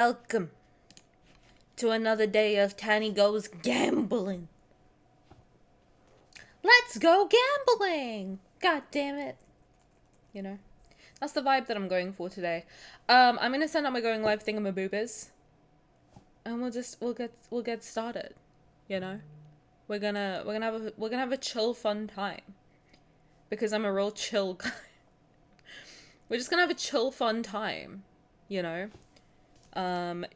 Welcome to another day of Tani Goes Gambling. Let's go gambling! God damn it. You know, that's the vibe that I'm going for today. I'm gonna send out my going live thingamaboobers, and we'll get started. You know, we're gonna have a chill, fun time because I'm a real chill guy. We're just gonna have a chill, fun time. You know.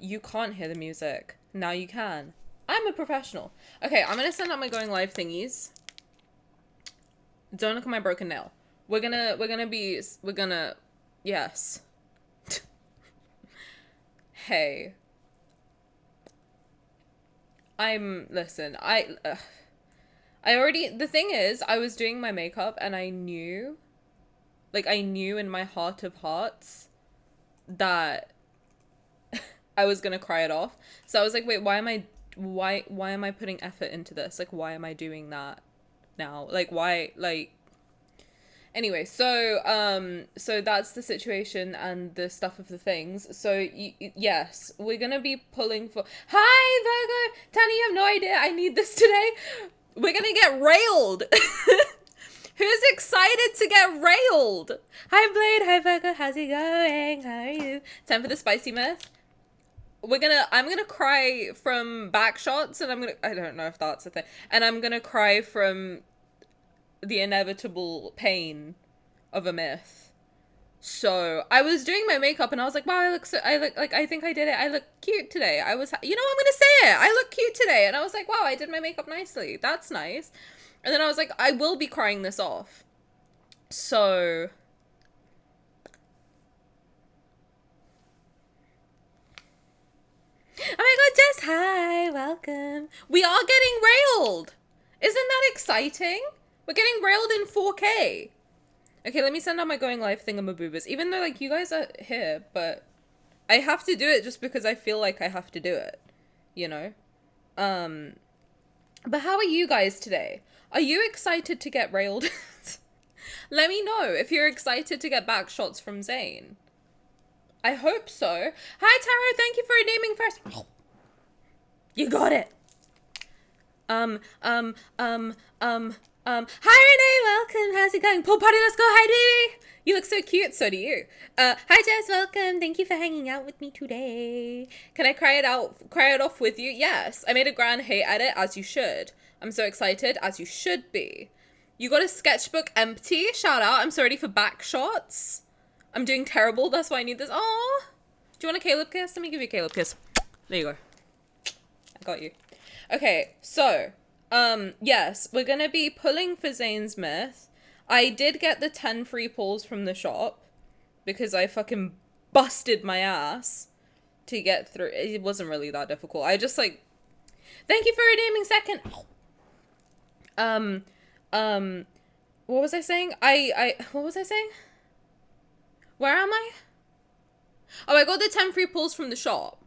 You can't hear the music. Now you can. I'm a professional. Okay, I'm gonna send out my going live thingies. Don't look at my broken nail. Yes. Hey. Listen, the thing is, I was doing my makeup and I knew in my heart of hearts that I was gonna cry it off. So I was like, wait, why am I putting effort into this? Like, why am I doing that now? Like, why, like, anyway, so that's the situation and the stuff of the things. So yes, we're gonna be pulling for, hi Virgo, Tani, you have no idea, I need this today. We're gonna get railed. Who's excited to get railed? Hi Blade, hi Virgo, how's it going? How are you? Time for the spicy myth. I'm gonna cry from back shots, and I don't know if that's a thing, and I'm gonna cry from the inevitable pain of a myth. So I was doing my makeup and I was like, wow, I think I did it. I look cute today. I'm gonna say it. I look cute today. And I was like, wow, I did my makeup nicely. That's nice. And then I was like, I will be crying this off. So oh my god, Jess, hi, welcome. We are getting railed. Isn't that exciting? We're getting railed in 4K. Okay, let me send out my going live thingamaboobers. Even though, like, you guys are here, but I have to do it just because I feel like I have to do it. You know? But how are you guys today? Are you excited to get railed? Let me know if you're excited to get back shots from Zayne. I hope so. Hi, Taro. Thank you for redeeming first. You got it. Hi, Renee. Welcome. How's it going? Pool party. Let's go. Hi, baby. You look so cute. So do you. Hi, Jess. Welcome. Thank you for hanging out with me today. Can I cry it off with you? Yes. I made a grand hate edit, as you should. I'm so excited, as you should be. You got a sketchbook empty. Shout out. I'm so ready for back shots. I'm doing terrible, that's why I need this. Oh, do you want a Caleb kiss? Let me give you a Caleb kiss. There you go. I got you. Okay, so, yes, we're gonna be pulling for Zayne's myth. I did get the 10 free pulls from the shop because I fucking busted my ass to get through. It wasn't really that difficult. I just, like, thank you for redeeming second. What was I saying? What was I saying? Where am I? Oh, I got the 10 free pulls from the shop.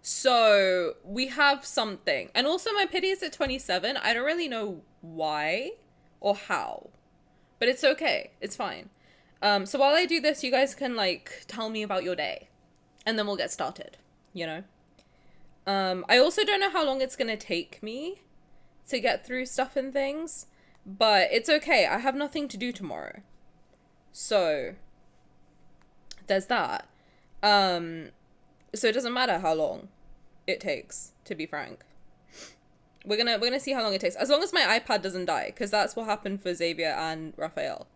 So, we have something. And also, my pity is at 27. I don't really know why or how. But it's okay. It's fine. So while I do this, you guys can, like, tell me about your day. And then we'll get started. You know? I also don't know how long it's gonna take me to get through stuff and things. But it's okay. I have nothing to do tomorrow. So there's that. So it doesn't matter how long it takes, to be frank. We're gonna see how long it takes. As long as my iPad doesn't die, because that's what happened for Xavier and Raphael.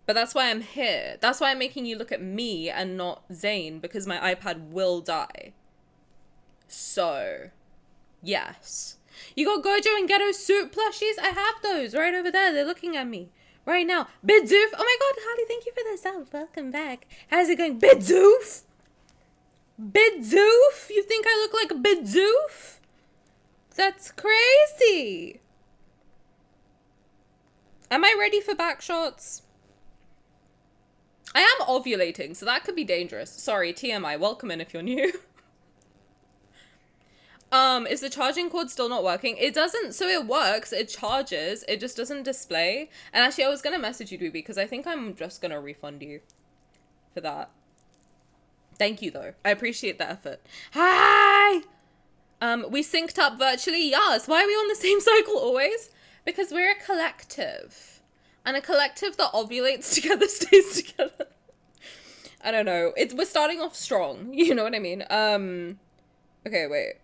But that's why I'm here. That's why I'm making you look at me and not Zayne, because my iPad will die. So, yes. You got Gojo and Ghetto Soup plushies? I have those right over there. They're looking at me right now. Bidzoof. Oh my god, Harley, thank you for the sub. Welcome back. How's it going? Bidzoof? Bidzoof? You think I look like a Bidzoof? That's crazy. Am I ready for back shots? I am ovulating, so that could be dangerous. Sorry, TMI. Welcome in if you're new. Is the charging cord still not working? It doesn't, so it works, it charges, it just doesn't display. And actually, I was gonna message you, Doobie, because I think I'm just gonna refund you for that. Thank you, though. I appreciate the effort. Hi! We synced up virtually. Yes. Why are we on the same cycle always? Because we're a collective. And a collective that ovulates together stays together. I don't know. We're starting off strong. You know what I mean? Okay, wait.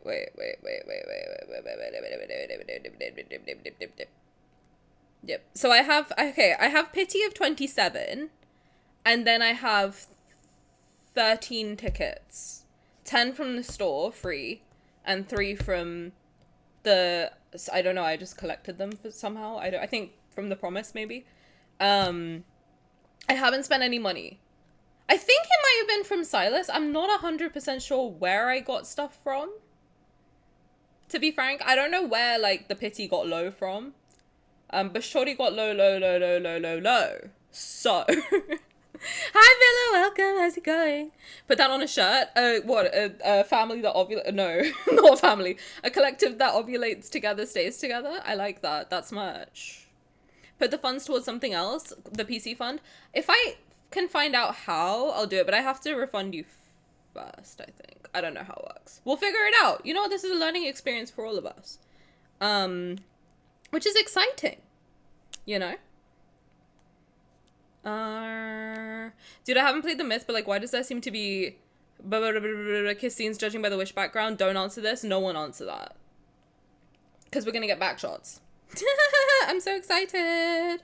Yep. So I have pity of 27, and then I have 13 tickets. 10 from the store, free, and 3 from the, I don't know, I just collected them somehow. I think from the promise, maybe. I haven't spent any money. I think it might have been from Sylus. I'm not 100% sure where I got stuff from. To be frank, I don't know where, like, the pity got low from. But Shorty got low. So, hi Villa, welcome, how's it going? Put that on a shirt. A family that ovulates, no, not a family. A collective that ovulates together stays together. I like that, that's merch. Put the funds towards something else, the PC fund. If I can find out how, I'll do it, but I have to refund you first, I think. I don't know how it works. We'll figure it out. You know, this is a learning experience for all of us. Which is exciting, you know? Dude, I haven't played the myth, but like, why does there seem to be kiss scenes judging by the wish background? Don't answer this. No one answer that. Because we're gonna get back shots. I'm so excited.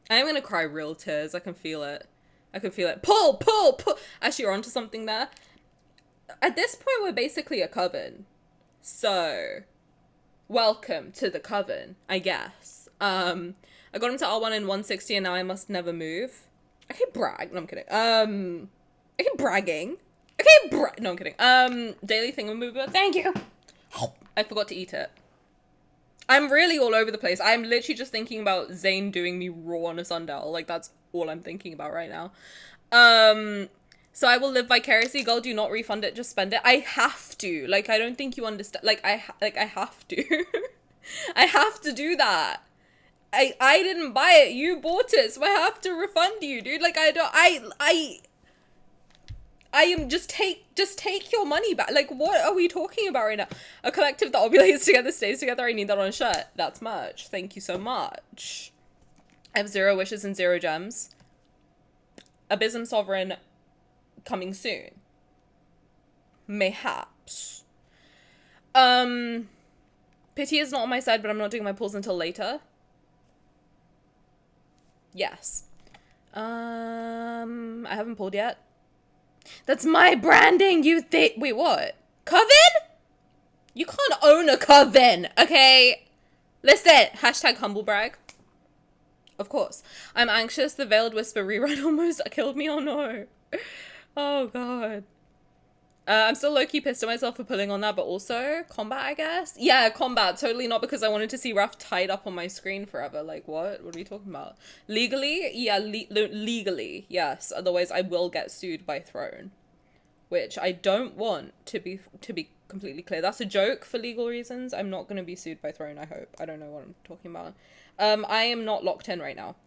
I'm gonna cry real tears. I can feel it. I can feel it. Pull. Actually, you're onto something there. At this point, we're basically a coven. So, welcome to the coven, I guess. I got him to R1 in 160 and now I must never move. I can brag. No, I'm kidding. I keep bragging. No, I'm kidding. Daily thingamaboba. Thank you. I forgot to eat it. I'm really all over the place. I'm literally just thinking about Zayne doing me raw on a sundial. Like, that's all I'm thinking about right now. So I will live vicariously. Girl, do not refund it. Just spend it. I have to. Like, I don't think you understand. Like, I have to. I have to do that. I didn't buy it. You bought it. So I have to refund you, dude. Like, I am just take your money back. Like, what are we talking about right now? A collective that ovulates together stays together. I need that on a shirt. That's merch. Thank you so much. I have 0 wishes and 0 gems. Abysm Sovereign coming soon. Mayhaps. Pity is not on my side, but I'm not doing my pulls until later. Yes. I haven't pulled yet. That's my branding, you think. Wait, what? Coven? You can't own a coven, okay? Listen, hashtag humble brag. Of course. I'm anxious. The Veiled Whisper rerun almost killed me. Oh no. Oh god. I'm still low-key pissed at myself for pulling on that, but also combat, I guess? Yeah, combat. Totally not because I wanted to see Raph tied up on my screen forever. Like, what? What are we talking about? Legally? Yeah, legally, yes. Otherwise, I will get sued by Throne. Which I don't want, to be completely clear. That's a joke for legal reasons. I'm not going to be sued by Throne, I hope. I don't know what I'm talking about. I am not locked in right now.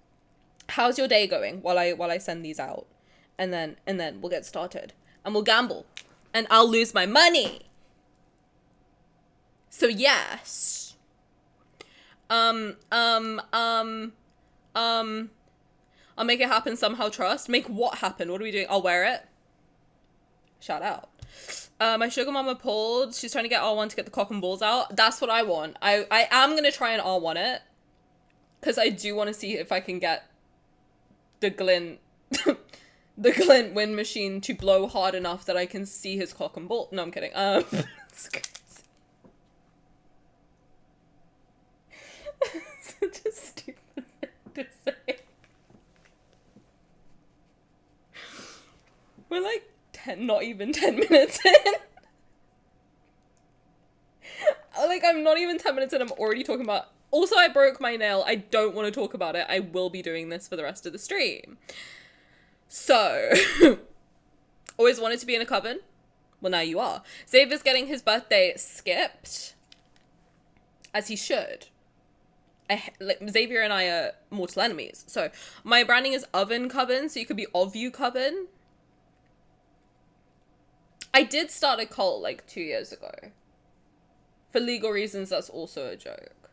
How's your day going while I send these out? And then we'll get started. And we'll gamble. And I'll lose my money. So yes. I'll make it happen somehow, trust. Make what happen? What are we doing? I'll wear it. Shout out. My sugar mama pulled. She's trying to get R1 to get the cock and balls out. That's what I want. I am going to try and R1 it. Because I do want to see if I can get the glint... the glint wind machine to blow hard enough that I can see his cock and ball. No, I'm kidding. It's crazy. Such a stupid thing to say. We're like not even 10 minutes in. Like, I'm not even 10 minutes in, I'm already talking about... Also, I broke my nail. I don't want to talk about it. I will be doing this for the rest of the stream. So, always wanted to be in a coven. Well, now you are. Xavier's getting his birthday skipped. As he should. like, Xavier and I are mortal enemies. So my branding is oven coven, so you could be of you coven. I did start a cult like 2 years ago. For legal reasons, that's also a joke.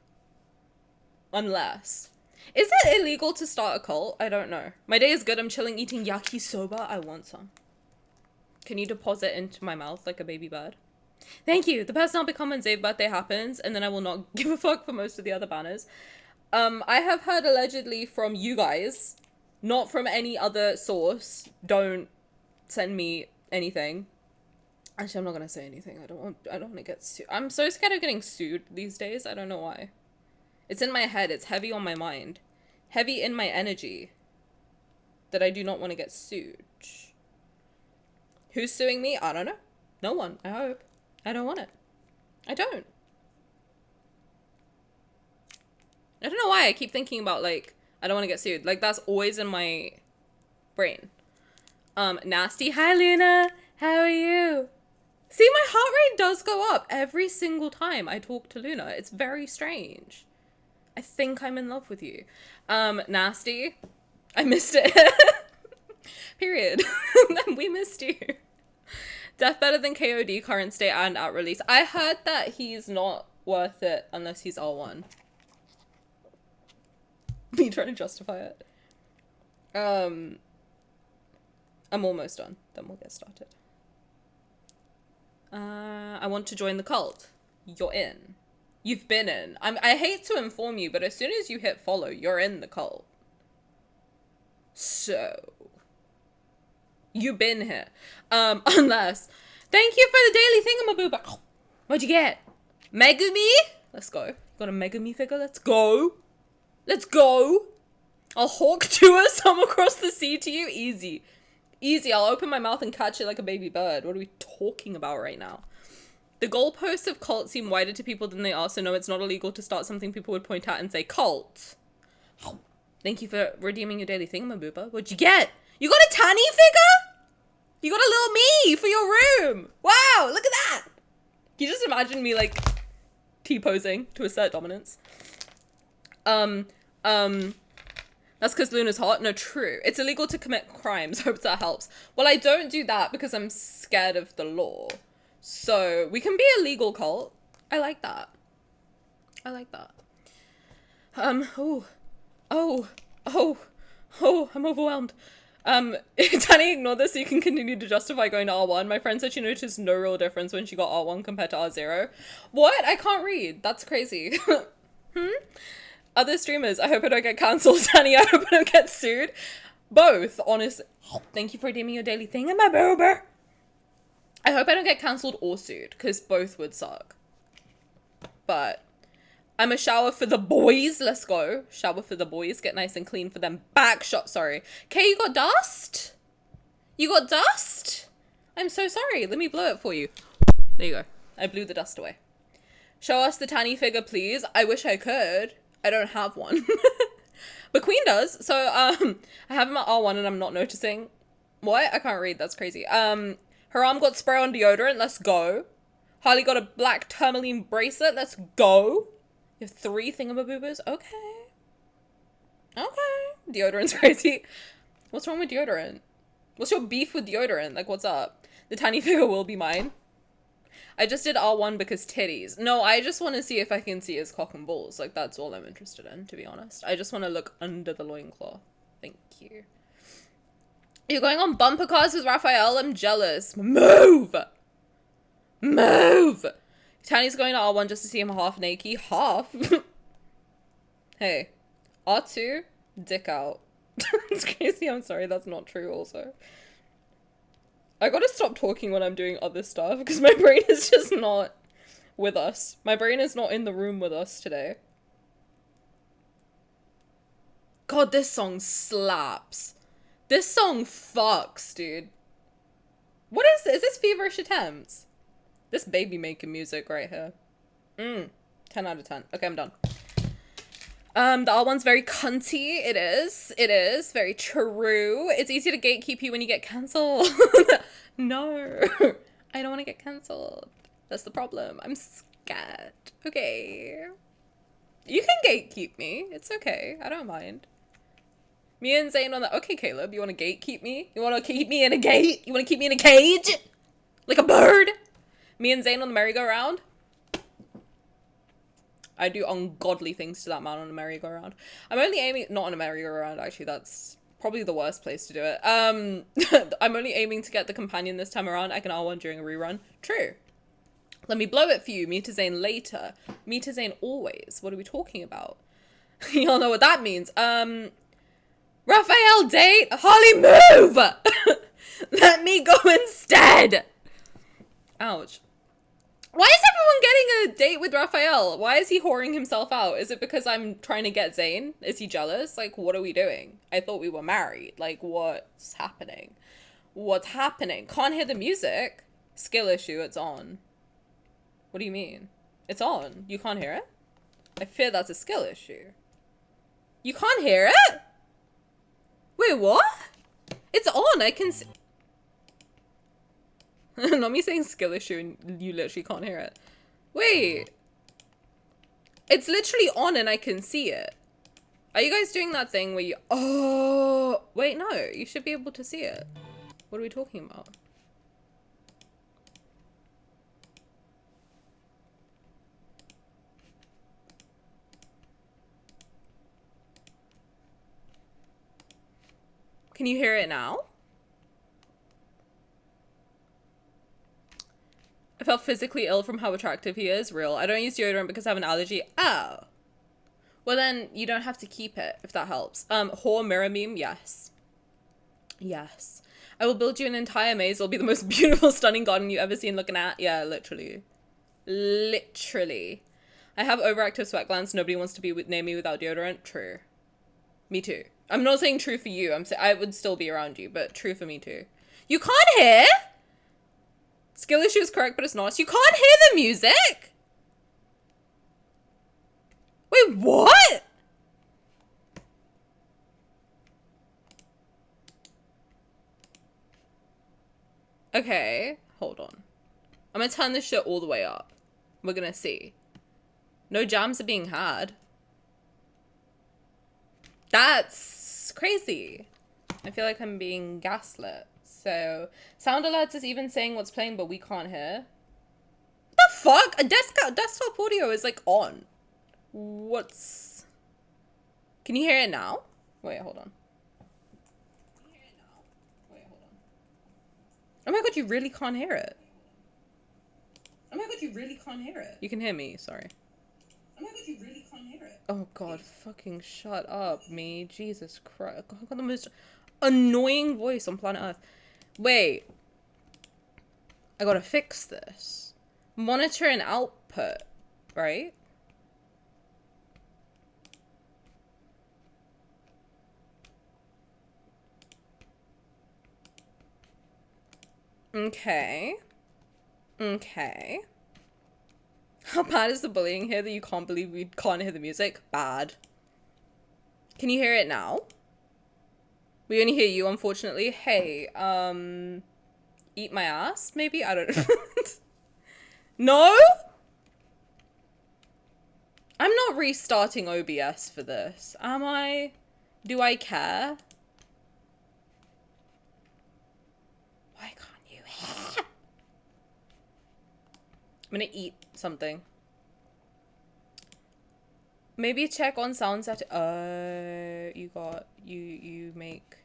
Unless. Is it illegal to start a cult? I don't know. My day is good. I'm chilling, eating yakisoba. I want some. Can you deposit into my mouth like a baby bird? Thank you. The person I'll become when Zave's birthday happens, and then I will not give a fuck for most of the other banners. I have heard allegedly from you guys, not from any other source. Don't send me anything. Actually, I'm not gonna say anything. I don't want to get sued. I'm so scared of getting sued these days. I don't know why. It's in my head. It's heavy on my mind. Heavy in my energy. That I do not want to get sued. Who's suing me? I don't know. No one, I hope. I don't want it. I don't. I don't know why I keep thinking about, like, I don't want to get sued. Like, that's always in my brain. Nasty. Hi, Luna. How are you? See, my heart rate does go up every single time I talk to Luna. It's very strange. I think I'm in love with you. Nasty. I missed it. Period. We missed you. Death better than KOD, current state and at release. I heard that he's not worth it unless he's R1. Me trying to justify it. I'm almost done. Then we'll get started. I want to join the cult. You're in. You've been in. I hate to inform you, but as soon as you hit follow, you're in the cult. So, you've been here. Unless, thank you for the daily thingamabooba. Oh, what'd you get? Megumi? Let's go. Got a Megumi figure? Let's go. Let's go. I'll hawk to us, some across the sea to you. Easy. Easy. I'll open my mouth and catch it like a baby bird. What are we talking about right now? The goalposts of cult seem wider to people than they are, so no, it's not illegal to start something people would point at and say cult. Oh, thank you for redeeming your daily thingamabooba. What'd you get? You got a Tani figure? You got a little me for your room. Wow, look at that. Can you just imagine me, like, T-posing to assert dominance? That's because Luna's hot? No, true. It's illegal to commit crimes. Hope that helps. Well, I don't do that because I'm scared of the law. So, we can be a legal cult. I like that. I like that. Oh, I'm overwhelmed. Tani, ignore this so you can continue to justify going to R1. My friend said she noticed no real difference when she got R1 compared to R0. What? I can't read. That's crazy. Other streamers, I hope I don't get cancelled. Tani, I hope I don't get sued. Both, honestly. Oh, thank you for redeeming your daily thing and my boober. I hope I don't get cancelled or sued, because both would suck. But I'm a shower for the boys. Let's go. Shower for the boys. Get nice and clean for them. Back shot. Sorry. Okay, you got dust? You got dust? I'm so sorry. Let me blow it for you. There you go. I blew the dust away. Show us the Tani figure, please. I wish I could. I don't have one. But Queen does. So, I have him at R1 and I'm not noticing. What? I can't read. That's crazy. Her arm got spray on deodorant. Let's go. Harley got a black tourmaline bracelet. Let's go. You have 3 thingamaboobers? Okay. Okay. Deodorant's crazy. What's wrong with deodorant? What's your beef with deodorant? Like, what's up? The Tani figure will be mine. I just did R1 because titties. No, I just want to see if I can see his cock and balls. Like, that's all I'm interested in, to be honest. I just want to look under the loincloth. Thank you. You're going on bumper cars with Raphael? I'm jealous. Move! Move! Tani's going to R1 just to see him half naked. Half? Hey. R2? Dick out. It's crazy. I'm sorry. That's not true also. I gotta stop talking when I'm doing other stuff because my brain is just not with us. My brain is not in the room with us today. God, this song slaps. This song fucks, dude. What is this? Is this feverish attempts? This baby making music right here. 10 out of 10. Okay, I'm done. The R1's very cunty. It is. It is. Very true. It's easy to gatekeep you when you get cancelled. No. I don't want to get cancelled. That's the problem. I'm scared. Okay. You can gatekeep me. It's okay. I don't mind. Me and Zayne on the... Okay, Caleb, you want to gatekeep me? You want to keep me in a gate? You want to keep me in a cage? Like a bird? Me and Zayne on the merry-go-round? I do ungodly things to that man on a merry-go-round. I'm only aiming... Not on a merry-go-round, actually. That's probably the worst place to do it. I'm only aiming to get the companion this time around. I can R1 during a rerun. True. Let me blow it for you. Me to Zayne later. Me to Zayne always. What are we talking about? Y'all know what that means. Rafayel date? Holly, move! Let me go instead! Ouch. Why is everyone getting a date with Rafayel? Why is he whoring himself out? Is it because I'm trying to get Zayne? Is he jealous? Like, what are we doing? I thought we were married. Like, what's happening? What's happening? Can't hear the music? Skill issue, it's on. What do you mean? It's on. You can't hear it? I fear that's a skill issue. You can't hear it? Wait, what? It's on. I can see. Not me saying skill issue and you literally can't hear it. Wait. It's literally on and I can see it. Are you guys doing that thing where you... Oh, wait, no. You should be able to see it. What are we talking about? Can you hear it now? I felt physically ill from how attractive he is. Real. I don't use deodorant because I have an allergy. Oh. Well, then you don't have to keep it, if that helps. Whore mirror meme? Yes. Yes. I will build you an entire maze. It'll be the most beautiful, stunning garden you've ever seen looking at. Yeah, literally. Literally. I have overactive sweat glands. Nobody wants to be near me without deodorant. True. Me too. I'm not saying true for you. I would still be around you, but true for me too. You can't hear? Skill issue is correct, but it's not. You can't hear the music? Wait, what? Okay, hold on. I'm gonna turn this shit all the way up. We're gonna see. No jams are being had. That's crazy. I feel like I'm being gaslit. So, sound alerts is even saying what's playing, but we can't hear. What the fuck? A desktop audio is like on. What's... Can you hear it now? Wait, hold on. Can you hear it now? Wait, hold on. Oh my god, you really can't hear it. Oh my god, you really can't hear it. You can hear me, sorry. Oh my god, you really can't hear it. Oh god, fucking shut up, me. Jesus Christ. I've got the most annoying voice on planet Earth. Wait. I gotta fix this. Monitor and output, right? Okay. Okay. How bad is the bullying here that you can't believe we can't hear the music? Bad. Can you hear it now? We only hear you, unfortunately. Hey, eat my ass, maybe? I don't know. No? I'm not restarting OBS for this, am I? Do I care? Why can't you hear? I'm gonna eat something. Maybe check on sound set. You make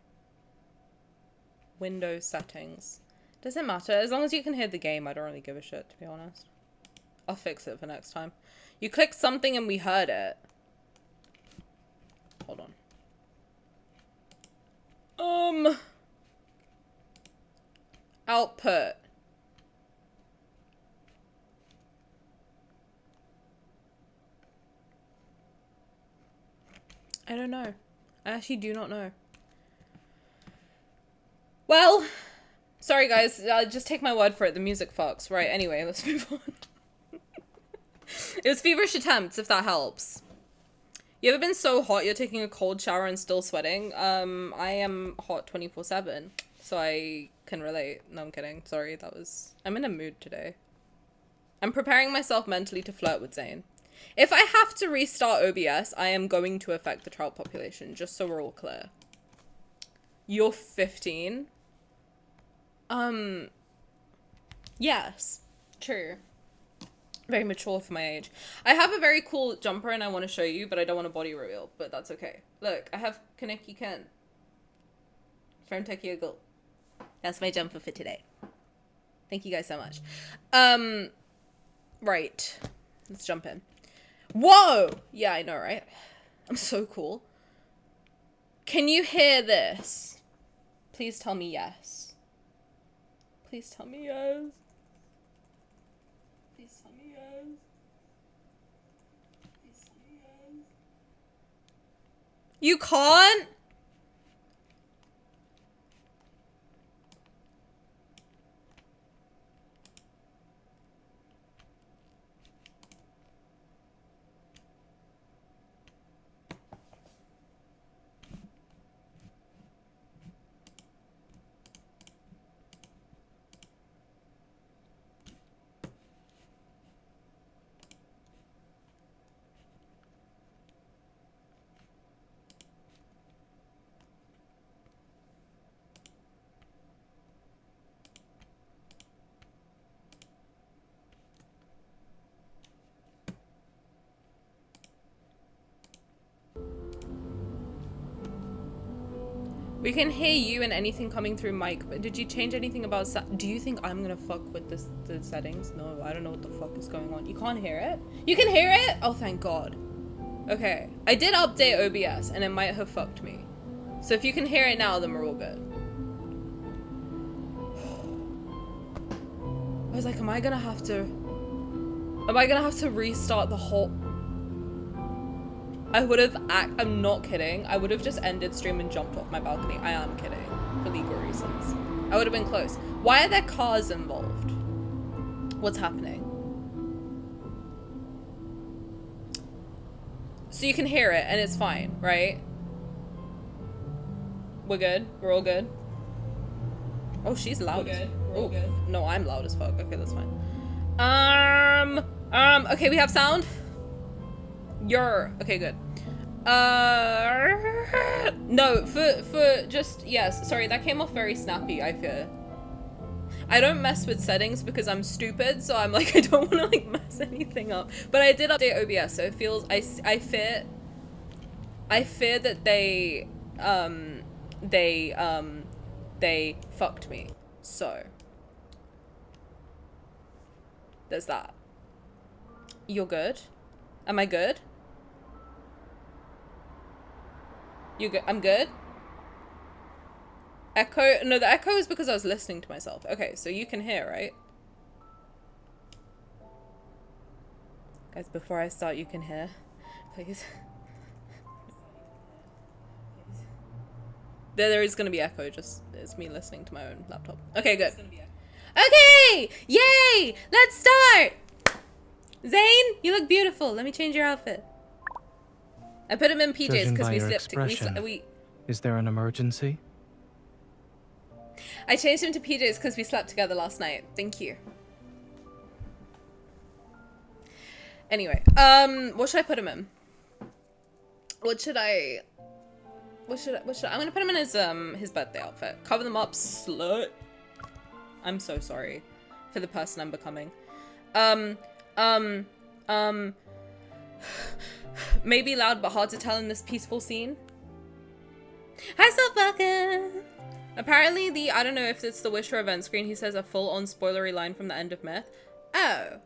Windows settings. Doesn't matter. As long as you can hear the game, I don't really give a shit, to be honest. I'll fix it for next time. You clicked something and we heard it. Hold on. Output. I don't know. I actually do not know. Well, sorry guys, just take my word for it, the music fucks. Right, anyway, let's move on. It was feverish attempts, if that helps. You ever been so hot you're taking a cold shower and still sweating? I am hot 24/7, so I can relate. No, I'm kidding. Sorry, I'm in a mood today. I'm preparing myself mentally to flirt with Zayne. If I have to restart OBS, I am going to affect the trout population, just so we're all clear. You're 15? Yes, true. Very mature for my age. I have a very cool jumper and I want to show you, but I don't want a body reveal, but that's okay. Look, I have Kaneki Ken from Tokyo Ghoul. That's my jumper for today. Thank you guys so much. Right. Let's jump in. Whoa! Yeah, I know, right? I'm so cool. Can you hear this? Please tell me yes. Please tell me yes. Please tell me yes. Please tell me yes. You can't? We can hear you and anything coming through mic, but did you change anything about do you think I'm gonna fuck with the settings? No, I don't know what the fuck is going on. You can't hear it? You can hear it? Oh, thank God. Okay. I did update OBS and it might have fucked me. So if you can hear it now, then we're all good. I was like, am I gonna have to restart the whole... I would have, I'm not kidding. I would have just ended stream and jumped off my balcony. I am kidding. For legal reasons. I would have been close. Why are there cars involved? What's happening? So you can hear it and it's fine, right? We're good? We're all good? Oh, she's loud. We're good. We're all good. No, I'm loud as fuck. Okay, that's fine. Okay, we have sound? Okay, good. No, for just, yes, sorry, that came off very snappy, I fear. I don't mess with settings because I'm stupid, so I'm like, I don't want to like mess anything up. But I did update OBS, so it feels, I fear that they fucked me. So there's that. You're good? Am I good? You good? I'm good? Echo? No, the echo is because I was listening to myself. Okay, so you can hear, right? Guys, before I start, you can hear. Please. There is gonna be echo, just it's me listening to my own laptop. Okay, good. Okay! Yay! Let's start! Zayne, you look beautiful. Let me change your outfit. I put him in PJs because we slipped. Is there an emergency? I changed him to PJs because we slept together last night. Thank you. Anyway, what should I put him in? I'm gonna put him in his birthday outfit. Cover them up, slut. I'm so sorry for the person I'm becoming. Maybe loud but hard to tell in this peaceful scene. Hi, Self-Welcome! Apparently I don't know if it's the Wish for Event screen, he says a full-on spoilery line from the end of Myth. Oh.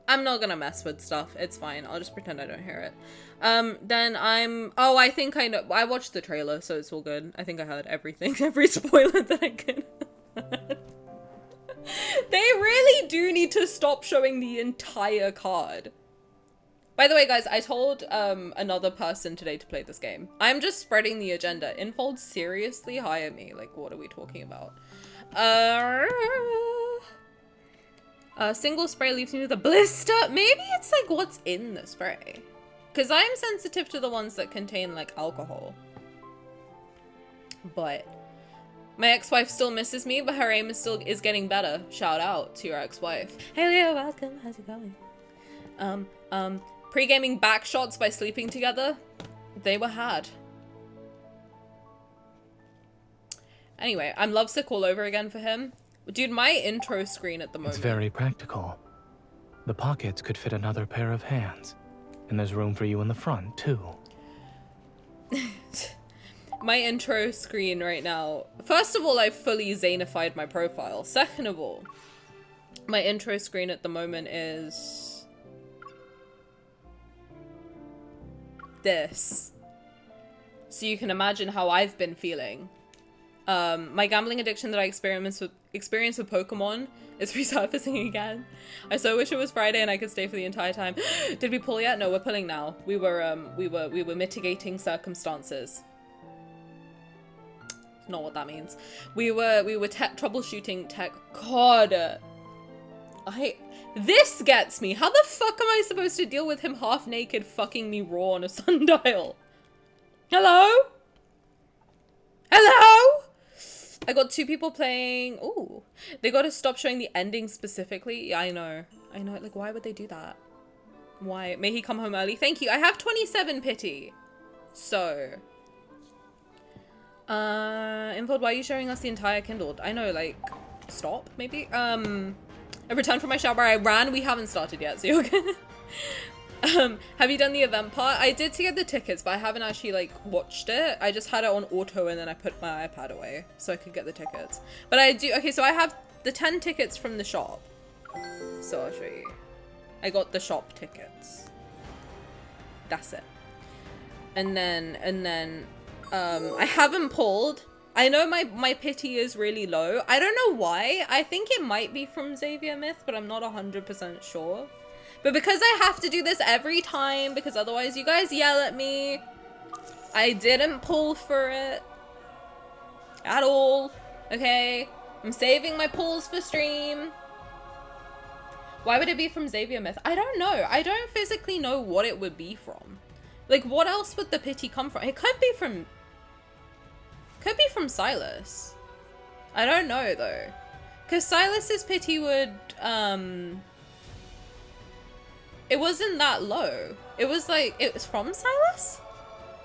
I'm not gonna mess with stuff. It's fine. I'll just pretend I don't hear it. Then oh, I think I know. I watched the trailer, so it's all good. I think I heard everything. Every spoiler that I could. They really do need to stop showing the entire card. By the way, guys, I told another person today to play this game. I'm just spreading the agenda. Infold, seriously hire me. Like, what are we talking about? Single spray leaves me with a blister. Maybe it's like what's in the spray. Because I'm sensitive to the ones that contain like alcohol. But my ex-wife still misses me, but her aim is getting better. Shout out to your ex-wife. Hey Leo, welcome. How's it going? Pre-gaming back shots by sleeping together. They were had. Anyway, I'm lovesick all over again for him. Dude, my intro screen at the moment. It's very practical. The pockets could fit another pair of hands. And there's room for you in the front, too. My intro screen right now. First of all, I've fully Zaynified my profile. Second of all, my intro screen at the moment is this. So you can imagine how I've been feeling. My gambling addiction that I experienced with Pokemon is resurfacing again. I so wish it was Friday and I could stay for the entire time. Did we pull yet? No, we're pulling now. We were mitigating circumstances. Not what that means. We were troubleshooting tech. God, this gets me. How the fuck am I supposed to deal with him half naked fucking me raw on a sundial? Hello? Hello? I got 2 people playing. Ooh, they got to stop showing the ending specifically. Yeah, I know. Like, why would they do that? Why? May he come home early. Thank you. I have 27 pity. So, Infod, why are you showing us the entire Kindled? I know, like, stop, maybe? I returned from my shower. I ran. We haven't started yet, so you're good. Have you done the event part? I did to get the tickets, but I haven't actually, like, watched it. I just had it on auto and then I put my iPad away so I could get the tickets. But I do, okay, so I have the 10 tickets from the shop. So I'll show you. I got the shop tickets. That's it. And then, I haven't pulled. I know my pity is really low. I don't know why. I think it might be from Xavier Myth, but I'm not 100% sure. But because I have to do this every time, because otherwise you guys yell at me, I didn't pull for it at all, okay? I'm saving my pulls for stream. Why would it be from Xavier Myth? I don't know. I don't physically know what it would be from. Like, what else would the pity come from? It could be from Sylus. I don't know, though. Because Sylus's pity would, it wasn't that low. It was like, it was from Sylus?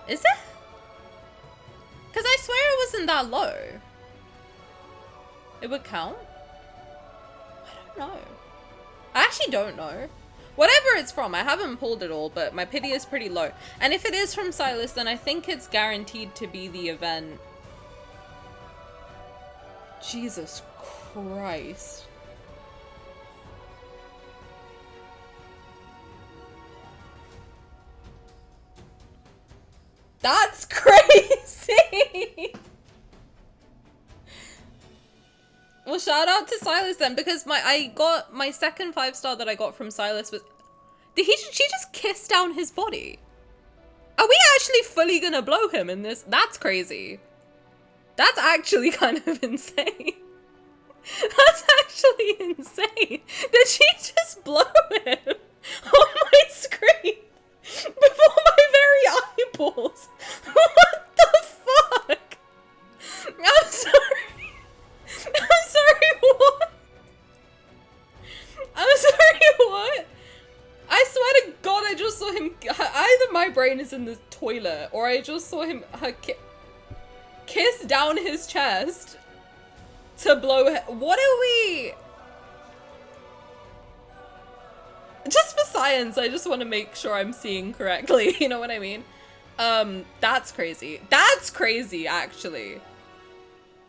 Is it? Because I swear it wasn't that low. It would count? I don't know. I actually don't know. Whatever it's from, I haven't pulled it all, but my pity is pretty low. And if it is from Sylus, then I think it's guaranteed to be the event. Jesus Christ. That's crazy! Well, shout out to Sylus then, because I got my second 5-star that I got from Sylus was... she just kissed down his body? Are we actually fully gonna blow him in this? That's crazy. That's actually kind of insane. That's actually insane. Did she just blow him on my screen before my very eyeballs? What the fuck? I'm sorry. I'm sorry, what? I'm sorry, what? I swear to God, I just saw him. Either my brain is in the toilet, or I just saw him kiss down his chest to blow. What are we? Just for science, I just want to make sure I'm seeing correctly. You know what I mean? That's crazy. That's crazy, actually.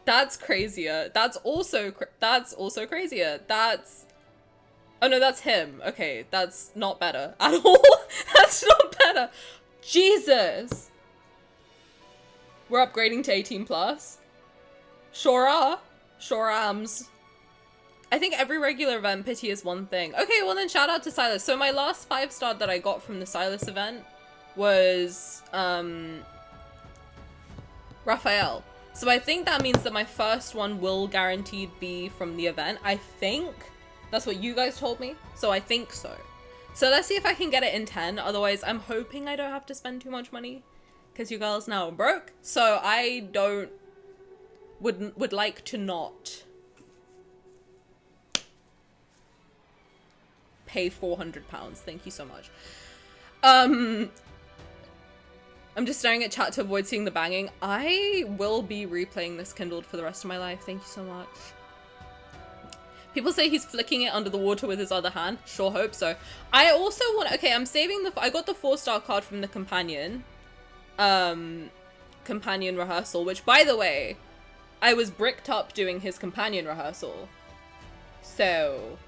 That's crazier. That's also crazier. That's... Oh no, that's him. Okay, that's not better at all. That's not better. Jesus. We're upgrading to 18 plus. Sure are. Sure ams. I think every regular event pity is one thing. Okay, well then shout out to Sylus. So my last 5-star that I got from the Sylus event was Raphael. So I think that means that my first one will guaranteed be from the event. I think that's what you guys told me. So I think so. So let's see if I can get it in 10. Otherwise, I'm hoping I don't have to spend too much money because you girls now are broke. So I would like to not pay £400. Thank you so much. I'm just staring at chat to avoid seeing the banging. I will be replaying this Kindled for the rest of my life. Thank you so much. People say he's flicking it under the water with his other hand. Sure hope so. I also want... Okay, I'm saving the... I got the 4-star card from the companion. Companion rehearsal, which, by the way, I was bricked up doing his companion rehearsal. So...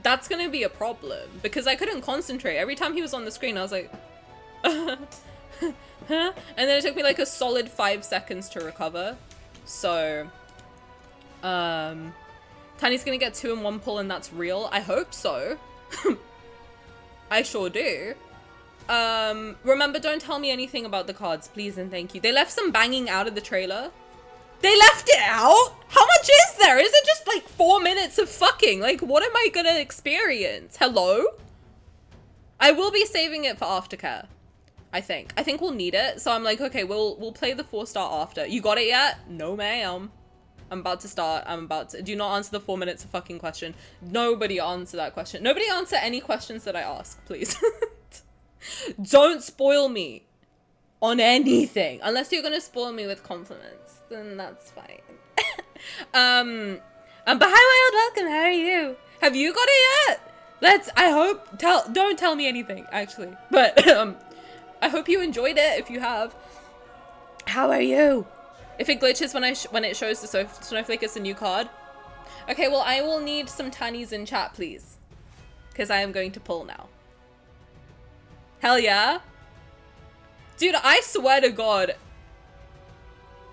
that's gonna be a problem. Because I couldn't concentrate. Every time he was on the screen, I was like... huh? And then it took me like a solid 5 seconds to recover. So... Tani's gonna get 2 in 1 pull and that's real. I hope so. I sure do. Remember, don't tell me anything about the cards, please and thank you. They left some banging out of the trailer. They left it out? How much is there? Is it just like 4 minutes of fucking? Like, what am I gonna experience? Hello? I will be saving it for aftercare. I think we'll need it. So I'm like, okay, we'll play the 4-star after. You got it yet? No, ma'am. I'm about to start. Do not answer the 4 minutes of fucking question. Nobody answer that question. Nobody answer any questions that I ask, please. Don't spoil me on anything. Unless you're gonna spoil me with compliments, then that's fine. But hi, Wild Welcome, how are you? Have you got it yet? Don't tell me anything, actually. But, I hope you enjoyed it, if you have. How are you? If it glitches when it shows the snowflake as a new card. Okay, well, I will need some Tanis in chat, please. Because I am going to pull now. Hell yeah. Dude, I swear to God.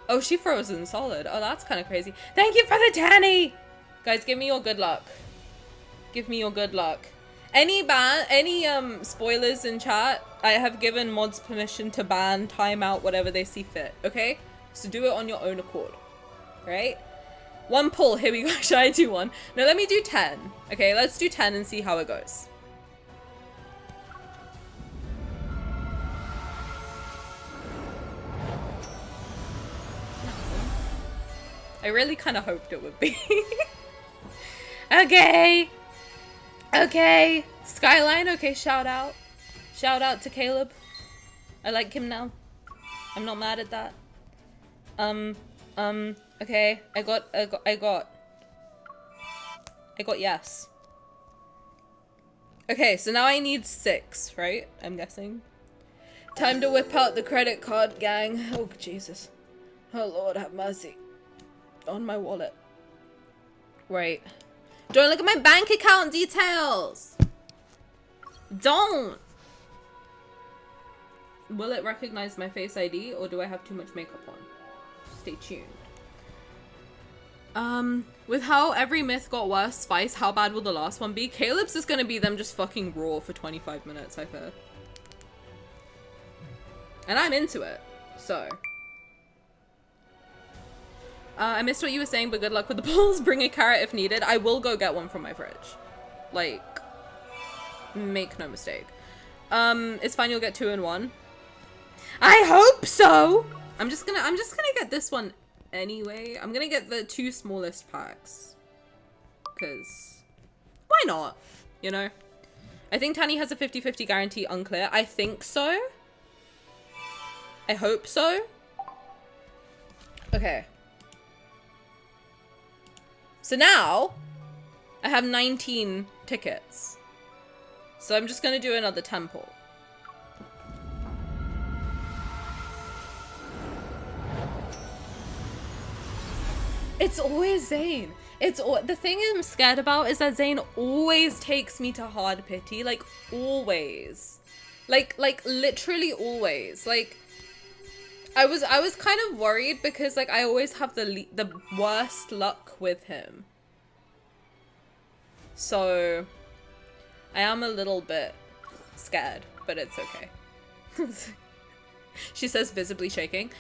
Oh, she frozen solid. Oh, that's kind of crazy. Thank you for the Tani. Guys, give me your good luck. Give me your good luck. Any spoilers in chat, I have given mods permission to ban, timeout, whatever they see fit, okay? So do it on your own accord, right? 1 pull, here we go. Should I do 1? No, let me do 10. Okay, let's do 10 and see how it goes. I really kind of hoped it would be. Okay. Okay. Skyline, okay, shout out. Shout out to Caleb. I like him now. I'm not mad at that. Okay, I got yes. Okay, so now I need 6, right? I'm guessing. Time to whip out the credit card, gang. Oh, Jesus. Oh, Lord, have mercy. On my wallet. Right. Don't look at my bank account details! Don't! Will it recognize my Face ID, or do I have too much makeup on? Stay tuned. With how every myth got worse, Spice, how bad will the last one be? Caleb's is gonna be them just fucking raw for 25 minutes, I fear. And I'm into it, so. I missed what you were saying, but good luck with the polls. Bring a carrot if needed. I will go get one from my fridge. Like, make no mistake. It's fine, you'll get 2 in 1. I hope so! I'm just gonna get this one anyway. I'm gonna get the 2 smallest packs. Cause why not? You know? I think Tani has a 50-50 guarantee, unclear. I think so. I hope so. Okay. So now I have 19 tickets. So I'm just gonna do another 10 pull. It's always Zayne. The thing I'm scared about is that Zayne always takes me to hard pity. Like, always. Like literally always. Like, I was kind of worried because, like, I always have the worst luck with him. So, I am a little bit scared, but it's okay. She says visibly shaking.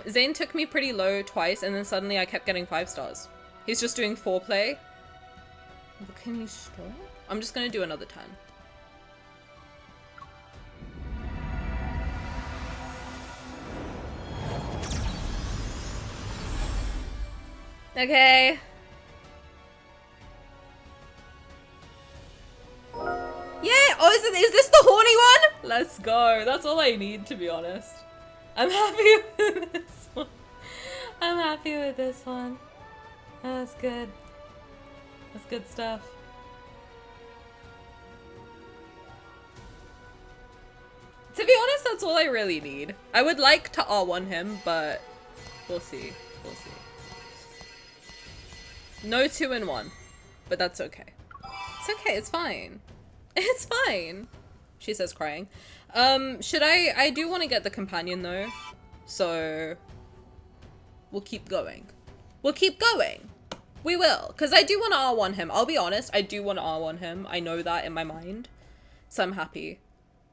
Zayne took me pretty low twice, and then suddenly I kept getting 5 stars. He's just doing foreplay. But can you stop? I'm just gonna do another 10. Okay. Yay! Oh, is this the horny one? Let's go. That's all I need, to be honest. I'm happy with this one. I'm happy with this one. That's good. That's good stuff. To be honest, that's all I really need. I would like to R1 him, but we'll see. We'll see. No 2 in 1, but that's okay. It's okay, it's fine. It's fine. She says crying. I do want to get the companion though. So we'll keep going. We'll keep going. We will. Because I do want to R1 him. I'll be honest, I do want to R1 him. I know that in my mind. So I'm happy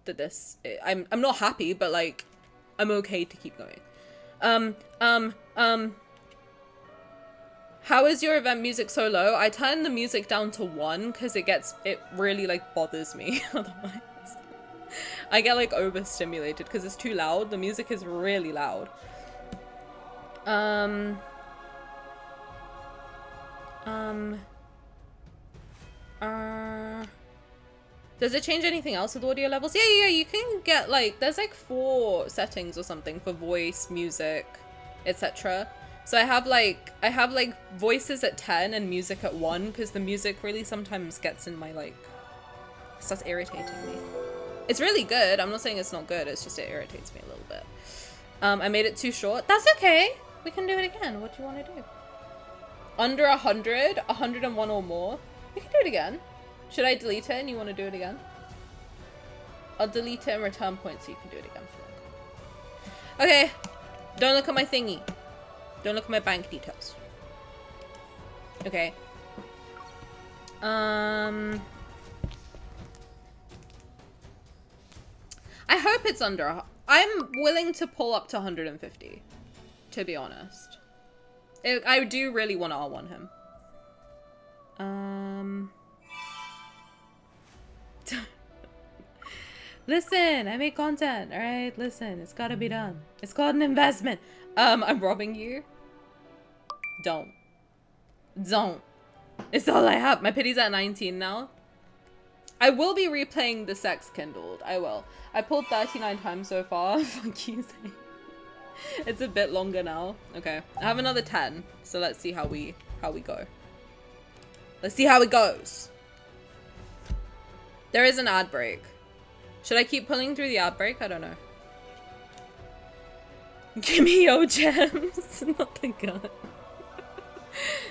that this... I'm not happy, but like, I'm okay to keep going. How is your event music so low? I turned the music down to 1 because it really like bothers me otherwise. I get like overstimulated because it's too loud. The music is really loud. Does it change anything else with audio levels? Yeah, you can get like, there's like 4 settings or something for voice, music, etc. So I have like voices at 10 and music at 1 because the music really sometimes gets in my like, starts irritating me. It's really good. I'm not saying it's not good. It's just it irritates me a little bit. I made it too short. That's okay. We can do it again. What do you want to do? Under 100, 101 or more. We can do it again. Should I delete it and you want to do it again? I'll delete it and return points so you can do it again for me. Okay. Don't look at my thingy. Don't look at my bank details. Okay. I hope it's under... I'm willing to pull up to 150. To be honest. I do really want to R1 him. Listen, I make content, alright? Listen, it's gotta be done. It's called an investment. I'm robbing you. Don't. It's all I have. My pity's at 19 now. I will be replaying the Sex Kindled. I will. I pulled 39 times so far. Fuck you, Zayne. It's a bit longer now. Okay. I have another 10. So let's see how we go. Let's see how it goes. There is an ad break. Should I keep pulling through the ad break? I don't know. Give me your gems. Not the gun.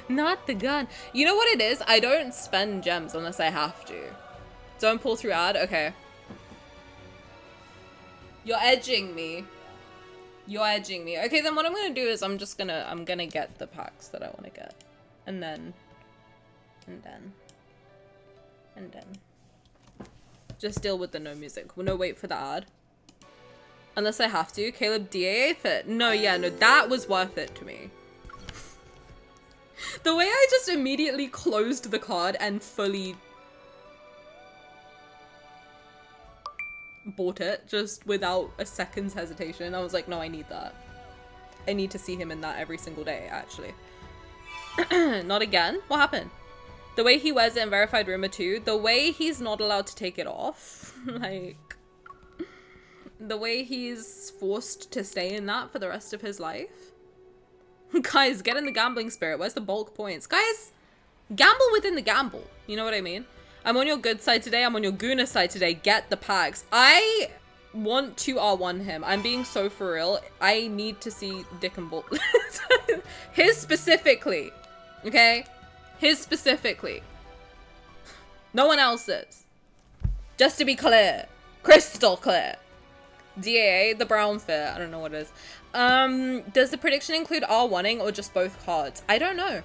Not the gun. You know what it is? I don't spend gems unless I have to. Don't pull through ad? Okay. You're edging me. You're edging me. Okay, then what I'm gonna do is I'm gonna get the packs that I want to get. And then. Just deal with the no music. No, wait for the ad. Unless I have to. Caleb DAA fit. No, yeah, no, that was worth it to me. The way I just immediately closed the card and fully bought it just without a second's hesitation. I was like, no, I need that. I need to see him in that every single day, actually. Not again? What happened? The way he wears it in Verified Rumor 2, the way he's not allowed to take it off, like, the way he's forced to stay in that for the rest of his life. Guys, get in the gambling spirit. Where's the bulk points? Guys, gamble within the gamble. You know what I mean? I'm on your good side today. I'm on your Guna side today. Get the packs. I want to R1 him. I'm being so for real. I need to see Dick and Bull. His specifically. Okay? His specifically. No one else's. Just to be clear. Crystal clear. DAA, the brown fit. I don't know what it is. Does the prediction include R1ing or just both cards? I don't know.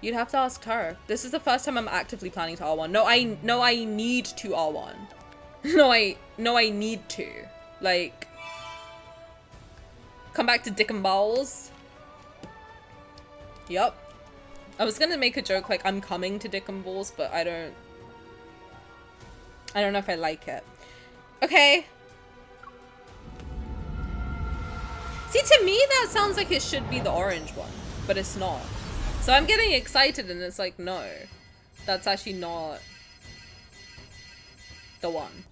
You'd have to ask her. This is the first time I'm actively planning to R1. No, I need to R1. No, I need to. Like, come back to Dick and Balls. Yup. I was gonna make a joke like I'm coming to Dick and Balls, but I don't know if I like it. Okay. See, to me that sounds like it should be the orange one, but it's not. So I'm getting excited and it's like, no, that's actually not the one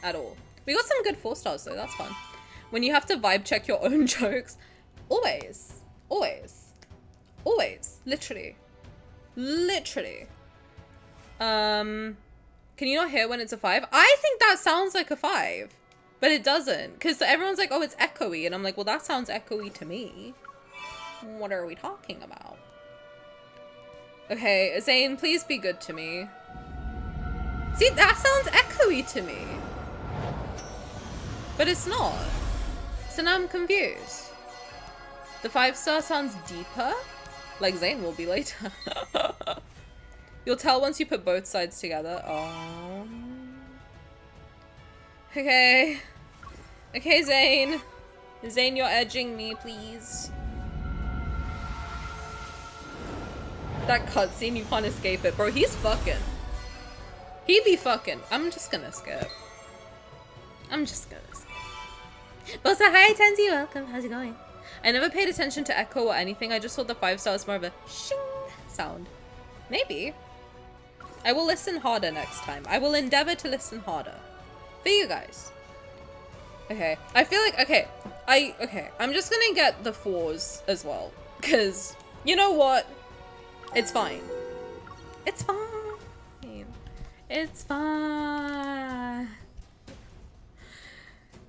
at all. We got some good 4 stars though, that's fun. When you have to vibe check your own jokes. Always. Always. Always. Literally. Literally. Can you not hear when it's a 5? I think that sounds like a 5. But it doesn't. Because everyone's like, oh, it's echoey. And I'm like, well, that sounds echoey to me. What are we talking about? Okay, Zayne, please be good to me. See, that sounds echoey to me. But it's not. So now I'm confused. The 5-star sounds deeper? Like Zayne will be later. You'll tell once you put both sides together. Oh. Okay. Okay, Zayne. Zayne, you're edging me, please. That cutscene, you can't escape it. Bro, he's fucking. He be fucking. I'm just gonna skip. I'm just gonna skip. But hi, Tansy, welcome. How's it going? I never paid attention to echo or anything. I just thought the 5 stars more of a shing sound. Maybe. I will listen harder next time. I will endeavor to listen harder. For you guys. Okay. I feel like, okay. I'm just gonna get the 4s as well. Because, you know what? It's fine. It's fine. It's fine.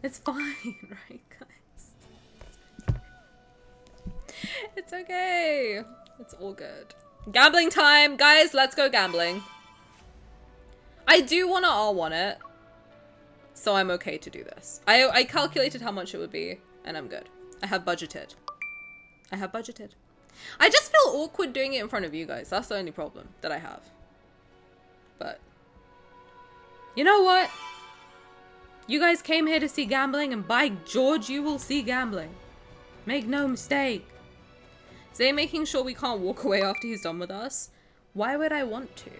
It's fine, right, guys? It's okay. It's all good. Gambling time! Guys, let's go gambling. I do want to R1 it. So I'm okay to do this. I calculated how much it would be, and I'm good. I have budgeted. I have budgeted. I just feel awkward doing it in front of you guys. That's the only problem that I have. But you know what? You guys came here to see gambling, and by George, you will see gambling. Make no mistake. Zay making sure we can't walk away after he's done with us. Why would I want to?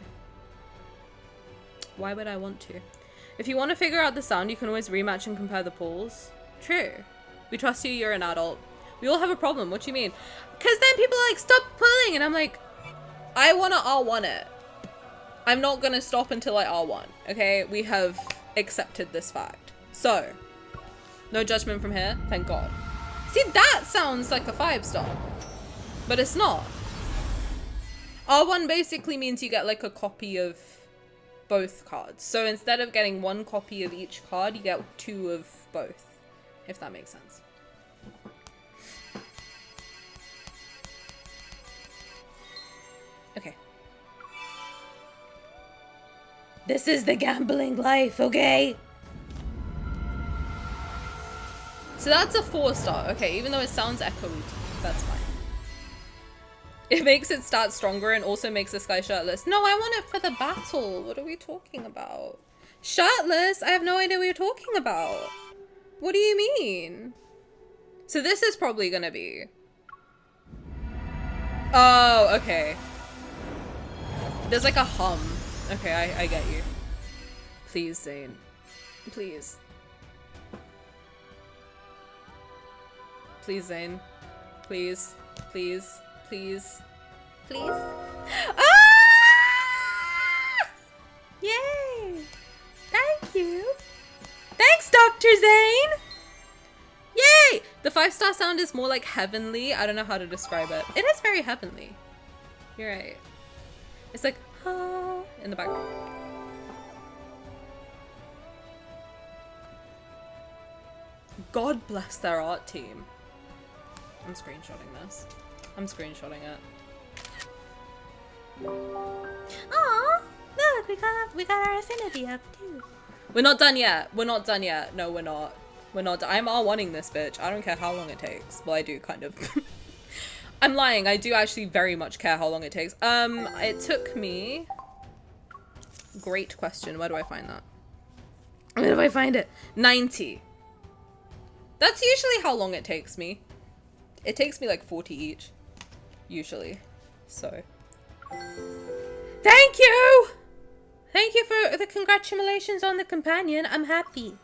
Why would I want to? If you want to figure out the sound, you can always rematch and compare the pulls. True. We trust you, you're an adult. We all have a problem. What do you mean? Because then people are like, stop pulling. And I'm like, I want to R1 it. I'm not going to stop until I R1. Okay? We have accepted this fact. So, no judgment from here. Thank God. See, that sounds like a 5-star. But it's not. R1 basically means you get like a copy of both cards. So instead of getting 1 copy of each card, you get 2 of both. If that makes sense. Okay. This is the gambling life, okay? So that's a 4-star. Okay, even though it sounds echoey, that's fine. It makes it start stronger and also makes this guy shirtless. No, I want it for the battle. What are we talking about? Shirtless? I have no idea what you're talking about. What do you mean? So this is probably gonna be... Oh, okay. There's like a hum. Okay, I get you. Please, Zayne. Please. Please, Zayne. Please. Please. Please. Please. Ah! Yay! Thank you. Thanks, Dr. Zayne! Yay! The 5-star sound is more like heavenly. I don't know how to describe it. It is very heavenly. You're right. It's like, ah, in the background. God bless their art team. I'm screenshotting this. I'm screenshotting it. Aw, look, we got our affinity up too. We're not done yet. We're not done yet. No, we're not. We're not. I'm R1ing this bitch. I don't care how long it takes. Well, I do kind of. I'm lying. I do actually very much care how long it takes. It took me. Great question. Where do I find that? Where do I find it? 90. That's usually how long it takes me. It takes me like 40 each. Usually. So. Thank you! Thank you for the congratulations on the companion. I'm happy.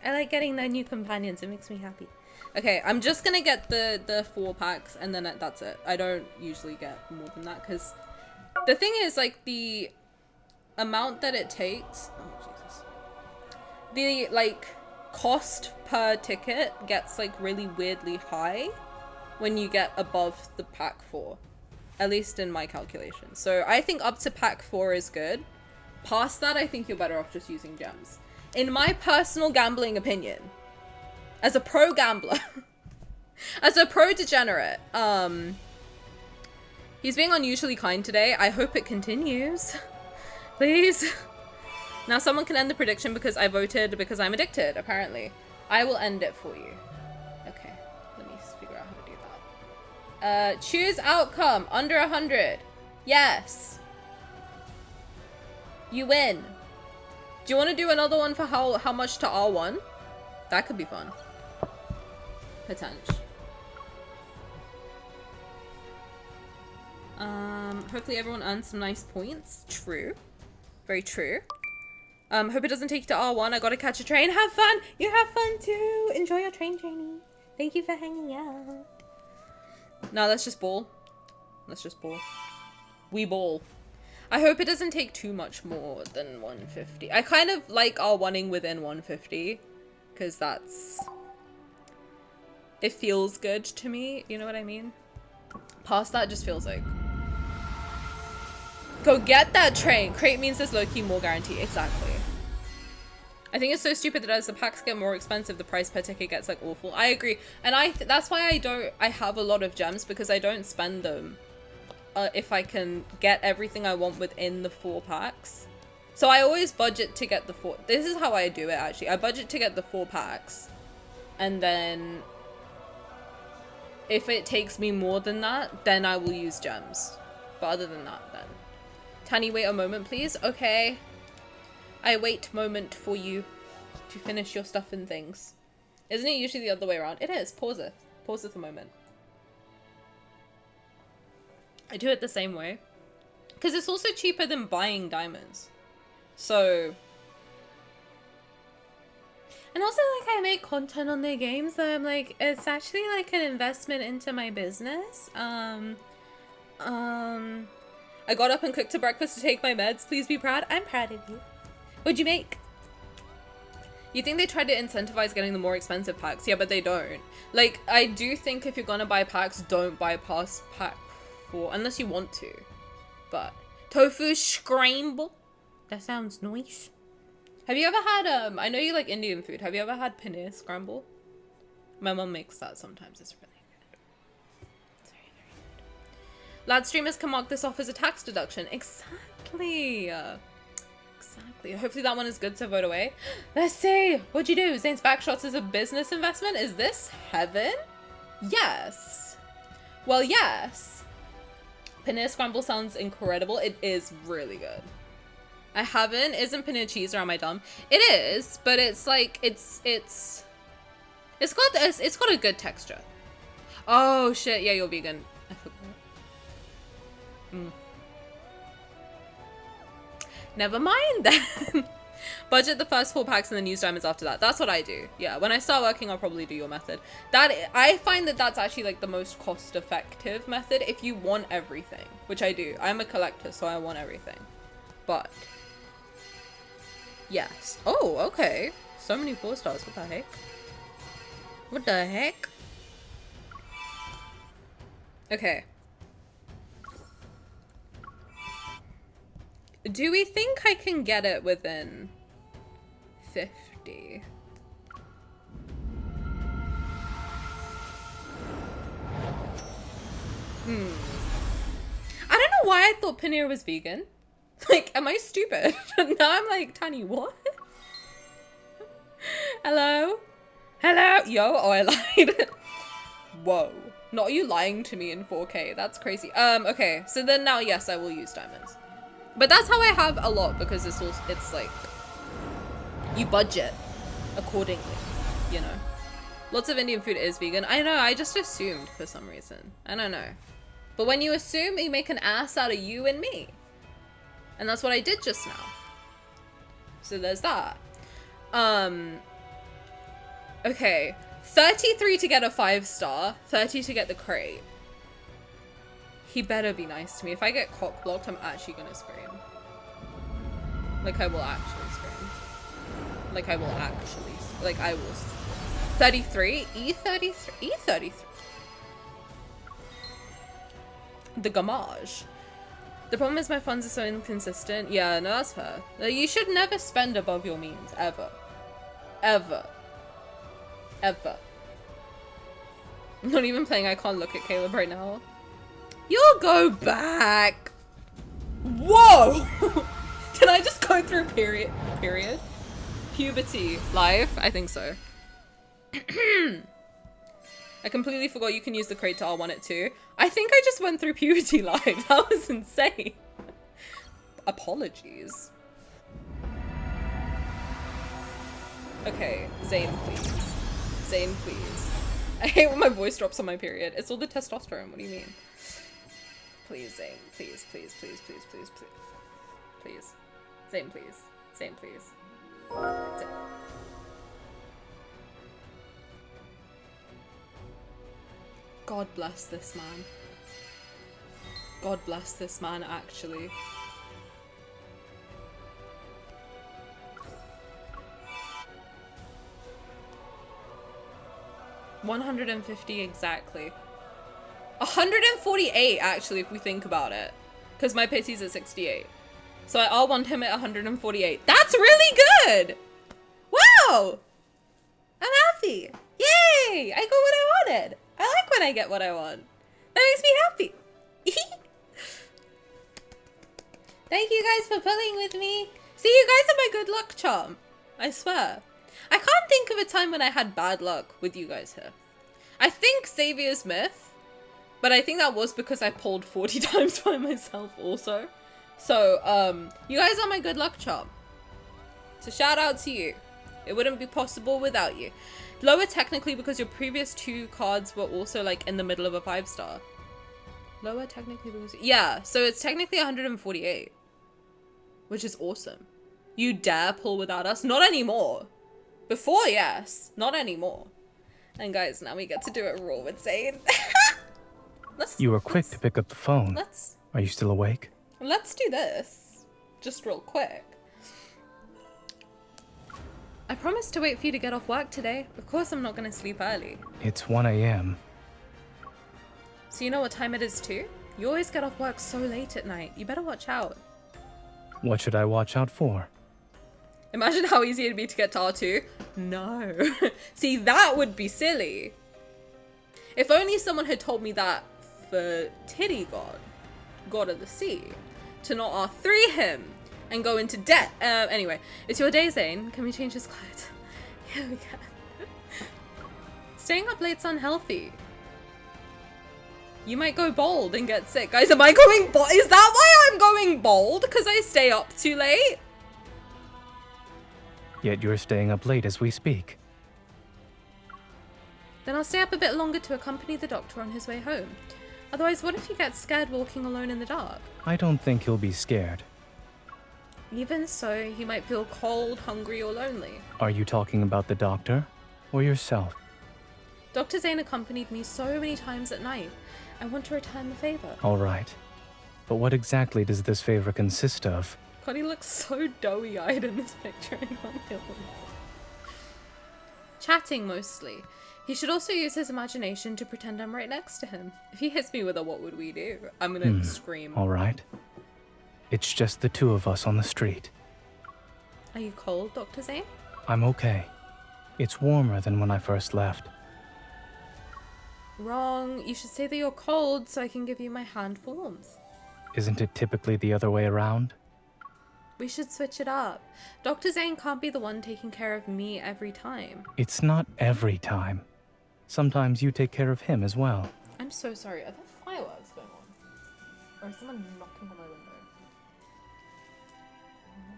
I like getting 9 new companions. It makes me happy. Okay, I'm just gonna get the 4 packs and then that's it. I don't usually get more than that because the thing is like the amount that it takes. Oh, Jesus. the like cost per ticket gets like really weirdly high when you get above the pack 4, at least in my calculation. So I think up to pack 4 is good. Past that, I think you're better off just using gems, in my personal gambling opinion, as a pro gambler. As a pro degenerate. He's being unusually kind today. I hope it continues. Please. Now someone can end the prediction because I voted because I'm addicted, apparently. I will end it for you. Okay, let me figure out how to do that. Choose outcome, under 100. Yes. You win. Do you want to do another one for how much to R1? That could be fun. Potential. Hopefully everyone earns some nice points. True. Very true. Hope it doesn't take you to R1. I gotta catch a train. Have fun! You have fun too! Enjoy your train journey. Thank you for hanging out. No, let's just ball. Let's just ball. We ball. I hope it doesn't take too much more than 150. I kind of like R1ing within 150. Because that's... it feels good to me. You know what I mean? Past that just feels like... go get that train! Crate means there's low-key more guarantee. Exactly. I think it's so stupid that as the packs get more expensive, the price per ticket gets like awful. I agree. And that's why I have a lot of gems, because I don't spend them if I can get everything I want within the 4 packs. So I always budget to get the 4. This is how I do it actually. I budget to get the 4 packs. And then if it takes me more than that, then I will use gems. But other than that, then. Tani, wait a moment, please. Okay. I wait moment for you to finish your stuff and things. Isn't it usually the other way around? It is. Pause it. Pause it a moment. I do it the same way. Because it's also cheaper than buying diamonds. So... and also, like, I make content on their games, so I'm like, it's actually like an investment into my business. I got up and cooked to breakfast to take my meds. Please be proud. I'm proud of you. What'd you make? You think they try to incentivize getting the more expensive packs? Yeah, but they don't. Like, I do think if you're gonna buy packs, don't buy past pack 4, unless you want to. But tofu scramble. That sounds nice. Have you ever had I know you like Indian food. Have you ever had paneer scramble? My mom makes that sometimes. It's really good. It's very, very good. Lad streamers can mark this off as a tax deduction. Exactly. Exactly. Hopefully that one is good, so vote away. Let's see. What'd you do? Zayne's backshots is a business investment? Is this heaven? Yes. Well, yes. Paneer scramble sounds incredible. It is really good. I haven't. Isn't paneer cheese, or am I dumb? It is, but it's like it's got a good texture. Oh shit! Yeah, you're vegan. I forgot. Never mind then. Budget the first 4 packs and then use diamonds after that. That's what I do. Yeah, when I start working, I'll probably do your method. I find that that's actually like the most cost-effective method if you want everything, which I do. I'm a collector, so I want everything. But yes. Oh, okay. So many 4 stars. What the heck? What the heck? Okay. Do we think I can get it within 50? I don't know why I thought paneer was vegan. Like, am I stupid? Now I'm like, Tani, what? Hello? Hello? Yo, oh, I lied. Whoa. Not you lying to me in 4K. That's crazy. Okay. So then now, yes, I will use diamonds. But that's how I have a lot, because it's like, you budget accordingly, you know? Lots of Indian food is vegan. I know, I just assumed for some reason. I don't know. But when you assume, you make an ass out of you and me. And that's what I did just now. So there's that. Okay. 33 to get a 5-star. 30 to get the crate. He better be nice to me. If I get cock blocked, I'm actually gonna scream. Like, I will actually scream. Like, I will actually, like, I will. 33? E33? E33? The gamage. The problem is my funds are so inconsistent. Yeah, no, that's fair. Like, you should never spend above your means, ever. Ever. Ever. I'm not even playing, I can't look at Caleb right now. You'll go back. Whoa! Did I just go through period? Puberty. Life? I think so. I completely forgot you can use the crate to R1 it too. I think I just went through puberty live. That was insane. Apologies. Okay, Zayne, please. Zayne, please. I hate when my voice drops on my period. It's all the testosterone. What do you mean? Please, Zayne. Please, please, please, please, please, please. Please. Zayne, please. Zayne, please. Zayne. God bless this man. God bless this man, actually. $150 exactly. 148 actually, if we think about it, because my pity's at 68. So I'll want him at 148. That's really good. Wow, I'm happy. Yay! I got what I wanted. I like when I get what I want. That makes me happy. Thank you guys for pulling with me. See, you guys are my good luck charm. I swear. I can't think of a time when I had bad luck with you guys here. I think Xavier's Myth, but I think that was because I pulled 40 times by myself also. So, you guys are my good luck charm. So shout out to you. It wouldn't be possible without you. Lower technically because your previous 2 cards were also like in the middle of a 5-star. Lower technically because, yeah, so it's technically 148, which is awesome. You dare pull without us? Not anymore. Before, yes. Not anymore. And guys, now we get to do it raw with Zayne. You were quick to pick up the phone. Are you still awake? Let's do this. Just real quick. I promised to wait for you to get off work today. Of course I'm not going to sleep early. It's 1 a.m. So you know what time it is too? You always get off work so late at night. You better watch out. What should I watch out for? Imagine how easy it'd be to get to R2. No. See, that would be silly. If only someone had told me that for Titty God, God of the Sea, to not R3 him and go into debt. Anyway, it's your day, Zayne. Can we change his clothes? Yeah, we can. Staying up late's unhealthy. You might go bald and get sick. Guys, am I going bald? Is that why I'm going bald? Because I stay up too late? Yet you're staying up late as we speak. Then I'll stay up a bit longer to accompany the doctor on his way home. Otherwise, what if he gets scared walking alone in the dark? I don't think he'll be scared. Even so, he might feel cold, hungry, or lonely. Are you talking about the doctor or yourself? Dr. Zayne accompanied me so many times at night. I want to return the favor. All right. But what exactly does this favor consist of? God, he looks so doughy-eyed in this picture. Chatting, mostly. He should also use his imagination to pretend I'm right next to him. If he hits me with a what would we do, I'm gonna scream. All right. It's just the 2 of us on the street. Are you cold, Dr. Zayne? I'm okay. It's warmer than when I first left. Wrong. You should say that you're cold so I can give you my hand for warmth. Isn't it typically the other way around? We should switch it up. Dr. Zayne can't be the one taking care of me every time. It's not every time. Sometimes you take care of him as well. I'm so sorry. Are there fireworks going on? Or is someone knocking on my window?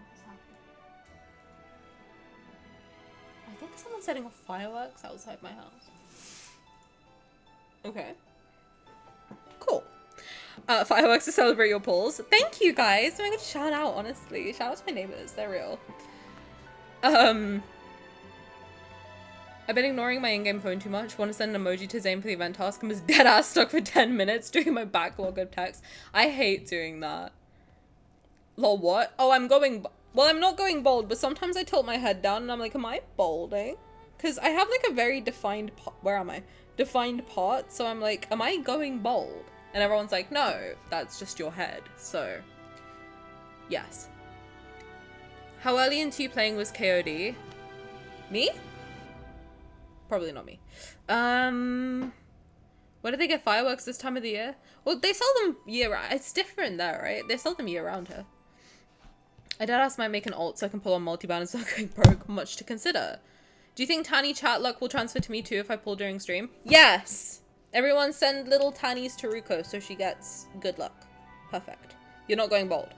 What's happening? I think someone's setting off fireworks outside my house. Okay. Cool. Fireworks to celebrate your pulls. Thank you guys. I'm gonna shout out, honestly. Shout out to my neighbors. They're real. I've been ignoring my in-game phone too much. Want to send an emoji to Zayne for the event task and was dead ass stuck for 10 minutes doing my backlog of texts. I hate doing that. Lol, what? Oh, I'm going... Well, I'm not going bald, but sometimes I tilt my head down and I'm like, am I balding? Because I have like a very defined part. Where am I? Defined part. So I'm like, am I going bald? And everyone's like, no, that's just your head. So, yes. How early into you playing was KOD? Me? Probably not me. Where do they get fireworks this time of the year? Well, they sell them year-round. It's different there, right? They sell them year-round here. I did ask might make an alt so I can pull on multi-ban and start going broke. Much to consider. Do you think Tani chat luck will transfer to me too if I pull during stream? Yes! Everyone send little Tani's to Ruko so she gets good luck. Perfect. You're not going bald.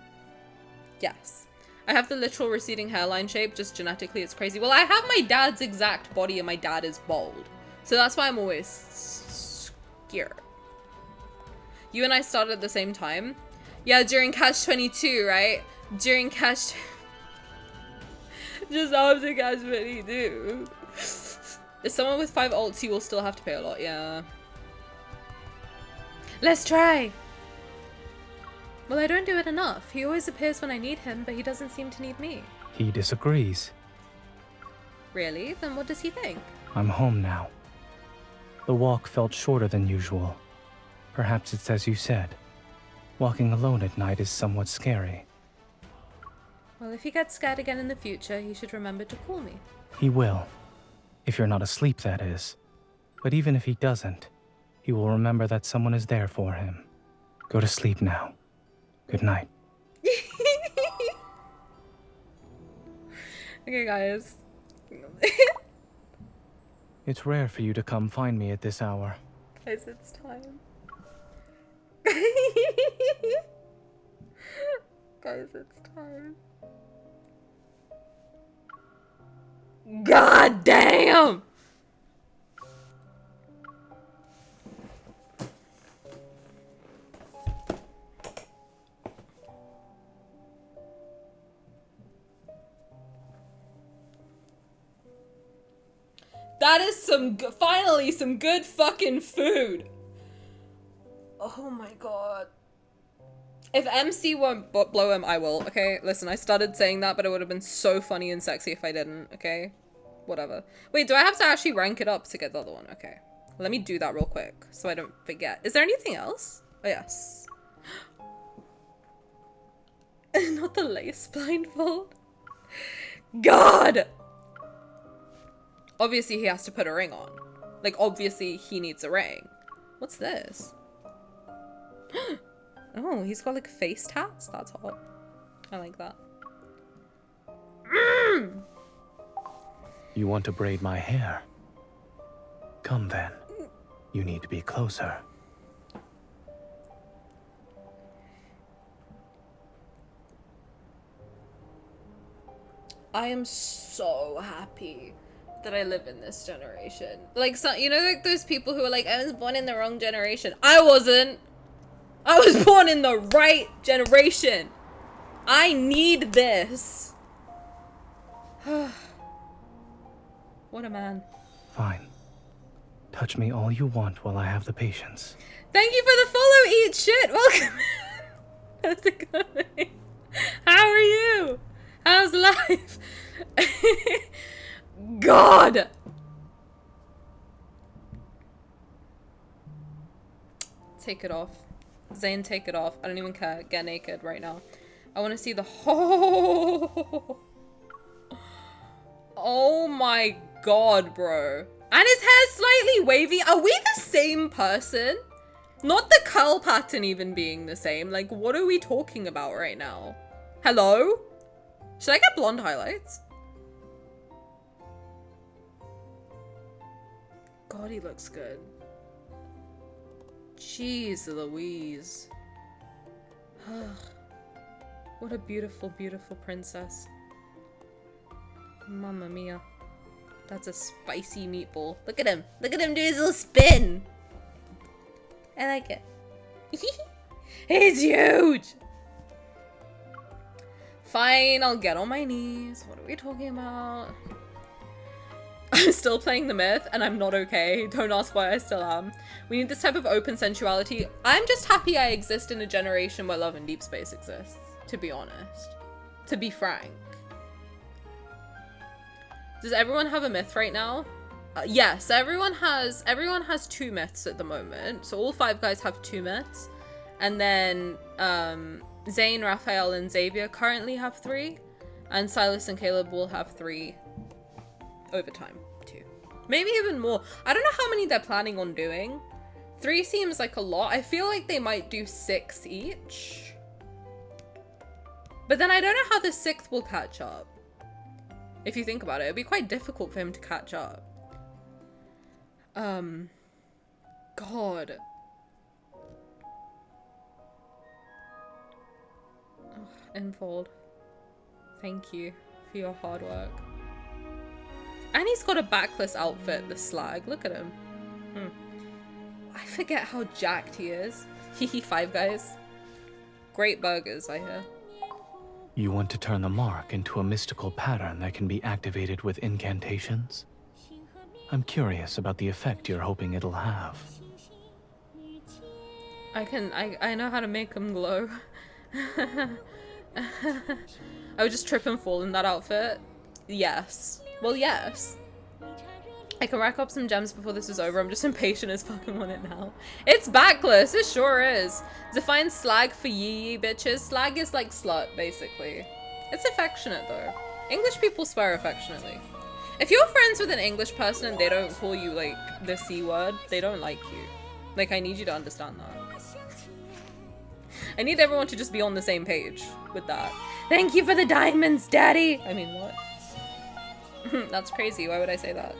Yes. I have the literal receding hairline shape, just genetically it's crazy. Well, I have my dad's exact body and my dad is bald. So that's why I'm always scared. You and I started at the same time? Yeah, during Catch 22, right? During Catch... just after Catch 22. If someone with 5 alts, you will still have to pay a lot, yeah. Let's try! Well, I don't do it enough. He always appears when I need him, but he doesn't seem to need me. He disagrees. Really? Then what does he think? I'm home now. The walk felt shorter than usual. Perhaps it's as you said. Walking alone at night is somewhat scary. Well, if he gets scared again in the future, he should remember to call me. He will. If you're not asleep, that is. But even if he doesn't, he will remember that someone is there for him. Go to sleep now. Good night. Okay, guys. It's rare for you to come find me at this hour. Guys, it's time. Guys, it's time. God damn! That is finally some good fucking food. Oh my god. If MC won't blow him, I will, okay? Listen, I started saying that, but it would have been so funny and sexy if I didn't, okay? Whatever. Wait, do I have to actually rank it up to get the other one? Okay. Let me do that real quick so I don't forget. Is there anything else? Oh, yes. Not the lace blindfold. God! Obviously, he has to put a ring on. Like, obviously, he needs a ring. What's this? Oh, he's got, like, face tats? That's hot. I like that. You want to braid my hair? Come then. You need to be closer. I am so happy that I live in this generation. Like, so, you know, like those people who are like, I was born in the wrong generation. I wasn't. I was born in the right generation. I need this. What a man. Fine. Touch me all you want while I have the patience. Thank you for the follow, eat shit. Welcome. How's it going? How are you? How's life? God. Take it off. Zayne, take it off. I don't even care. Get naked right now. I want to see the whole... Oh my god, bro. And his hair's slightly wavy. Are we the same person? Not the curl pattern even being the same. Like, what are we talking about right now? Hello? Should I get blonde highlights? God, he looks good. Jeez Louise. What a beautiful, beautiful princess. Mamma mia. That's a spicy meatball. Look at him. Look at him do his little spin. I like it. He's huge. Fine, I'll get on my knees. What are we talking about? I'm still playing the myth and I'm not okay. Don't ask why I still am. We need this type of open sensuality. I'm just happy I exist in a generation where love and deep space exists, to be honest. to be frank. Does everyone have a myth right now? Yes, everyone has 2 myths at the moment. So all 5 guys have 2 myths. And then Zayne, Raphael, and Xavier currently have 3. And Sylus and Caleb will have 3 over time too. Maybe even more. I don't know how many they're planning on doing. 3 seems like a lot. I feel like they might do 6 each. But then I don't know how the 6th will catch up. If you think about it, it'd be quite difficult for him to catch up. God. Oh, Enfold. Thank you for your hard work. And he's got a backless outfit, the slag. Look at him. I forget how jacked he is. Hehe, 5 guys. Great burgers, I hear. You want to turn the mark into a mystical pattern that can be activated with incantations? I'm curious about the effect you're hoping it'll have. I know how to make them glow. I would just trip and fall in that outfit. Yes. Well, yes. I can rack up some gems before this is over. I'm just impatient as fucking on it now. It's backless. It sure is. Define slag for yee bitches. Slag is like slut, basically. It's affectionate, though. English people swear affectionately. If you're friends with an English person and they don't call you, like, the C word, they don't like you. Like, I need you to understand that. I need everyone to just be on the same page with that. Thank you for the diamonds, daddy! I mean, what? That's crazy. Why would I say that?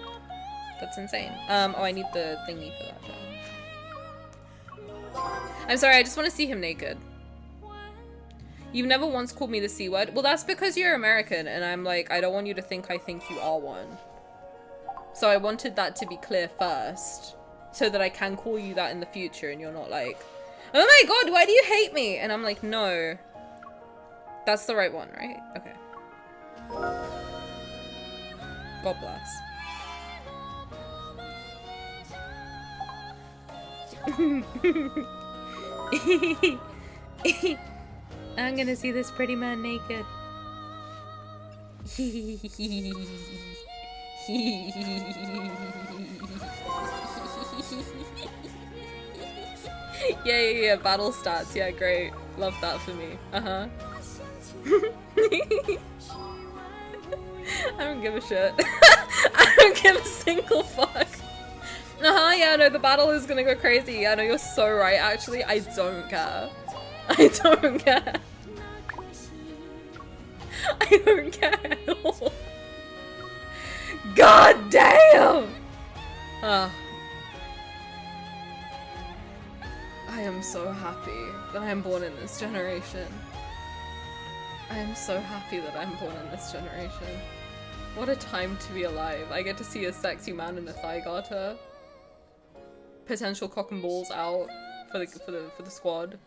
That's insane. Oh, I need the thingy for that. I'm sorry, I just want to see him naked. You've never once called me the C word. Well, that's because you're American, and I'm like, I don't want you to think I think you are one. So I wanted that to be clear first, so that I can call you that in the future, and you're not like, oh my god, why do you hate me? And I'm like, no. That's the right one, right? Okay. God bless. I'm gonna see this pretty man naked. Yeah, battle stats. Yeah, great. Love that for me. I don't give a shit. I don't give a single fuck. Yeah, no, the battle is gonna go crazy. Yeah, no, you're so right, actually. I don't care. I don't care. I don't care at all. God damn! I am so happy that I'm born in this generation. I am so happy that I'm born in this generation. What a time to be alive. I get to see a sexy man in a thigh garter. Potential cock and balls out for the squad.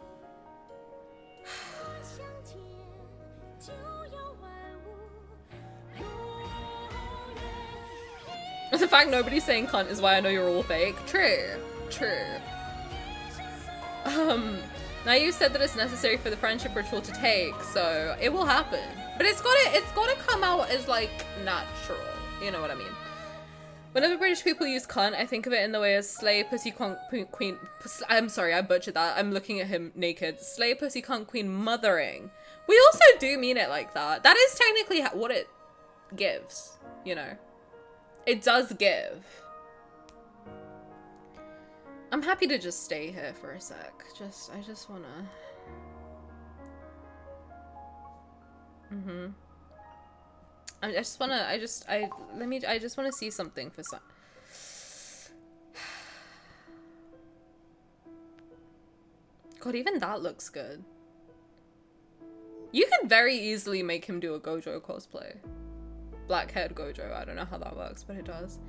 The fact nobody's saying cunt is why I know you're all fake. True. Now you said that it's necessary for the friendship ritual to take, so it will happen. But it's gotta come out as like natural. You know what I mean? Whenever British people use cunt, I think of it in the way as slay, pussy, cunt, queen. I'm sorry, I butchered that. I'm looking at him naked. Slay, pussy, cunt, queen, mothering. We also do mean it like that. That is technically what it gives, you know? It does give. I'm happy to just stay here for a sec. I just wanna... I just wanna see something for some... God, even that looks good. You could very easily make him do a Gojo cosplay. Black-haired Gojo. I don't know how that works, but it does.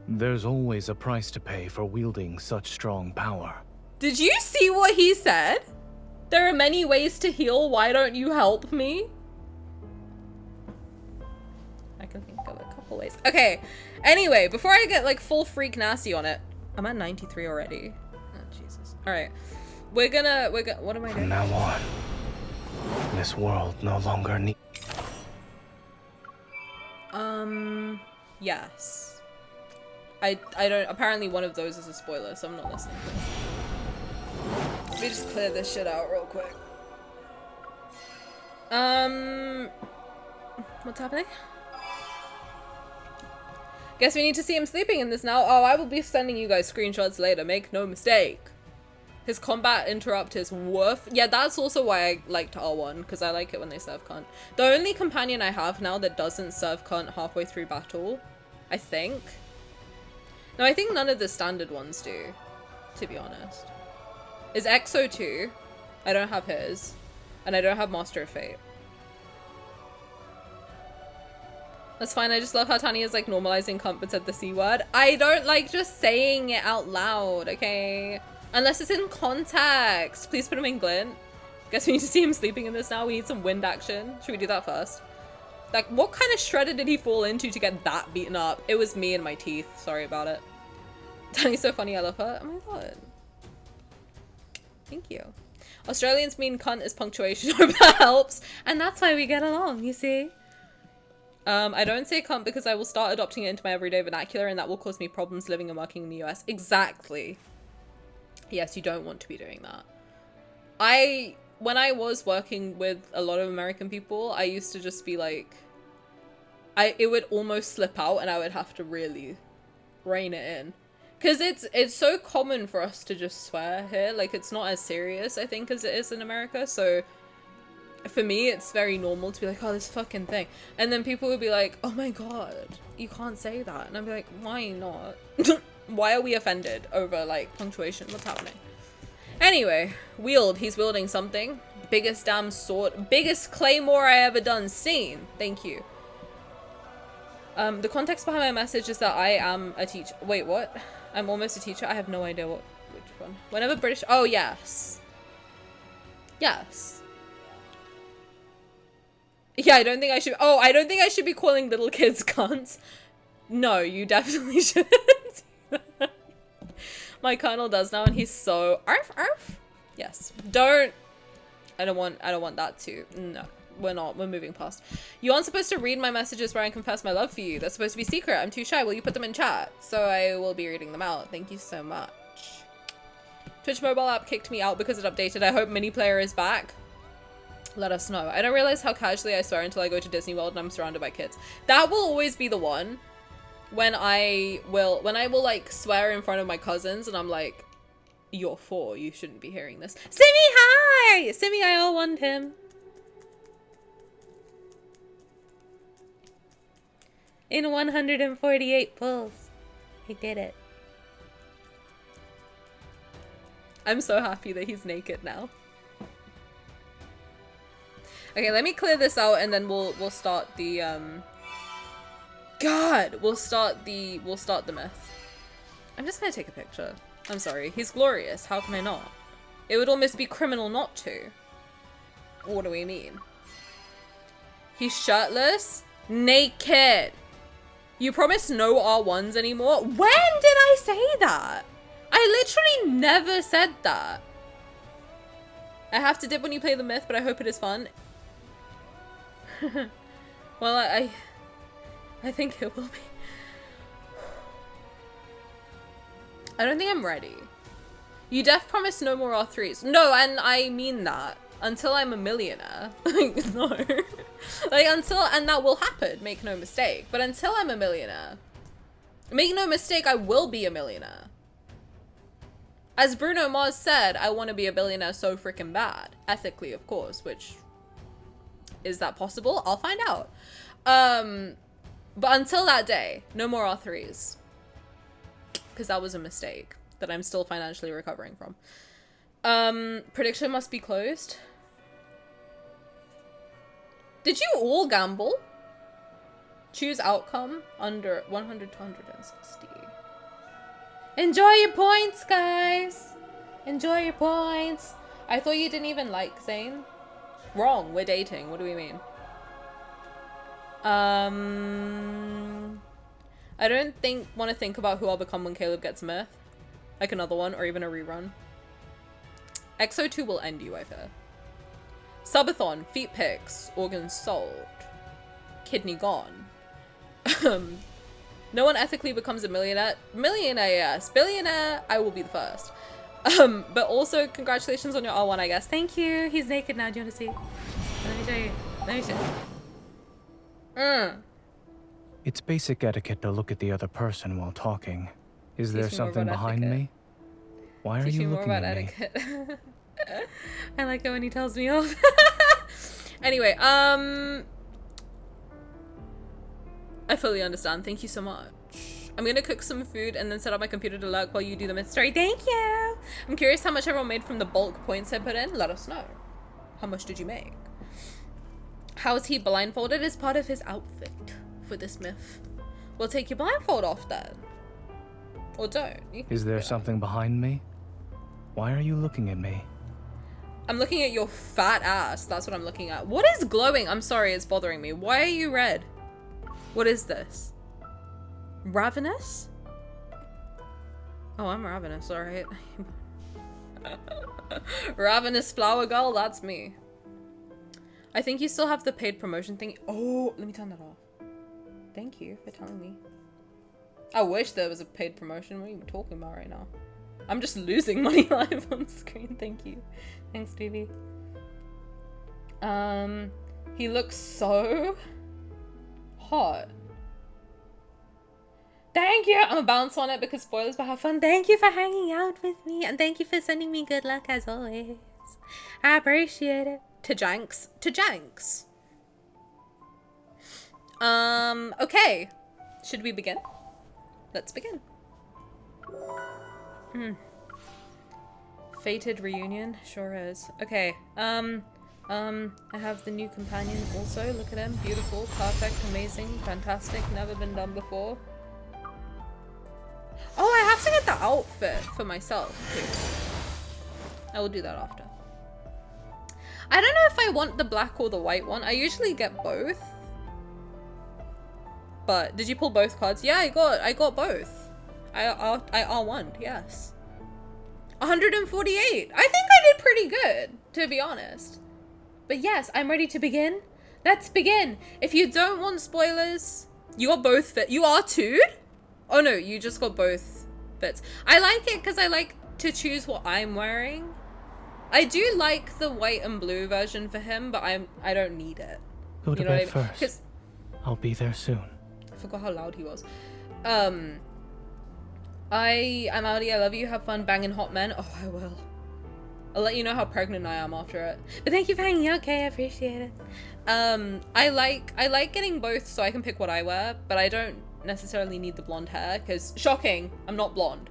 There's always a price to pay for wielding such strong power. Did you see what he said? There are many ways to heal. Why don't you help me? I can think of a couple ways. Okay. Anyway, before I get like full freak nasty on it, I'm at 93 already. Oh, Jesus. Alright. We're gonna, what am I doing? From now on, this world no longer needs... Yes. I don't, apparently one of those is a spoiler, so I'm not listening to this. Let me just clear this shit out real quick. What's happening? Guess we need to see him sleeping in this now. Oh, I will be sending you guys screenshots later, make no mistake. His combat interrupt is woof. Yeah, that's also why I liked R1, because I like it when they serve cunt. The only companion I have now that doesn't serve cunt halfway through battle, I think. No, I think none of the standard ones do, to be honest. Is EXO 2. I don't have his. And I don't have Master of Fate. That's fine, I just love how Tani is like normalizing cunt but said the C word. I don't like just saying it out loud, okay? Unless it's in context. Please put him in glint. Guess we need to see him sleeping in this now. We need some wind action. Should we do that first? Like, what kind of shredder did he fall into to get that beaten up? It was me and my teeth. Sorry about it. Tani's so funny, I love her. Oh my god. Thank you. Australians mean cunt is punctuation. Hope that helps. And that's why we get along, you see? I don't say cunt because I will start adopting it into my everyday vernacular and that will cause me problems living and working in the US. Exactly. Yes, you don't want to be doing that. When I was working with a lot of American people, I used to just be like, it would almost slip out and I would have to really rein it in. Because it's so common for us to just swear here. Like, it's not as serious, I think, as it is in America. So, for me, it's very normal to be like, oh, this fucking thing. And then people would be like, oh my god, you can't say that. And I'd be like, why not? Why are we offended over, like, punctuation? What's happening? Anyway, wield. He's wielding something. Biggest damn sword. Biggest claymore I ever done seen. Thank you. The context behind my message is that I am a teacher. Wait, what? I'm almost a teacher. I have no idea which one. Whenever British... Oh, yes. Yes. Yeah, I don't think I should... Oh, I don't think I should be calling little kids cunts. No, you definitely shouldn't. My colonel does now and he's so... Arf, arf. Yes. Don't... I don't want that to... No. We're not. We're moving past. You aren't supposed to read my messages where I confess my love for you. They're supposed to be secret. I'm too shy. Will you put them in chat? So I will be reading them out. Thank you so much. Twitch mobile app kicked me out because it updated. I hope mini player is back. Let us know. I don't realize how casually I swear until I go to Disney World and I'm surrounded by kids. That will always be the one when I will like swear in front of my cousins and I'm like, you're 4. You shouldn't be hearing this. Simi, hi! Simi, I all want him. In 148 pulls. I did it. I'm so happy that he's naked now. Okay, let me clear this out and then we'll start the we'll start the myth. I'm just gonna take a picture. I'm sorry. He's glorious. How can I not? It would almost be criminal not to. What do we mean? He's shirtless? Naked. You promise no R1s anymore? When did I say that? I literally never said that. I have to dip when you play the myth, but I hope it is fun. Well, I think it will be. I don't think I'm ready. You def promise no more R3s. No, and I mean that. Until I'm a millionaire. Like, no. Like, until, and that will happen, make no mistake. But until I'm a millionaire, make no mistake, I will be a millionaire. As Bruno Mars said, I want to be a billionaire so freaking bad. Ethically, of course, which, is that possible? I'll find out. But until that day, no more R3s. Because that was a mistake that I'm still financially recovering from. Prediction must be closed. Did you all gamble? Choose outcome under 100 to 160. Enjoy your points, guys. Enjoy your points. I thought you didn't even like Zayne. Wrong. We're dating. What do we mean? I don't want to think about who I'll become when Caleb gets myth. Like another one or even a rerun. XO2 will end you, I fear. Subathon, feet pics, organs sold, kidney gone. No one ethically becomes a millionaire. Millionaire, yes. Billionaire, I will be the first. But also congratulations on your R1, I guess. Thank you. He's naked now. Do you want to see? Let me show you. Let me show you. It's basic etiquette to look at the other person while talking. Is there something behind me? Why are you looking at me? I like it when he tells me off. Anyway, I fully understand. Thank you so much. I'm gonna cook some food and then set up my computer to lurk while you do the myth story. Thank you! I'm curious how much everyone made from the bulk points I put in. Let us know. How much did you make? How is he blindfolded as part of his outfit for this myth? We'll take your blindfold off then. Or don't. Is there something behind me? Why are you looking at me? I'm looking at your fat ass. That's what I'm looking at. What is glowing? I'm sorry, it's bothering me. Why are you red? What is this? Ravenous? Oh, I'm ravenous, alright. Ravenous flower girl, that's me. I think you still have the paid promotion thing. Oh, let me turn that off. Thank you for telling me. I wish there was a paid promotion. What are you talking about right now? I'm just losing money live on screen. Thank you. Thanks, Stevie. He looks so hot. Thank you. I'm gonna bounce on it because spoilers but have fun. Thank you for hanging out with me and thank you for sending me good luck as always. I appreciate it. To Janks. To Janks. Okay. Should we begin? Let's begin. Fated reunion, sure is. Okay, I have the new companion also. Look at him, beautiful, perfect, amazing, fantastic, never been done before. Oh, I have to get the outfit for myself too. I will do that after. I don't know if I want the black or the white one. I usually get both. But did you pull both cards? Yeah, I got both. I R1'd, yes. 148. I think I did pretty good, to be honest. But yes, I'm ready to begin. Let's begin. If you don't want spoilers, you are both fit. You are too? Oh no, you just got both fits. I like it because I like to choose what I'm wearing. I do like the white and blue version for him, but I don't need it. Go to bed first. I'll be there soon. I forgot how loud he was. I'm Audi, I love you, have fun banging hot men. Oh, I will. I'll let you know how pregnant I am after it. But thank you for hanging out, okay, I appreciate it. I like getting both so I can pick what I wear, but I don't necessarily need the blonde hair, because, shocking, I'm not blonde.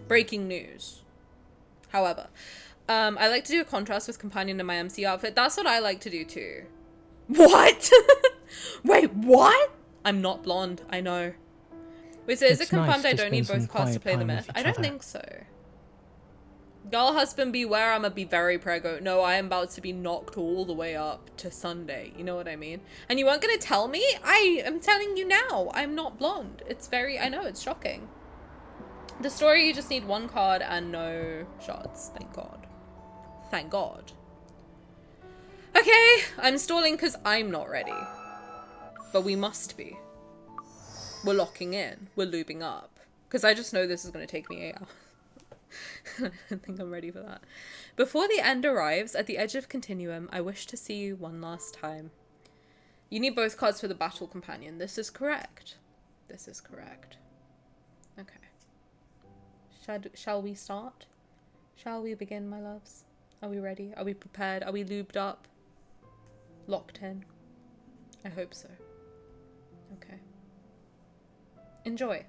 Breaking news. However, I like to do a contrast with companion in my MC outfit. That's what I like to do too. What? Wait, what? I'm not blonde, I know. Wait, so is it confirmed I don't need both cards to play the myth? I don't think so. Girl husband beware, I'ma be very preggo. No, I am about to be knocked all the way up to Sunday. You know what I mean? And you weren't gonna tell me? I am telling you now. I'm not blonde. It's very, I know, it's shocking. The story, you just need one card and no shots. Thank God. Thank God. Okay, I'm stalling because I'm not ready. But we must be. We're locking in. We're lubing up. Because I just know this is going to take me 8 hours. I don't think I'm ready for that. Before the end arrives, at the edge of Continuum, I wish to see you one last time. You need both cards for the battle companion. This is correct. This is correct. Okay. Shall we start? Shall we begin, my loves? Are we ready? Are we prepared? Are we lubed up? Locked in? I hope so. Okay. Enjoy.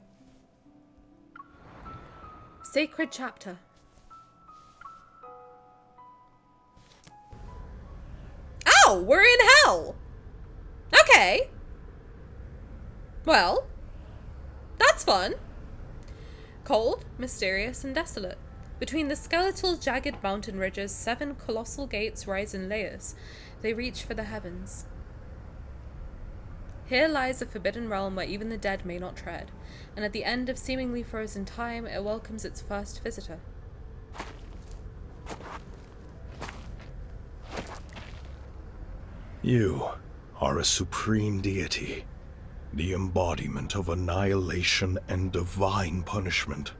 Sacred chapter. Oh, we're in hell! Okay. Well, that's fun. Cold, mysterious, and desolate. Between the skeletal, jagged mountain ridges, 7 colossal gates rise in layers. They reach for the heavens. Here lies a forbidden realm where even the dead may not tread, and at the end of seemingly frozen time, it welcomes its first visitor. You are a supreme deity, the embodiment of annihilation and divine punishment.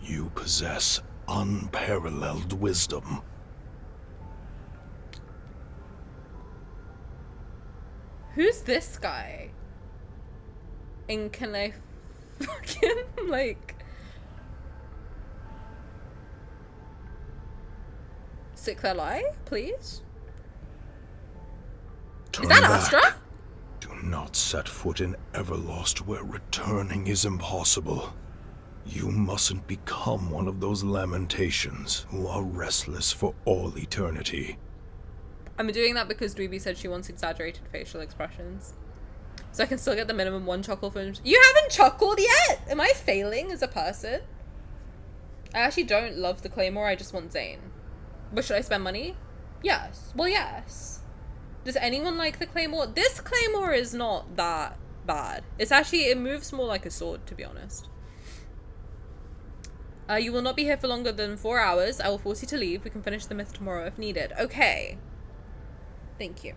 You possess unparalleled wisdom. Who's this guy? And can I fucking, like... Sick their lie, please? Turn Is that back. Astra? Do not set foot in Everlost where returning is impossible. You mustn't become one of those lamentations who are restless for all eternity. I'm doing that because Dweeby said she wants exaggerated facial expressions. So I can still get the minimum one chuckle from... You haven't chuckled yet? Am I failing as a person? I actually don't love the Claymore, I just want Zayne. But should I spend money? Yes. Well, yes. Does anyone like the Claymore? This Claymore is not that bad. It's actually, it moves more like a sword, to be honest. You will not be here for longer than 4 hours. I will force you to leave. We can finish the myth tomorrow if needed. Okay. Thank you.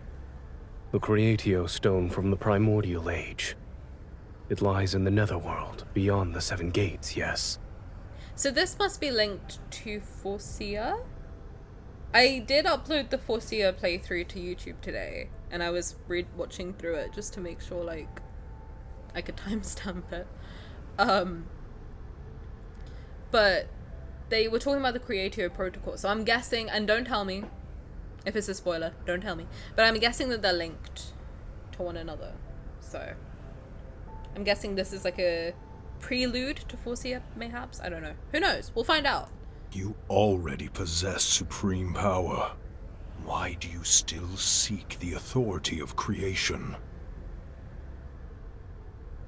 The Creatio stone from the primordial age. It lies in the netherworld, beyond the 7 gates, yes. So this must be linked to Forcia? I did upload the Forcia playthrough to YouTube today, and I was watching through it just to make sure, like, I could timestamp it. But they were talking about the Creatio protocol, so I'm guessing, and don't tell me if it's a spoiler, don't tell me, but I'm guessing that they're linked to one another. So I'm guessing this is like a prelude to Forcia, mayhaps? I don't know. Who knows? We'll find out. You already possess supreme power. Why do you still seek the authority of creation?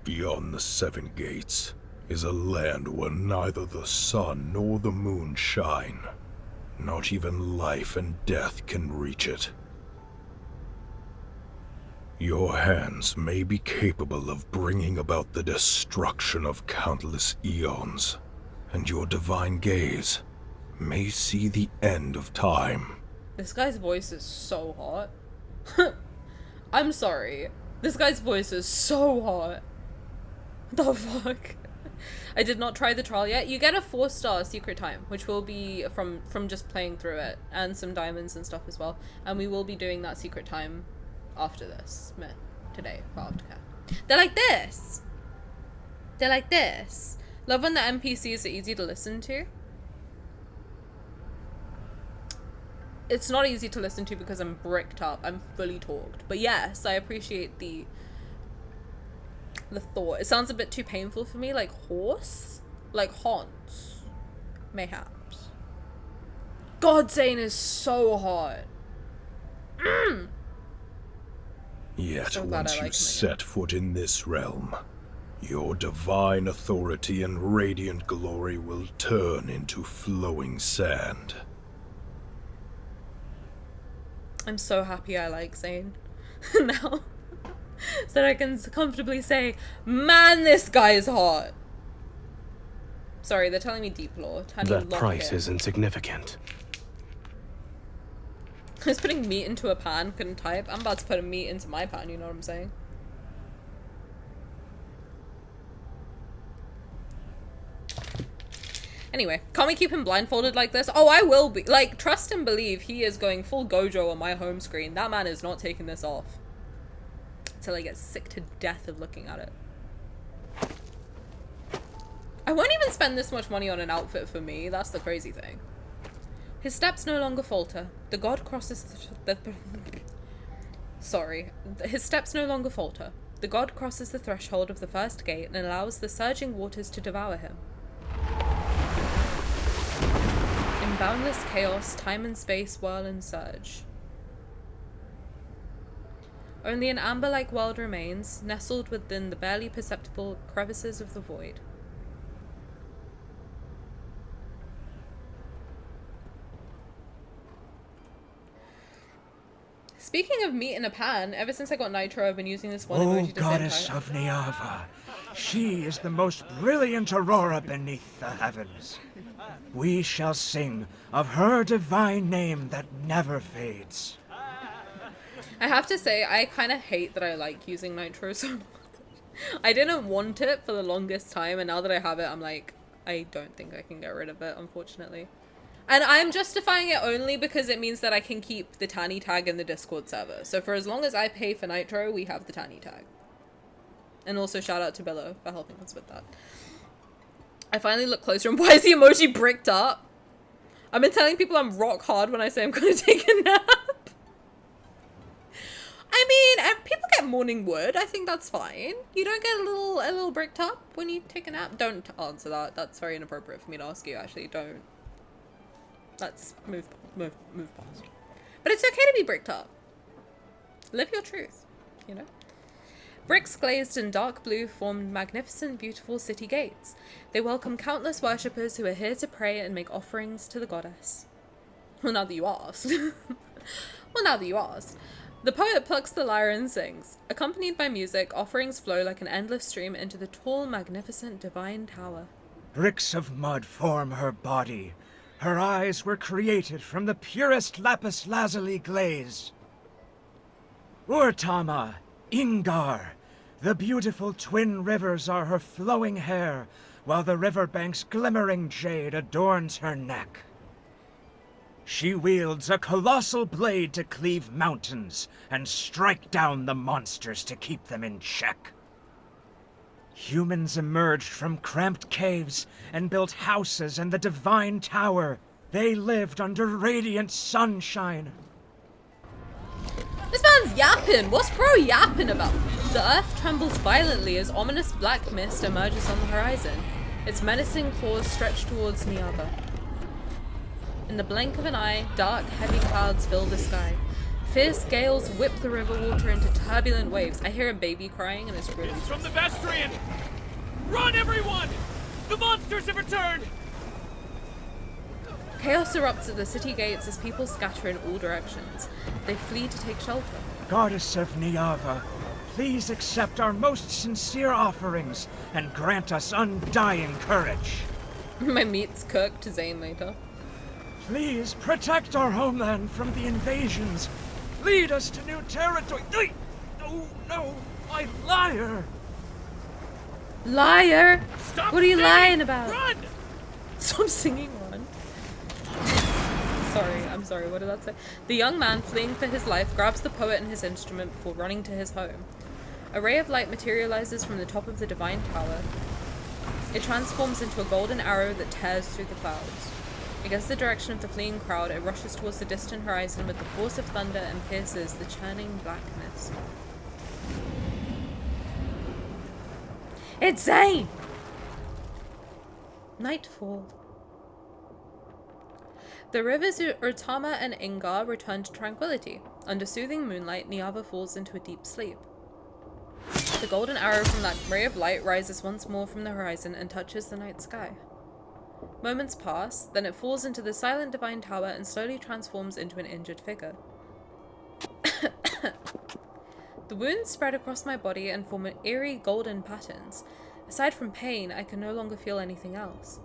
Beyond the 7 gates is a land where neither the sun nor the moon shine. Not even life and death can reach it. Your hands may be capable of bringing about the destruction of countless eons, and your divine gaze may see the end of time. This guy's voice is so hot. I'm sorry. This guy's voice is so hot. The fuck? I did not try the trial yet. You get a 4-star secret time, which will be from just playing through it, and some diamonds and stuff as well. And we will be doing that secret time after this myth today for Aftercare. They're like this. They're like this. Love when the NPCs are easy to listen to. It's not easy to listen to because I'm bricked up. I'm fully talked. But yes, I appreciate the thought. It sounds a bit too painful for me, like horse, like haunts, mayhaps. God, Zayne is so hot. Yet So glad once I you like him set foot in this realm, your divine authority and radiant glory will turn into flowing sand. I'm so happy I like Zayne now. So that I can comfortably say, man, this guy is hot. Sorry, they're telling me deep lore. Tani, That lock price in. is insignificant. I was putting meat into a pan, couldn't type. I'm about to put a meat into my pan, you know what I'm saying? Anyway, can't we keep him blindfolded like this? Oh, I will be. Like, trust and believe he is going full Gojo on my home screen. That man is not taking this off. Until I get sick to death of looking at it. I won't even spend this much money on an outfit for me. That's the crazy thing. His steps no longer falter. The god crosses Sorry. His steps no longer falter. The god crosses the threshold of the first gate and allows the surging waters to devour him. In boundless chaos, time and space whirl and surge. Only an amber-like world remains, nestled within the barely perceptible crevices of the void. Speaking of meat in a pan, ever since I got nitro, I've been using this one O emoji to goddess say of Niava, she is the most brilliant aurora beneath the heavens. We shall sing of her divine name that never fades. I have to say, I kind of hate that I like using nitro so much. I didn't want it for the longest time, and now that I have it, I'm like, I don't think I can get rid of it, unfortunately. And I'm justifying it only because it means that I can keep the Tani tag in the Discord server. So for as long as I pay for nitro, we have the Tani tag. And also shout out to Billo for helping us with that. I finally look closer, and why is the emoji bricked up? I've been telling people I'm rock hard when I say I'm gonna take a nap. I mean, people get morning wood. I think that's fine. You don't get a little bricked up when you take a nap. Don't answer that. That's very inappropriate for me to ask you. Actually, don't. Let's move past. But it's okay to be bricked up. Live your truth, you know? Bricks glazed in dark blue formed magnificent, beautiful city gates. They welcome countless worshippers who are here to pray and make offerings to the goddess. Well, now that you asked. The poet plucks the lyre and sings. Accompanied by music, offerings flow like an endless stream into the tall, magnificent, divine tower. Bricks of mud form her body. Her eyes were created from the purest lapis lazuli glaze. Urtama, Ingar, the beautiful twin rivers are her flowing hair, while the riverbank's glimmering jade adorns her neck. She wields a colossal blade to cleave mountains and strike down the monsters to keep them in check. Humans emerged from cramped caves and built houses in the divine tower. They lived under radiant sunshine. This man's yapping. What's bro yapping about? The earth trembles violently as ominous black mist emerges on the horizon. Its menacing claws stretch towards Niava. In the blink of an eye, dark, heavy clouds fill the sky. Fierce gales whip the river water into turbulent waves. I hear a baby crying and it's really... It's from the Vestrian! Run, everyone! The monsters have returned! Chaos erupts at the city gates as people scatter in all directions. They flee to take shelter. Goddess of Niava, please accept our most sincere offerings and grant us undying courage. My meat's cooked to Zayne later. Please protect our homeland from the invasions. Lead us to new territory. No, my lyre. Liar! Stop What are you singing! lying about? Run! Stop singing, Ron. I'm sorry, what did that say? The young man, fleeing for his life, grabs the poet and his instrument before running to his home. A ray of light materializes from the top of the divine tower. It transforms into a golden arrow that tears through the clouds. Against the direction of the fleeing crowd, it rushes towards the distant horizon with the force of thunder and pierces the churning black mist. It's Zayne! Nightfall. The rivers Urtama and Ingar return to tranquility. Under soothing moonlight, Niava falls into a deep sleep. The golden arrow from that ray of light rises once more from the horizon and touches the night sky. Moments pass, then it falls into the silent divine tower and slowly transforms into an injured figure. The wounds spread across my body and form eerie golden patterns. Aside from pain, I can no longer feel anything else.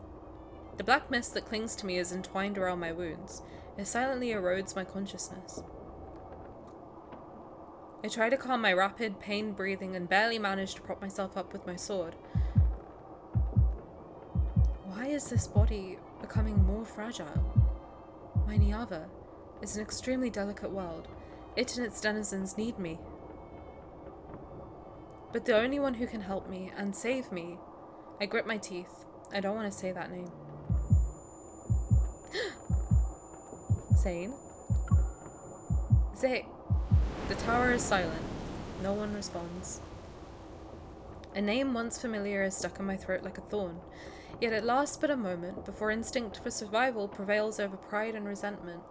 The black mist that clings to me is entwined around my wounds. It silently erodes my consciousness. I try to calm my rapid, pained breathing and barely manage to prop myself up with my sword. Why is this body becoming more fragile? My Niava is an extremely delicate world. It and its denizens need me. But the only one who can help me and save me... I grip my teeth. I don't want to say that name. Zayne? The tower is silent. No one responds. A name once familiar is stuck in my throat like a thorn. Yet it lasts but a moment before instinct for survival prevails over pride and resentment.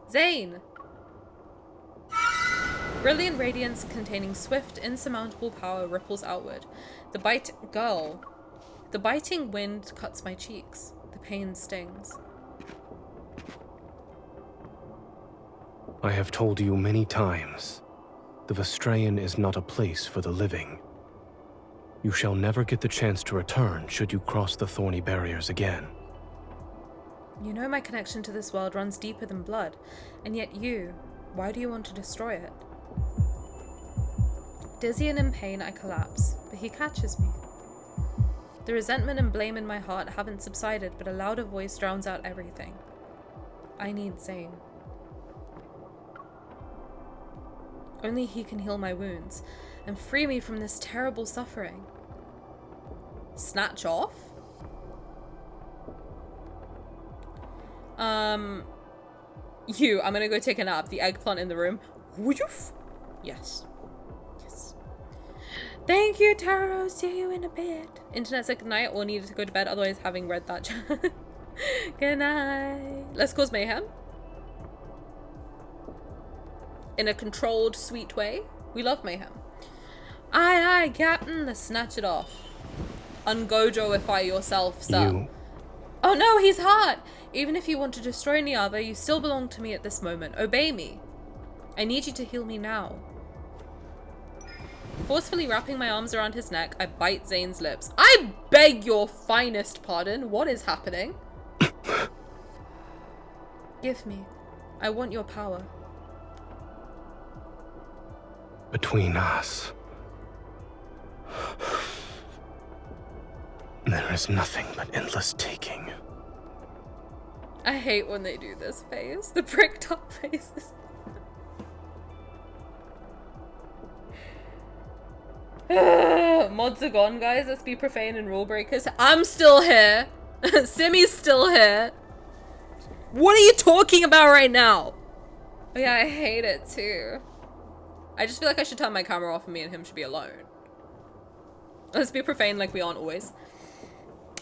Zayne! Brilliant radiance containing swift, insurmountable power ripples outward. The biting wind cuts my cheeks. The pain stings. I have told you many times, the Vestrayan is not a place for the living. You shall never get the chance to return should you cross the thorny barriers again. You know my connection to this world runs deeper than blood, and yet why do you want to destroy it? Dizzy and in pain, I collapse, but he catches me. The resentment and blame in my heart haven't subsided, but a louder voice drowns out everything. I need Zayne. Only he can heal my wounds and free me from this terrible suffering. Snatch off? I'm gonna go take a nap. The eggplant in the room. Woof. Yes. Yes. Thank you, Taro. See you in a bit. Internet said good night or needed to go to bed, otherwise having read that chat. Good night. Let's cause mayhem. In a controlled, sweet way. We love mayhem. Aye, Captain. Let's snatch it off. Ungojoify yourself, sir. You... Oh no, he's hot! Even if you want to destroy Niava, you still belong to me at this moment. Obey me. I need you to heal me now. Forcefully wrapping my arms around his neck, I bite Zayne's lips. I beg your finest pardon. What is happening? Give me. I want your power. Between us, there is nothing but endless taking. I hate when they do this face. The pricked up faces. Mods are gone, guys. Let's be profane and rule breakers. I'm still here. Simi's still here. What are you talking about right now? Oh yeah, I hate it too. I just feel like I should turn my camera off and me and him should be alone. Let's be profane like we aren't always.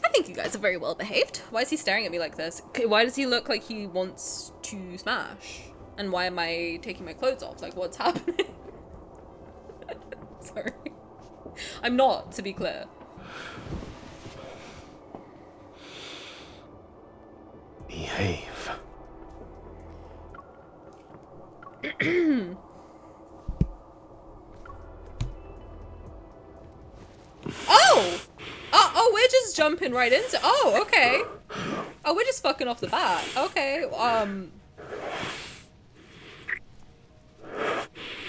I think you guys are very well behaved. Why is he staring at me like this? Why does he look like he wants to smash? And why am I taking my clothes off? Like, what's happening? Sorry. I'm not, to be clear. Behave. Oh, we're just jumping right into. Oh, okay. Oh, we're just fucking off the bat. Okay.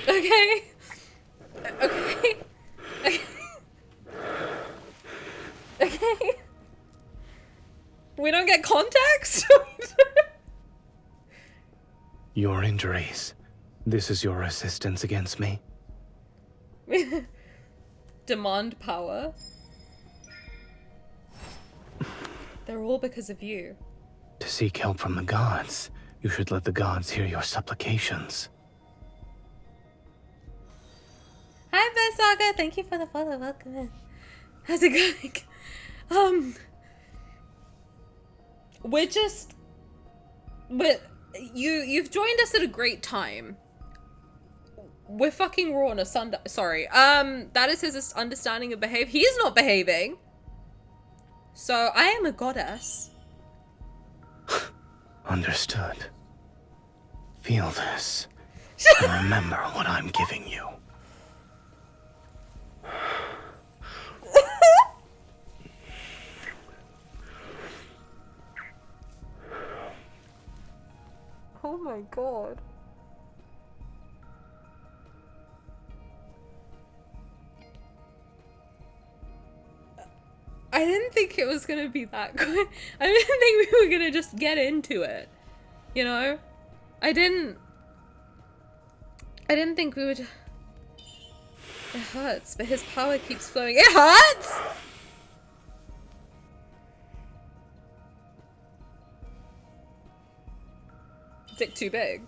Okay. Okay. Okay. We don't get context? Your injuries. This is your resistance against me? Demand power. They're all because of you. To seek help from the gods, you should let the gods hear your supplications. Hi, Besaga. Thank you for the follow. Welcome in. How's it going? You've joined us at a great time. We're fucking raw on a Sunday. Sorry. That is his understanding of behave. He's not behaving. So I am a goddess. Understood. Feel this. And remember what I'm giving you. Oh my god. I didn't think it was gonna be that good. I didn't think we were gonna just get into it. You know? I didn't think we would. It hurts, but his power keeps flowing. It hurts! Dick too big.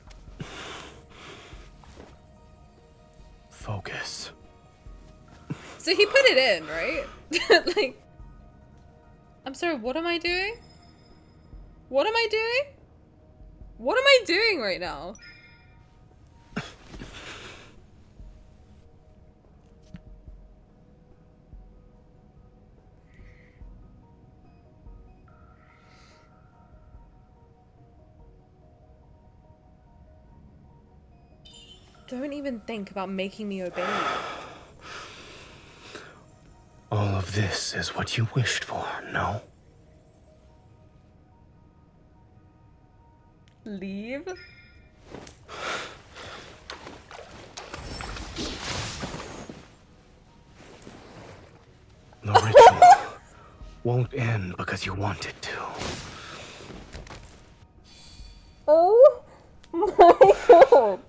Focus. So he put it in, right? Like, I'm sorry, what am I doing? What am I doing? What am I doing right now? Don't even think about making me obey you. All of this is what you wished for, no? Leave? The ritual won't end because you want it to. Oh my god.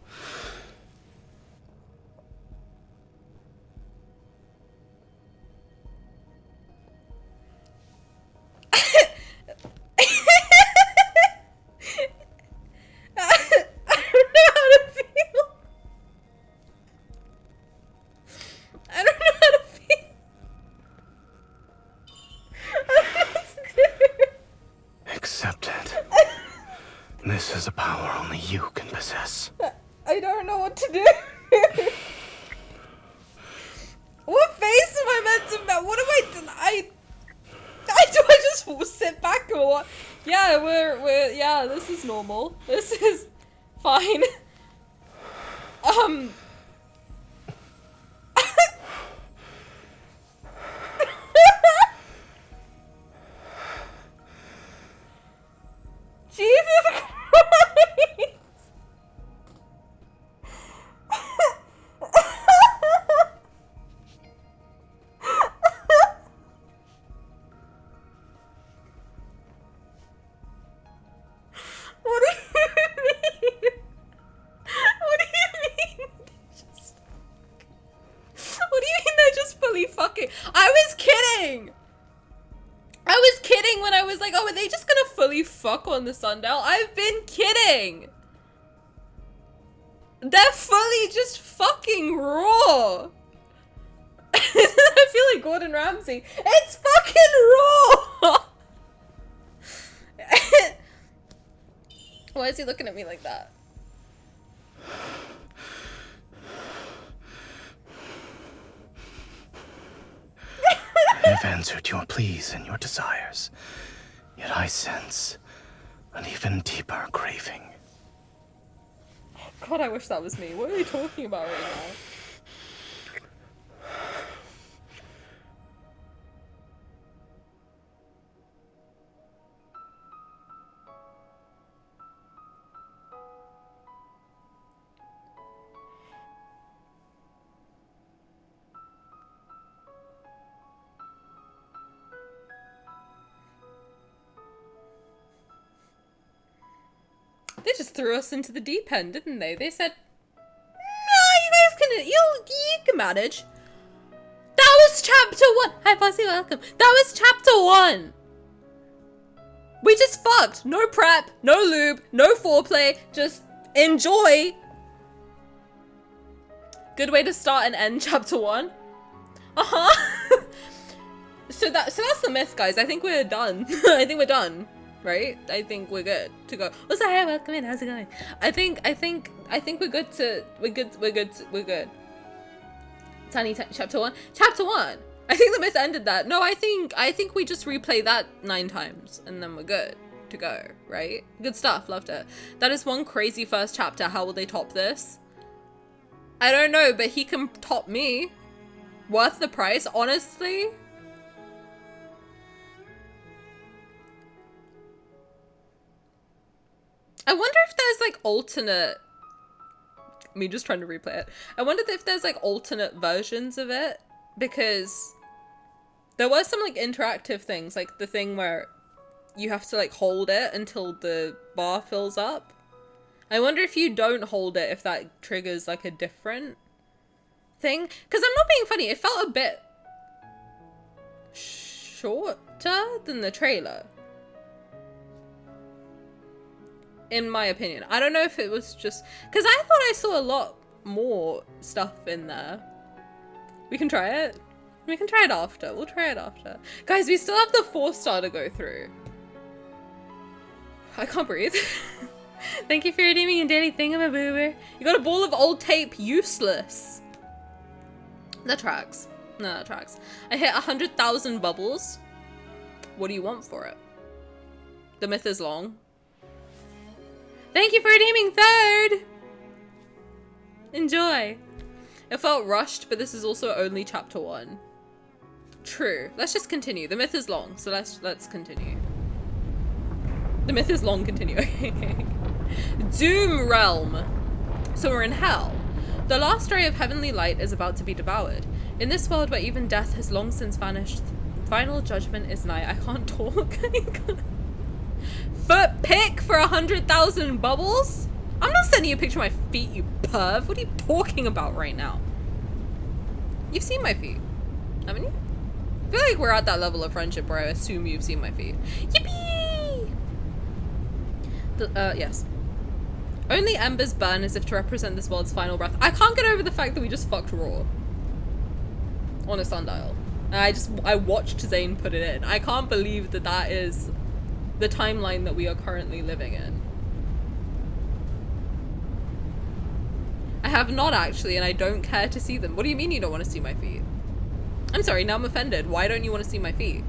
Accept it. This is a power only you can possess. I don't know what to do. What face am I meant to make? What am I do I just sit back or what? Yeah, yeah, this is normal. This is fine. Jesus Christ! What do you mean? What do you mean? What do you mean they're just fully fucking? I was kidding! I was kidding when I was like, oh, are they just gonna fully fuck on the sundial? I've been kidding! They're fully just fucking raw! I feel like Gordon Ramsay. It's fucking raw! Why is he looking at me like that? I have answered your pleas and your desires, yet I sense an even deeper craving. God, I wish that was me. What are you talking about right now? They just threw us into the deep end, didn't they? They said, no, you can manage. That was chapter 1. Hi, Bossy, welcome. That was chapter 1. We just fucked. No prep, no lube, no foreplay. Just enjoy. Good way to start and end chapter 1. Uh-huh. So that's the myth, guys. I think we're done. I think we're done. Right? I think we're good to go. What's up? Hey, welcome in. How's it going? I think we're good. Tani, chapter 1. Chapter 1. I think the myth ended that. No, I think we just replay that 9 times and then we're good to go, right? Good stuff. Loved it. That is one crazy first chapter. How will they top this? I don't know, but he can top me. Worth the price, honestly. I wonder if there's like alternate, me just trying to replay it. I wonder if there's like alternate versions of it, because there were some like interactive things, like the thing where you have to like hold it until the bar fills up. I wonder if you don't hold it, if that triggers like a different thing. Because I'm not being funny, it felt a bit shorter than the trailer. In my opinion. I don't know if it was just because I thought I saw a lot more stuff in there. We can try it. We can try it after. We'll try it after. Guys, we still have the 4-star to go through. I can't breathe. Thank you for redeeming your daily thingamaboober. You got a ball of old tape. Useless. That tracks. No, that tracks. I hit 100,000 bubbles. What do you want for it? The myth is long. Thank you for redeeming 3rd! Enjoy. It felt rushed, but this is also only chapter 1. True. Let's just continue. The myth is long, so let's continue. The myth is long, continue. Doom Realm. So we're in hell. The last ray of heavenly light is about to be devoured. In this world where even death has long since vanished, final judgment is nigh. I can't talk. Foot pick for 100,000 bubbles? I'm not sending you a picture of my feet, you perv. What are you talking about right now? You've seen my feet, haven't you? I feel like we're at that level of friendship where I assume you've seen my feet. Yippee! Yes. Only embers burn as if to represent this world's final breath. I can't get over the fact that we just fucked Raw on a sundial. And I watched Zayne put it in. I can't believe that that is the timeline that we are currently living in. I have not actually, and I don't care to see them. What do you mean you don't want to see my feet? I'm sorry, now I'm offended. Why don't you want to see my feet?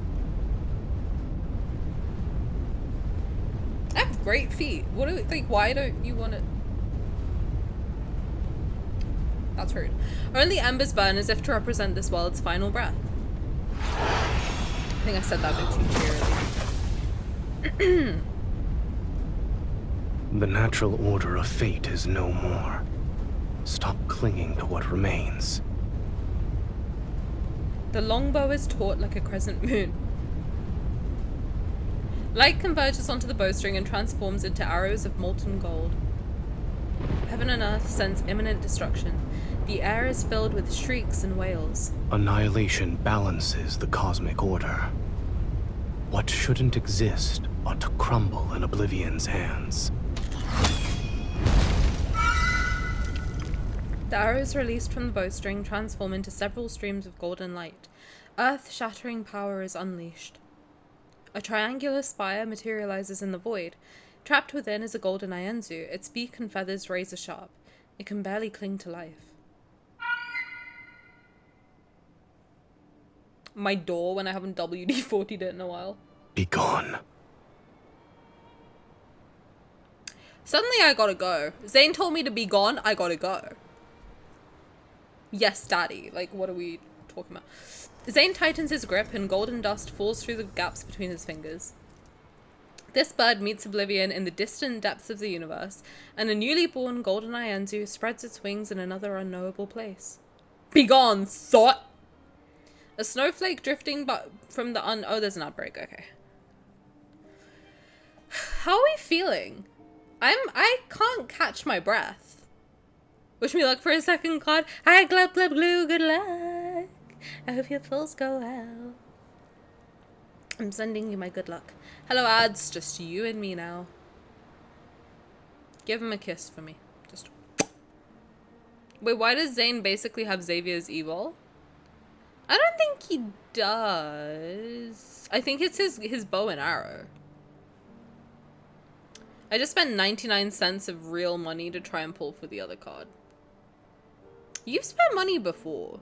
I have great feet. What do you think? Why don't you want to? That's rude. Only embers burn as if to represent this world's final breath. I think I said that a bit too cheerily. The natural order of fate is no more. Stop clinging to what remains. The longbow is taut like a crescent moon. Light converges onto the bowstring and transforms into arrows of molten gold. Heaven and earth sense imminent destruction. The air is filled with shrieks and wails. Annihilation balances the cosmic order. What shouldn't exist ought to crumble in Oblivion's hands. The arrows released from the bowstring transform into several streams of golden light. Earth-shattering power is unleashed. A triangular spire materializes in the void. Trapped within is a golden Ienzu, its beak and feathers razor sharp. It can barely cling to life. My door when I haven't WD-40'd it in a while. Be gone. Suddenly I gotta go. Zayne told me to be gone, I gotta go. Yes, daddy. Like, what are we talking about? Zayne tightens his grip and golden dust falls through the gaps between his fingers. This bird meets Oblivion in the distant depths of the universe, and a newly born golden Ienzu spreads its wings in another unknowable place. Begone, thought! A snowflake drifting from the oh, there's an outbreak, okay. How are we feeling? I can't catch my breath. Wish me luck for a second card. Hi, glub glub glue, good luck. I hope your pulls go well. I'm sending you my good luck. Hello, ads, just you and me now. Give him a kiss for me. Just. Wait, why does Zayne basically have Xavier's evil? I don't think he does. I think it's his bow and arrow. I just spent 99 cents of real money to try and pull for the other card. You've spent money before,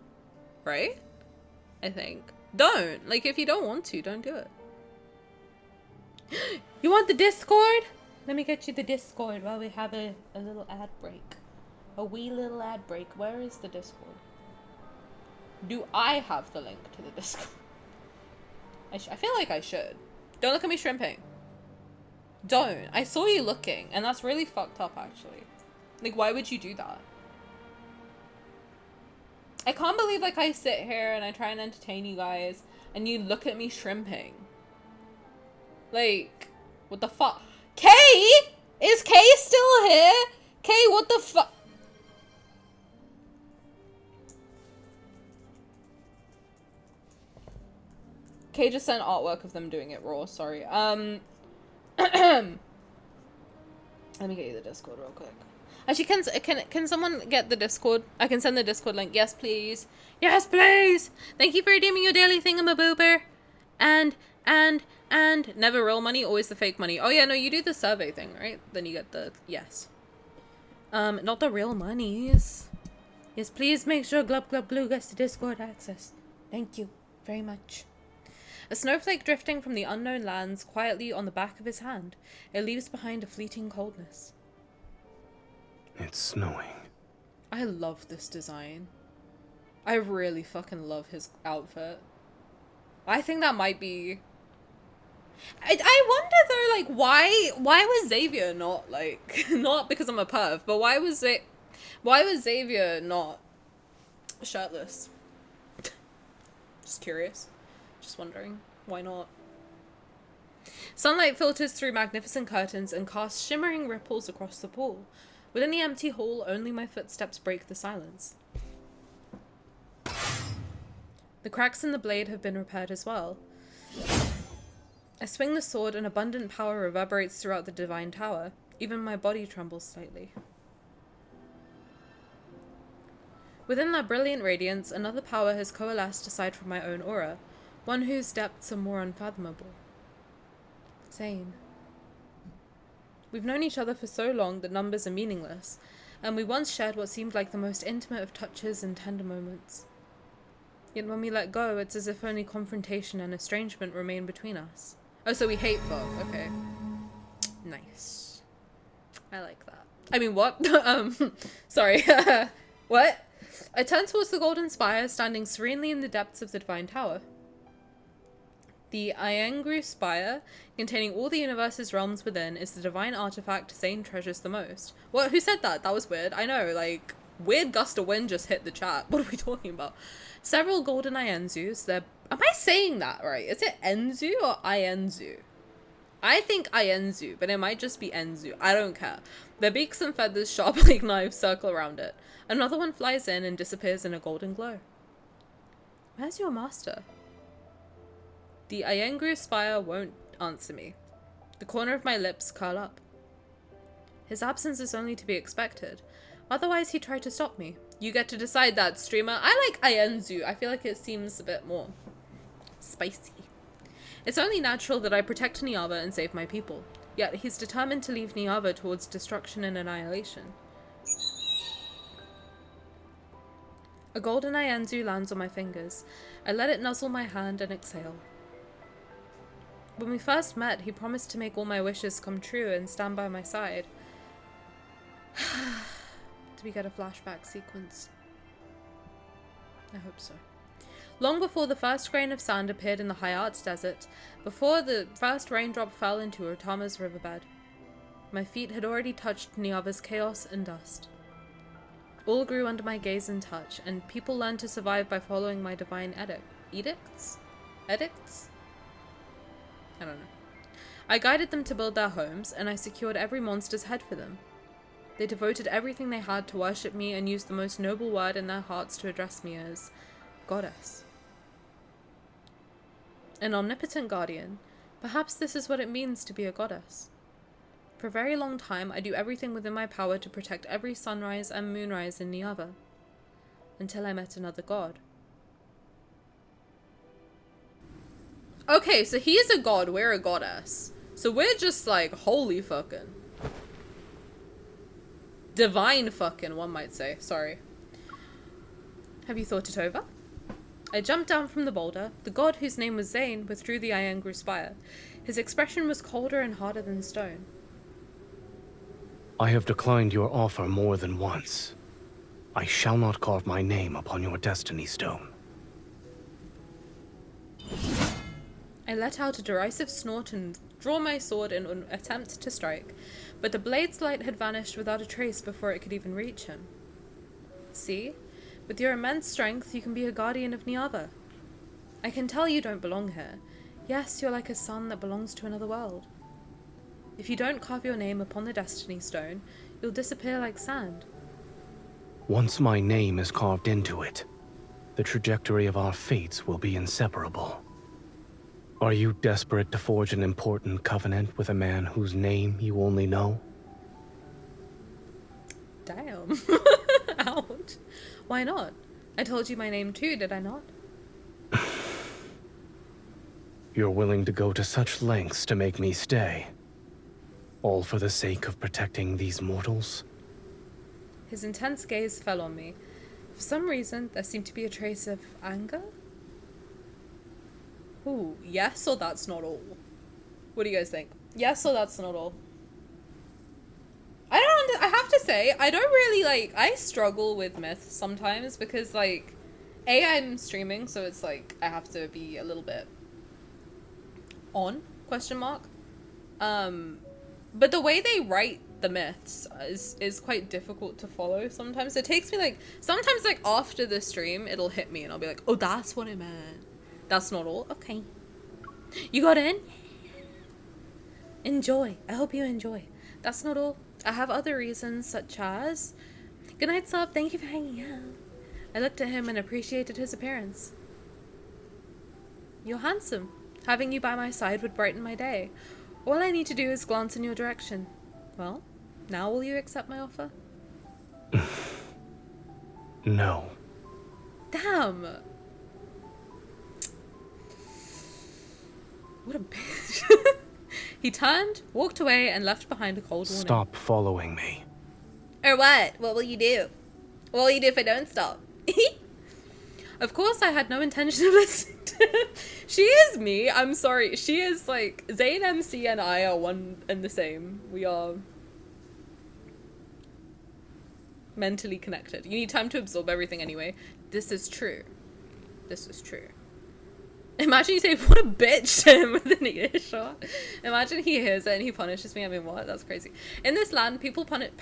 right? I think. Don't. Like, if you don't want to, don't do it. You want the Discord? Let me get you the Discord while we have a little ad break. A wee little ad break. Where is the Discord? Do I have the link to the Discord? I feel like I should. Don't look at me shrimping. Don't. I saw you looking, and that's really fucked up, actually. Like, why would you do that? I can't believe, like, I sit here and I try and entertain you guys, and you look at me shrimping. Like, what the fuck? Kay? Is Kay still here? Kay, what the fuck? Kay just sent artwork of them doing it raw, sorry. Let me get you the Discord real quick. Actually, can someone get the Discord? I can send the Discord link. Yes, please. Yes, please. Thank you for redeeming your daily thingamaboober. And never real money, always the fake money. Oh yeah, no, you do the survey thing, right? Then you get the yes. Not the real monies. Yes, please make sure Glub Glub Glue gets the Discord access. Thank you very much. A snowflake drifting from the unknown lands quietly on the back of his hand. It leaves behind a fleeting coldness. It's snowing. I love this design. I really fucking love his outfit. I think that might be... I wonder though, like, why was Xavier not, like, not because I'm a perv, but why was Xavier not shirtless? Just curious. Just wondering. Why not? Sunlight filters through magnificent curtains and casts shimmering ripples across the pool. Within the empty hall, only my footsteps break the silence. The cracks in the blade have been repaired as well. I swing the sword and abundant power reverberates throughout the divine tower. Even my body trembles slightly. Within that brilliant radiance, another power has coalesced aside from my own aura, one whose depths are more unfathomable. Zayne. We've known each other for so long that numbers are meaningless, and we once shared what seemed like the most intimate of touches and tender moments. Yet when we let go, it's as if only confrontation and estrangement remain between us. Oh, so we hate folk. Okay. Nice. I like that. I mean, what? Sorry. What? I turn towards the golden spire, standing serenely in the depths of the divine tower. The Iangru spire, containing all the universe's realms within, is the divine artifact Zayne treasures the most. What? Who said that? That was weird. I know, like, weird gust of wind just hit the chat. What are we talking about? Several golden Ienzus. Am I saying that right? Is it Enzu or Ienzu? I think Ienzu, but it might just be Enzu. I don't care. Their beaks and feathers, sharp like knives, circle around it. Another one flies in and disappears in a golden glow. Where's your master? The Iangru spire won't answer me. The corner of my lips curl up. His absence is only to be expected. Otherwise, he tried to stop me. You get to decide that, streamer. I like Ienzu. I feel like it seems a bit more spicy. It's only natural that I protect Niava and save my people. Yet he's determined to leave Niava towards destruction and annihilation. A golden Ienzu lands on my fingers. I let it nuzzle my hand and exhale. When we first met, he promised to make all my wishes come true and stand by my side. Do we get a flashback sequence? I hope so. Long before the first grain of sand appeared in the High Arts Desert, before the first raindrop fell into Otama's riverbed, my feet had already touched Niava's chaos and dust. All grew under my gaze and touch, and people learned to survive by following my divine edicts? Edicts? I don't know. I guided them to build their homes, and I secured every monster's head for them. They devoted everything they had to worship me and used the most noble word in their hearts to address me as Goddess. An omnipotent guardian. Perhaps this is what it means to be a goddess. For a very long time, I do everything within my power to protect every sunrise and moonrise in Niava. Until I met another god. Okay, so he's a god, we're a goddess. So we're just like, holy fucking. Divine fucking, one might say. Sorry. Have you thought it over? I jumped down from the boulder. The god, whose name was Zayne, withdrew the Iangru spire. His expression was colder and harder than stone. I have declined your offer more than once. I shall not carve my name upon your destiny stone. I let out a derisive snort and draw my sword in an attempt to strike, but the blade's light had vanished without a trace before it could even reach him. See? With your immense strength, you can be a guardian of Niava. I can tell you don't belong here. Yes, you're like a sun that belongs to another world. If you don't carve your name upon the destiny stone, you'll disappear like sand. Once my name is carved into it, the trajectory of our fates will be inseparable. Are you desperate to forge an important covenant with a man whose name you only know? Damn. Ouch. Why not? I told you my name too, did I not? You're willing to go to such lengths to make me stay. All for the sake of protecting these mortals? His intense gaze fell on me. For some reason, there seemed to be a trace of anger? Ooh, yes or that's not all? What do you guys think? Yes or that's not all? I have to say, I don't really, like, I struggle with myths sometimes because, like, I'm streaming, so it's like, I have to be a little bit on, question mark. But the way they write the myths is quite difficult to follow sometimes. It takes me, like, sometimes, like, after the stream, it'll hit me and I'll be like, oh, that's what I meant. That's not all. Okay. You got in? Enjoy. I hope you enjoy. That's not all. I have other reasons, such as... Good night, Sub. Thank you for hanging out. I looked at him and appreciated his appearance. You're handsome. Having you by my side would brighten my day. All I need to do is glance in your direction. Well, now will you accept my offer? No. Damn. What a bitch. He turned, walked away, and left behind a cold warning. Stop following me. Or what? What will you do? What will you do if I don't stop? Of course, I had no intention of listening to him. She is me. I'm sorry. She is like... Zayne MC and I are one and the same. We are... mentally connected. You need time to absorb everything anyway. This is true. This is true. Imagine you say, what a bitch to him with an earshot. Imagine he hears it and he punishes me. I mean, what? That's crazy. In this land, people punish...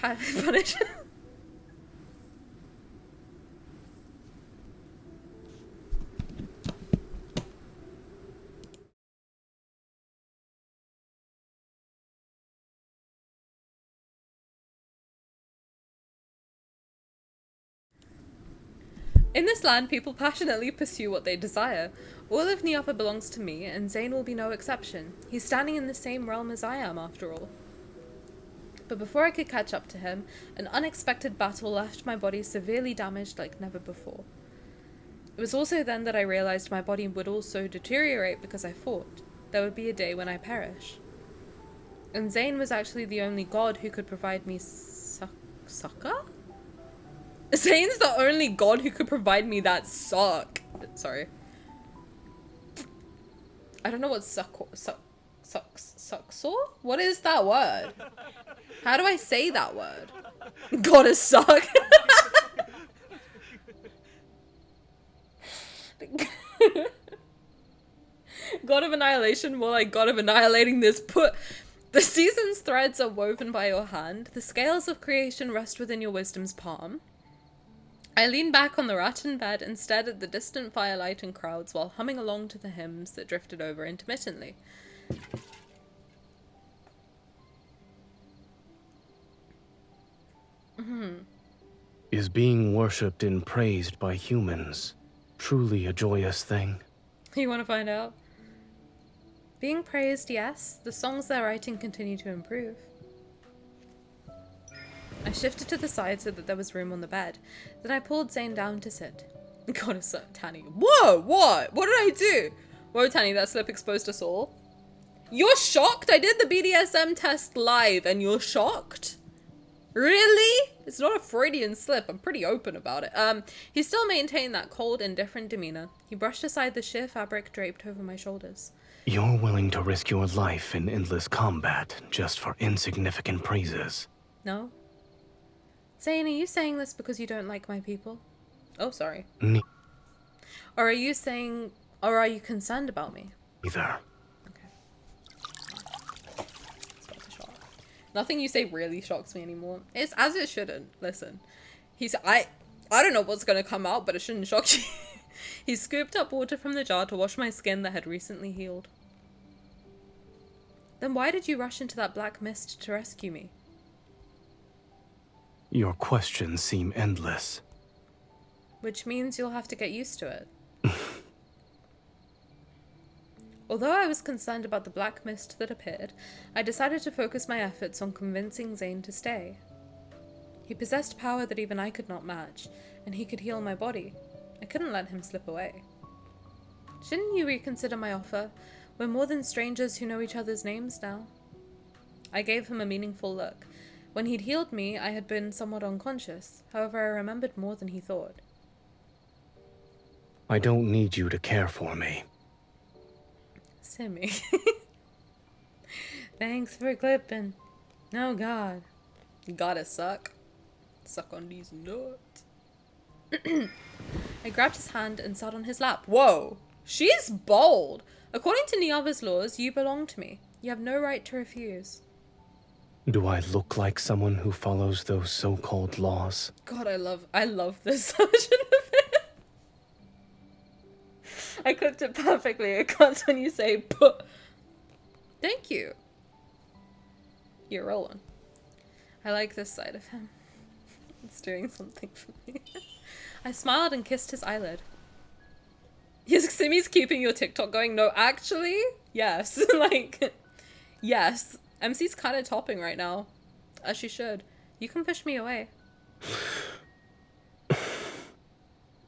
In this land, people passionately pursue what they desire. All of Niapa belongs to me, and Zayne will be no exception. He's standing in the same realm as I am, after all. But before I could catch up to him, an unexpected battle left my body severely damaged like never before. It was also then that I realized my body would also deteriorate because I fought. There would be a day when I perish. And Zayne was actually the only god who could provide me succor? Zayne's the only god who could provide me that sorry. I don't know what succor? What is that word? How do I say that word? Gotta suck. God of Annihilation, more like God of Annihilating this put. The season's threads are woven by your hand. The scales of creation rest within your wisdom's palm. I leaned back on the rattan bed and stared at the distant firelight and crowds while humming along to the hymns that drifted over intermittently. Is being worshipped and praised by humans truly a joyous thing? You want to find out? Being praised, yes. The songs they're writing continue to improve. I shifted to the side so that there was room on the bed. Then I pulled Zayne down to sit. Gotta suck, Tani. Whoa, what? What did I do? Whoa, Tani, that slip exposed us all. You're shocked? I did the BDSM test live and you're shocked? Really? It's not a Freudian slip. I'm pretty open about it. He still maintained that cold, indifferent demeanor. He brushed aside the sheer fabric draped over my shoulders. You're willing to risk your life in endless combat just for insignificant praises. No? Zayne, are you saying this because you don't like my people? Oh, sorry. Or are you saying... Or are you concerned about me? Neither. Okay. That's a shock. Nothing you say really shocks me anymore. It's as it shouldn't. Listen. I don't know what's gonna come out, but it shouldn't shock you. He scooped up water from the jar to wash my skin that had recently healed. Then why did you rush into that black mist to rescue me? Your questions seem endless. Which means you'll have to get used to it. Although I was concerned about the black mist that appeared, I decided to focus my efforts on convincing Zayne to stay. He possessed power that even I could not match, and he could heal my body. I couldn't let him slip away. Shouldn't you reconsider my offer? We're more than strangers who know each other's names now. I gave him a meaningful look. When he'd healed me, I had been somewhat unconscious. However, I remembered more than he thought. I don't need you to care for me. Simmy. Thanks for clipping. Oh god. Gotta suck. Suck on these nuts. I grabbed his hand and sat on his lap. Whoa! She's bold! According to Niava's laws, you belong to me. You have no right to refuse. Do I look like someone who follows those so-called laws? God, I love this version of it. I clipped it perfectly. It comes when you say, "Puh." Thank you. You're rolling. I like this side of him. It's doing something for me. I smiled and kissed his eyelid. Yes, Simi's keeping your TikTok going. No, actually, yes. Like, yes. MC's kind of topping right now. As she should. You can push me away.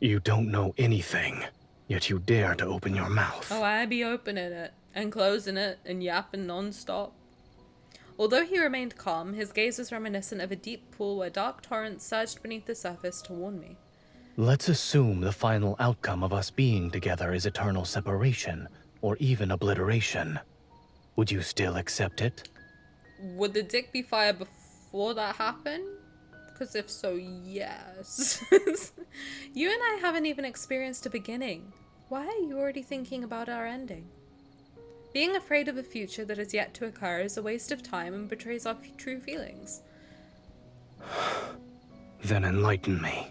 You don't know anything, yet you dare to open your mouth. Oh, I be opening it and closing it and yapping non-stop. Although he remained calm, his gaze was reminiscent of a deep pool where dark torrents surged beneath the surface to warn me. Let's assume the final outcome of us being together is eternal separation, or even obliteration. Would you still accept it? Would the dick be fired before that happened? Because if so, yes. You and I haven't even experienced a beginning. Why are you already thinking about our ending? Being afraid of a future that is yet to occur is a waste of time and betrays our true feelings. Then enlighten me.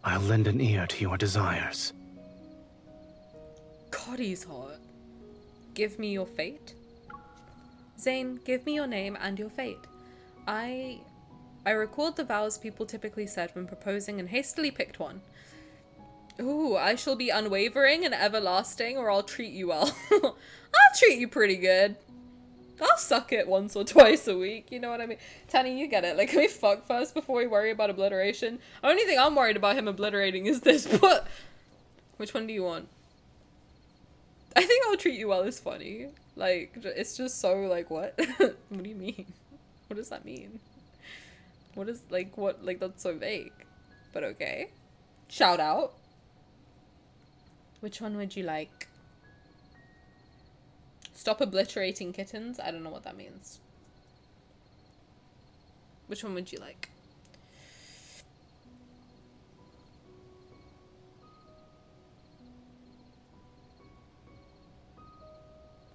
I'll lend an ear to your desires. God, he's hot. Give me your fate? Zayne, give me your name and your fate. I recalled the vows people typically said when proposing and hastily picked one. Ooh, I shall be unwavering and everlasting, or I'll treat you well. I'll treat you pretty good. I'll suck it once or twice a week, you know what I mean? Tani, you get it. Like, can we fuck first before we worry about obliteration? The only thing I'm worried about him obliterating is this, but... Which one do you want? I think I'll treat you well is funny. Like, it's just so, like, what? What do you mean? What does that mean? What is, like, what? Like, that's so vague. But okay. Shout out. Which one would you like? Stop obliterating kittens? I don't know what that means. Which one would you like?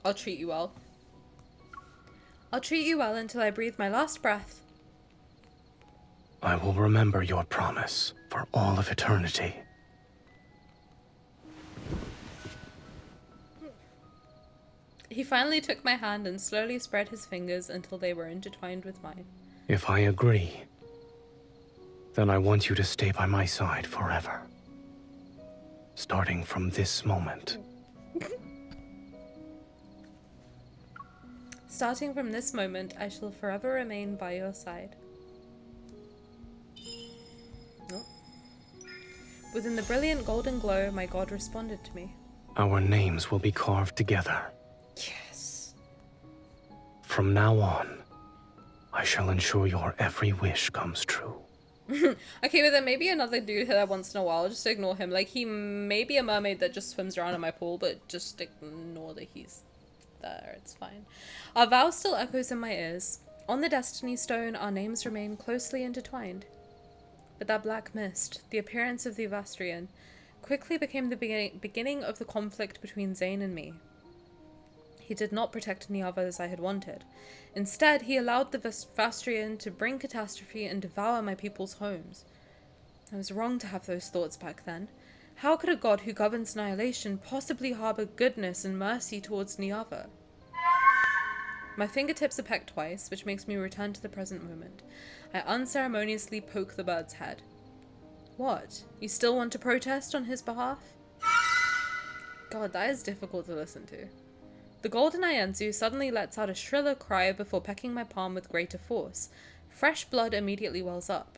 I'll treat you well. I'll treat you well until I breathe my last breath. I will remember your promise for all of eternity. He finally took my hand and slowly spread his fingers until they were intertwined with mine. If I agree, then I want you to stay by my side forever. Starting from this moment. Starting from this moment, I shall forever remain by your side. Oh. Within the brilliant golden glow, my god responded to me. Our names will be carved together. Yes. From now on, I shall ensure your every wish comes true. Okay, but then maybe another dude here once in a while, just ignore him. Like, he may be a mermaid that just swims around in my pool, but just ignore that he's there. It's fine. Our vow still echoes in my ears. On the Destiny Stone, our names remain closely intertwined. But that black mist, the appearance of the Vastrian, quickly became the beginning of the conflict between Zayne and me. He did not protect Niava as I had wanted. Instead, he allowed the Vastrian to bring catastrophe and devour my people's homes. I was wrong to have those thoughts back then. How could a god who governs annihilation possibly harbor goodness and mercy towards Niava? My fingertips are pecked twice, which makes me return to the present moment. I unceremoniously poke the bird's head. What? You still want to protest on his behalf? God, that is difficult to listen to. The golden Ienzu suddenly lets out a shriller cry before pecking my palm with greater force. Fresh blood immediately wells up.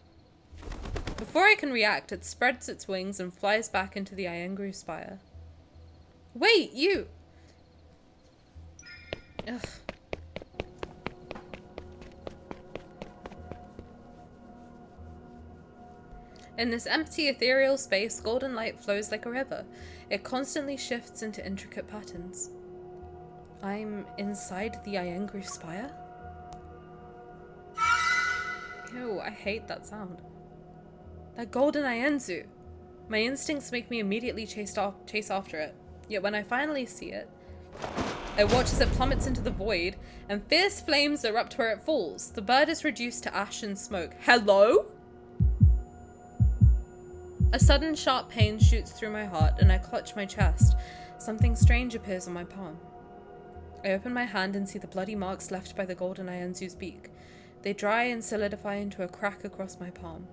Before I can react, it spreads its wings and flies back into the Iengru spire. Wait, you! Ugh. In this empty, ethereal space, golden light flows like a river. It constantly shifts into intricate patterns. I'm inside the Iengru spire? Ew, I hate that sound. That golden Ienzu. My instincts make me immediately chase after it. Yet when I finally see it, I watch as it plummets into the void, and fierce flames erupt where it falls. The bird is reduced to ash and smoke. Hello? A sudden sharp pain shoots through my heart, and I clutch my chest. Something strange appears on my palm. I open my hand and see the bloody marks left by the golden Ienzu's beak. They dry and solidify into a crack across my palm.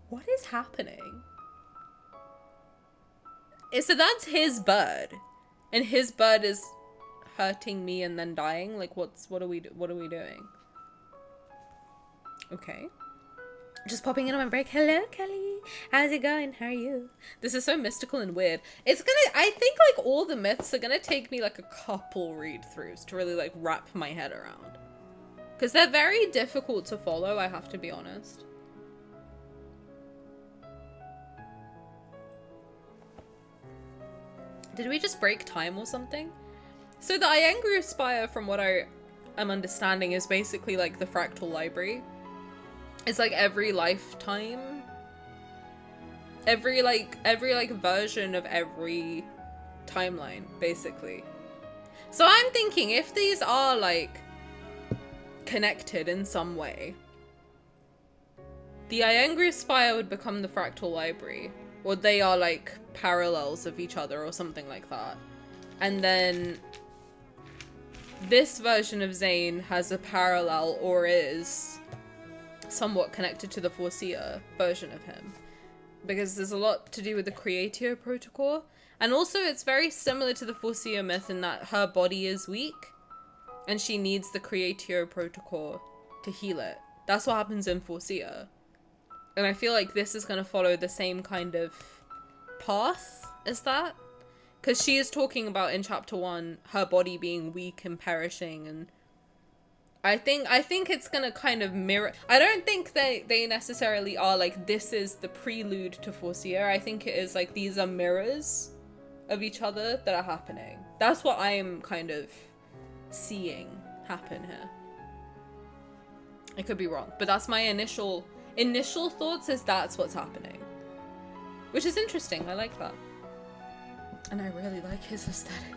What is happening? So that's his bird, and his bird is hurting me and then dying. Like, what are we doing? Okay. Just popping in on my break. Hello, Kelly. How's it going? How are you? This is so mystical and weird. I think like all the myths are gonna take me like a couple read-throughs to really like wrap my head around. Because they're very difficult to follow, I have to be honest. Did we just break time or something? So the Iangru Spire, from what I am understanding, is basically like the fractal library. It's like every lifetime, every version of every timeline, basically. So I'm thinking if these are like connected in some way, the Iangru Spire would become the fractal library, or they are like parallels of each other or something like that. And then this version of Zayne has a parallel or is somewhat connected to the Foreseer version of him, because there's a lot to do with the Creatio protocol, and also it's very similar to the Foreseer myth in that her body is weak and she needs the Creatio protocol to heal it. That's what happens in Foreseer, and I feel like this is going to follow the same kind of path as that, because she is talking about in chapter 1 her body being weak and perishing, and I think it's gonna kind of mirror. I don't think they necessarily are like this is the prelude to Foreseer. I think it is like these are mirrors of each other that are happening. That's what I'm kind of seeing happen here. I could be wrong, but that's my initial thoughts, is that's what's happening, which is interesting. I like that, and I really like his aesthetic.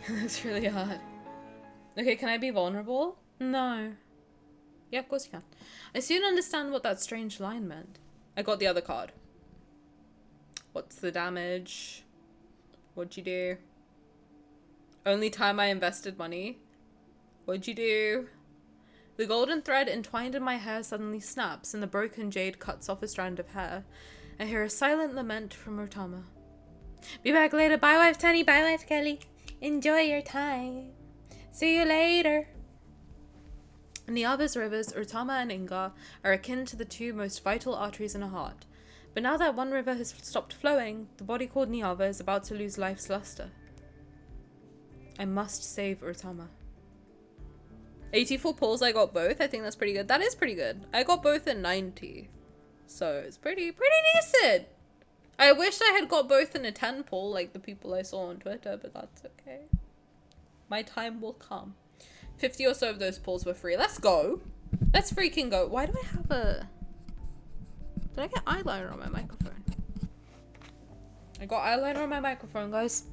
It's really hard. Okay, can I be vulnerable? No. Yeah, of course you can. I soon understand what that strange line meant. I got the other card. What's the damage? What'd you do? Only time I invested money. What'd you do? The golden thread entwined in my hair suddenly snaps, and the broken jade cuts off a strand of hair. I hear a silent lament from Rotama. Be back later. Bye, wife Tani. Bye, wife Kelly. Enjoy your time. See you later. Niaba's rivers, Urtama and Inga, are akin to the two most vital arteries in a heart. But now that one river has stopped flowing, the body called Niaba is about to lose life's luster. I must save Urtama. 84 pulls, I got both. I think that's pretty good. That is pretty good. I got both in 90. So it's pretty decent. I wish I had got both in a 10 pull like the people I saw on Twitter, but that's okay. My time will come. 50 or so of those pulls were free. Let's go. Let's freaking go. Why do I have a... Did I get eyeliner on my microphone? I got eyeliner on my microphone, guys.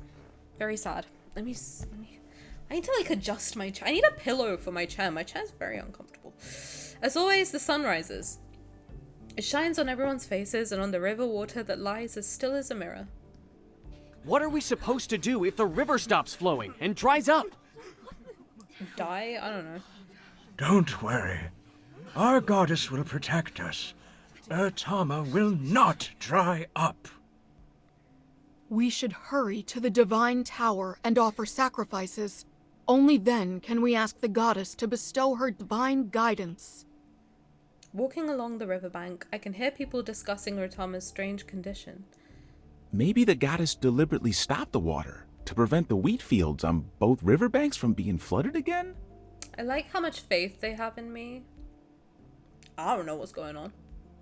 Very sad. Let me... I need to, like, adjust my chair. I need a pillow for my chair. My chair's very uncomfortable. As always, the sun rises. It shines on everyone's faces and on the river water that lies as still as a mirror. What are we supposed to do if the river stops flowing and dries up? Die? I don't know. Don't worry. Our goddess will protect us. Urtama will not dry up. We should hurry to the divine tower and offer sacrifices. Only then can we ask the goddess to bestow her divine guidance. Walking along the riverbank, I can hear people discussing Urtama's strange condition. Maybe the goddess deliberately stopped the water to prevent the wheat fields on both riverbanks from being flooded again? I like how much faith they have in me. I don't know what's going on.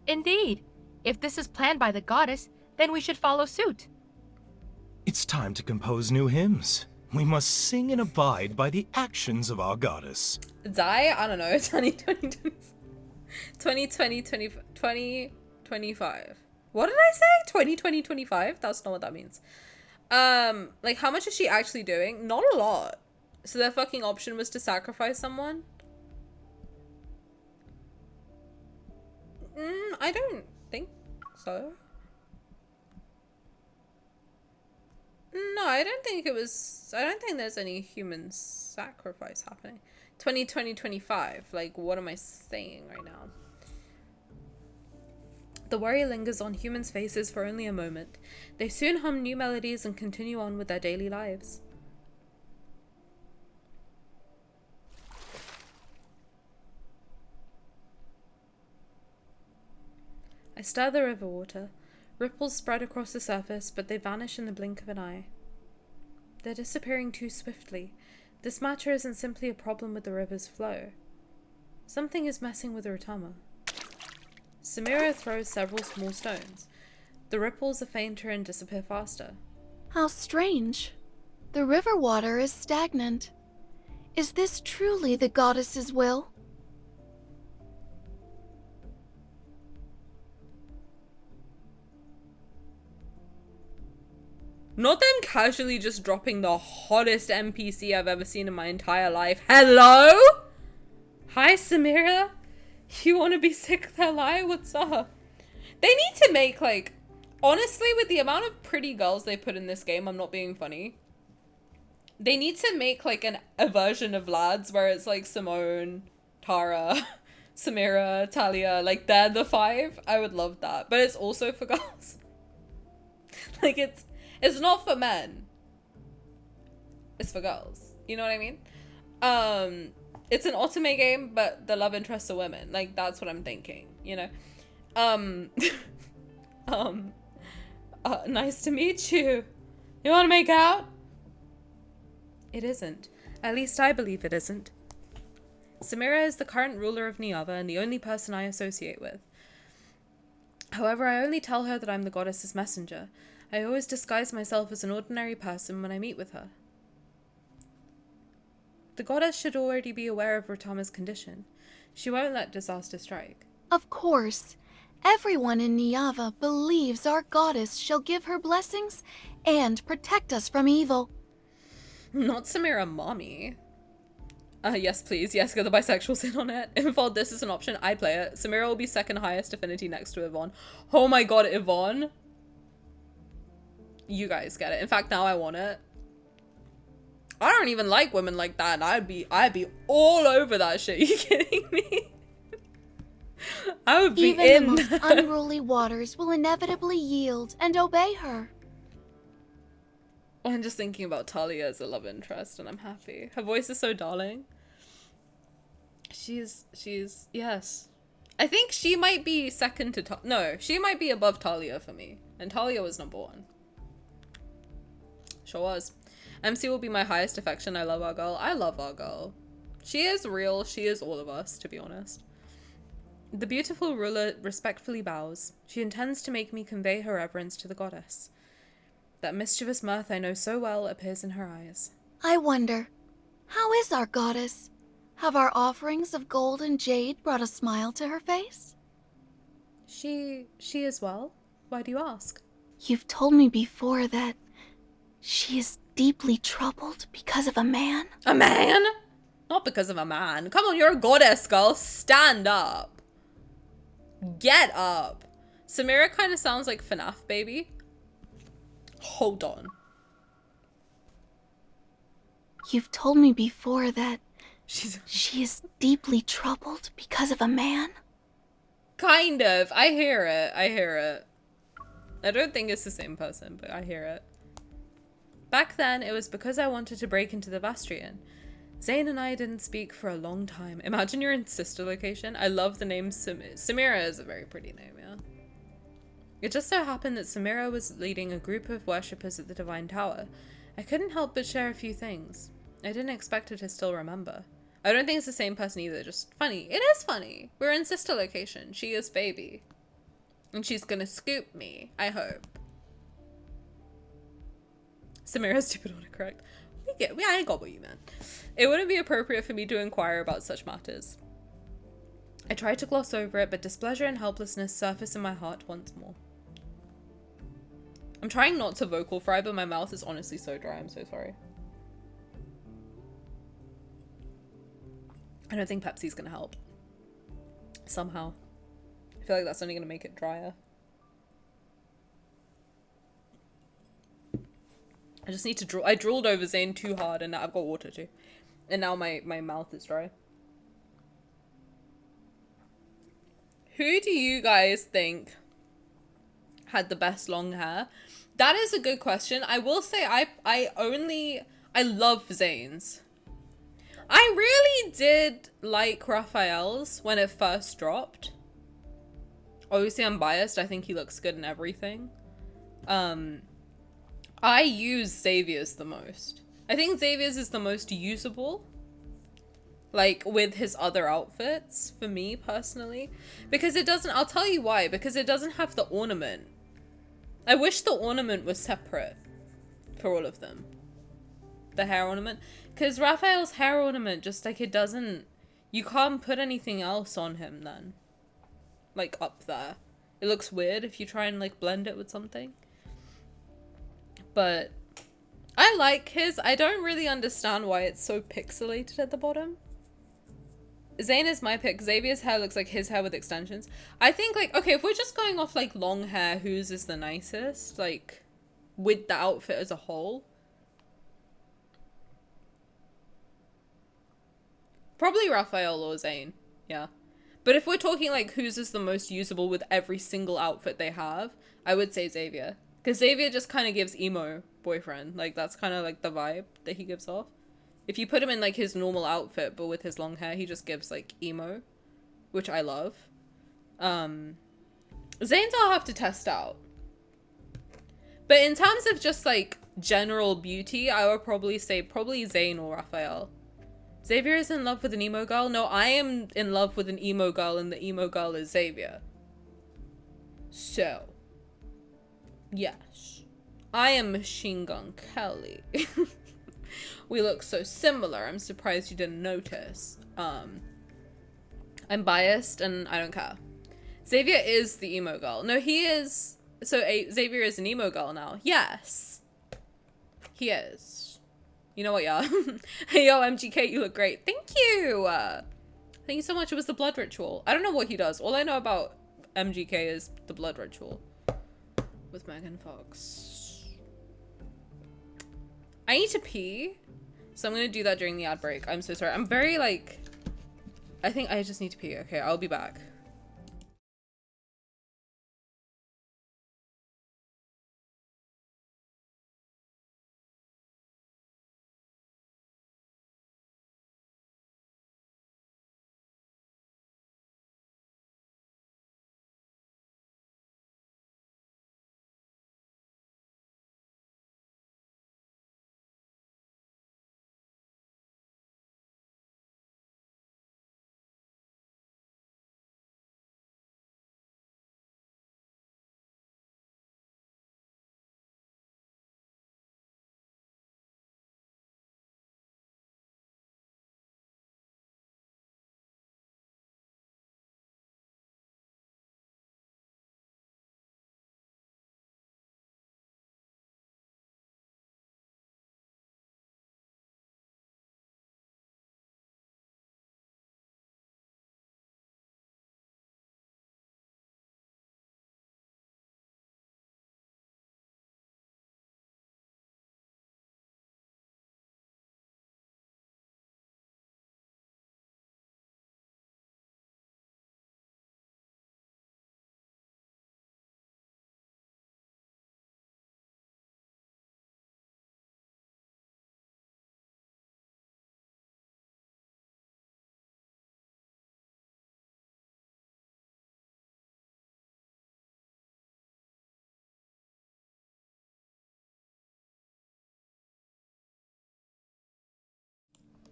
Indeed. If this is planned by the goddess, then we should follow suit. It's time to compose new hymns. We must sing and abide by the actions of our goddess. Zai, I don't know, 2025. What did I say? 2025? That's not what that means. Like, how much is she actually doing? Not a lot. So their fucking option was to sacrifice someone? I don't think so. No, I don't think there's any human sacrifice happening. 2025. Like, what am I saying right now? The worry lingers on humans' faces for only a moment. They soon hum new melodies and continue on with their daily lives. I stir the river water. Ripples spread across the surface, but they vanish in the blink of an eye. They're disappearing too swiftly. This matter isn't simply a problem with the river's flow. Something is messing with the Rotama. Samira throws several small stones. The ripples are fainter and disappear faster. How strange. The river water is stagnant. Is this truly the goddess's will? Not them casually just dropping the hottest NPC I've ever seen in my entire life. Hello? Hi, Samira. You want to be sick their lie? What's up? They need to make, like, honestly, with the amount of pretty girls they put in this game, I'm not being funny. They need to make, like, a version of lads where it's, like, Simone, Tara, Samira, Talia. Like, they're the 5. I would love that. But it's also for girls. Like, it's not for men. It's for girls. You know what I mean? It's an otome game, but the love interests are women. Like, that's what I'm thinking, you know? Nice to meet you. You wanna make out? It isn't. At least I believe it isn't. Samira is the current ruler of Niava and the only person I associate with. However, I only tell her that I'm the goddess's messenger. I always disguise myself as an ordinary person when I meet with her. The goddess should already be aware of Rotama's condition. She won't let disaster strike. Of course. Everyone in Niava believes our goddess shall give her blessings and protect us from evil. Not Samira, mommy. Yes, please. Yes, get the bisexuals in on it. If this is an option, I'd play it. Samira will be second highest affinity next to Yvonne. Oh my god, Yvonne. You guys get it. In fact, now I want it. I don't even like women like that, and I'd be all over that shit. Are you kidding me? I would be Even the most unruly waters will inevitably yield and obey her. I'm just thinking about Talia as a love interest, and I'm happy. Her voice is so darling. She's yes. I think she might be second to no, she might be above Talia for me, and Talia was number 1. Sure was. MC will be my highest affection. I love our girl. I love our girl. She is real. She is all of us, to be honest. The beautiful ruler respectfully bows. She intends to make me convey her reverence to the goddess. That mischievous mirth I know so well appears in her eyes. I wonder, how is our goddess? Have our offerings of gold and jade brought a smile to her face? She is well. Why do you ask? You've told me before that she is deeply troubled because of a man. A man? Not because of a man. Come on, you're a goddess, girl. Stand up. Get up. Samira kind of sounds like FNAF, baby. Hold on. You've told me before that she is deeply troubled because of a man. Kind of. I hear it. I hear it. I don't think it's the same person, but I hear it. Back then, it was because I wanted to break into the Vastrian. Zayne and I didn't speak for a long time. Imagine you're in sister location. I love the name Samira is a very pretty name, yeah. It just so happened that Samira was leading a group of worshippers at the Divine Tower. I couldn't help but share a few things. I didn't expect her to still remember. I don't think it's the same person either, just funny. It is funny. We're in sister location. She is baby. And she's gonna scoop me, I hope. Samira's stupid autocorrect. What are I got what you meant. It wouldn't be appropriate for me to inquire about such matters. I tried to gloss over it, but displeasure and helplessness surfaced in my heart once more. I'm trying not to vocal fry, but my mouth is honestly so dry. I'm so sorry. I don't think Pepsi's gonna help. Somehow. I feel like that's only gonna make it drier. I just need to drool. I drooled over Zayne too hard and now I've got water too. And now my mouth is dry. Who do you guys think had the best long hair? That is a good question. I will say I love Zayne's. I really did like Raphael's when it first dropped. Obviously I'm biased. I think he looks good in everything. I use Xavier's the most. I think Xavier's is the most usable. Like with his other outfits for me personally. Because it doesn't, I'll tell you why. Because it doesn't have the ornament. I wish the ornament was separate for all of them. The hair ornament. Because Raphael's hair ornament just like it doesn't, you can't put anything else on him then. Like up there. It looks weird if you try and like blend it with something. But I like his. I don't really understand why it's so pixelated at the bottom. Zayne is my pick. Xavier's hair looks like his hair with extensions. I think like, okay, if we're just going off like long hair, whose is the nicest? Like with the outfit as a whole. Probably Raphael or Zayne. Yeah. But if we're talking like whose is the most usable with every single outfit they have, I would say Xavier. Because Xavier just kind of gives emo boyfriend. Like, that's kind of like the vibe that he gives off. If you put him in like his normal outfit, but with his long hair, he just gives like emo. Which I love. Zane's I'll have to test out. But in terms of just like general beauty, I would probably say probably Zayne or Raphael. Xavier is in love with an emo girl? No, I am in love with an emo girl and the emo girl is Xavier. So. Yes. I am Machine Gun Kelly. We look so similar. I'm surprised you didn't notice. I'm biased and I don't care. Xavier is the emo girl. No, he is. So Xavier is an emo girl now. Yes. He is. You know what, yeah? Hey, yo, MGK, you look great. Thank you. Thank you so much. It was the blood ritual. I don't know what he does. All I know about MGK is the blood ritual. With Megan Fox. I need to pee. So I'm going to do that during the ad break. I'm so sorry. I'm very like... I think I just need to pee. Okay, I'll be back.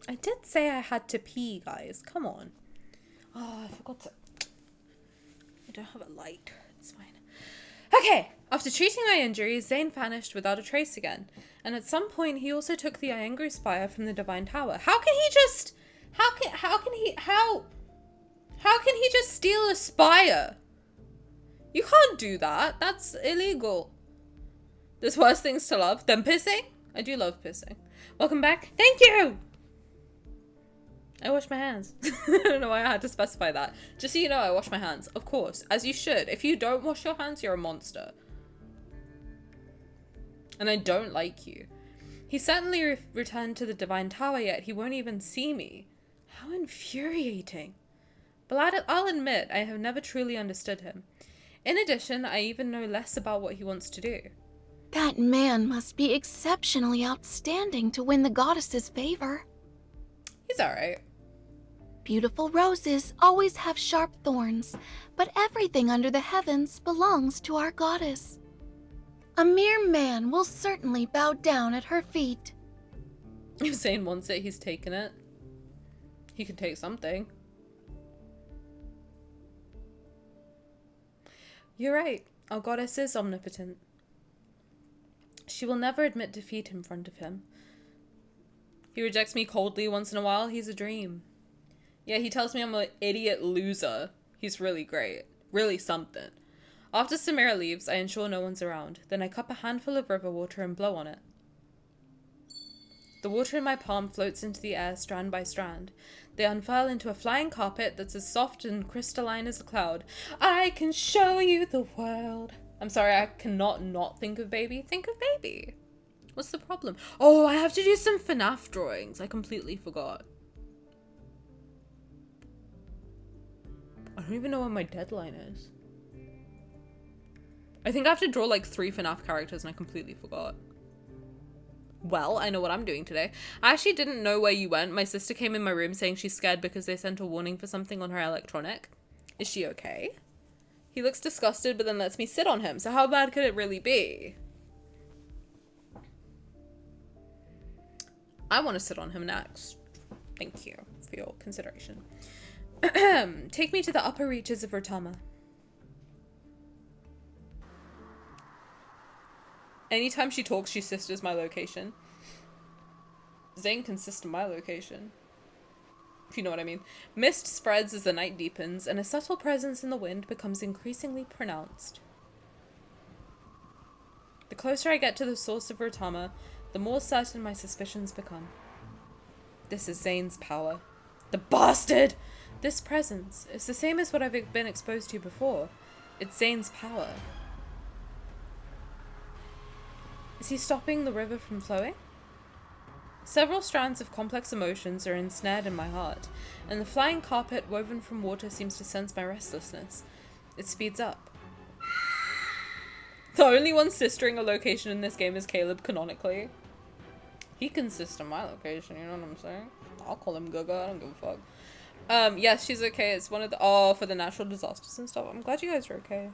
I did say I had to pee, guys. Come on. Oh, I forgot to... I don't have a light. It's fine. Okay, after treating my injuries, Zayne vanished without a trace again. And at some point, he also took the Iangru spire from the Divine Tower. How can he just steal a spire? You can't do that. That's illegal. There's worse things to love than pissing. I do love pissing. Welcome back. Thank you. I wash my hands. I don't know why I had to specify that. Just so you know, I wash my hands. Of course, as you should. If you don't wash your hands, you're a monster. And I don't like you. He certainly returned to the Divine Tower, yet he won't even see me. How infuriating. But I'll admit, I have never truly understood him. In addition, I even know less about what he wants to do. That man must be exceptionally outstanding to win the goddess's favor. He's alright. Beautiful roses always have sharp thorns, but everything under the heavens belongs to our goddess. A mere man will certainly bow down at her feet. If Zayne wants it, he's taking it. He can take something. You're right. Our goddess is omnipotent. She will never admit defeat in front of him. He rejects me coldly once in a while. He's a dream. Yeah, he tells me I'm an idiot loser. He's really great. Really something. After Samira leaves, I ensure no one's around. Then I cup a handful of river water and blow on it. The water in my palm floats into the air strand by strand. They unfurl into a flying carpet that's as soft and crystalline as a cloud. I can show you the world. I'm sorry, I cannot not think of baby. Think of baby. What's the problem? Oh, I have to do some FNAF drawings. I completely forgot. I don't even know when my deadline is. I think I have to draw like 3 FNAF characters and I completely forgot. Well, I know what I'm doing today. I actually didn't know where you went. My sister came in my room saying she's scared because they sent a warning for something on her electronic. Is she okay? He looks disgusted but then lets me sit on him. So how bad could it really be? I want to sit on him next. Thank you for your consideration. Take me to the upper reaches of Rotama. Anytime she talks, she sisters my location. Zayne can sister my location. If you know what I mean. Mist spreads as the night deepens, and a subtle presence in the wind becomes increasingly pronounced. The closer I get to the source of Rotama, the more certain my suspicions become. This is Zayne's power. The bastard! This presence is the same as what I've been exposed to before. It's Zayne's power. Is he stopping the river from flowing? Several strands of complex emotions are ensnared in my heart, and the flying carpet woven from water seems to sense my restlessness. It speeds up. The only one sistering a location in this game is Caleb, canonically. He can sister my location, you know what I'm saying? I'll call him Gaga, I don't give a fuck. Yes, she's okay. It's one of the... Oh, for the natural disasters and stuff. I'm glad you guys are okay.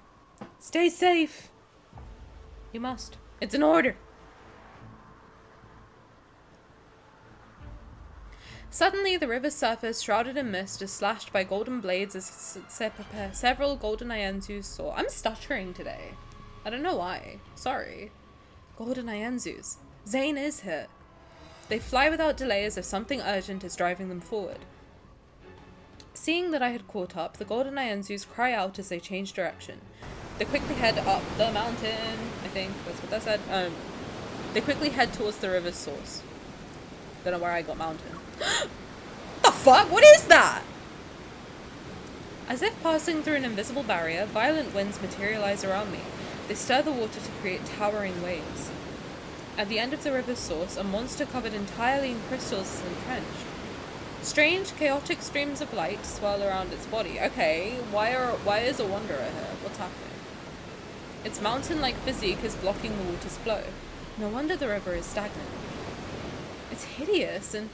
Stay safe. You must. It's an order. Suddenly, the river's surface, shrouded in mist, is slashed by golden blades as several golden Ianzus soar. I'm stuttering today. I don't know why. Sorry. Golden Ianzus. Zayne is here. They fly without delay as if something urgent is driving them forward. Seeing that I had caught up, the golden Ianzus cry out as they change direction. They quickly head up the mountain. I think that's what that said. They quickly head towards the river's source. Don't know where I got mountain. The fuck? What is that? As if passing through an invisible barrier, violent winds materialize around me. They stir the water to create towering waves. At the end of the river's source, a monster covered entirely in crystals is entrenched. Strange, chaotic streams of light swirl around its body. Okay, why is a wanderer here? What's happening? Its mountain-like physique is blocking the water's flow. No wonder the river is stagnant. It's hideous, and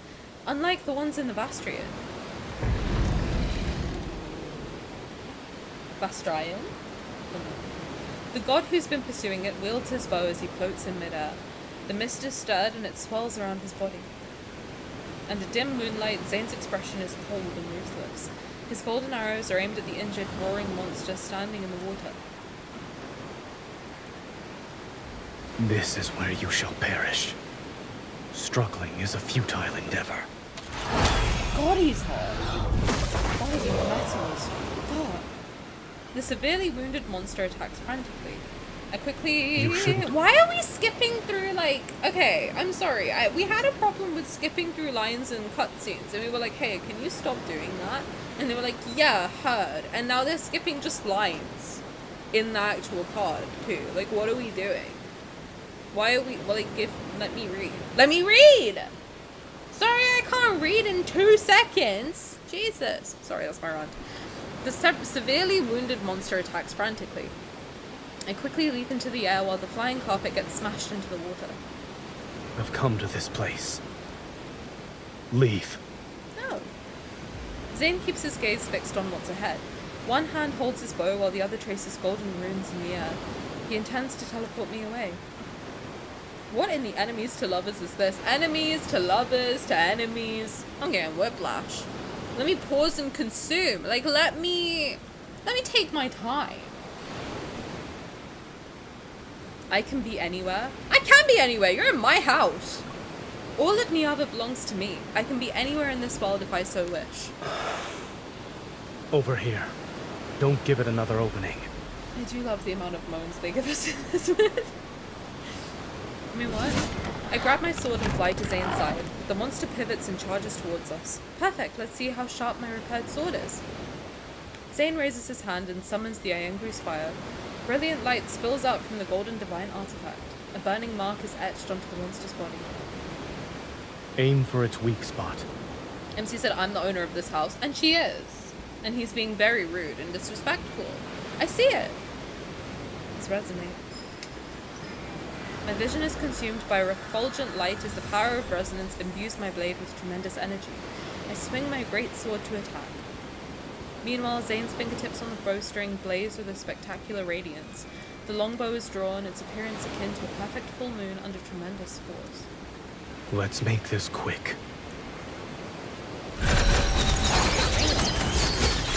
unlike the ones in the Vastrian. Vastrian? The god who's been pursuing it wields his bow as he floats in midair. The mist is stirred and it swirls around his body. Under dim moonlight, Zayne's expression is cold and ruthless. His golden arrows are aimed at the injured, roaring monster standing in the water. This is where you shall perish. Struggling is a futile endeavor. God, he's hot. God, he's metal as fuck. The severely wounded monster attacks frantically. I quickly... You shouldn't. Why are we skipping through, like... Okay, I'm sorry. We had a problem with skipping through lines and cutscenes. And we were like, hey, can you stop doing that? And they were like, yeah, heard. And now they're skipping just lines in the actual pod, too. Like, what are we doing? Why are we... Well, like, let me read. Let me read! Sorry, I can't read in 2 seconds. Jesus. Sorry, that's my rant. The severely wounded monster attacks frantically. I quickly leap into the air while the flying carpet gets smashed into the water. I've come to this place. Leave. No. Zayne keeps his gaze fixed on what's ahead. One hand holds his bow while the other traces golden runes in the air. He intends to teleport me away. What in the enemies to lovers is this? Enemies to lovers to enemies. I'm getting whiplash. Let me pause and consume. Like, let me take my time. I can be anywhere. I can be anywhere. You're in my house. All of Niava belongs to me. I can be anywhere in this world if I so wish. Over here. Don't give it another opening. I do love the amount of moans they give us in this myth. I mean, what? I grab my sword and fly to Zayne's side. The monster pivots and charges towards us. Perfect, let's see how sharp my repaired sword is. Zayne raises his hand and summons the Iengru Spire. Brilliant light spills out from the golden divine artifact. A burning mark is etched onto the monster's body. Aim for its weak spot. MC said, I'm the owner of this house, and she is. And he's being very rude and disrespectful. I see it. This resonates. My vision is consumed by a refulgent light as the power of resonance imbues my blade with tremendous energy. I swing my great sword to attack. Meanwhile, Zayne's fingertips on the bowstring blaze with a spectacular radiance. The longbow is drawn, its appearance akin to a perfect full moon under tremendous force. Let's make this quick.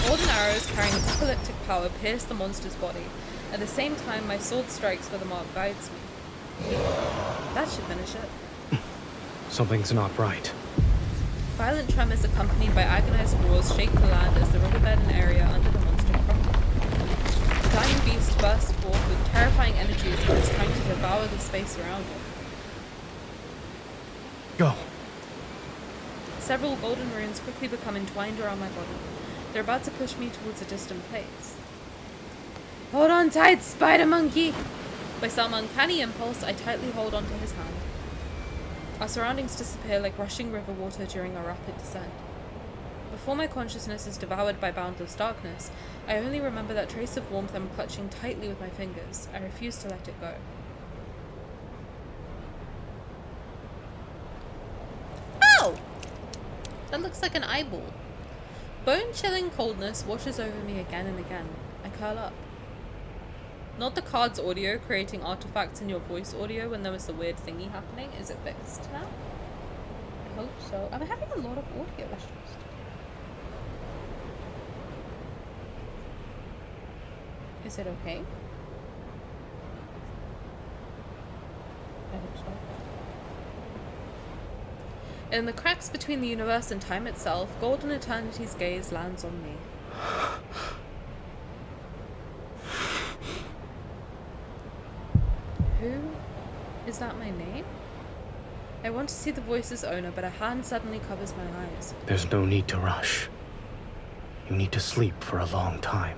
Golden arrows carrying apocalyptic power pierce the monster's body. At the same time, my sword strikes where the mark guides me. That should finish it. Something's not right. Violent tremors accompanied by agonized roars shake the land as the riverbed and area under the monster crumble. The dying beast bursts forth with terrifying energies and is trying to devour the space around it. Go. Several golden runes quickly become entwined around my body. They're about to push me towards a distant place. Hold on tight, spider monkey! By some uncanny impulse, I tightly hold onto his hand. Our surroundings disappear like rushing river water during a rapid descent. Before my consciousness is devoured by boundless darkness, I only remember that trace of warmth I'm clutching tightly with my fingers. I refuse to let it go. Ow! That looks like an eyeball. Bone-chilling coldness washes over me again and again. I curl up. Not the card's audio creating artifacts in your voice audio when there was the weird thingy happening. Is it fixed now? I hope so. I'm having a lot of audio issues. Is it okay? I hope so. In the cracks between the universe and time itself, Golden Eternity's gaze lands on me. Who? Is that my name? I want to see the voice's owner, but a hand suddenly covers my eyes. There's no need to rush. You need to sleep for a long time.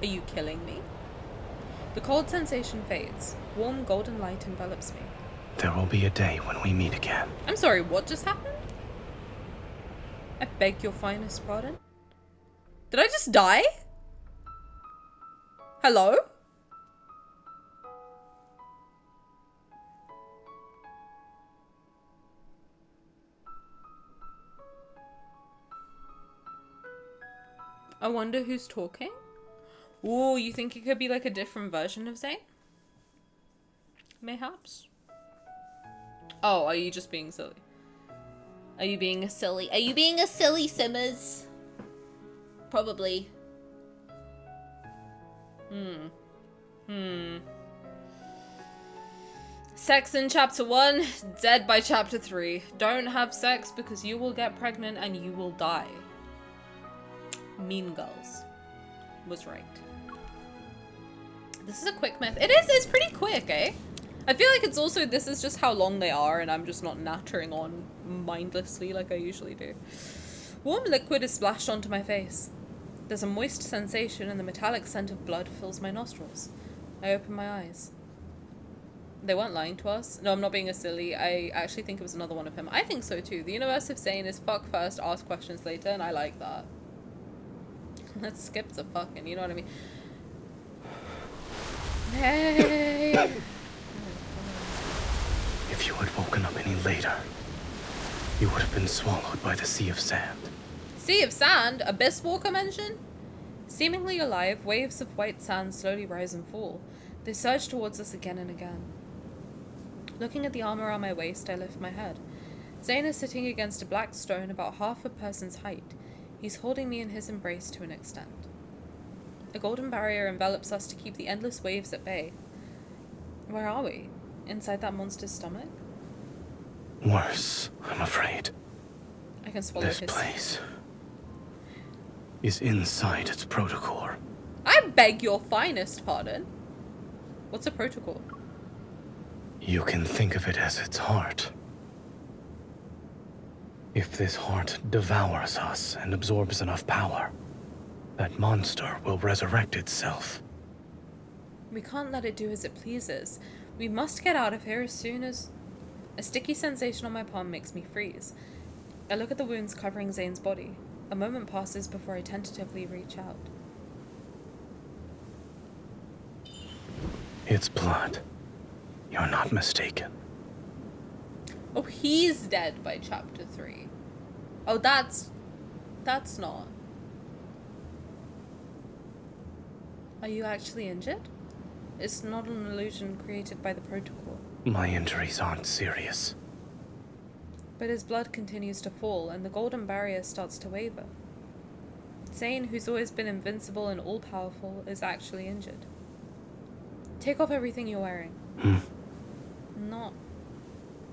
Are you killing me? The cold sensation fades. Warm golden light envelops me. There will be a day when we meet again. I'm sorry, what just happened? I beg your finest pardon? Did I just die? Hello? I wonder who's talking? Ooh, you think it could be like a different version of Zayne? Mayhaps? Oh, are you just being silly? Are you being a silly? Are you being a silly Simmers? Probably. Sex in chapter 1, dead by chapter 3. Don't have sex because you will get pregnant and you will die. Mean Girls was right. This is a quick myth. It is, it's pretty quick, eh? I feel like it's also, this is just how long they are and I'm just not nattering on mindlessly like I usually do. Warm liquid is splashed onto my face. There's a moist sensation and the metallic scent of blood fills my nostrils. I open my eyes. They weren't lying to us. No, I'm not being a silly. I actually think it was another one of him. I think so too. The universe of Zayne is fuck first, ask questions later, and I like that. Let's skip the fucking, you know what I mean? Hey! If you had woken up any later, you would have been swallowed by the sea of sand. Sea of sand? Abyss Walker mention? Seemingly alive, waves of white sand slowly rise and fall. They surge towards us again and again. Looking at the arm around my waist, I lift my head. Zayne is sitting against a black stone about half a person's height. He's holding me in his embrace to an extent. A golden barrier envelops us to keep the endless waves at bay. Where are we? Inside that monster's stomach? Worse, I'm afraid. I can swallow this his... place is inside its protocore. I beg your finest pardon. What's a protocol? You can think of it as its heart. If this heart devours us and absorbs enough power, that monster will resurrect itself. We can't let it do as it pleases. We must get out of here as soon as... A sticky sensation on my palm makes me freeze. I look at the wounds covering Zayne's body. A moment passes before I tentatively reach out. It's blood. You're not mistaken. Oh, he's dead by chapter 3. Oh, that's not. Are you actually injured? It's not an illusion created by the protocol. My injuries aren't serious. But his blood continues to fall, and the golden barrier starts to waver. Zayne, who's always been invincible and all-powerful, is actually injured. Take off everything you're wearing.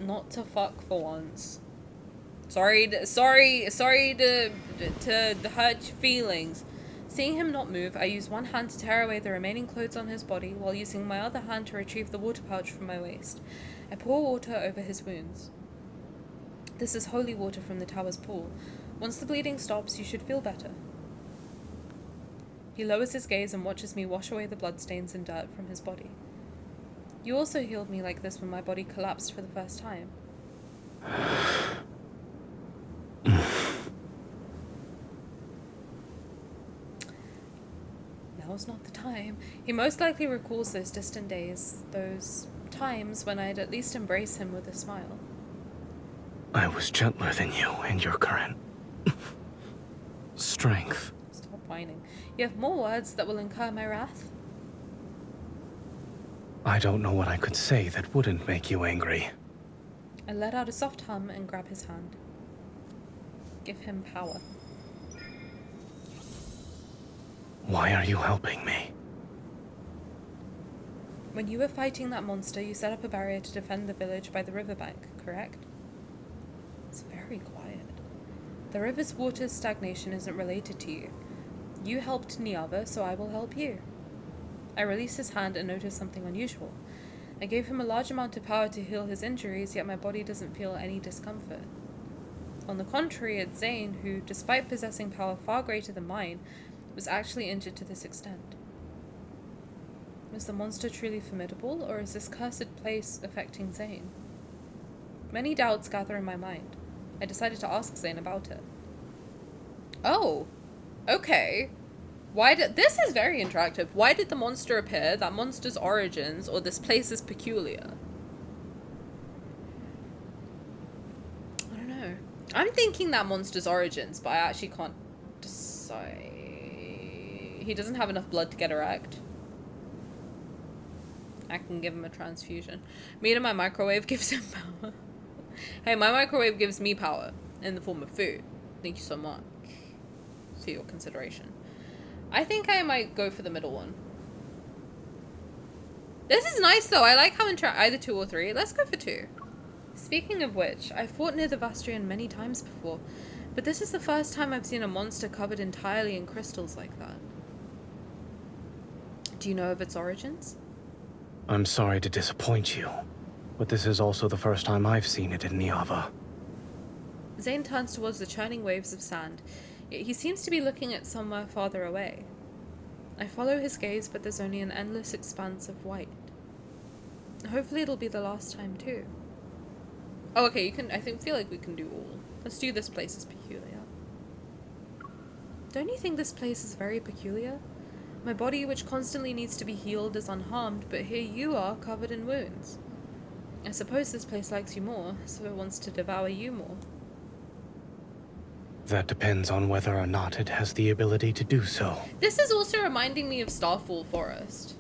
Not to fuck for once. Sorry to hurt your feelings. Seeing him not move, I use one hand to tear away the remaining clothes on his body, while using my other hand to retrieve the water pouch from my waist. I pour water over his wounds. This is holy water from the tower's pool. Once the bleeding stops, you should feel better. He lowers his gaze and watches me wash away the bloodstains and dirt from his body. You also healed me like this when my body collapsed for the first time. Now's not the time. He most likely recalls those distant days, those times when I'd at least embrace him with a smile. I was gentler than you in your current strength. Stop whining. You have more words that will incur my wrath? I don't know what I could say that wouldn't make you angry. I let out a soft hum and grab his hand. Give him power. Why are you helping me? When you were fighting that monster, you set up a barrier to defend the village by the riverbank, correct? It's very quiet. The river's water stagnation isn't related to you. You helped Niava, so I will help you. I released his hand and noticed something unusual. I gave him a large amount of power to heal his injuries, yet my body doesn't feel any discomfort. On the contrary, it's Zayne, who, despite possessing power far greater than mine, was actually injured to this extent. Is the monster truly formidable, or is this cursed place affecting Zayne? Many doubts gather in my mind. I decided to ask Zayne about it. Oh, okay. This is very interactive. Why did the monster appear? That monster's origins, or this place is peculiar? I don't know. I'm thinking that monster's origins, but I actually can't decide. He doesn't have enough blood to get erect. I can give him a transfusion. Meat in my microwave gives him power. Hey, my microwave gives me power in the form of food. Thank you so much for your consideration. I think I might go for the middle one. This is nice though. I like how either 2 or 3. Let's go for 2. Speaking of which, I fought near the Vastrian many times before, but this is the first time I've seen a monster covered entirely in crystals like that. Do you know of its origins? I'm sorry to disappoint you, but this is also the first time I've seen it in Niava. Zayne turns towards the churning waves of sand, yet he seems to be looking at somewhere farther away. I follow his gaze, but there's only an endless expanse of white. Hopefully it'll be the last time too. Oh, okay, feel like we can do all. Let's do this place is peculiar. Don't you think this place is very peculiar? My body, which constantly needs to be healed, is unharmed, but here you are, covered in wounds. I suppose this place likes you more, so it wants to devour you more. That depends on whether or not it has the ability to do so. This is also reminding me of Starfall Forest.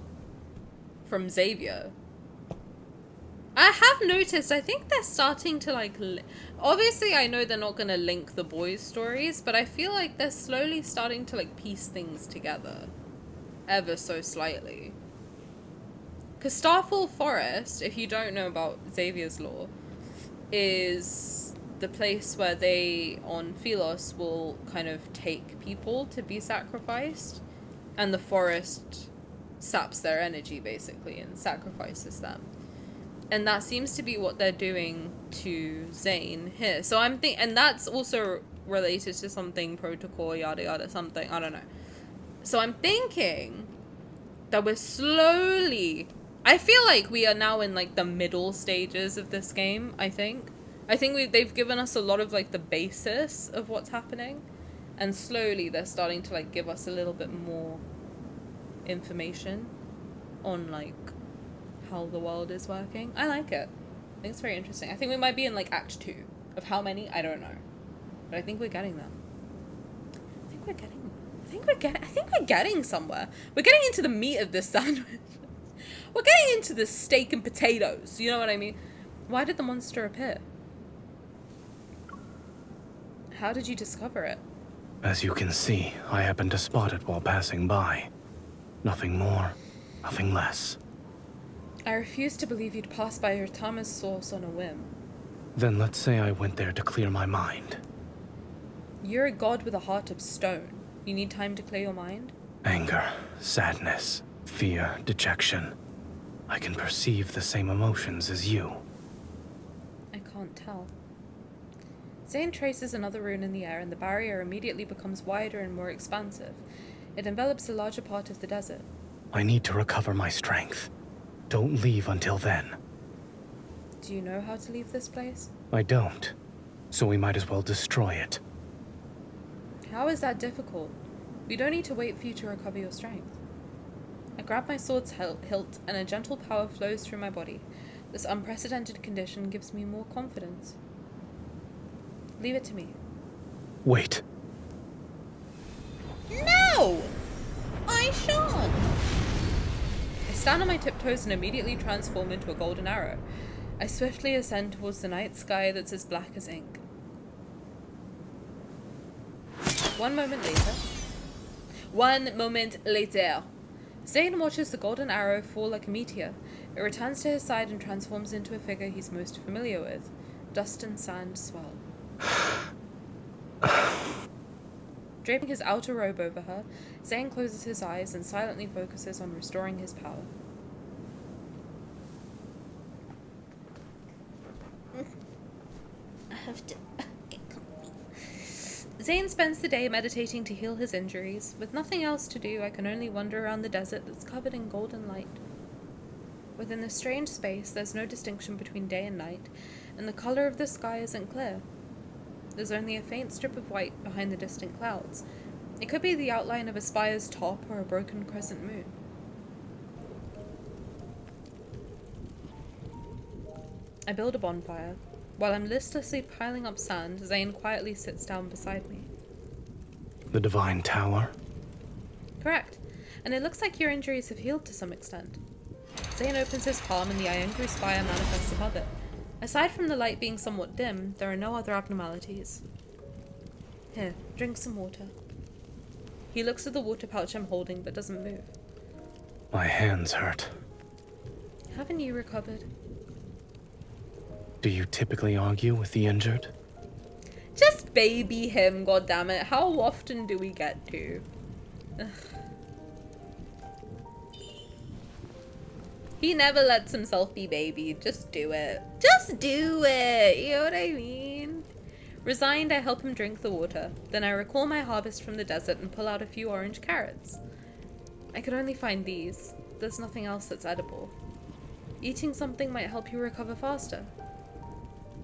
From Xavier. I have noticed, I think they're starting to like... Obviously, I know they're not going to link the boys' stories, but I feel like they're slowly starting to like piece things together. Ever so slightly. Because Starfall Forest, if you don't know about Xavier's lore, is the place where they, on Philos, will kind of take people to be sacrificed, and the forest saps their energy, basically, and sacrifices them. And that seems to be what they're doing to Zayne here. So I'm and that's also related to something protocol, yada yada, something, I don't know. So I'm thinking that we're slowly... I feel like we are now in like the middle stages of this game, I think. They've given us a lot of like the basis of what's happening. And slowly they're starting to like give us a little bit more information on like how the world is working. I like it. I think it's very interesting. I think we might be in like Act 2. Of how many? I don't know. But I think we're getting them. I think we're getting somewhere. We're getting into the meat of this sandwich. We're getting into the steak and potatoes. You know what I mean? Why did the monster appear? How did you discover it? As you can see, I happened to spot it while passing by. Nothing more, nothing less. I refuse to believe you'd pass by your Tama's source on a whim. Then let's say I went there to clear my mind. You're a god with a heart of stone. You need time to clear your mind? Anger, sadness, fear, dejection. I can perceive the same emotions as you. I can't tell. Zayne traces another rune in the air, and the barrier immediately becomes wider and more expansive. It envelops a larger part of the desert. I need to recover my strength. Don't leave until then. Do you know how to leave this place? I don't. So we might as well destroy it. How is that difficult? We don't need to wait for you to recover your strength. I grab my sword's hilt, and a gentle power flows through my body. This unprecedented condition gives me more confidence. Leave it to me. Wait. No! I shan't! I stand on my tiptoes and immediately transform into a golden arrow. I swiftly ascend towards the night sky that's as black as ink. 1 moment later. Zayne watches the golden arrow fall like a meteor. It returns to his side and transforms into a figure he's most familiar with. Dust and sand swell. Draping his outer robe over her, Zayne closes his eyes and silently focuses on restoring his power. I have to get comfy. Zayne spends the day meditating to heal his injuries. With nothing else to do, I can only wander around the desert that's covered in golden light. Within this strange space, there's no distinction between day and night, and the color of the sky isn't clear. There's only a faint strip of white behind the distant clouds. It could be the outline of a spire's top or a broken crescent moon. I build a bonfire. While I'm listlessly piling up sand, Zayne quietly sits down beside me. The Divine Tower? Correct. And it looks like your injuries have healed to some extent. Zayne opens his palm and the Iangru spire manifests above it. Aside from the light being somewhat dim, there are no other abnormalities. Here, drink some water. He looks at the water pouch I'm holding but doesn't move. My hands hurt. Haven't you recovered? Do you typically argue with the injured? Just baby him, goddammit. How often do we get to? Ugh. He never lets himself be babied. Just do it. Just do it. You know what I mean? Resigned, I help him drink the water. Then I recall my harvest from the desert and pull out a few orange carrots. I could only find these. There's nothing else that's edible. Eating something might help you recover faster.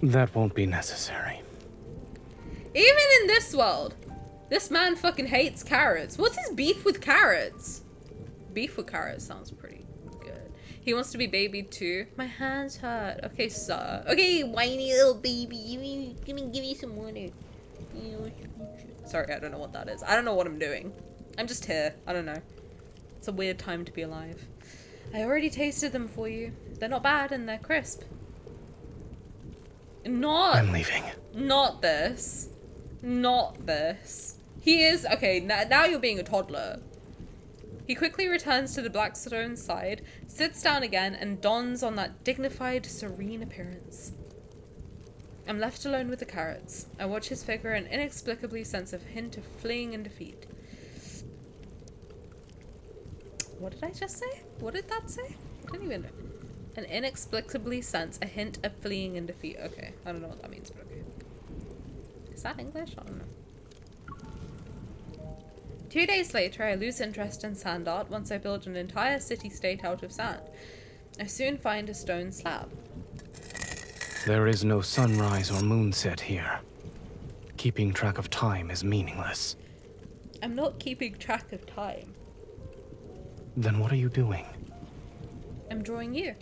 That won't be necessary. Even in this world, this man fucking hates carrots. What's his beef with carrots? Beef with carrots sounds pretty good. He wants to be babied too. My hands hurt. Okay, sir. Okay, whiny little baby. Let me give you some water. Sorry, I don't know what that is. I don't know what I'm doing. I'm just here. I don't know. It's a weird time to be alive. I already tasted them for you. They're not bad and they're crisp. I'm leaving. Not this. Not this. He is... Okay, now you're being a toddler. He quickly returns to the Blackstone side, sits down again, and dons on that dignified, serene appearance. I'm left alone with the carrots. I watch his figure and inexplicably sense a hint of fleeing and defeat. What did I just say? What did that say? I don't even know. An inexplicably sense a hint of fleeing and defeat. Okay, I don't know what that means, but okay. Is that English? I don't know. 2 days later, I lose interest in sand art once I build an entire city-state out of sand. I soon find a stone slab. There is no sunrise or moonset here. Keeping track of time is meaningless. I'm not keeping track of time. Then what are you doing? I'm drawing you.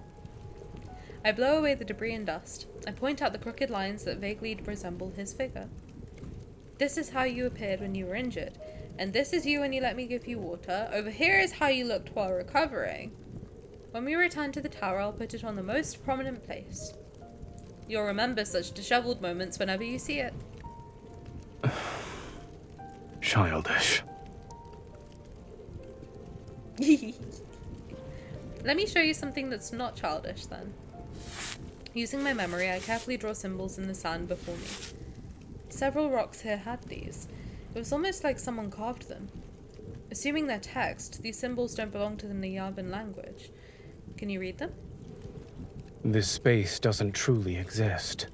I blow away the debris and dust. I point out the crooked lines that vaguely resemble his figure. This is how you appeared when you were injured, and this is you when you let me give you water. Over here is how you looked while recovering. When we return to the tower, I'll put it on the most prominent place. You'll remember such disheveled moments whenever you see it. Childish. Let me show you something that's not childish then. Using my memory, I carefully draw symbols in the sand before me. Several rocks here had these. It was almost like someone carved them. Assuming they're text, these symbols don't belong to the Nyavan language. Can you read them? This space doesn't truly exist.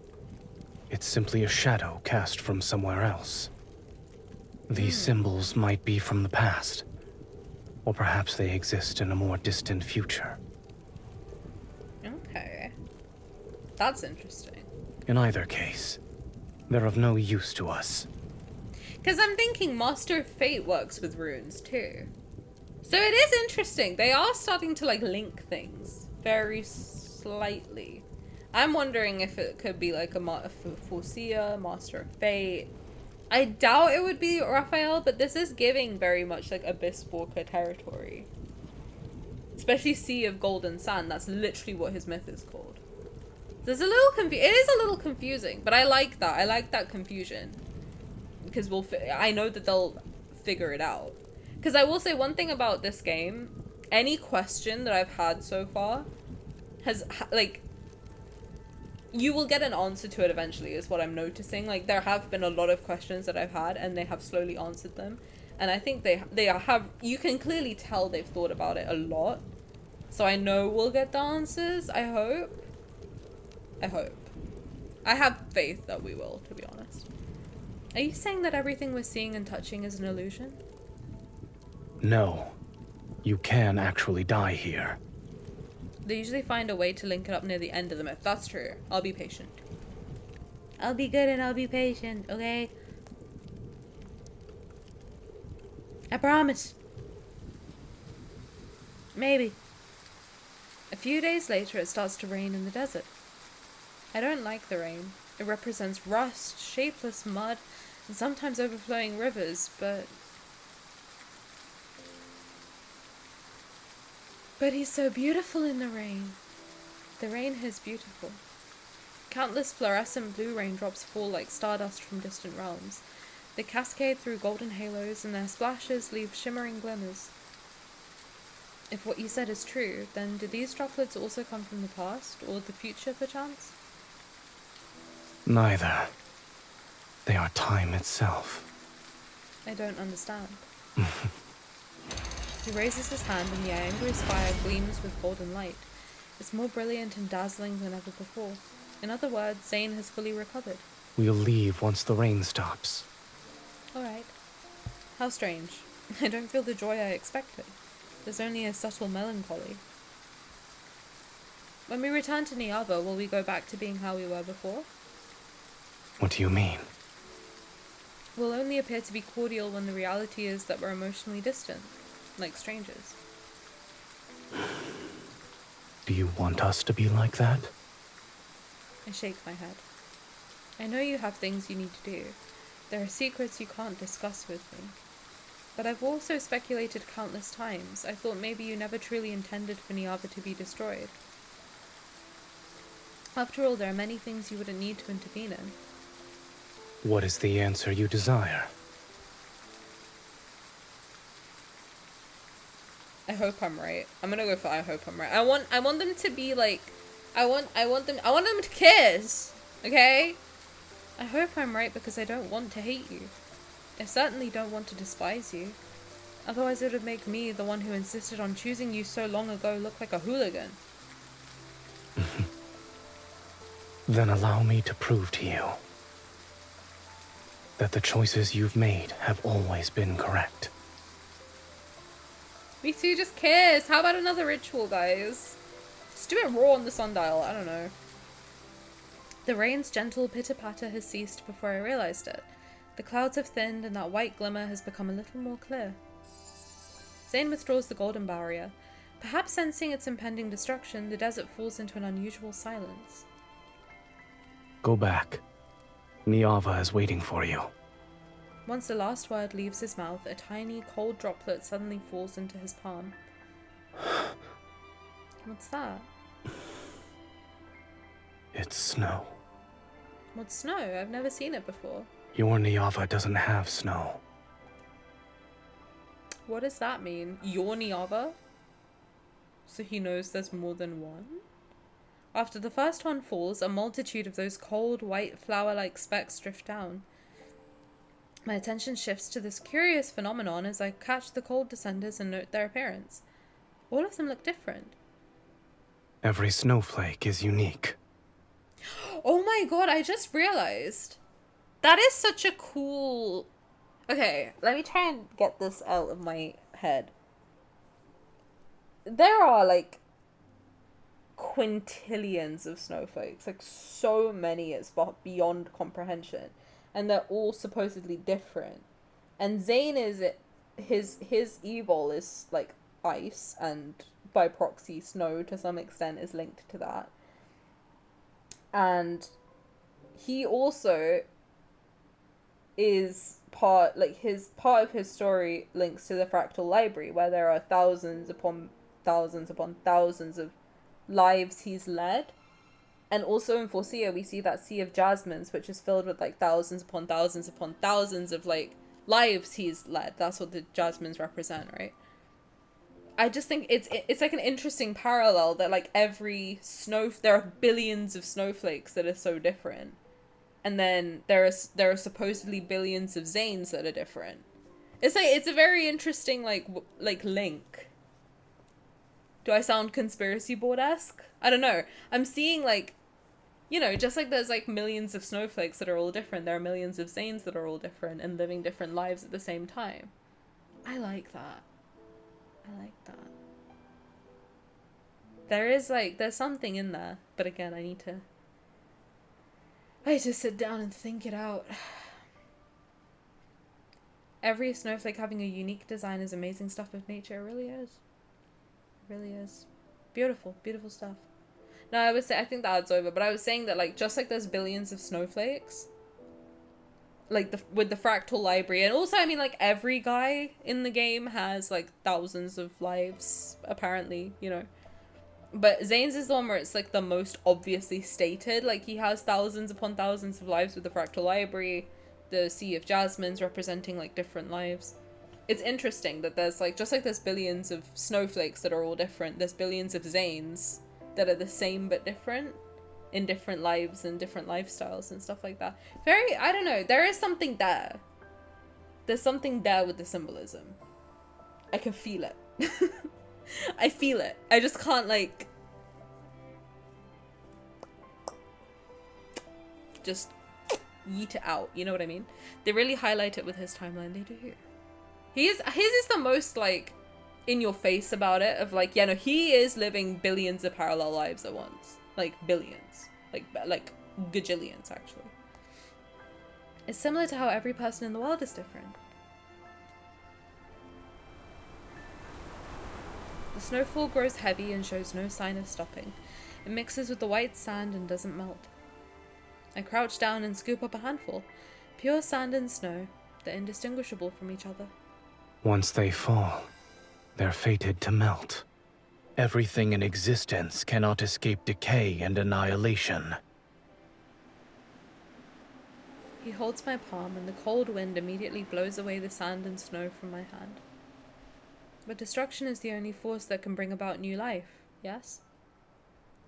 It's simply a shadow cast from somewhere else. These symbols might be from the past. Or perhaps they exist in a more distant future. Okay. That's interesting. In either case, they're of no use to us. Because I'm thinking Master of Fate works with runes too. So it is interesting. They are starting to like link things very slightly. I'm wondering if it could be like a Foreseer, Master of Fate. I doubt it would be Raphael, but this is giving very much like Abyss Walker territory. Especially Sea of Golden Sand. That's literally what his myth is called. There's a little it is a little confusing, but I like that. I like that confusion. Because I know that they'll figure it out. Because I will say one thing about this game. Any question that I've had so far has, like, you will get an answer to it eventually is what I'm noticing. Like, there have been a lot of questions that I've had and they have slowly answered them. And I think they have, you can clearly tell they've thought about it a lot. So I know we'll get the answers, I hope. I hope. I have faith that we will, to be honest. Are you saying that everything we're seeing and touching is an illusion? No. You can actually die here. They usually find a way to link it up near the end of the myth. That's true. I'll be patient. I'll be good and I'll be patient, okay? I promise. Maybe. A few days later, it starts to rain in the desert. I don't like the rain. It represents rust, shapeless mud, and sometimes overflowing rivers, but he's so beautiful in the rain. The rain is beautiful. Countless fluorescent blue raindrops fall like stardust from distant realms. They cascade through golden halos, and their splashes leave shimmering glimmers. If what you said is true, then do these droplets also come from the past or the future, perchance? Neither. They are time itself. I don't understand. He raises his hand and the angry spire gleams with golden light. It's more brilliant and dazzling than ever before. In other words, Zayne has fully recovered. We'll leave once the rain stops. Alright. How strange. I don't feel the joy I expected. There's only a subtle melancholy. When we return to Niava, will we go back to being how we were before? What do you mean? We'll only appear to be cordial when the reality is that we're emotionally distant, like strangers. Do you want us to be like that? I shake my head. I know you have things you need to do. There are secrets you can't discuss with me. But I've also speculated countless times. I thought maybe you never truly intended for Niava to be destroyed. After all, there are many things you wouldn't need to intervene in. What is the answer you desire? I hope I'm right. I'm gonna go for I hope I'm right. I want them to be like, I want them to kiss, okay? I hope I'm right because I don't want to hate you. I certainly don't want to despise you. Otherwise it would make me, the one who insisted on choosing you so long ago, look like a hooligan. Then allow me to prove to you that the choices you've made have always been correct. Me too, just kiss. How about another ritual, guys? Just do it raw on the sundial, I don't know. The rain's gentle pitter-patter has ceased before I realized it. The clouds have thinned and that white glimmer has become a little more clear. Zayne withdraws the golden barrier. Perhaps sensing its impending destruction, the desert falls into an unusual silence. Go back. Niava is waiting for you. Once the last word leaves his mouth, a tiny, cold droplet suddenly falls into his palm. What's that? It's snow. What's snow? I've never seen it before. Your Niava doesn't have snow. What does that mean? Your Niava? So he knows there's more than one? After the first one falls, a multitude of those cold, white, flower-like specks drift down. My attention shifts to this curious phenomenon as I catch the cold descenders and note their appearance. All of them look different. Every snowflake is unique. Oh my god, I just realized. That is such a cool... Okay, let me try and get this out of my head. There are, like, quintillions of snowflakes. Like, so many, it's beyond comprehension. And they're all supposedly different. And Zayne is... His evil is, like, ice, and by proxy, snow, to some extent, is linked to that. And he also is part of his story links to the fractal library, where there are thousands upon thousands upon thousands of lives he's led. And also in Forcia we see that sea of jasmines, which is filled with like thousands upon thousands upon thousands of like lives he's led. That's what the jasmines represent, right? I just think it's like an interesting parallel that like there are billions of snowflakes that are so different. And then there are supposedly billions of Zaynes that are different. It's a very interesting like link. Do I sound conspiracy board-esque? I don't know. I'm seeing like, you know, just like there's like millions of snowflakes that are all different, there are millions of Zaynes that are all different and living different lives at the same time. I like that. I like that. There's something in there, but again, I need to sit down and think it out. Every snowflake having a unique design is amazing stuff of nature. It really is. It really is. Beautiful, beautiful stuff. No, I think that's over, but I was saying that like just like there's billions of snowflakes, like with the fractal library, and also I mean like every guy in the game has like thousands of lives apparently, you know. But Zayne's is the one where it's like the most obviously stated, like he has thousands upon thousands of lives with the fractal library, the sea of jasmines representing like different lives. it's interesting that there's like, just like there's billions of snowflakes that are all different, there's billions of Zaynes that are the same but different in different lives and different lifestyles and stuff like that. Very, I don't know, there is something there. There's something there with the symbolism. I can feel it. I feel it. I just can't like just yeet it out, you know what I mean? They really highlight it with his timeline, they do. His is the most like in your face about it, of like, yeah, no, he is living billions of parallel lives at once. Like billions. Like gajillions actually. It's similar to how every person in the world is different. The snowfall grows heavy and shows no sign of stopping. It mixes with the white sand and doesn't melt. I crouch down and scoop up a handful. Pure sand and snow. They're indistinguishable from each other. Once they fall, they're fated to melt. Everything in existence cannot escape decay and annihilation. He holds my palm, and the cold wind immediately blows away the sand and snow from my hand. But destruction is the only force that can bring about new life, yes?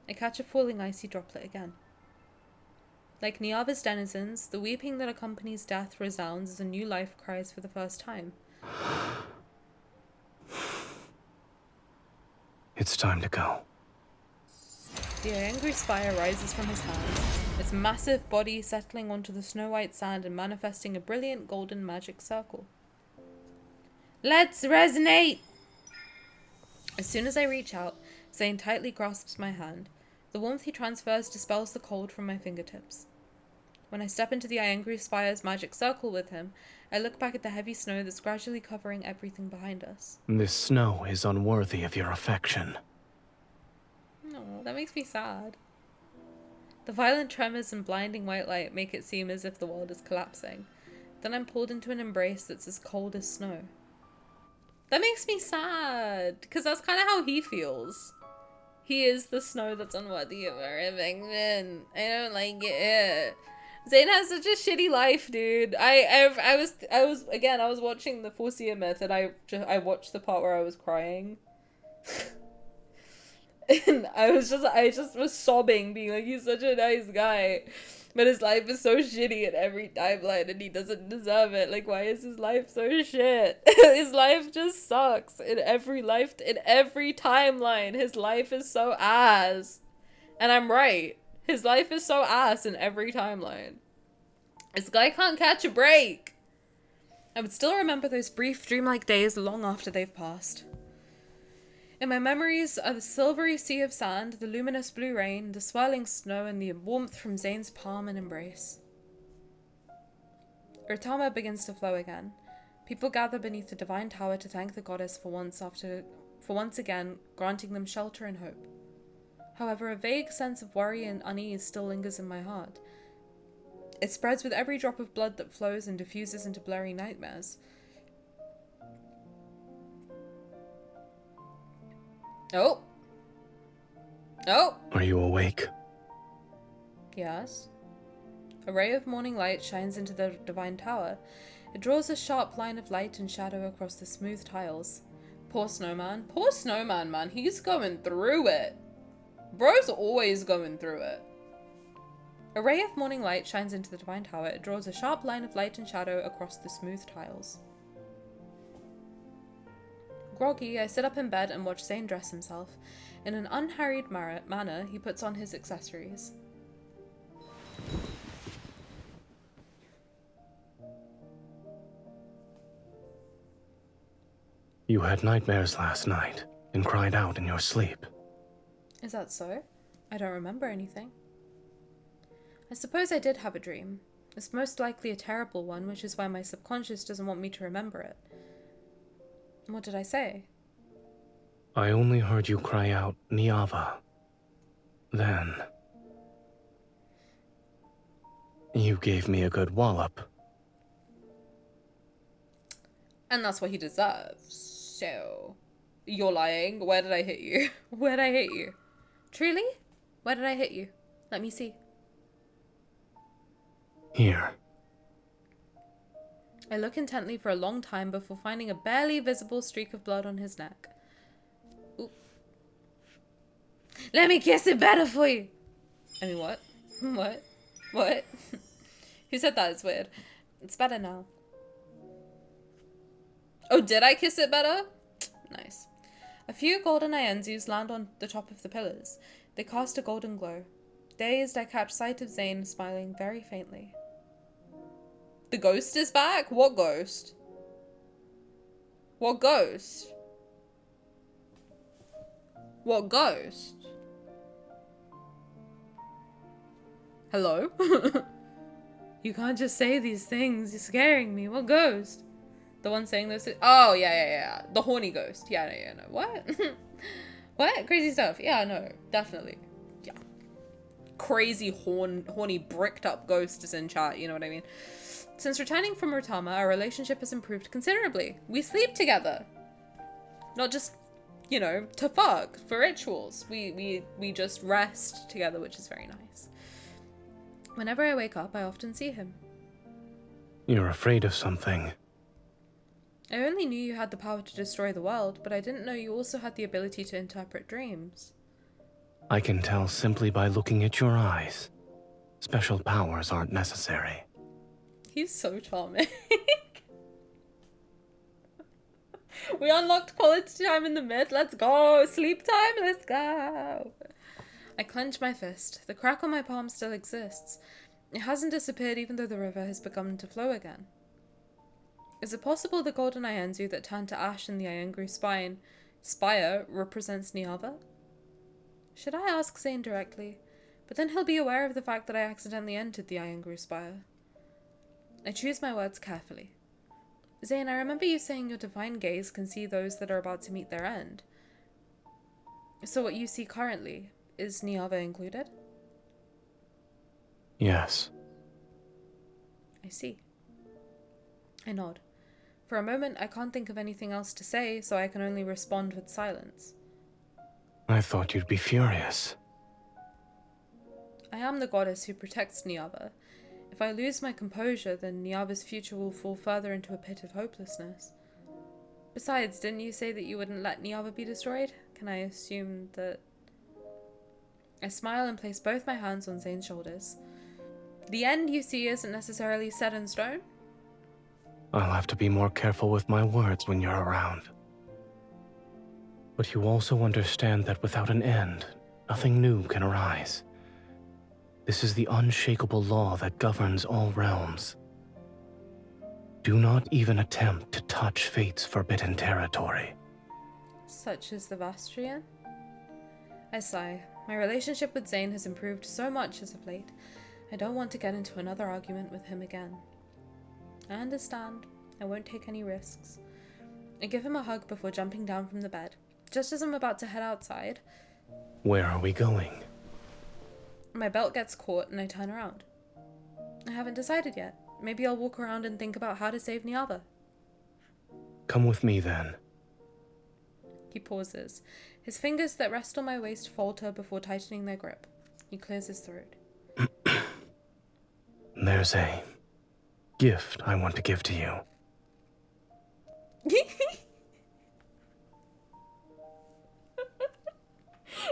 I catch a falling icy droplet again. Like Niava's denizens, the weeping that accompanies death resounds as a new life cries for the first time. It's time to go. The angry spire rises from his hands, its massive body settling onto the snow-white sand and manifesting a brilliant golden magic circle. Let's resonate! As soon as I reach out, Zayne tightly grasps my hand. The warmth he transfers dispels the cold from my fingertips. When I step into the angry spire's magic circle with him, I look back at the heavy snow that's gradually covering everything behind us. This snow is unworthy of your affection. Oh, that makes me sad. The violent tremors and blinding white light make it seem as if the world is collapsing. Then I'm pulled into an embrace that's as cold as snow. That makes me sad, because that's kind of how he feels. He is the snow that's unworthy of our affection. I don't like it. Zayne has such a shitty life, dude. I was watching the Zayne Myth, and I watched the part where I was crying. And I just was sobbing, being like, he's such a nice guy, but his life is so shitty in every timeline, and he doesn't deserve it. Like, why is his life so shit? His life just sucks in every timeline. His life is so ass, and I'm right. His life is so ass in every timeline. This guy can't catch a break. I would still remember those brief dreamlike days long after they've passed. In my memories are the silvery sea of sand, the luminous blue rain, the swirling snow, and the warmth from Zayne's palm and embrace. Otome begins to flow again. People gather beneath the divine tower to thank the goddess for once again granting them shelter and hope. However, a vague sense of worry and unease still lingers in my heart. It spreads with every drop of blood that flows and diffuses into blurry nightmares. Oh. Oh. Are you awake? Yes. A ray of morning light shines into the divine tower. It draws a sharp line of light and shadow across the smooth tiles. Poor snowman. Poor snowman, man. He's going through it. Bro's always going through it. A ray of morning light shines into the divine tower. It draws a sharp line of light and shadow across the smooth tiles. Groggy, I sit up in bed and watch Zayne dress himself. In an unhurried manner, he puts on his accessories. You had nightmares last night and cried out in your sleep. Is that so? I don't remember anything. I suppose I did have a dream. It's most likely a terrible one, which is why my subconscious doesn't want me to remember it. What did I say? I only heard you cry out, Niava. Then... you gave me a good wallop. And that's what he deserves. So... you're lying. Where did I hit you? Where did I hit you? Truly? Where did I hit you? Let me see. Here. I look intently for a long time before finding a barely visible streak of blood on his neck. Ooh. Let me kiss it better for you. I mean, what? What? What? Who said that? It's weird. It's better now. Oh, did I kiss it better? Nice. A few golden Ienzus land on the top of the pillars. They cast a golden glow. Dazed, I catch sight of Zayne smiling very faintly. The ghost is back? What ghost? What ghost? What ghost? Hello? You can't just say these things. You're scaring me. What ghost? The one saying those things? Oh, yeah. The horny ghost. Yeah, no. What? What? Crazy stuff. Yeah, no. Definitely. Yeah. Crazy horny bricked up ghost is in chat. You know what I mean? Since returning from Rotama, our relationship has improved considerably. We sleep together. Not just, you know, to fuck, for rituals. We just rest together, which is very nice. Whenever I wake up, I often see him. You're afraid of something. I only knew you had the power to destroy the world, but I didn't know you also had the ability to interpret dreams. I can tell simply by looking at your eyes. Special powers aren't necessary. He's so charming. We unlocked quality time in the myth. Let's go. Sleep time. Let's go. I clench my fist. The crack on my palm still exists. It hasn't disappeared even though the river has begun to flow again. Is it possible the golden Ienzu that turned to ash in the Iengru spire represents Niava? Should I ask Zayne directly? But then he'll be aware of the fact that I accidentally entered the Iengru spire. I choose my words carefully. Zayne, I remember you saying your divine gaze can see those that are about to meet their end. So what you see currently, is Niava included? Yes. I see. I nod. For a moment, I can't think of anything else to say, so I can only respond with silence. I thought you'd be furious. I am the goddess who protects Niava. If I lose my composure, then Niava's future will fall further into a pit of hopelessness. Besides, didn't you say that you wouldn't let Niava be destroyed? Can I assume that... I smile and place both my hands on Zayne's shoulders. The end you see isn't necessarily set in stone? I'll have to be more careful with my words when you're around. But you also understand that without an end, nothing new can arise. This is the unshakable law that governs all realms. Do not even attempt to touch fate's forbidden territory. Such as the Vastrian? I sigh. My relationship with Zayne has improved so much as of late. I don't want to get into another argument with him again. I understand. I won't take any risks. I give him a hug before jumping down from the bed. Just as I'm about to head outside... Where are we going? My belt gets caught and I turn around. I haven't decided yet. Maybe I'll walk around and think about how to save Niava. Come with me then. He pauses. His fingers that rest on my waist falter before tightening their grip. He clears his throat. There's a gift I want to give to you.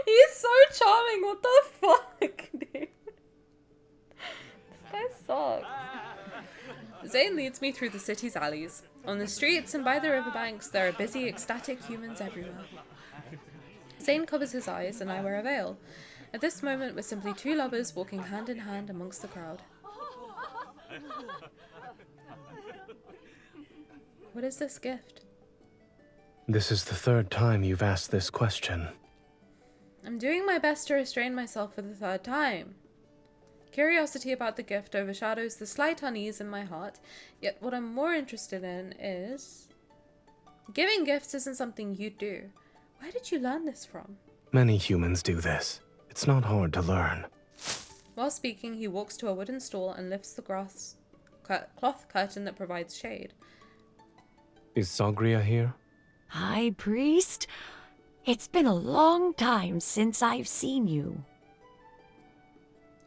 He's so charming. What the fuck, dude? This guy sucks. Zayne leads me through the city's alleys. On the streets and by the riverbanks, there are busy, ecstatic humans everywhere. Zayne covers his eyes and I wear a veil. At this moment, we're simply two lovers walking hand in hand amongst the crowd. What is this gift? This is the third time you've asked this question. I'm doing my best to restrain myself for the third time. Curiosity about the gift overshadows the slight unease in my heart, yet what I'm more interested in is... Giving gifts isn't something you do. Where did you learn this from? Many humans do this. It's not hard to learn. While speaking, he walks to a wooden stool and lifts the cloth curtain that provides shade. Is Sagria here? High Priest? It's been a long time since I've seen you.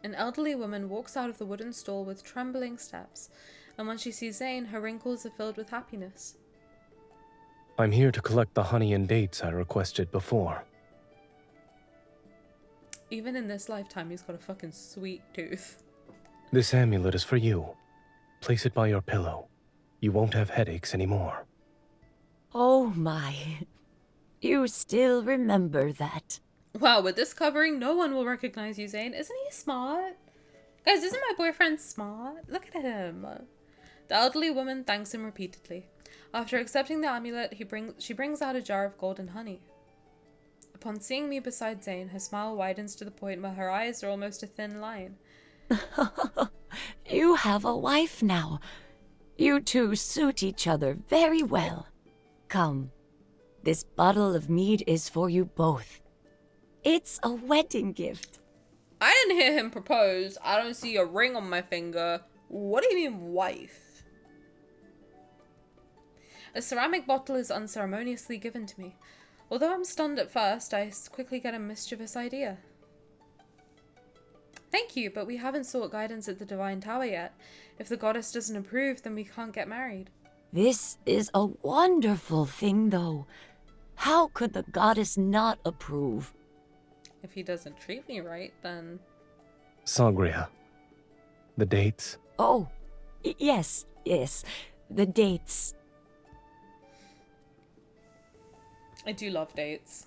An elderly woman walks out of the wooden stall with trembling steps. and when she sees Zayne, her wrinkles are filled with happiness. I'm here to collect the honey and dates I requested before. Even in this lifetime, he's got a fucking sweet tooth. This amulet is for you. Place it by your pillow. You won't have headaches anymore. Oh my. You still remember that. Wow, with this covering, no one will recognize you, Zayne. Isn't he smart? Guys, isn't my boyfriend smart? Look at him. The elderly woman thanks him repeatedly. After accepting the amulet, she brings out a jar of golden honey. Upon seeing me beside Zayne, her smile widens to the point where her eyes are almost a thin line. You have a wife now. You two suit each other very well. Come, this bottle of mead is for you both. It's a wedding gift. I didn't hear him propose. I don't see a ring on my finger. What do you mean, wife? A ceramic bottle is unceremoniously given to me. Although I'm stunned at first, I quickly get a mischievous idea. Thank you, but we haven't sought guidance at the Divine Tower yet. If the goddess doesn't approve, then we can't get married. This is a wonderful thing, though. How could the goddess not approve? If he doesn't treat me right, then... Sagria. The dates? Oh, yes. The dates. I do love dates.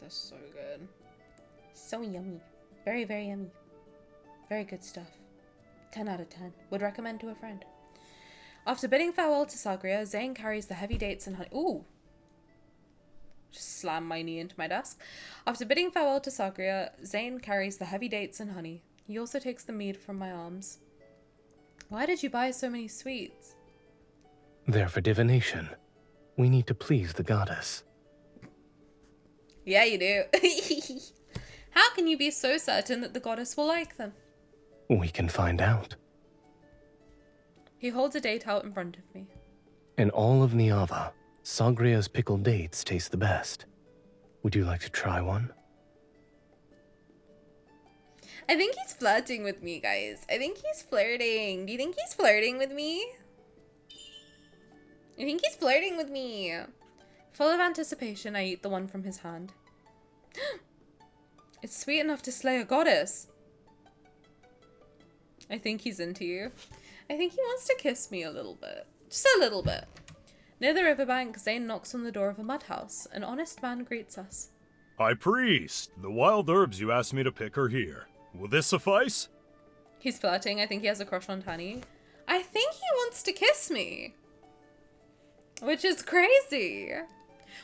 They're so good. So yummy. Very, very yummy. Very good stuff. 10 out of 10. Would recommend to a friend. After bidding farewell to Sagria, Zayne carries the heavy dates and honey. Ooh! Just slam my knee into my desk. After bidding farewell to Sagria, Zayne carries the heavy dates and honey. He also takes the mead from my arms. Why did you buy so many sweets? They're for divination. We need to please the goddess. Yeah, you do. How can you be so certain that the goddess will like them? We can find out. He holds a date out in front of me. In all of Niava, Sagria's pickled dates taste the best. Would you like to try one? I think he's flirting with me, guys. I think he's flirting. Do you think he's flirting with me? I think he's flirting with me. Full of anticipation, I eat the one from his hand. It's sweet enough to slay a goddess. I think he's into you. I think he wants to kiss me a little bit. Just a little bit. Near the riverbank, Zayne knocks on the door of a mud house. An honest man greets us. High Priest, the wild herbs you asked me to pick are here. Will this suffice? He's flirting. I think he has a crush on Tani. I think he wants to kiss me. Which is crazy.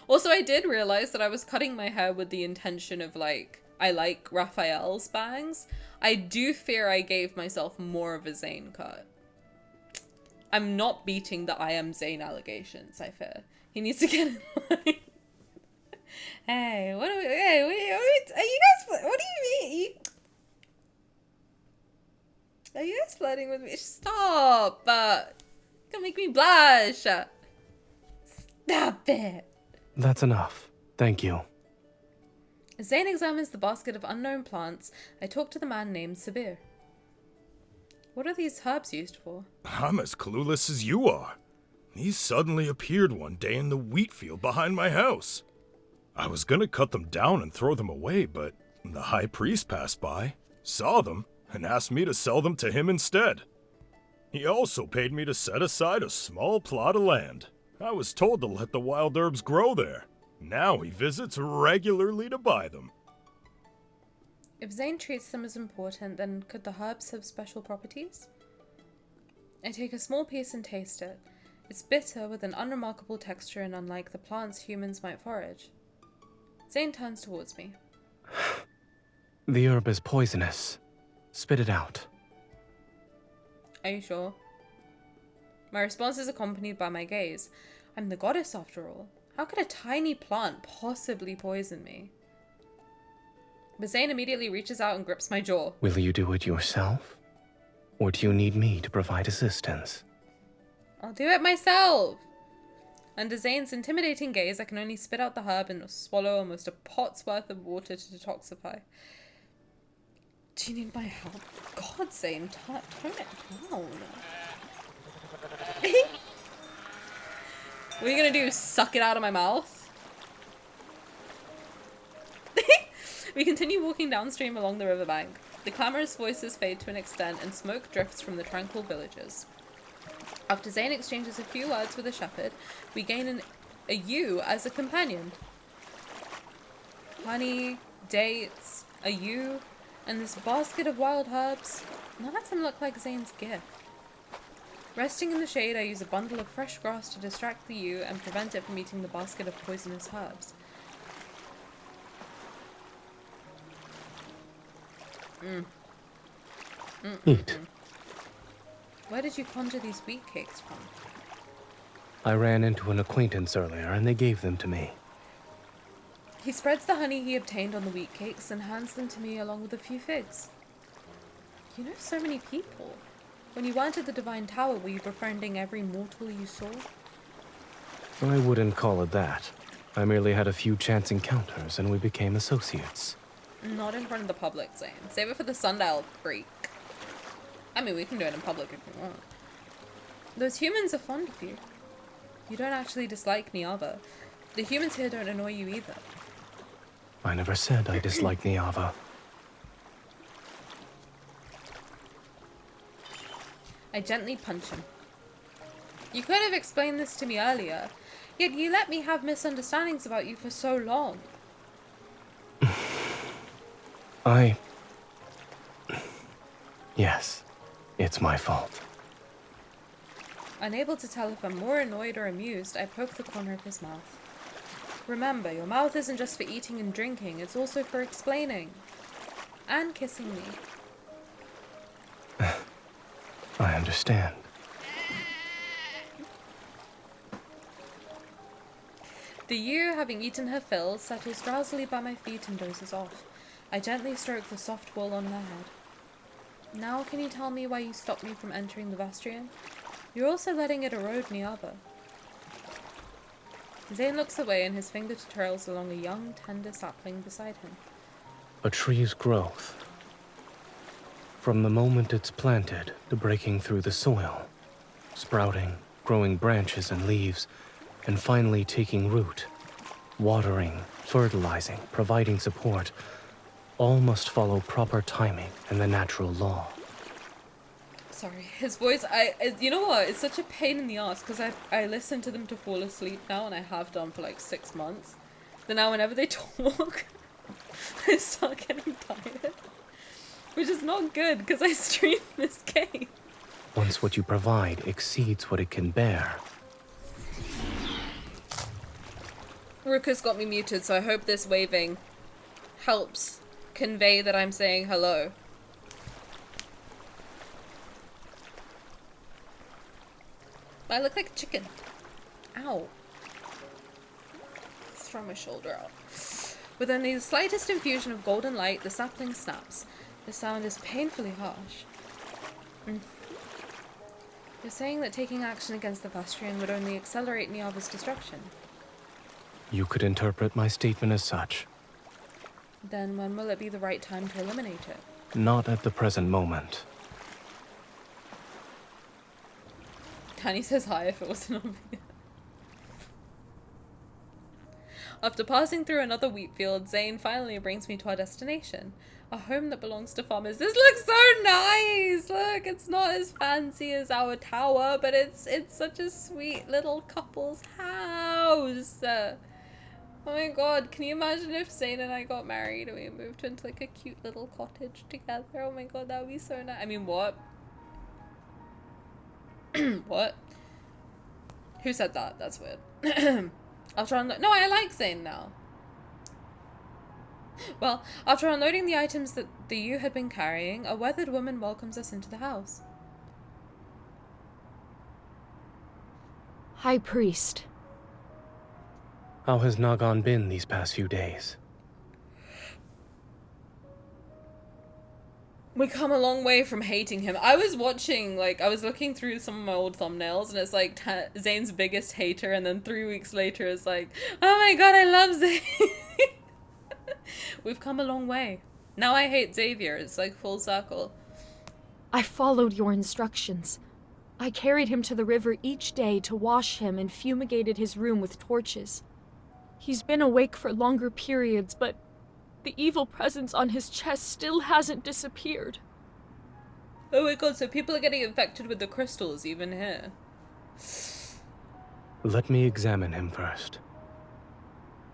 Also, I did realize that I was cutting my hair with the intention of, like, I like Raphael's bangs. I do fear I gave myself more of a Zayne cut. I'm not beating the I am Zayne allegations, I fear. He needs to get in line. Hey, what are you guys, what do you mean? Are you guys flirting with me? Stop! Don't make me blush! Stop it! That's enough. Thank you. As Zayne examines the basket of unknown plants, I talk to the man named Sabir. What are these herbs used for? I'm as clueless as you are. These suddenly appeared one day in the wheat field behind my house. I was gonna cut them down and throw them away, but the High Priest passed by, saw them, and asked me to sell them to him instead. He also paid me to set aside a small plot of land. I was told to let the wild herbs grow there. Now he visits regularly to buy them. If Zayne treats them as important, then could the herbs have special properties? I take a small piece and taste it. It's bitter with an unremarkable texture and unlike the plants humans might forage. Zayne turns towards me. The herb is poisonous. Spit it out. Are you sure? My response is accompanied by my gaze. I'm the goddess after all. How could a tiny plant possibly poison me? But Zayne immediately reaches out and grips my jaw. Will you do it yourself? Or do you need me to provide assistance? I'll do it myself! Under Zayne's intimidating gaze, I can only spit out the herb and swallow almost a pot's worth of water to detoxify. Do you need my help? God, Zayne, tone it down. What are you gonna do? Suck it out of my mouth? We continue walking downstream along the riverbank. The clamorous voices fade to an extent and smoke drifts from the tranquil villages. After Zayne exchanges a few words with a shepherd, we gain a ewe as a companion. Honey, dates, a ewe, and this basket of wild herbs. None of them look like Zayne's gift. Resting in the shade, I use a bundle of fresh grass to distract the ewe and prevent it from eating the basket of poisonous herbs. Eat. Where did you conjure these wheat cakes from? I ran into an acquaintance earlier and they gave them to me. He spreads the honey he obtained on the wheat cakes and hands them to me along with a few figs. You know so many people. When you went to the Divine Tower, were you befriending every mortal you saw? I wouldn't call it that. I merely had a few chance encounters and we became associates. Not in front of the public, Zayne. Save it for the Sundial freak. I mean, we can do it in public if we want. Those humans are fond of you. You don't actually dislike Niava. The humans here don't annoy you either. I never said I disliked Niava. I gently punch him. You could have explained this to me earlier, yet you let me have misunderstandings about you for so long. Yes, it's my fault. Unable to tell if I'm more annoyed or amused, I poke the corner of his mouth. Remember, your mouth isn't just for eating and drinking, it's also for explaining. And kissing me. I understand. The ewe, having eaten her fill, settles drowsily by my feet and dozes off. I gently stroke the soft wool on her head. Now can you tell me why you stopped me from entering the Vestrian? You're also letting it erode Niava. Zayne looks away and his finger trails along a young, tender sapling beside him. A tree's growth. From the moment it's planted to breaking through the soil, sprouting, growing branches and leaves, and finally taking root, watering, fertilizing, providing support, all must follow proper timing and the natural law. Sorry, his voice, you know what, it's such a pain in the ass, because I listen to them to fall asleep now, and I have done for like 6 months. Then now whenever they talk, I start getting tired. Which is not good, because I stream this game. Once what you provide exceeds what it can bear. Ruka's got me muted, so I hope this waving helps convey that I'm saying hello. I look like a chicken. Ow. Let's throw my shoulder out. With only the slightest infusion of golden light, the sapling snaps. The sound is painfully harsh. You're saying that taking action against the Vestrian would only accelerate Niava's destruction? You could interpret my statement as such. Then when will it be the right time to eliminate it? Not at the present moment. Tani says hi if it wasn't obvious. After passing through another wheat field, Zayne finally brings me to our destination. A home that belongs to farmers. This looks so nice! Look, it's not as fancy as our tower, but it's such a sweet little couple's house. Oh my god, can you imagine if Zayne and I got married and we moved into like a cute little cottage together? Oh my god, that would be so nice. I mean, what? What? Who said that? That's weird. After no, I like Zayne now. Well, after unloading the items that the ewe had been carrying, a weathered woman welcomes us into the house. High Priest. How has Nagan been these past few days? We come a long way from hating him. I was watching, like, I was looking through some of my old thumbnails, and it's like Zayne's biggest hater, and then 3 weeks later it's like, oh my god, I love Zayne. We've come a long way. Now I hate Xavier. It's like full circle. I followed your instructions. I carried him to the river each day to wash him and fumigated his room with torches. He's been awake for longer periods, but the evil presence on his chest still hasn't disappeared. Oh my god, so people are getting infected with the crystals even here. Let me examine him first.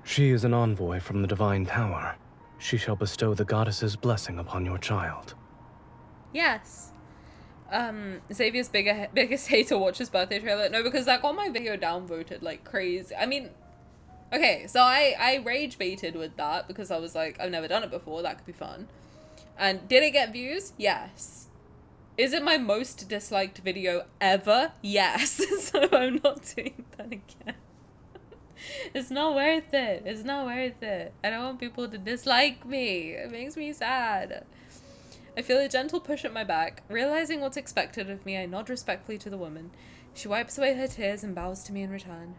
She is an envoy from the Divine Tower. She shall bestow the goddess's blessing upon your child. Yes. Xavier's biggest hater watches birthday trailer. No, because that got my video downvoted like crazy. I mean, okay, so I rage baited with that because I was like, I've never done it before, that could be fun. And did it get views? Yes. Is it my most disliked video ever? Yes. So I'm not doing that again. It's not worth it. It's not worth it. I don't want people to dislike me. It makes me sad. I feel a gentle push at my back. Realizing what's expected of me, I nod respectfully to the woman. She wipes away her tears and bows to me in return.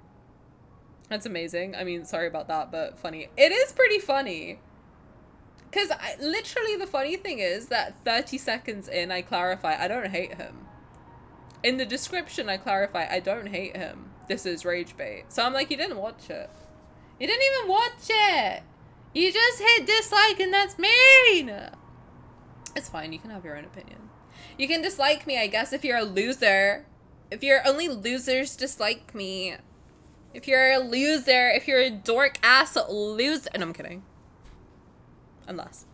That's amazing. I mean, sorry about that, but funny. It is pretty funny. Because literally the funny thing is that 30 seconds in, I clarify, I don't hate him. In the description, I clarify, I don't hate him. This is rage bait. So I'm like, you didn't watch it. You didn't even watch it. You just hit dislike and that's mean. It's fine, you can have your own opinion. You can dislike me, I guess, if you're a loser. If you're only losers dislike me. If you're a loser, if you're a dork ass loser. And I'm kidding. Unless.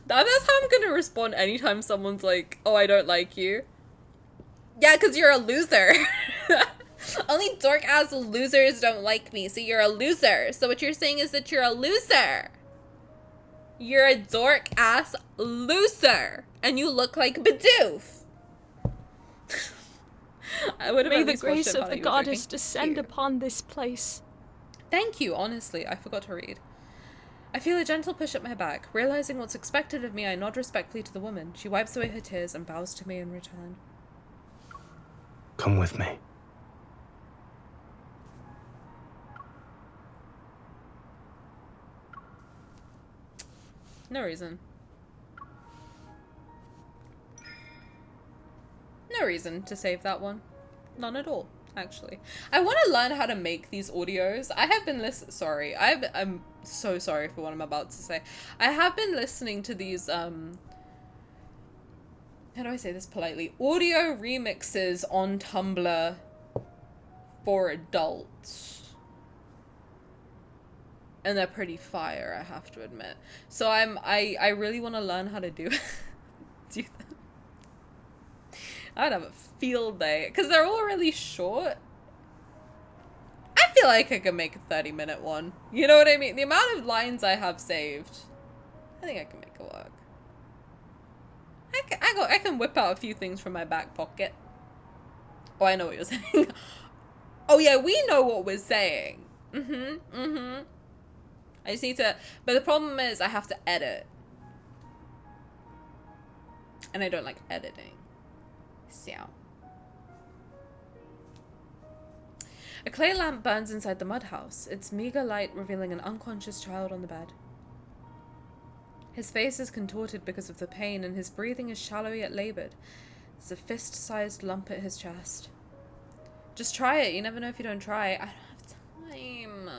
That's how I'm gonna respond anytime someone's like, oh, I don't like you. Yeah, because you're a loser. Only dork ass losers don't like me, so you're a loser. So what you're saying is that you're a loser. You're a dork ass loser. And you look like Bidoof. I would have May the grace of the goddess descend upon this place. Thank you, honestly. I forgot to read. I feel a gentle push at my back. Realizing what's expected of me, I nod respectfully to the woman. She wipes away her tears and bows to me in return. Come with me. No reason. No reason to save that one. None at all, actually. I want to learn how to make these audios. I have been sorry. I'm so sorry for what I'm about to say. I have been listening to these, how do I say this politely? Audio remixes on Tumblr for adults. And they're pretty fire, I have to admit. So I really want to learn how to do that. I'd have a field day. Because they're all really short. I feel like I could make a 30-minute one. You know what I mean? The amount of lines I have saved. I think I can make it work. I can whip out a few things from my back pocket. Oh, I know what you're saying. Oh yeah, we know what we're saying. I just need to, but the problem is I have to edit. And I don't like editing. So. A clay lamp burns inside the mud house, its meager light revealing an unconscious child on the bed. His face is contorted because of the pain, and his breathing is shallow yet labored. There's a fist-sized lump at his chest. Just try it. You never know if you don't try. I don't have time.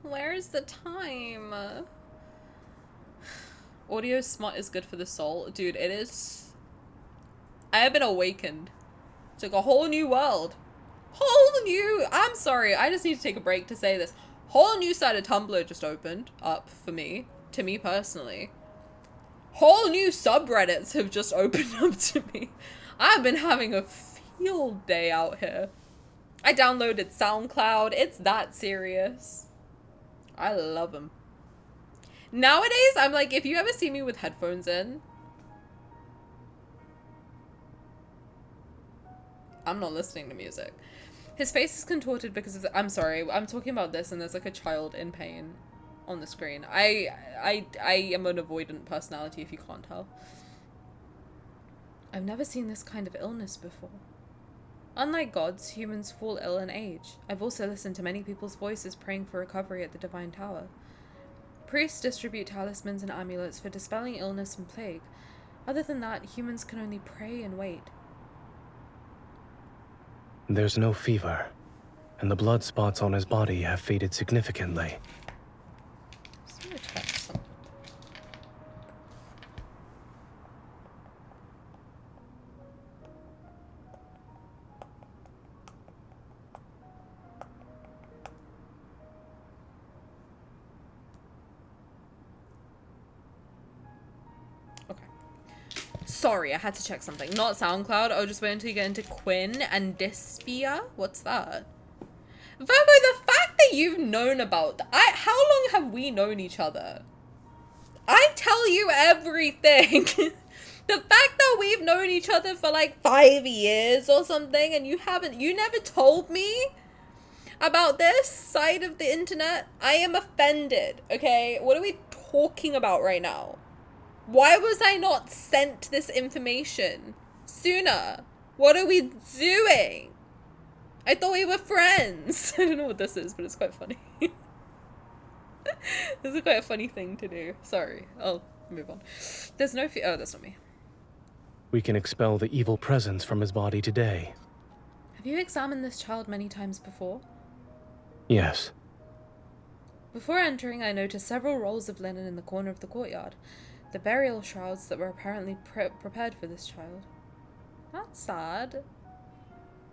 Where's the time? Audio smut is good for the soul. Dude, it is. I have been awakened. It's like a whole new world. I'm sorry. I just need to take a break to say this. Whole new side of Tumblr just opened up for me. To me personally. Whole new subreddits have just opened up to me. I've been having a field day out here. I downloaded SoundCloud. It's that serious. I love them. Nowadays, I'm like, if you ever see me with headphones in, I'm not listening to music. His face is contorted because of the, I'm sorry, I'm talking about this and there's like a child in pain on the screen. I am an avoidant personality if you can't tell. I've never seen this kind of illness before. Unlike gods, humans fall ill and age. I've also listened to many people's voices praying for recovery at the Divine Tower. Priests distribute talismans and amulets for dispelling illness and plague. Other than that, humans can only pray and wait. There's no fever, and the blood spots on his body have faded significantly. Just gonna check something. Sorry, I had to check something. Not SoundCloud. I was just waiting until you get into Quinn and Dyspia. What's that? Virgo, the fact that you've known about... how long have we known each other? I tell you everything. The fact that we've known each other for like 5 years or something and you never told me about this side of the internet. I am offended, okay? What are we talking about right now? Why was I not sent this information sooner? What are we doing? I thought we were friends. I don't know what this is, but it's quite funny. This is quite a funny thing to do. Sorry. I'll move on. There's no oh, that's not me. We can expel the evil presence from his body today. Have you examined this child many times before? Yes. Before entering, I noticed several rolls of linen in the corner of the courtyard. The burial shrouds that were apparently prepared for this child. That's sad.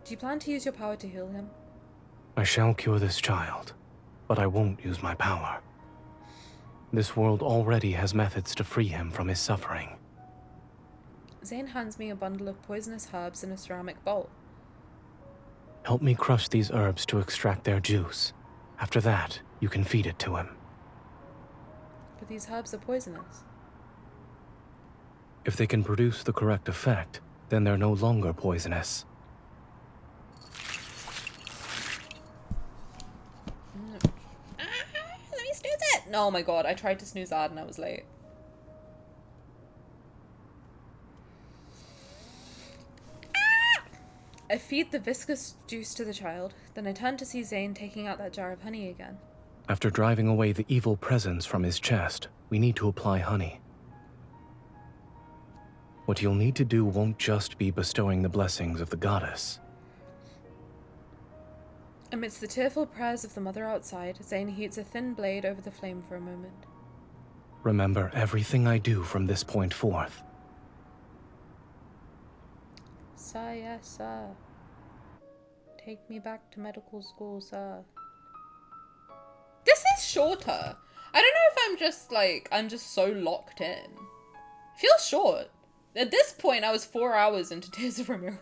Do you plan to use your power to heal him? I shall cure this child, but I won't use my power. This world already has methods to free him from his suffering. Zayne hands me a bundle of poisonous herbs in a ceramic bowl. Help me crush these herbs to extract their juice. After that, you can feed it to him. But these herbs are poisonous. If they can produce the correct effect, then they're no longer poisonous. Let me snooze it! No, oh my god, I tried to snooze that and I was late. I feed the viscous juice to the child, then I turn to see Zayne taking out that jar of honey again. After driving away the evil presence from his chest, we need to apply honey. What you'll need to do won't just be bestowing the blessings of the goddess. Amidst the tearful prayers of the mother outside, Zayne heats a thin blade over the flame for a moment. Remember everything I do from this point forth. Sir, yes, sir. Take me back to medical school, sir. This is shorter. I don't know if I'm just so locked in. Feels short. At this point, I was 4 hours into Tears of Ramiro.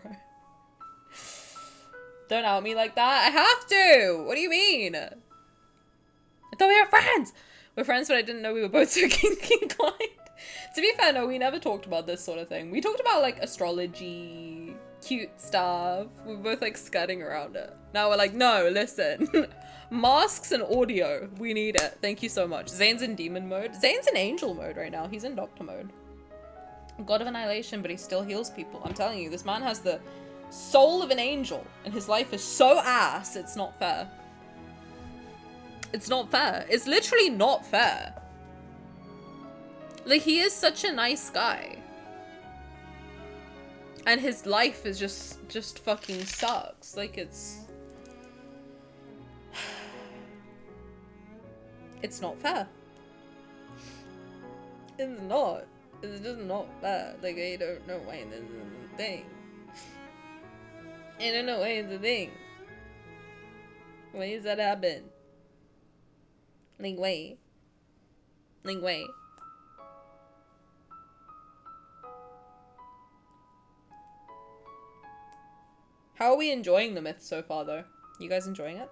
Don't out me like that. I have to. What do you mean? I thought we were friends. We're friends, but I didn't know we were both so kinky inclined. To be fair, no, we never talked about this sort of thing. We talked about, like, astrology, cute stuff. We were both, like, skirting around it. Now we're like, no, listen. Masks and audio. We need it. Thank you so much. Zayne's in demon mode. Zayne's in angel mode right now. He's in doctor mode. God of annihilation, but he still heals people. I'm telling you, this man has the soul of an angel, and his life is so ass, it's not fair. It's not fair. It's literally not fair. Like, he is such a nice guy. And his life is just fucking sucks. Like, it's not fair. It's not. It's just not fair. Like, I don't know why this is a thing. I don't know why it's a thing. Why does that happen? Like, wait. Like, wait. How are we enjoying the myth so far, though? You guys enjoying it?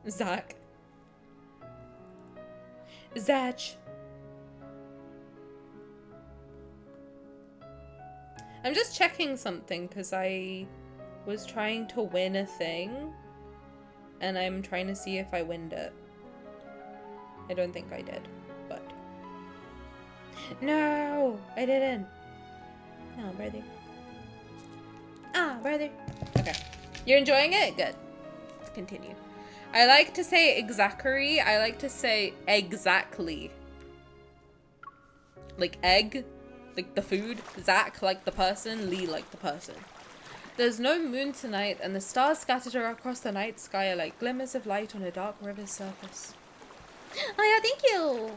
Zach. I'm just checking something because I was trying to win a thing and I'm trying to see if I winned it. I don't think I did, but no, I didn't. No, brother. Ah, brother. Okay. You're enjoying it? Good. Let's continue. I like to say exactly. I like to say exactly. Like egg, like the food. Zach, like the person. Lee, like the person. There's no moon tonight, and the stars scattered across the night sky are like glimmers of light on a dark river's surface. Oh yeah, thank you.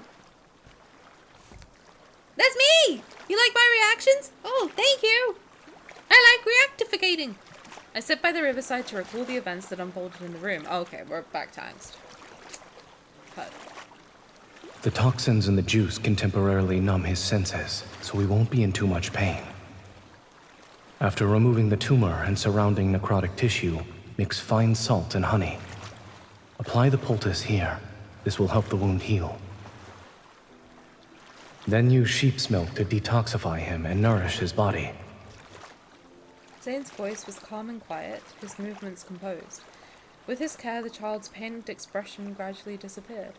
That's me! You like my reactions? Oh, thank you! I like reactificating! I sit by the riverside to recall the events that unfolded in the room. Oh, okay, we're back to angst. Cut. The toxins in the juice can temporarily numb his senses, so he won't be in too much pain. After removing the tumor and surrounding necrotic tissue, mix fine salt and honey. Apply the poultice here. This will help the wound heal. Then use sheep's milk to detoxify him and nourish his body. Zayne's voice was calm and quiet, his movements composed. With his care, the child's pained expression gradually disappeared.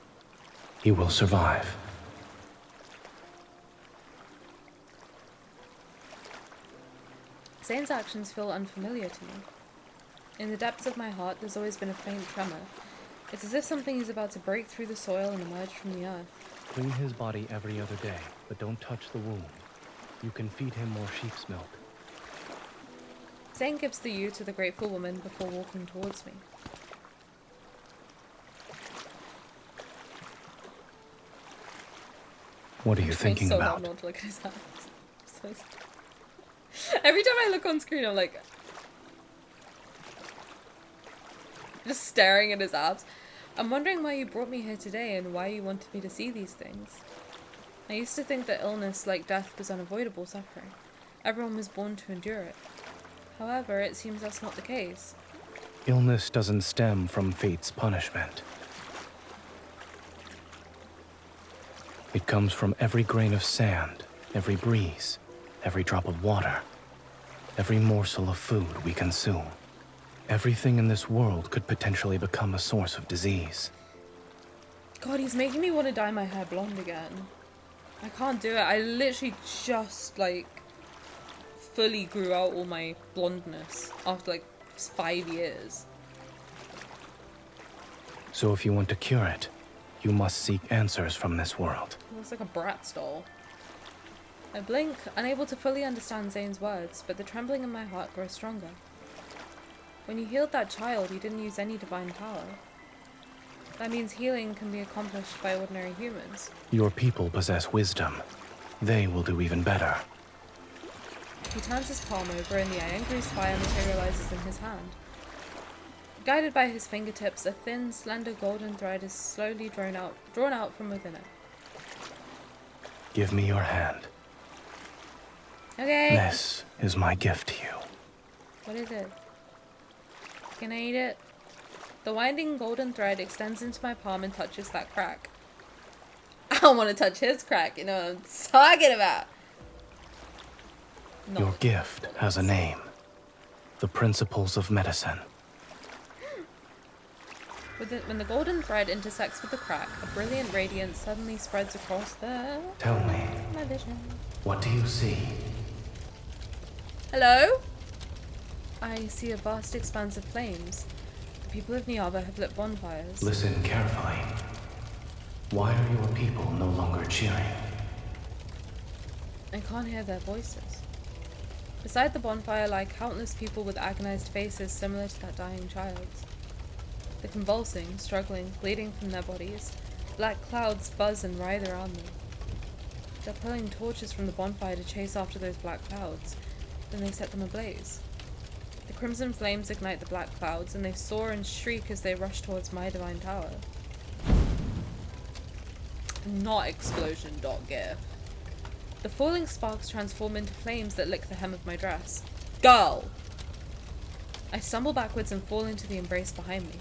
He will survive. Zayne's actions feel unfamiliar to me. In the depths of my heart, there's always been a faint tremor. It's as if something is about to break through the soil and emerge from the earth. Clean his body every other day, but don't touch the wound. You can feed him more sheep's milk. Zayne gives the ewe to the grateful woman before walking towards me. What are you thinking about? Hard not to look at his hands. Every time I look on screen, I'm like... just staring at his abs. I'm wondering why you brought me here today and why you wanted me to see these things. I used to think that illness, like death, was unavoidable suffering. Everyone was born to endure it. However, it seems that's not the case. Illness doesn't stem from fate's punishment. It comes from every grain of sand, every breeze, every drop of water, every morsel of food we consume. Everything in this world could potentially become a source of disease. God, he's making me want to dye my hair blonde again. I can't do it. I literally just, like, fully grew out all my blondness after, like, 5 years. So if you want to cure it, you must seek answers from this world. It looks like a Bratz doll. I blink, unable to fully understand Zayne's words, but the trembling in my heart grows stronger. When you healed that child, you didn't use any divine power. That means healing can be accomplished by ordinary humans. Your people possess wisdom. They will do even better. He turns his palm over and the angry fire materializes in his hand. Guided by his fingertips, a thin, slender golden thread is slowly drawn out from within it. Give me your hand. Okay. This is my gift to you. What is it? Can I eat it? The winding golden thread extends into my palm and touches that crack. I don't want to touch his crack, you know what I'm talking about. No. Your gift has a name. The Principles of Medicine. When the golden thread intersects with the crack, a brilliant radiance suddenly spreads across the... Tell me, my vision. What do you see? Hello? I see a vast expanse of flames. The people of Niava have lit bonfires. Listen carefully. Why are your people no longer cheering? I can't hear their voices. Beside the bonfire lie countless people with agonized faces similar to that dying child's. They're convulsing, struggling, bleeding from their bodies. Black clouds buzz and writhe around them. They're pulling torches from the bonfire to chase after those black clouds. Then they set them ablaze. The crimson flames ignite the black clouds, and they soar and shriek as they rush towards my divine tower. Not explosion.gif. The falling sparks transform into flames that lick the hem of my dress. Girl! I stumble backwards and fall into the embrace behind me.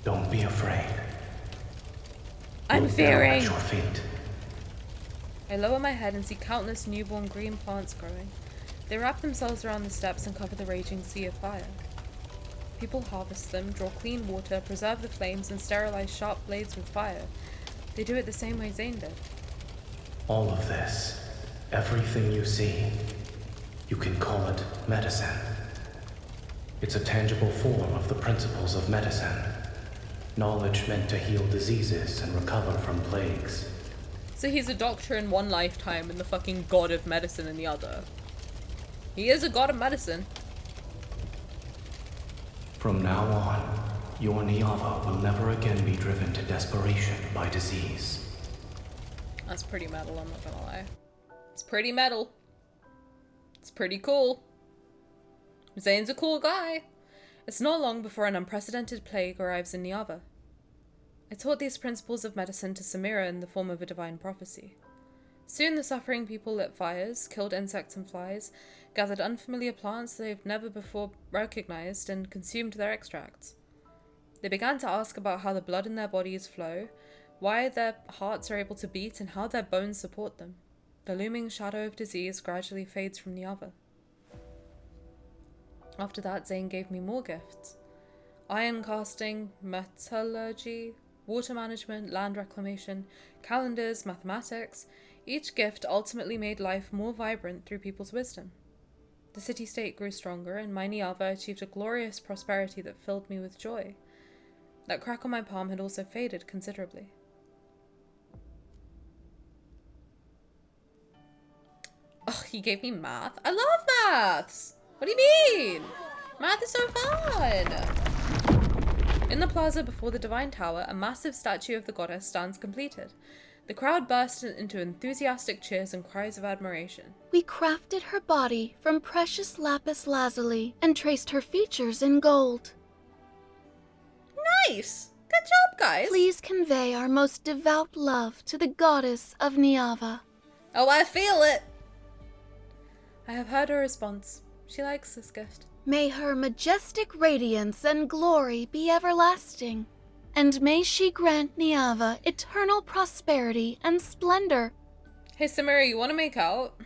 Don't be afraid. I'm fearing. Your feet. I lower my head and see countless newborn green plants growing. They wrap themselves around the steps and cover the raging sea of fire. People harvest them, draw clean water, preserve the flames, and sterilize sharp blades with fire. They do it the same way Zayne did. All of this, everything you see, you can call it medicine. It's a tangible form of the principles of medicine. Knowledge meant to heal diseases and recover from plagues. So he's a doctor in one lifetime and the fucking god of medicine in the other. He is a god of medicine. From now on, your Niava will never again be driven to desperation by disease. That's pretty metal, I'm not gonna lie. It's pretty metal. It's pretty cool. Zayne's a cool guy. It's not long before an unprecedented plague arrives in Niava. I taught these principles of medicine to Samira in the form of a divine prophecy. Soon the suffering people lit fires, killed insects and flies, gathered unfamiliar plants they've never before recognized, and consumed their extracts. They began to ask about how the blood in their bodies flow, why their hearts are able to beat, and how their bones support them. The looming shadow of disease gradually fades from Niava. After that, Zayne gave me more gifts. Iron casting, metallurgy, water management, land reclamation, calendars, mathematics. Each gift ultimately made life more vibrant through people's wisdom. The city-state grew stronger, and my Niava achieved a glorious prosperity that filled me with joy. That crack on my palm had also faded considerably. Oh, he gave me math. I love maths! What do you mean? Math is so fun! In the plaza before the Divine Tower, a massive statue of the goddess stands completed. The crowd burst into enthusiastic cheers and cries of admiration. We crafted her body from precious lapis lazuli and traced her features in gold. Nice! Good job, guys! Please convey our most devout love to the goddess of Niava. Oh, I feel it! I have heard her response. She likes this gift. May her majestic radiance and glory be everlasting, and may she grant Niava eternal prosperity and splendor. Hey Samira, you want to make out?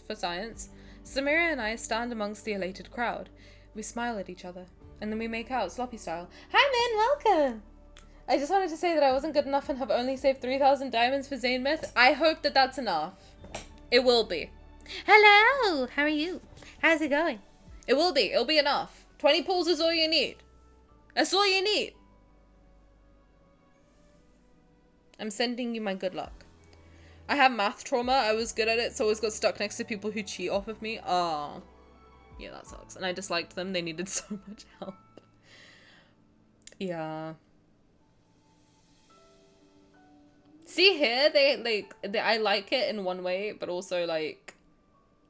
For science. Samira and I stand amongst the elated crowd. We smile at each other, and then we make out sloppy style. Hi man, welcome! I just wanted to say that I wasn't good enough and have only saved 3,000 diamonds for Zayne Myth. I hope that that's enough. It will be. Hello! How are you? How's it going? It will be. It'll be enough. 20 pulls is all you need. That's all you need. I'm sending you my good luck. I have math trauma. I was good at it, so I always got stuck next to people who cheat off of me. Oh. Yeah, that sucks. And I disliked them. They needed so much help. Yeah. See here, I like it in one way, but also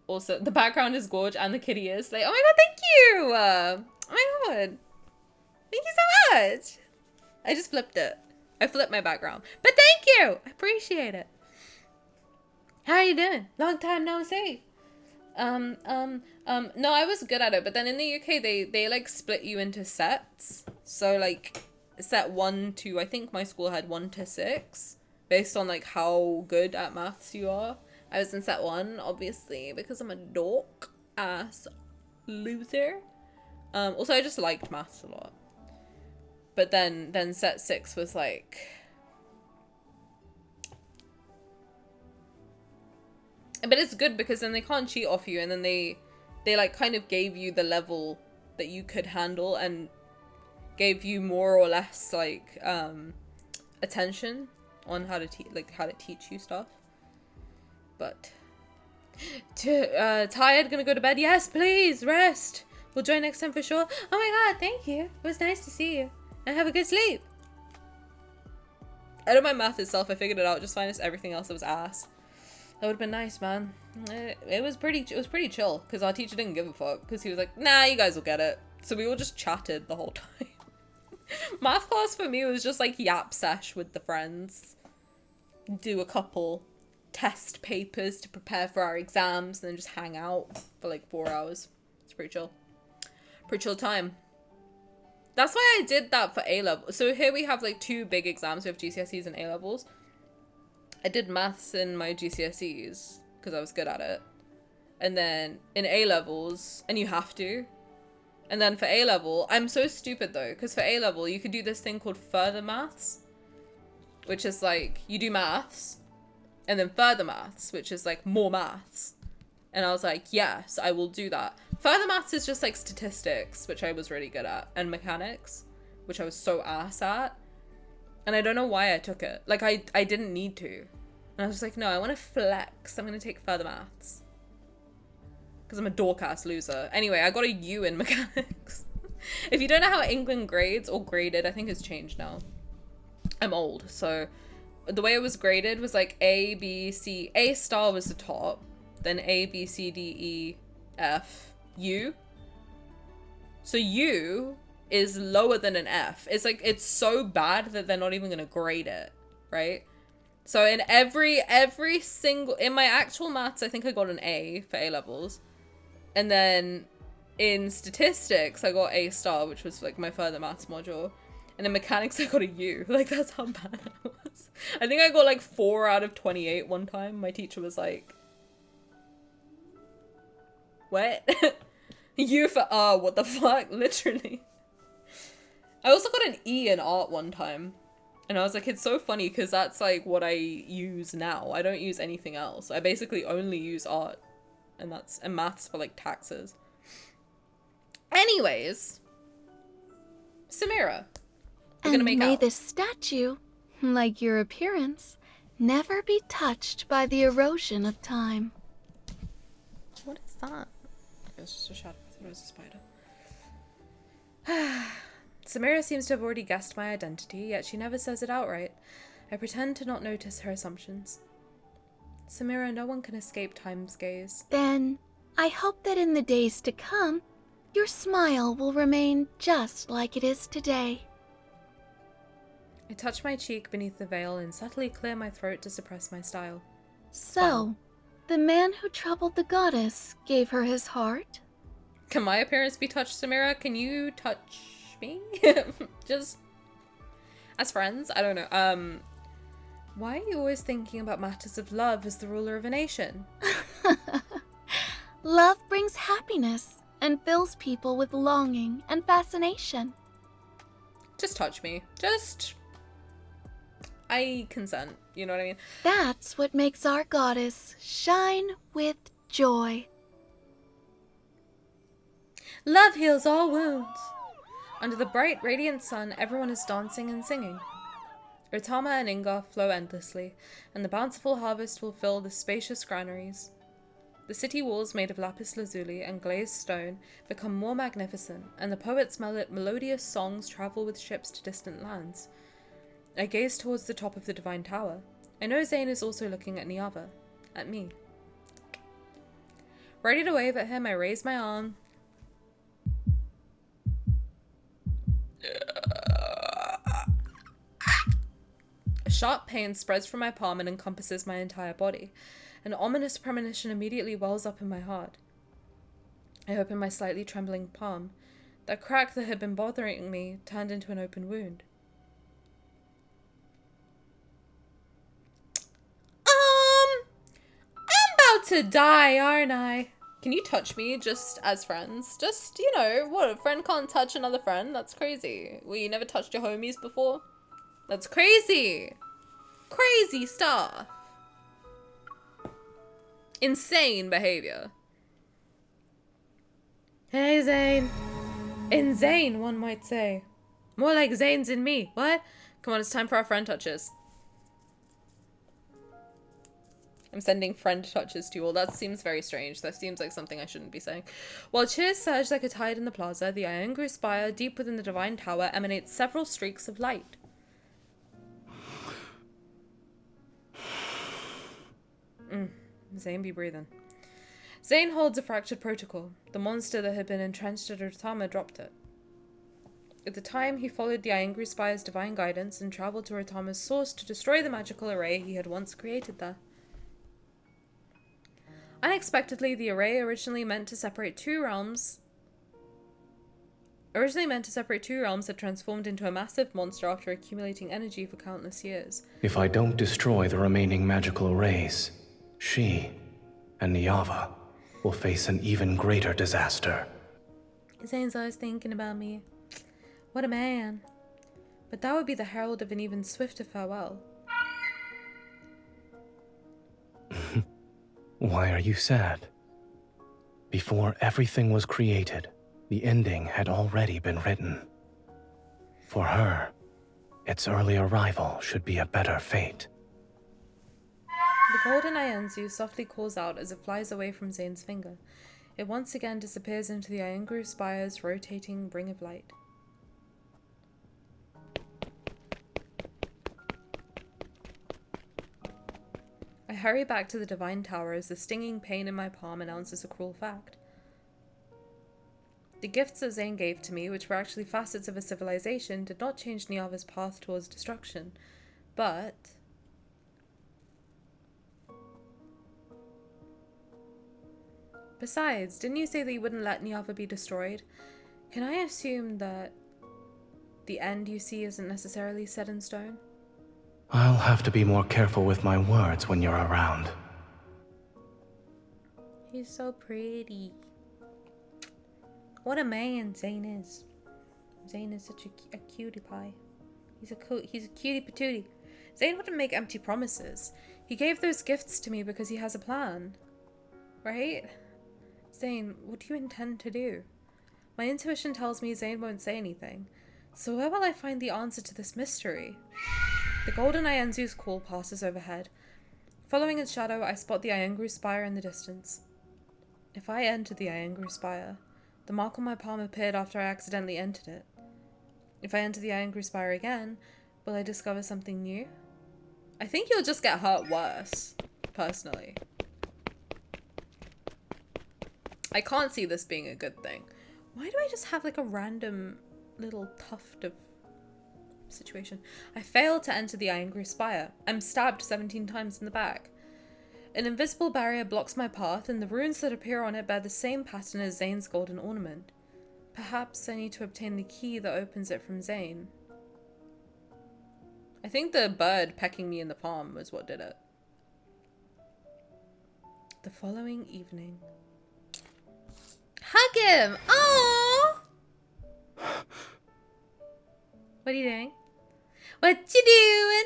also the background is gorge and the kitty is like, oh my god, thank you! Oh my god. Thank you so much! I just flipped it. I flipped my background. But thank you! I appreciate it. How are you doing? Long time no see. No, I was good at it, but then in the UK they like split you into sets. So like set 1 to, I think my school had 1 to 6, based on like how good at maths you are. I was in set 1, obviously, because I'm a dork ass loser. Also, I just liked maths a lot. But then set 6 was like... But it's good because then they can't cheat off you, and then they like kind of gave you the level that you could handle and gave you more or less like attention on how to teach you stuff. But tired, gonna go to bed. Yes, please rest. We'll join next time for sure. Oh my god, thank you. It was nice to see you, and have a good sleep. Out of my math itself, I figured it out just fine. As everything else that was ass. That would have been nice, man. It was pretty chill because our teacher didn't give a fuck because he was like, nah, you guys will get it. So we all just chatted the whole time. Math class for me was just like yap sesh with the friends. Do a couple test papers to prepare for our exams and then just hang out for like 4 hours. It's pretty chill. Pretty chill time. That's why I did that for A-level. So here we have like 2 big exams. We have GCSEs and A-levels. I did maths in my GCSEs because I was good at it. And then in A-levels, and you have to. And then for A-level, I'm so stupid though, because for A-level, you could do this thing called further maths, which is like, you do maths, and then further maths, which is like more maths. And I was like, yes, I will do that. Further maths is just like statistics, which I was really good at, and mechanics, which I was so ass at. And I don't know why I took it. Like, I didn't need to. And I was just like, no, I want to flex. I'm going to take further maths. Because I'm a dork-ass loser. Anyway, I got a U in mechanics. If you don't know how England grades or graded, I think it's changed now. I'm old, so the way it was graded was like A, B, C. A star was the top, then A, B, C, D, E, F, U. So U is lower than an F. It's like, it's so bad that they're not even gonna grade it, right? So in every single, in my actual maths, I think I got an A for A levels. And then in statistics, I got A star, which was like my further maths module. And in mechanics, I got a U. Like, that's how bad I was. I think I got like 4 out of 28 one time. My teacher was like, what? U for what the fuck? Literally. I also got an E in art one time. And I was like, it's so funny because that's like what I use now. I don't use anything else. I basically only use art. And maths for like taxes. Anyways. Samira. We're gonna make may out. this statue, like your appearance, never be touched by the erosion of time. What is that? It was just a shadow. I thought it was a spider. Samira seems to have already guessed my identity, yet she never says it outright. I pretend to not notice her assumptions. Samira, no one can escape time's gaze. Then, I hope that in the days to come, your smile will remain just like it is today. I touch my cheek beneath the veil and subtly clear my throat to suppress my style. So, the man who troubled the goddess gave her his heart? Can my appearance be touched, Samira? Can you touch me? Just as friends? I don't know. Why are you always thinking about matters of love as the ruler of a nation? Love brings happiness and fills people with longing and fascination. Just touch me. I consent. You know what I mean? That's what makes our goddess shine with joy. Love heals all wounds. Under the bright, radiant sun, everyone is dancing and singing. Otama and Inga flow endlessly, and the bountiful harvest will fill the spacious granaries. The city walls made of lapis lazuli and glazed stone become more magnificent, and the poets' melodious songs travel with ships to distant lands. I gaze towards the top of the divine tower. I know Zayne is also looking at Niava, at me. Ready to wave at him, I raise my arm. A sharp pain spreads from my palm and encompasses my entire body. An ominous premonition immediately wells up in my heart. I open my slightly trembling palm. That crack that had been bothering me turned into an open wound. I'm about to die, aren't I? Can you touch me just as friends? Just, you know, what, a friend can't touch another friend? That's crazy. Well, you never touched your homies before? That's crazy. Crazy stuff. Insane behavior. Hey, Zayne. Insane, one might say. More like Zayne's in me. What? Come on, it's time for our friend touches. I'm sending friend touches to you all. That seems very strange. That seems like something I shouldn't be saying. While cheers surge like a tide in the plaza, the Iangru spire deep within the divine tower emanates several streaks of light. Zayne be breathing. Zayne holds a fractured protocol. The monster that had been entrenched at Otama dropped it. At the time, he followed the Iangru spire's divine guidance and traveled to Otama's source to destroy the magical array he had once created there. Unexpectedly, the array originally meant to separate two realms had transformed into a massive monster after accumulating energy for countless years. If I don't destroy the remaining magical arrays, she and Niava will face an even greater disaster. Zayne's always thinking about me. What a man. But that would be the herald of an even swifter farewell. Why are you sad? Before everything was created, the ending had already been written. For her, its early arrival should be a better fate. The golden Ianzu softly calls out as it flies away from Zayne's finger. It once again disappears into the Iangru Spire's rotating ring of light. I hurry back to the Divine Tower as the stinging pain in my palm announces a cruel fact. The gifts that Zayne gave to me, which were actually facets of a civilization, did not change Niava's path towards destruction, but... Besides, didn't you say that you wouldn't let Niava be destroyed? Can I assume that the end you see isn't necessarily set in stone? I'll have to be more careful with my words when you're around. He's so pretty. What a man Zayne is. Zayne is such a cutie pie. He's a cutie patootie. Zayne wouldn't make empty promises. He gave those gifts to me because he has a plan. Right? Zayne, what do you intend to do? My intuition tells me Zayne won't say anything. So where will I find the answer to this mystery? The golden Ianzu's call passes overhead. Following its shadow, I spot the Iangru Spire in the distance. If I entered the Iangru Spire, the mark on my palm appeared after I accidentally entered it. If I enter the Iangru Spire again, will I discover something new? I think you'll just get hurt worse, personally. I can't see this being a good thing. Why do I just have like a random little tuft of situation? I failed to enter the Iangru Spire. I'm stabbed 17 times in the back. An invisible barrier blocks my path, and the runes that appear on it bear the same pattern as Zayne's golden ornament. Perhaps I need to obtain the key that opens it from Zayne. I think the bird pecking me in the palm was what did it. The following evening. Hug him! Aww! What are you doing? What you doing?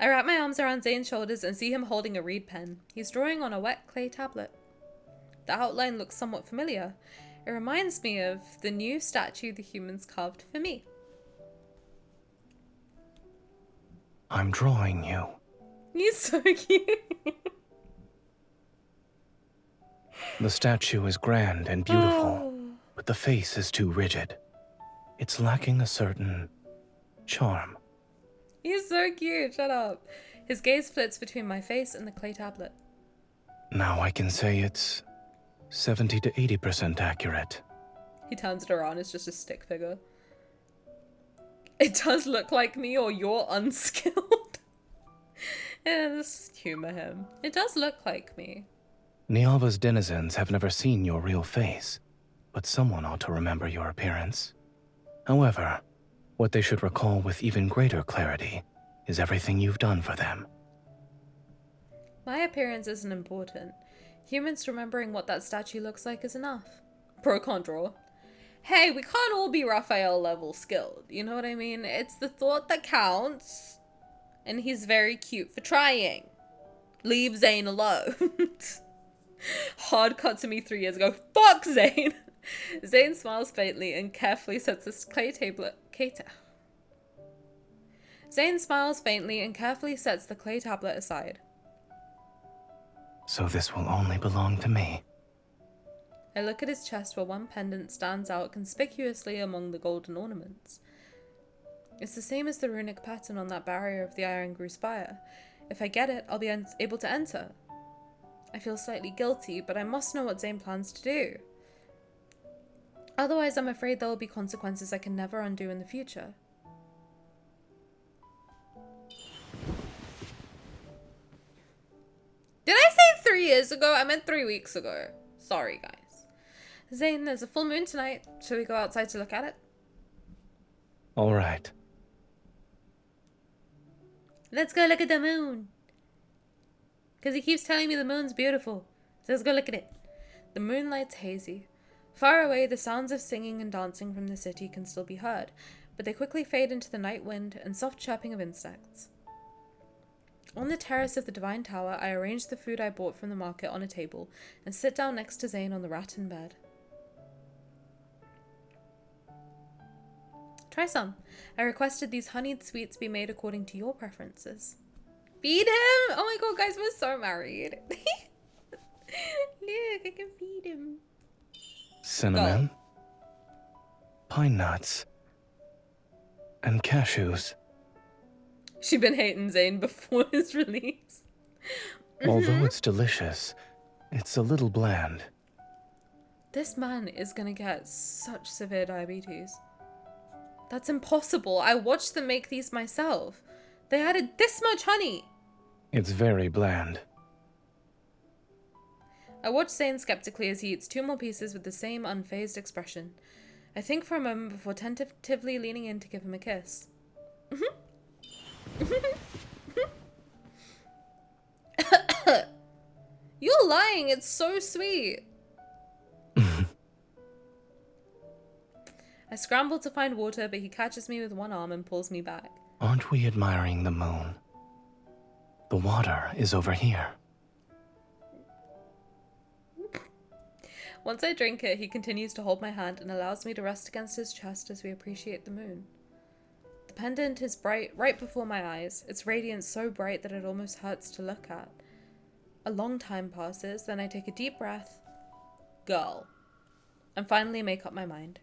I wrap my arms around Zayne's shoulders and see him holding a reed pen. He's drawing on a wet clay tablet. The outline looks somewhat familiar. It reminds me of the new statue the humans carved for me. I'm drawing you. He's so cute. The statue is grand and beautiful, but the face is too rigid. It's lacking a certain charm. He's so cute, shut up. His gaze flits between my face and the clay tablet. Now I can say it's 70 to 80% accurate. He turns it around, it's just a stick figure. It does look like me, or you're unskilled. Yeah, just humor him. It does look like me. Niava's denizens have never seen your real face, but someone ought to remember your appearance. However, what they should recall with even greater clarity is everything you've done for them. My appearance isn't important. Humans remembering what that statue looks like is enough. Pro con draw. Hey, we can't all be Raphael level skilled, you know what I mean? It's the thought that counts. And he's very cute for trying. Leave Zayne alone. Hard cut to me 3 years ago. Fuck Zayne! Zayne smiles faintly and carefully sets the clay tablet... Zayne smiles faintly and carefully sets the clay tablet aside. So this will only belong to me. I look at his chest where one pendant stands out conspicuously among the golden ornaments. It's the same as the runic pattern on that barrier of the Iangru Spire. If I get it, I'll be able to enter. I feel slightly guilty, but I must know what Zayne plans to do. Otherwise, I'm afraid there will be consequences I can never undo in the future. Did I say 3 years ago? I meant 3 weeks ago. Sorry, guys. Zayne, there's a full moon tonight. Shall we go outside to look at it? All right. Let's go look at the moon. Because he keeps telling me the moon's beautiful. So let's go look at it. The moonlight's hazy. Far away, the sounds of singing and dancing from the city can still be heard, but they quickly fade into the night wind and soft chirping of insects. On the terrace of the Divine Tower, I arrange the food I bought from the market on a table and sit down next to Zayne on the rattan bed. Try some. I requested these honeyed sweets be made according to your preferences. Feed him! Oh my god, guys, we're so married. Look, I can feed him. Cinnamon, pine nuts, and cashews. She'd been hating Zayne before his release. Although it's delicious, it's a little bland. This man is gonna get such severe diabetes. That's impossible. I watched them make these myself. They added this much honey. It's very bland. I watch Zayne skeptically as he eats 2 more pieces with the same unfazed expression. I think for a moment before tentatively leaning in to give him a kiss. You're lying, it's so sweet. I scramble to find water, but he catches me with one arm and pulls me back. Aren't we admiring the moon? The water is over here. Once I drink it, he continues to hold my hand and allows me to rest against his chest as we appreciate the moon. The pendant is bright right before my eyes, its radiance so bright that it almost hurts to look at. A long time passes, then I take a deep breath, girl, and finally make up my mind.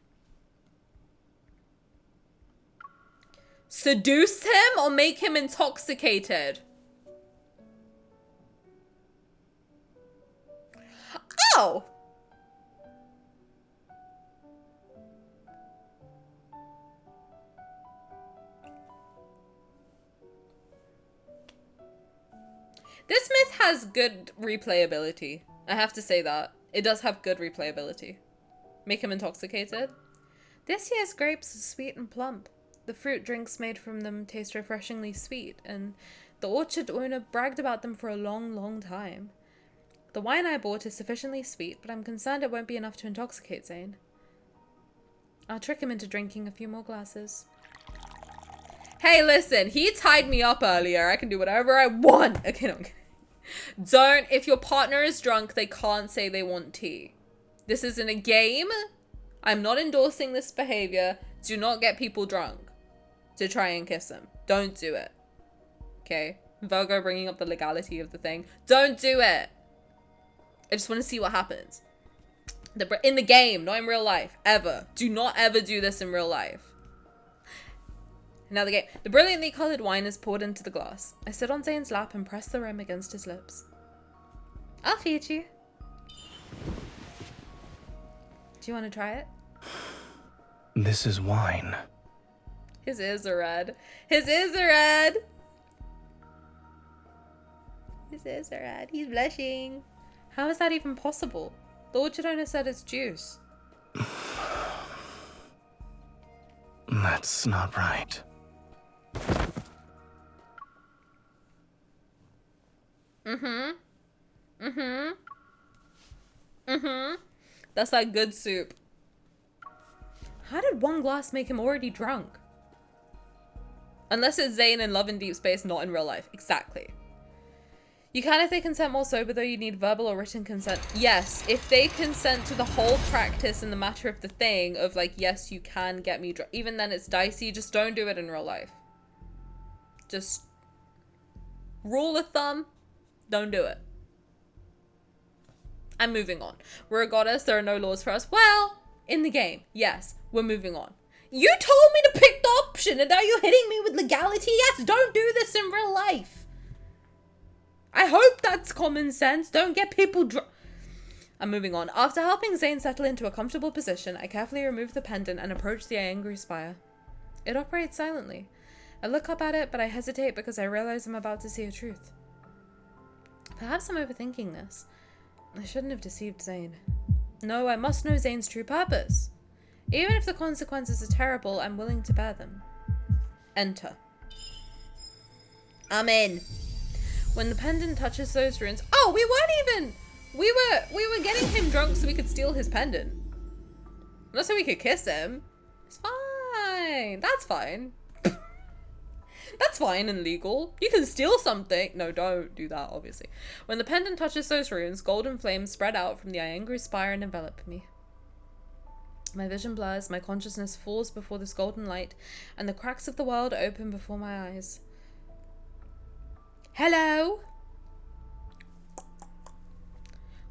Seduce him or make him intoxicated? Oh! This myth has good replayability. I have to say that. It does have good replayability. Make him intoxicated? This year's grapes are sweet and plump. The fruit drinks made from them taste refreshingly sweet, and the orchard owner bragged about them for a long, long time. The wine I bought is sufficiently sweet, but I'm concerned it won't be enough to intoxicate Zayne. I'll trick him into drinking a few more glasses. Hey, listen, he tied me up earlier. I can do whatever I want. Okay, no, I'm kidding. Don't, if your partner is drunk, they can't say they want tea. This isn't a game. I'm not endorsing this behavior. Do not get people drunk to try and kiss them. Don't do it. Okay? Virgo bringing up the legality of the thing. Don't do it. I just want to see what happens. In the game, not in real life. Ever. Do not ever do this in real life. Now the game. The brilliantly coloured wine is poured into the glass. I sit on Zayne's lap and press the rim against his lips. I'll feed you. Do you want to try it? This is wine. His ears are red. His ears are red. His ears are red. He's blushing. How is that even possible? The orchard owner said it's juice. That's not right. That's like good soup. How did one glass make him already drunk? Unless it's Zayne in Love and Deepspace, not in real life. Exactly. You can if they consent more sober, though you need verbal or written consent. Yes, if they consent to the whole practice and the matter of the thing of like, yes, you can get me drunk. Even then it's dicey. Just don't do it in real life. Just rule of thumb, don't do it. I'm moving on. We're a goddess, there are no laws for us. Well, in the game, yes, we're moving on. You told me to pick the option and now you're hitting me with legality? Yes, don't do this in real life. I hope that's common sense. Don't get people I'm moving on. After helping Zayne settle into a comfortable position, I carefully remove the pendant and approach the angry spire. It operates silently. I look up at it, but I hesitate because I realize I'm about to see a truth. Perhaps I'm overthinking this. I shouldn't have deceived Zayne. No, I must know Zayne's true purpose. Even if the consequences are terrible, I'm willing to bear them. Enter. I'm in. When the pendant touches those runes... Oh, we weren't even... We were getting him drunk so we could steal his pendant. Not so we could kiss him. It's fine. That's fine. That's fine and legal. You can steal something. No, don't do that, obviously. When the pendant touches those runes, golden flames spread out from the angry spire and envelop me. My vision blurs, my consciousness falls before this golden light, and the cracks of the world open before my eyes. Hello?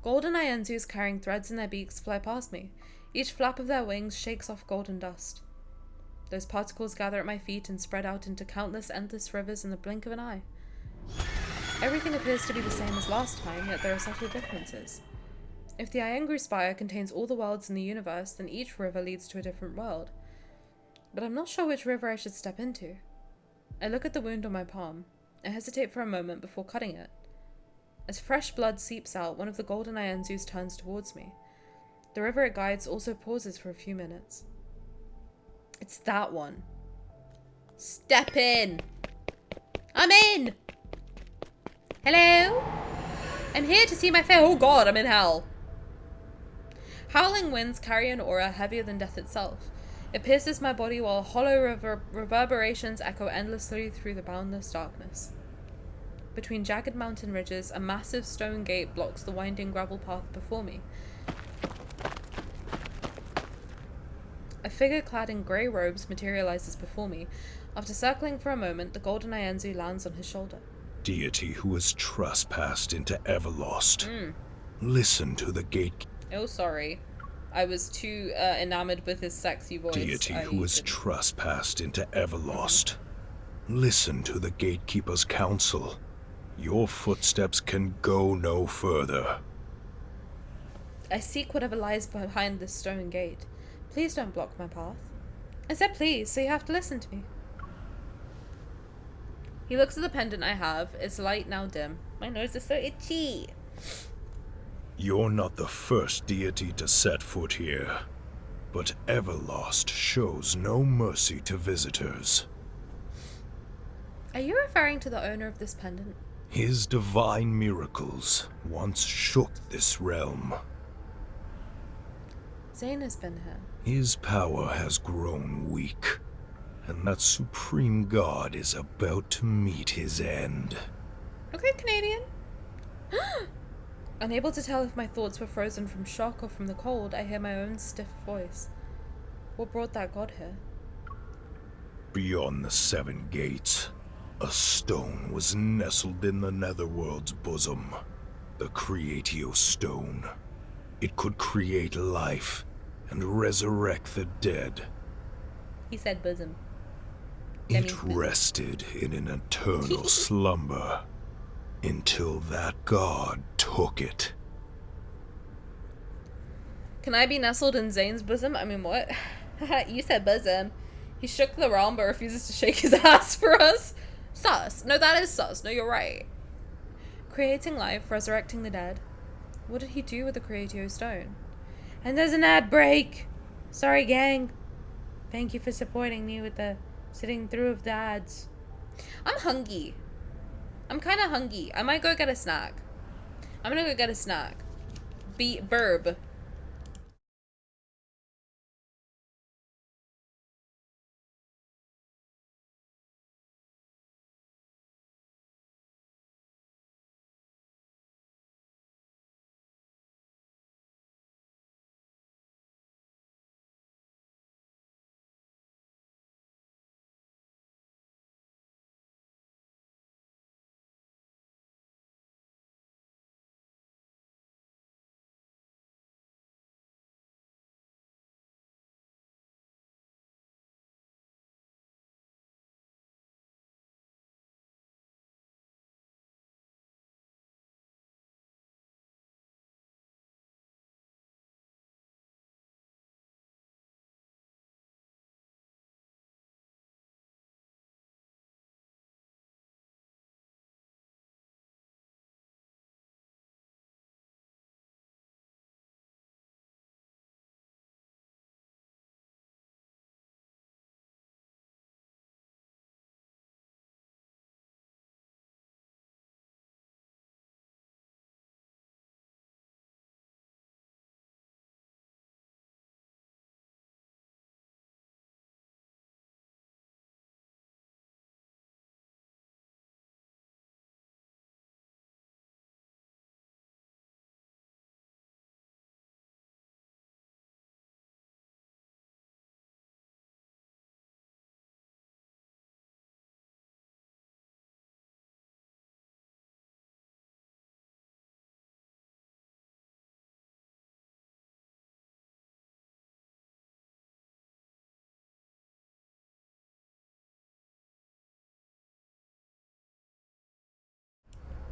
Golden Ienzus carrying threads in their beaks fly past me. Each flap of their wings shakes off golden dust. Those particles gather at my feet and spread out into countless endless rivers in the blink of an eye. Everything appears to be the same as last time, yet there are subtle differences. If the Iengru Spire contains all the worlds in the universe, then each river leads to a different world. But I'm not sure which river I should step into. I look at the wound on my palm. I hesitate for a moment before cutting it. As fresh blood seeps out, one of the golden Ienzus turns towards me. The river it guides also pauses for a few minutes. It's that one. Step in! I'm in! Hello? I'm here to see my fair— oh god, I'm in hell. Howling winds carry an aura heavier than death itself. It pierces my body while hollow reverberations echo endlessly through the boundless darkness. Between jagged mountain ridges, a massive stone gate blocks the winding gravel path before me. A figure clad in grey robes materializes before me. After circling for a moment, the golden Ienzu lands on his shoulder. Deity who has trespassed into Everlost. Listen to the gate. Oh, sorry. I was too enamored with his sexy voice. Deity who has trespassed into Everlost. Listen to the gatekeeper's counsel. Your footsteps can go no further. I seek whatever lies behind this stone gate. Please don't block my path. I said please, so you have to listen to me. He looks at the pendant I have. Its light now dim. My nose is so itchy. You're not the first deity to set foot here, but Everlost shows no mercy to visitors. Are you referring to the owner of this pendant? His divine miracles once shook this realm. Zayne has been here. His power has grown weak, and that supreme god is about to meet his end. Okay, Canadian. Unable to tell if my thoughts were frozen from shock or from the cold, I hear my own stiff voice. What brought that god here? Beyond the seven gates, a stone was nestled in the Netherworld's bosom. The Creatio Stone. It could create life and resurrect the dead. He said bosom. It rested in an eternal slumber until that god took it. Can I be nestled in Zayne's bosom? I mean, what? You said bosom. He shook the realm but refuses to shake his ass for us. Sus. No, that is sus. No, you're right. Creating life, resurrecting the dead. What did he do with the Creatio Stone? And there's an ad break. Sorry, gang. Thank you for supporting me with the sitting through of the ads. I'm hungry. I'm kind of hungry. I might go get a snack. I'm gonna go get a snack. Burb.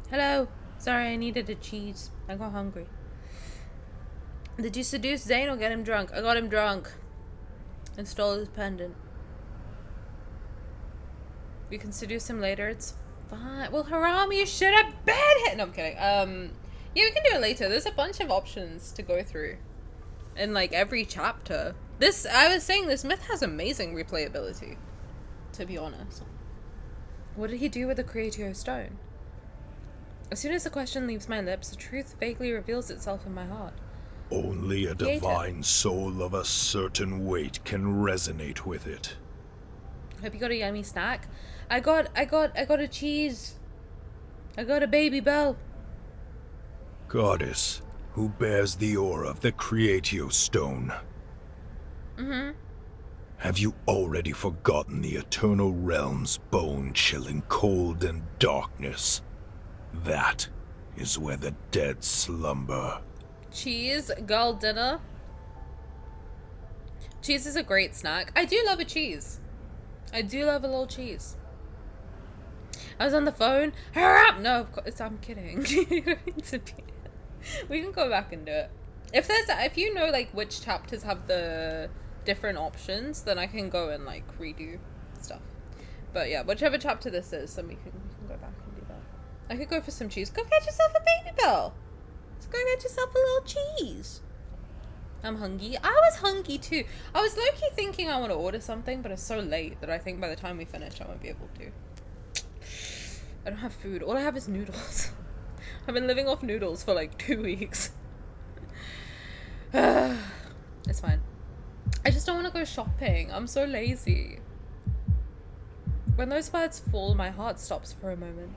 Hello. Sorry, I needed a cheese. I got hungry. Did you seduce Zayne or get him drunk? I got him drunk. And stole his pendant. We can seduce him later. It's fine. Well, Haram, you should have been hit. No, I'm kidding. Yeah, we can do it later. There's a bunch of options to go through in like every chapter. I was saying this myth has amazing replayability, to be honest. What did he do with the Creatio stone? As soon as the question leaves my lips, the truth vaguely reveals itself in my heart. Only a divine soul of a certain weight can resonate with it. Hope you got a yummy snack. I got a cheese. I got a baby bell. Goddess, who bears the aura of the Creatio stone. Mm-hmm. Have you already forgotten the eternal realm's bone-chilling cold and darkness? That is where the dead slumber. Cheese, girl dinner. Cheese is a great snack. I do love a cheese. I do love a little cheese. I was on the phone. Hurry up! No, of course, I'm kidding. We can go back and do it. If you know like which chapters have the different options, then I can go and like redo stuff. But yeah, whichever chapter this is, then we can go back and do that. I could go for some cheese. Go get yourself a baby bell. Let's go get yourself a little cheese. I'm hungry. I was hungry too. I was low-key thinking I want to order something, but it's so late that I think by the time we finish, I won't be able to. I don't have food. All I have is noodles. I've been living off noodles for like 2 weeks. It's fine. I just don't want to go shopping. I'm so lazy. When those words fall, my heart stops for a moment.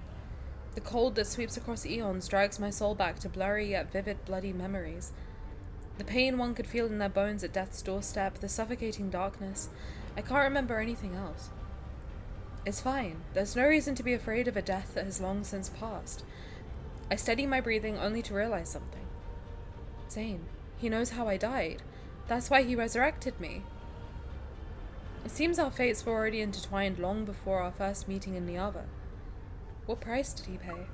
The cold that sweeps across eons drags my soul back to blurry yet vivid bloody memories. The pain one could feel in their bones at death's doorstep, the suffocating darkness. I can't remember anything else. It's fine. There's no reason to be afraid of a death that has long since passed. I steady my breathing only to realize something. Zayne, he knows how I died. That's why he resurrected me. It seems our fates were already intertwined long before our first meeting in Niava. What price did he pay?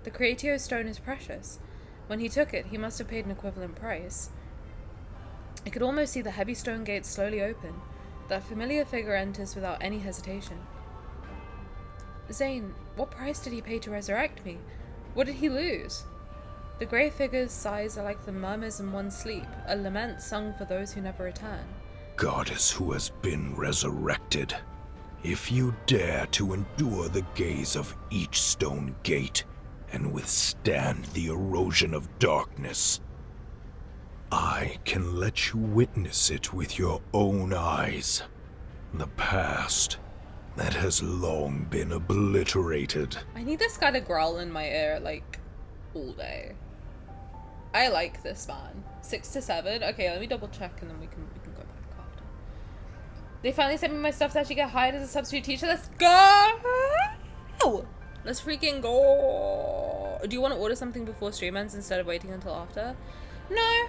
The Creatio stone is precious. When he took it, he must have paid an equivalent price. I could almost see the heavy stone gates slowly open. That familiar figure enters without any hesitation. Zayne, what price did he pay to resurrect me? What did he lose? The grey figure's sighs are like the murmurs in one's sleep, a lament sung for those who never return. Goddess who has been resurrected, if you dare to endure the gaze of each stone gate and withstand the erosion of darkness, I can let you witness it with your own eyes. The past that has long been obliterated. I need this guy to growl in my ear, like, all day. I like this man. 6 to 7. Okay, let me double check and then we can go back after. They finally sent me my stuff to actually get hired as a substitute teacher. Let's go! Let's freaking go! Do you want to order something before stream ends instead of waiting until after? No.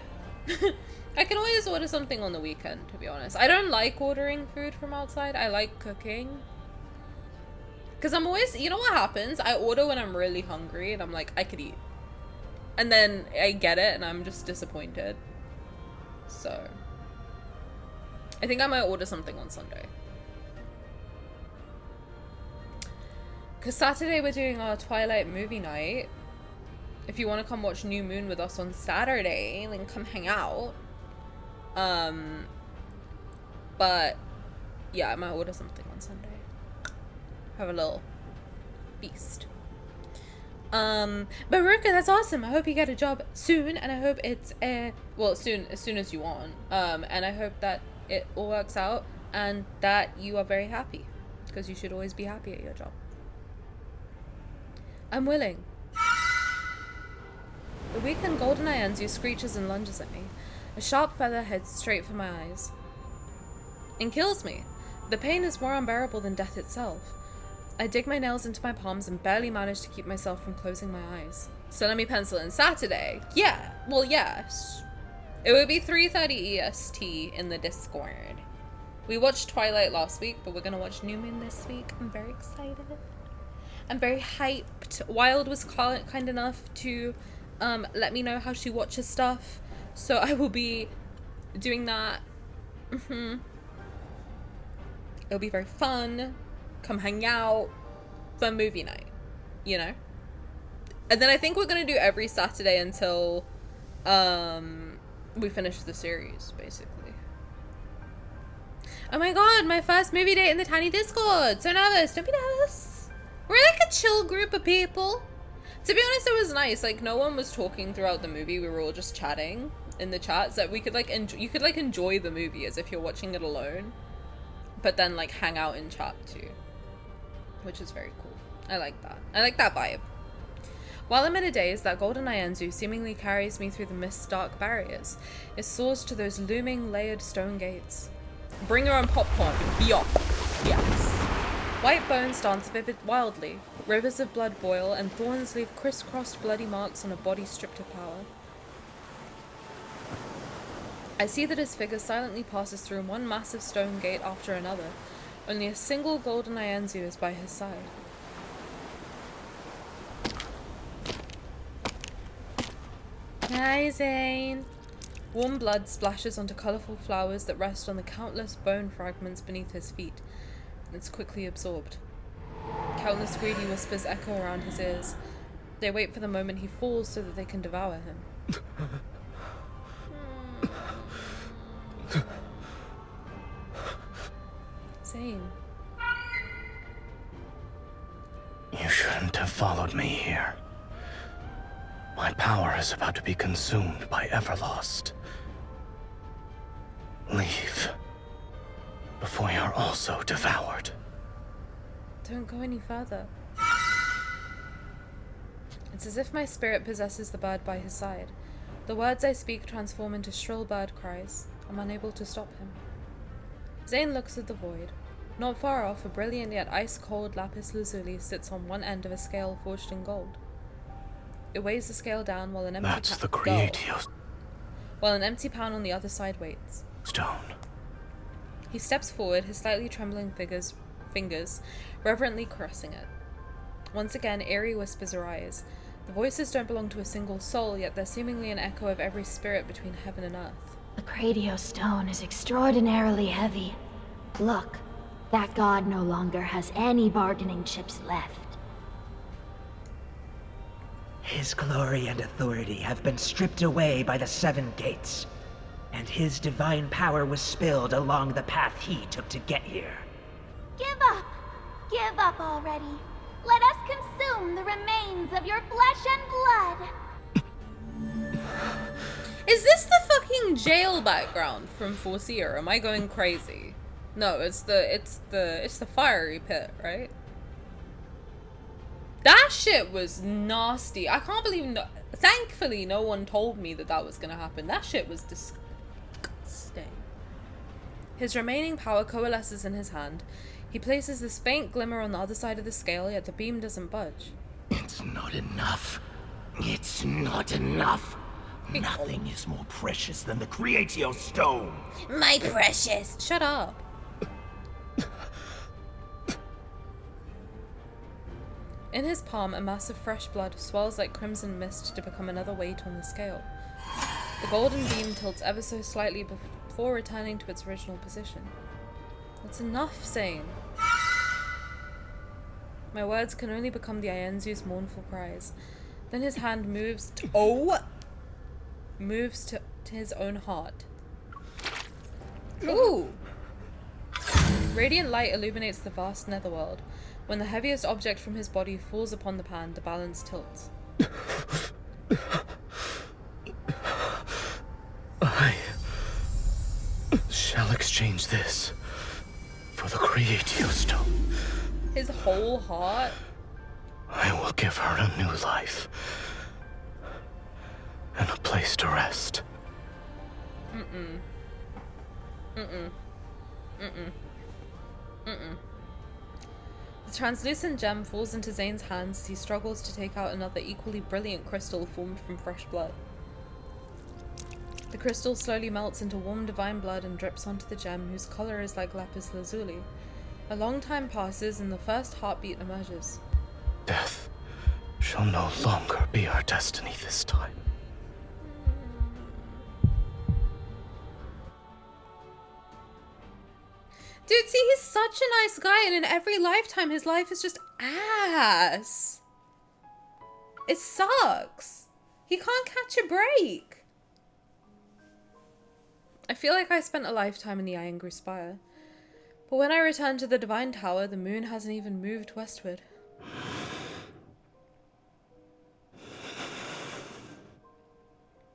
I can always order something on the weekend, to be honest. I don't like ordering food from outside. I like cooking. Because I'm always, you know what happens? I order when I'm really hungry and I'm like, I could eat. And then I get it and I'm just disappointed. So I think I might order something on Sunday. Because Saturday we're doing our Twilight movie night. If you want to come watch New Moon with us on Saturday, then come hang out. But yeah, I might order something on Sunday. Have a little feast. But Ruka, that's awesome. I hope you get a job soon, and I hope it's well, as soon as you want. And I hope that it all works out and that you are very happy, because you should always be happy at your job. I'm willing. The weekend goldeneye ends, you screeches and lunges at me. A sharp feather heads straight for my eyes and kills me. The pain is more unbearable than death itself. I dig my nails into my palms and barely manage to keep myself from closing my eyes. So let me pencil in Saturday. Yeah, well, yes. It would be 3:30 EST in the Discord. We watched Twilight last week, but we're gonna watch New Moon this week. I'm very excited. I'm very hyped. Wild was kind enough to let me know how she watches stuff, so I will be doing that. It'll be very fun. Come hang out for movie night, you know? And then I think we're gonna do every Saturday until we finish the series, basically. Oh my god, my first movie date in the Tani Discord. So nervous. Don't be nervous. We're like a chill group of people. To be honest, it was nice. Like, no one was talking throughout the movie. We were all just chatting in the chat, so we could like you could like enjoy the movie as if you're watching it alone, but then like hang out in chat too, which is very cool. I like that. I like that vibe. While I'm in a daze, that golden Ianzu seemingly carries me through the mist's dark barriers. It soars to those looming, layered stone gates. Bring your own popcorn. Yup. Yes. White bones dance wildly. Rivers of blood boil, and thorns leave crisscrossed bloody marks on a body stripped of power. I see that his figure silently passes through one massive stone gate after another. Only a single golden Ianzu is by his side. Hi, Zayne. Warm blood splashes onto colourful flowers that rest on the countless bone fragments beneath his feet. It's quickly absorbed. Countless greedy whispers echo around his ears. They wait for the moment he falls so that they can devour him. Zayne. You shouldn't have followed me here. My power is about to be consumed by Everlost. Leave. Before you're also devoured. Don't go any further. It's as if my spirit possesses the bird by his side. The words I speak transform into shrill bird cries. I'm unable to stop him. Zayne looks at the void. Not far off, a brilliant yet ice-cold lapis lazuli sits on one end of a scale forged in gold. It weighs the scale down while an empty That's the Creatio while an empty pan on the other side waits. Stone. He steps forward, his slightly trembling fingers reverently caressing it. Once again, eerie whispers arise. The voices don't belong to a single soul, yet they're seemingly an echo of every spirit between heaven and earth. The Creatio stone is extraordinarily heavy. Look, that god no longer has any bargaining chips left. His glory and authority have been stripped away by the Seven Gates, and his divine power was spilled along the path he took to get here. Give up! Give up already! Let us consume the remains of your flesh and blood! Is this the fucking jail background from 4C, or am I going crazy? No, it's the fiery pit, right? That shit was nasty. I can't believe thankfully no one told me that was gonna happen. That shit was disgusting. His remaining power coalesces in his hand. He places this faint glimmer on the other side of the scale, yet the beam doesn't budge. It's not enough. It's not enough. Nothing is more precious than the Creatio stone. My precious. Shut up. In his palm, a mass of fresh blood swells like crimson mist to become another weight on the scale. The golden beam tilts ever so slightly before returning to its original position. That's enough, Zayne. My words can only become the Ianzu's mournful cries. Then his hand moves to his own heart. Ooh! Radiant light illuminates the vast netherworld. When the heaviest object from his body falls upon the pan, the balance tilts. I shall exchange this for the Creatio stone. His whole heart? I will give her a new life. And a place to rest. Mm-mm. Mm-mm. Mm-mm. Mm-mm. The translucent gem falls into Zayne's hands as he struggles to take out another equally brilliant crystal formed from fresh blood. The crystal slowly melts into warm divine blood and drips onto the gem, whose color is like lapis lazuli. A long time passes and the first heartbeat emerges. Death shall no longer be our destiny this time. Dude, see, he's such a nice guy, and in every lifetime, his life is just ass. It sucks. He can't catch a break. I feel like I spent a lifetime in the Angry Spire. But when I return to the Divine Tower, the moon hasn't even moved westward.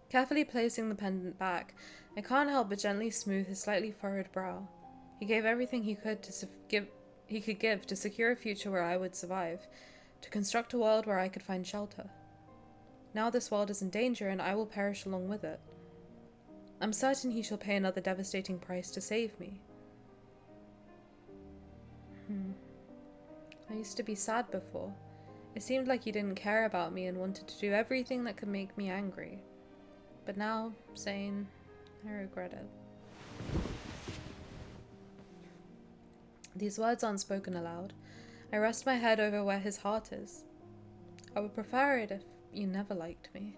Carefully placing the pendant back, I can't help but gently smooth his slightly furrowed brow. He gave everything he could give to secure a future where I would survive, to construct a world where I could find shelter. Now this world is in danger, and I will perish along with it. I'm certain he shall pay another devastating price to save me. I used to be sad before. It seemed like he didn't care about me and wanted to do everything that could make me angry. But now, Zayne, I regret it. These words aren't spoken aloud. I rest my head over where his heart is. I would prefer it if you never liked me.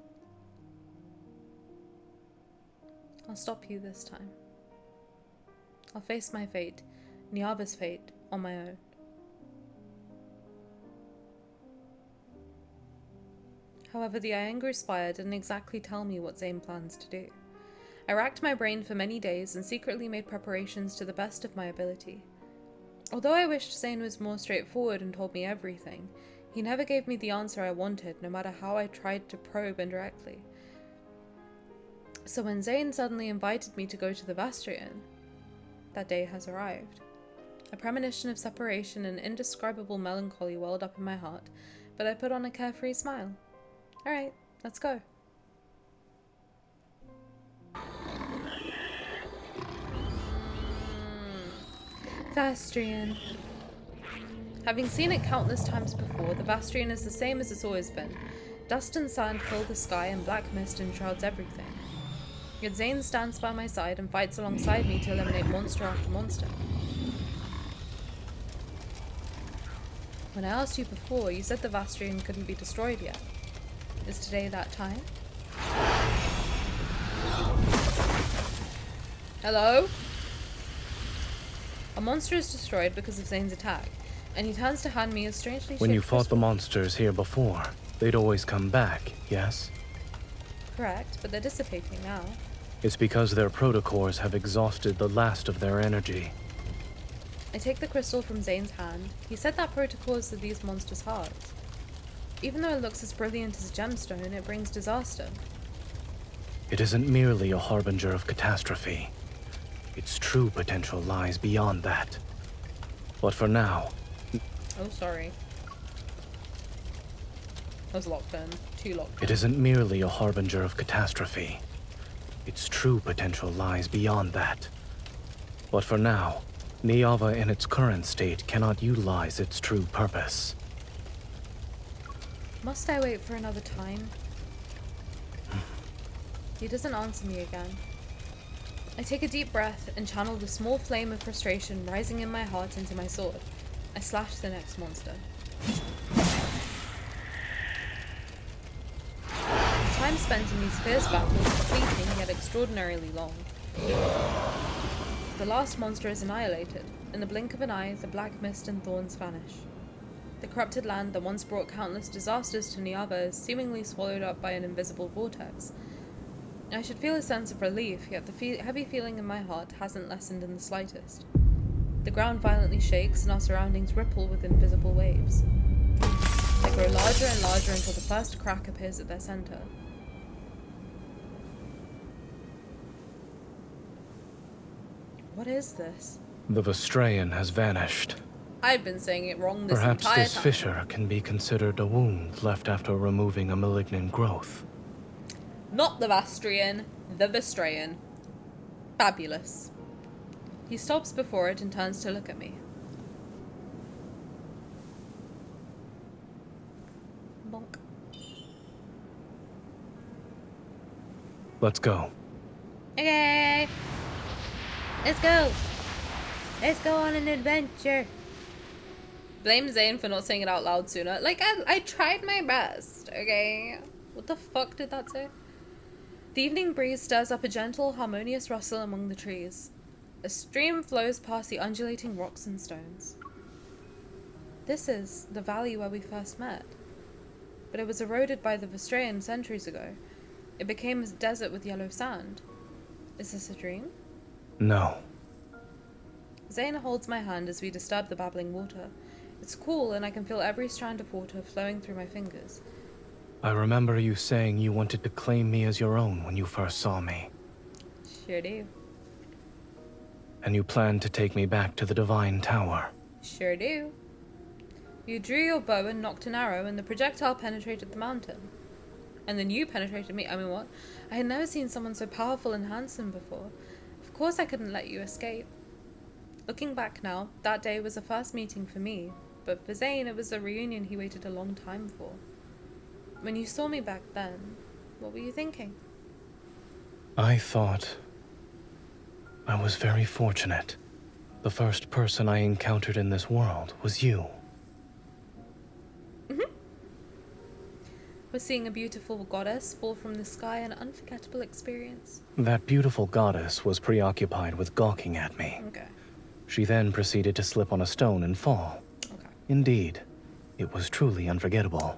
I'll stop you this time. I'll face my fate, Niava's fate, on my own. However, the Iangar Spire didn't exactly tell me what Zayne plans to do. I racked my brain for many days and secretly made preparations to the best of my ability. Although I wished Zayne was more straightforward and told me everything, he never gave me the answer I wanted, no matter how I tried to probe indirectly. So when Zayne suddenly invited me to go to the Vastrian, that day has arrived. A premonition of separation and indescribable melancholy welled up in my heart, but I put on a carefree smile. Alright, let's go. Vastrian. Having seen it countless times before, the Vastrian is the same as it's always been. Dust and sand fill the sky and black mist enshrouds everything. Yet Zayne stands by my side and fights alongside me to eliminate monster after monster. When I asked you before, you said the Vastrian couldn't be destroyed yet. Is today that time? Hello? A monster is destroyed because of Zayne's attack, and he turns to hand me a strangely shaped When you fought crystal. the monsters here before, they'd always come back, yes? Correct, but they're dissipating now. It's because their protocores have exhausted the last of their energy. I take the crystal from Zayne's hand. He said that protocores are these monsters' hearts. Even though it looks as brilliant as a gemstone, it brings disaster. It isn't merely a harbinger of catastrophe. Its true potential lies beyond that. But for now... Oh, sorry. I was locked in. Too locked in. It isn't merely a harbinger of catastrophe. Its true potential lies beyond that. But for now, Niava in its current state cannot utilize its true purpose. Must I wait for another time? He doesn't answer me again. I take a deep breath and channel the small flame of frustration rising in my heart into my sword. I slash the next monster. The time spent in these fierce battles is fleeting yet extraordinarily long. The last monster is annihilated. In the blink of an eye, the black mist and thorns vanish. The corrupted land that once brought countless disasters to Niava is seemingly swallowed up by an invisible vortex. I should feel a sense of relief, yet the heavy feeling in my heart hasn't lessened in the slightest. The ground violently shakes and our surroundings ripple with invisible waves. They grow larger and larger until the first crack appears at their center. What is this? The Vastrian has vanished. I've been saying it wrong this Perhaps entire this time. fissure can be considered a wound left after removing a malignant growth. Not the Vastrian, the Vastrian. Fabulous. He stops before it and turns to look at me. Bonk. Let's go. Okay. Let's go. Let's go on an adventure. Blame Zayne for not saying it out loud sooner. Like, I tried my best, okay? What the fuck did that say? The evening breeze stirs up a gentle, harmonious rustle among the trees. A stream flows past the undulating rocks and stones. This is the valley where we first met. But it was eroded by the Vestrean centuries ago. It became a desert with yellow sand. Is this a dream? No. Zayne holds my hand as we disturb the babbling water. It's cool, and I can feel every strand of water flowing through my fingers. I remember you saying you wanted to claim me as your own when you first saw me. Sure do. And you planned to take me back to the Divine Tower. Sure do. You drew your bow and knocked an arrow, and the projectile penetrated the mountain. And then you penetrated me. I mean, what? I had never seen someone so powerful and handsome before. Of course I couldn't let you escape. Looking back now, that day was a first meeting for me, but for Zayne it was a reunion he waited a long time for. When you saw me back then, what were you thinking? I thought I was very fortunate. The first person I encountered in this world was you. Was seeing a beautiful goddess fall from the sky an unforgettable experience? That beautiful goddess was preoccupied with gawking at me. Okay. She then proceeded to slip on a stone and fall. Okay. Indeed, it was truly unforgettable.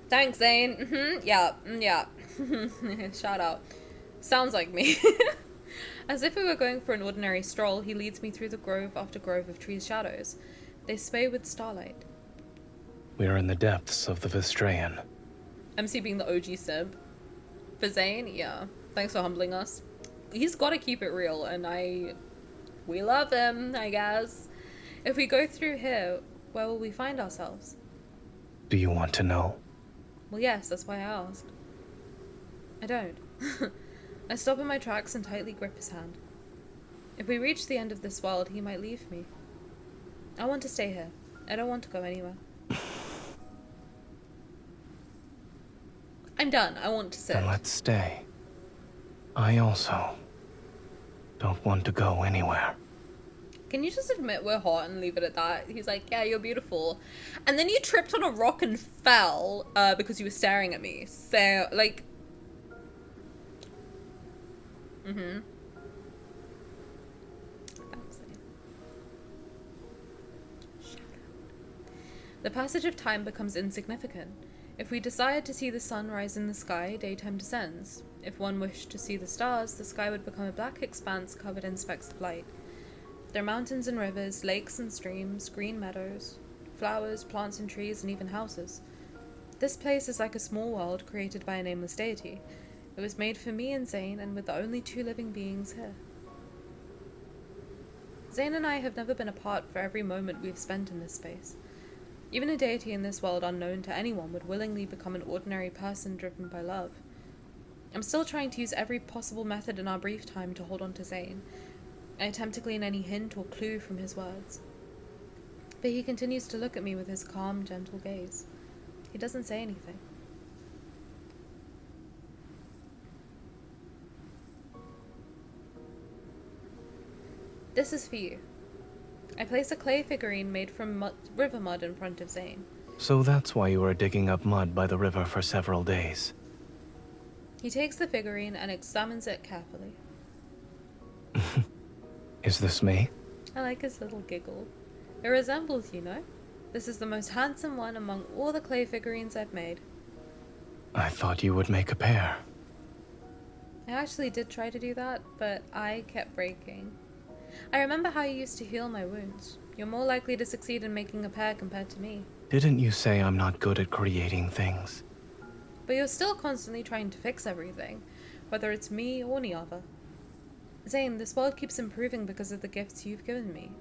Thanks, Zayne. Yeah. Shout out. Sounds like me. As if we were going for an ordinary stroll, he leads me through the grove after grove of trees' shadows. They sway with starlight. We are in the depths of the Vestrean. MC being the OG simp. For Zayne, yeah. Thanks for humbling us. He's got to keep it real, and we love him, I guess. If we go through here, where will we find ourselves? Do you want to know? Well, yes, that's why I asked. I don't. I stop in my tracks and tightly grip his hand. If we reach the end of this world, he might leave me. I want to stay here. I don't want to go anywhere. I'm done. I want to sit. Then let's stay. I also don't want to go anywhere. Can you just admit we're hot and leave it at that? He's like, yeah, you're beautiful. And then you tripped on a rock and fell because you were staring at me. So, like... The passage of time becomes insignificant. If we desire to see the sun rise in the sky, daytime descends. If one wished to see the stars, the sky would become a black expanse covered in specks of light. There are mountains and rivers, lakes and streams, green meadows, flowers, plants and trees, and even houses. This place is like a small world created by a nameless deity. It was made for me and Zayne, and with the only two living beings here. Zayne and I have never been apart for every moment we've spent in this space. Even a deity in this world unknown to anyone would willingly become an ordinary person driven by love. I'm still trying to use every possible method in our brief time to hold on to Zayne. I attempt to glean any hint or clue from his words. But he continues to look at me with his calm, gentle gaze. He doesn't say anything. This is for you. I place a clay figurine made from river mud in front of Zayne. So that's why you were digging up mud by the river for several days. He takes the figurine and examines it carefully. Is this me? I like his little giggle. It resembles, you know. This is the most handsome one among all the clay figurines I've made. I thought you would make a pair. I actually did try to do that, but I kept breaking. I remember how you used to heal my wounds. You're more likely to succeed in making a pair compared to me. Didn't you say I'm not good at creating things? But you're still constantly trying to fix everything, whether it's me or any other. Zayne, this world keeps improving because of the gifts you've given me.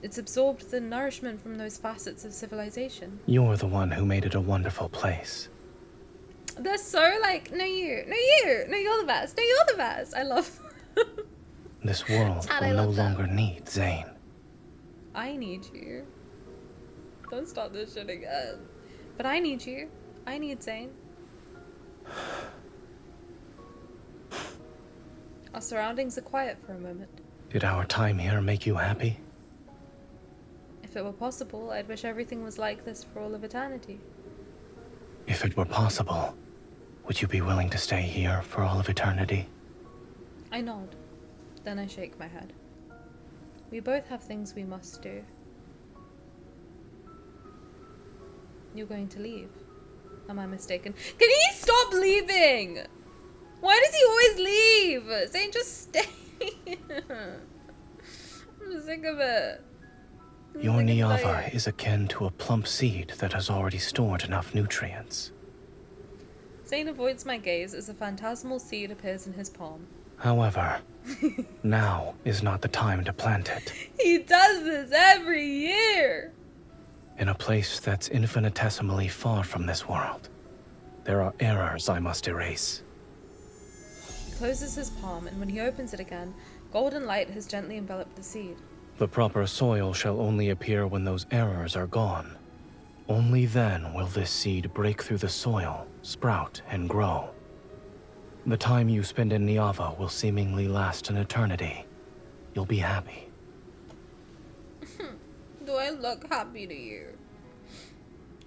It's absorbed the nourishment from those facets of civilization. You're the one who made it a wonderful place. They're so like, no you, no you're the best, no you're the best. I love This world will no longer need Zayne. I need you. Don't start this shit again. But I need you. I need Zayne. Our surroundings are quiet for a moment. Did our time here make you happy? It If it were possible, I'd wish everything was like this for all of eternity. If it were possible, would you be willing to stay here for all of eternity? I nod. Then I shake my head. We both have things we must do. You're going to leave. Am I mistaken? Can he stop leaving? Why does he always leave? Zayne, just stay. I'm sick of it. Your Niava is akin to a plump seed that has already stored enough nutrients. Zayne avoids my gaze as a phantasmal seed appears in his palm. However, now is not the time to plant it. He does this every year! In a place that's infinitesimally far from this world, there are errors I must erase. He closes his palm, and when he opens it again, golden light has gently enveloped the seed. The proper soil shall only appear when those errors are gone. Only then will this seed break through the soil, sprout, and grow. The time you spend in Niava will seemingly last an eternity. You'll be happy. Do I look happy to you?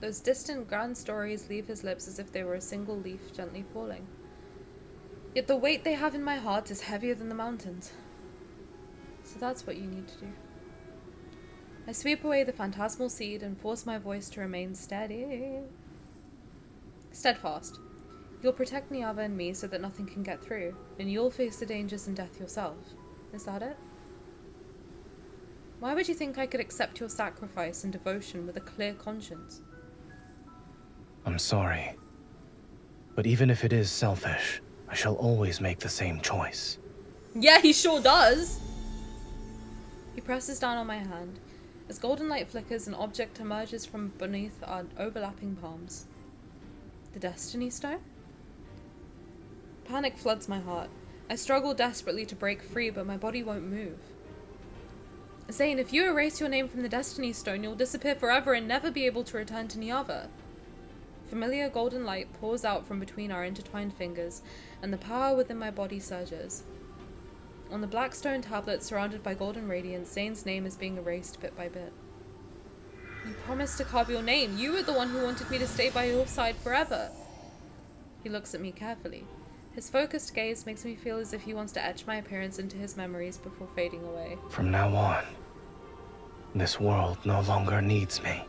Those distant grand stories leave his lips as if they were a single leaf gently falling. Yet the weight they have in my heart is heavier than the mountains. So that's what you need to do. I sweep away the phantasmal seed and force my voice to remain steadfast. You'll protect Niava and me so that nothing can get through, and you'll face the dangers and death yourself. Is that it? Why would you think I could accept your sacrifice and devotion with a clear conscience? I'm sorry. But even if it is selfish, I shall always make the same choice. Yeah, he sure does! He presses down on my hand. As golden light flickers, an object emerges from beneath our overlapping palms. The Destiny Stone? Panic floods my heart. I struggle desperately to break free, but my body won't move. Zayne, if you erase your name from the Destiny Stone, you'll disappear forever and never be able to return to Niava. Familiar golden light pours out from between our intertwined fingers, and the power within my body surges. On the black stone tablet surrounded by golden radiance, Zayne's name is being erased bit by bit. You promised to carve your name. You were the one who wanted me to stay by your side forever. He looks at me carefully. His focused gaze makes me feel as if he wants to etch my appearance into his memories before fading away. From now on, this world no longer needs me.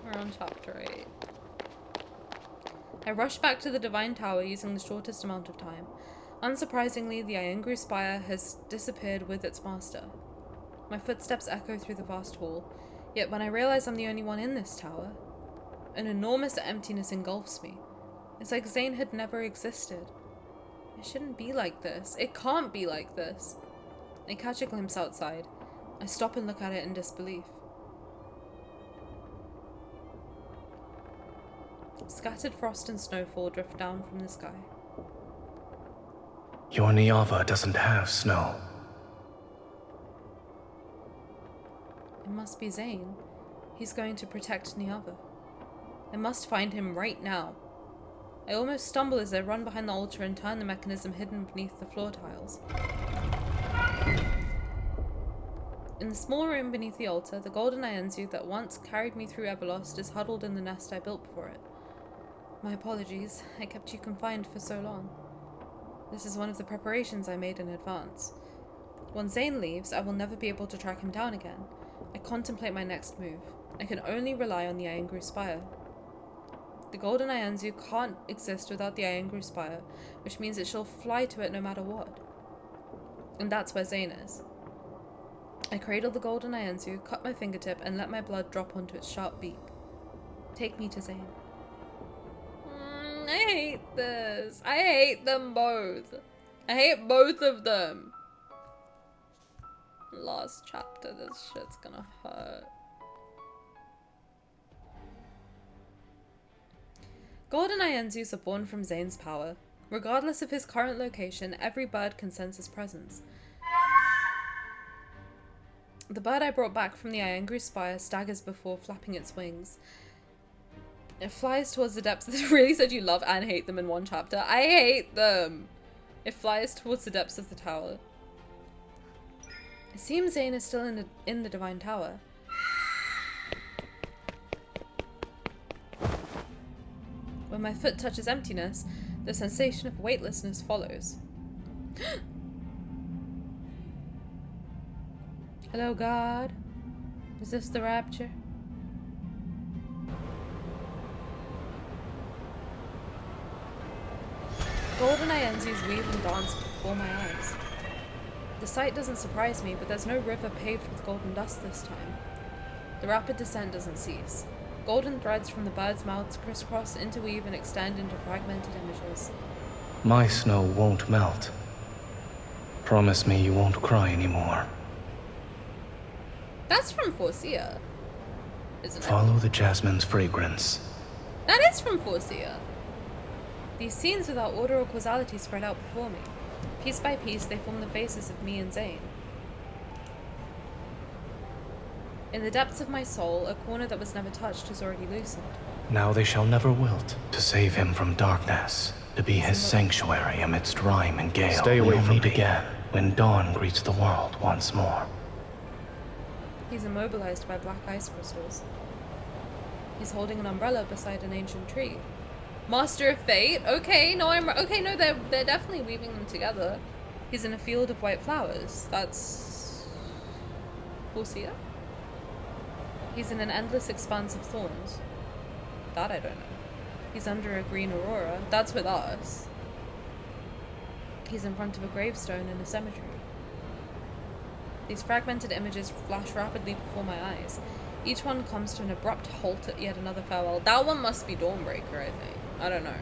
We're on chapter 8. I rush back to the Divine Tower using the shortest amount of time. Unsurprisingly, the Iengru spire has disappeared with its master. My footsteps echo through the vast hall, yet when I realize I'm the only one in this tower, an enormous emptiness engulfs me. It's like Zayne had never existed. It shouldn't be like this. It can't be like this. I catch a glimpse outside. I stop and look at it in disbelief. Scattered frost and snowfall drift down from the sky. Your Niava doesn't have snow. It must be Zayne. He's going to protect Niava. I must find him right now. I almost stumble as I run behind the altar and turn the mechanism hidden beneath the floor tiles. In the small room beneath the altar, the golden Ienzu that once carried me through Everlost is huddled in the nest I built for it. My apologies. I kept you confined for so long. This is one of the preparations I made in advance. When Zayne leaves, I will never be able to track him down again. I contemplate my next move. I can only rely on the Iengru Spire. The golden Ienzu can't exist without the Iengru Spire, which means it shall fly to it no matter what. And that's where Zayne is. I cradle the golden Ienzu, cut my fingertip, and let my blood drop onto its sharp beak. Take me to Zayne. I hate this. I hate them both. I hate both of them. Last chapter, this shit's gonna hurt. Golden Ienzus are born from Zayne's power. Regardless of his current location, every bird can sense his presence. The bird I brought back from the Iengru Spire staggers before flapping its wings. It flies towards the depths. This really said you love and hate them in one chapter. I hate them. It flies towards the depths of the tower. It seems Zayne is still in the Divine Tower. When my foot touches emptiness, the sensation of weightlessness follows. Hello, God. Is this the rapture? Golden Ienzi's weave and dance before my eyes. The sight doesn't surprise me, but there's no river paved with golden dust this time. The rapid descent doesn't cease. Golden threads from the birds' mouths crisscross, interweave, and extend into fragmented images. My snow won't melt. Promise me you won't cry anymore. That's from Forcia, isn't it? Follow the jasmine's fragrance. That is from Forcia. These scenes without order or causality spread out before me. Piece by piece, they form the faces of me and Zayne. In the depths of my soul, a corner that was never touched is already loosened. Now they shall never wilt, to save him from darkness, to be his sanctuary amidst rime and gale. Stay away from me again, when dawn greets the world once more. He's immobilized by black ice crystals. He's holding an umbrella beside an ancient tree. Master of Fate? Okay, no, they're definitely weaving them together. He's in a field of white flowers. That's... Forcia? He's in an endless expanse of thorns. That I don't know. He's under a green aurora. That's with us. He's in front of a gravestone in a cemetery. These fragmented images flash rapidly before my eyes. Each one comes to an abrupt halt at yet another farewell. That one must be Dawnbreaker, I think. I don't know.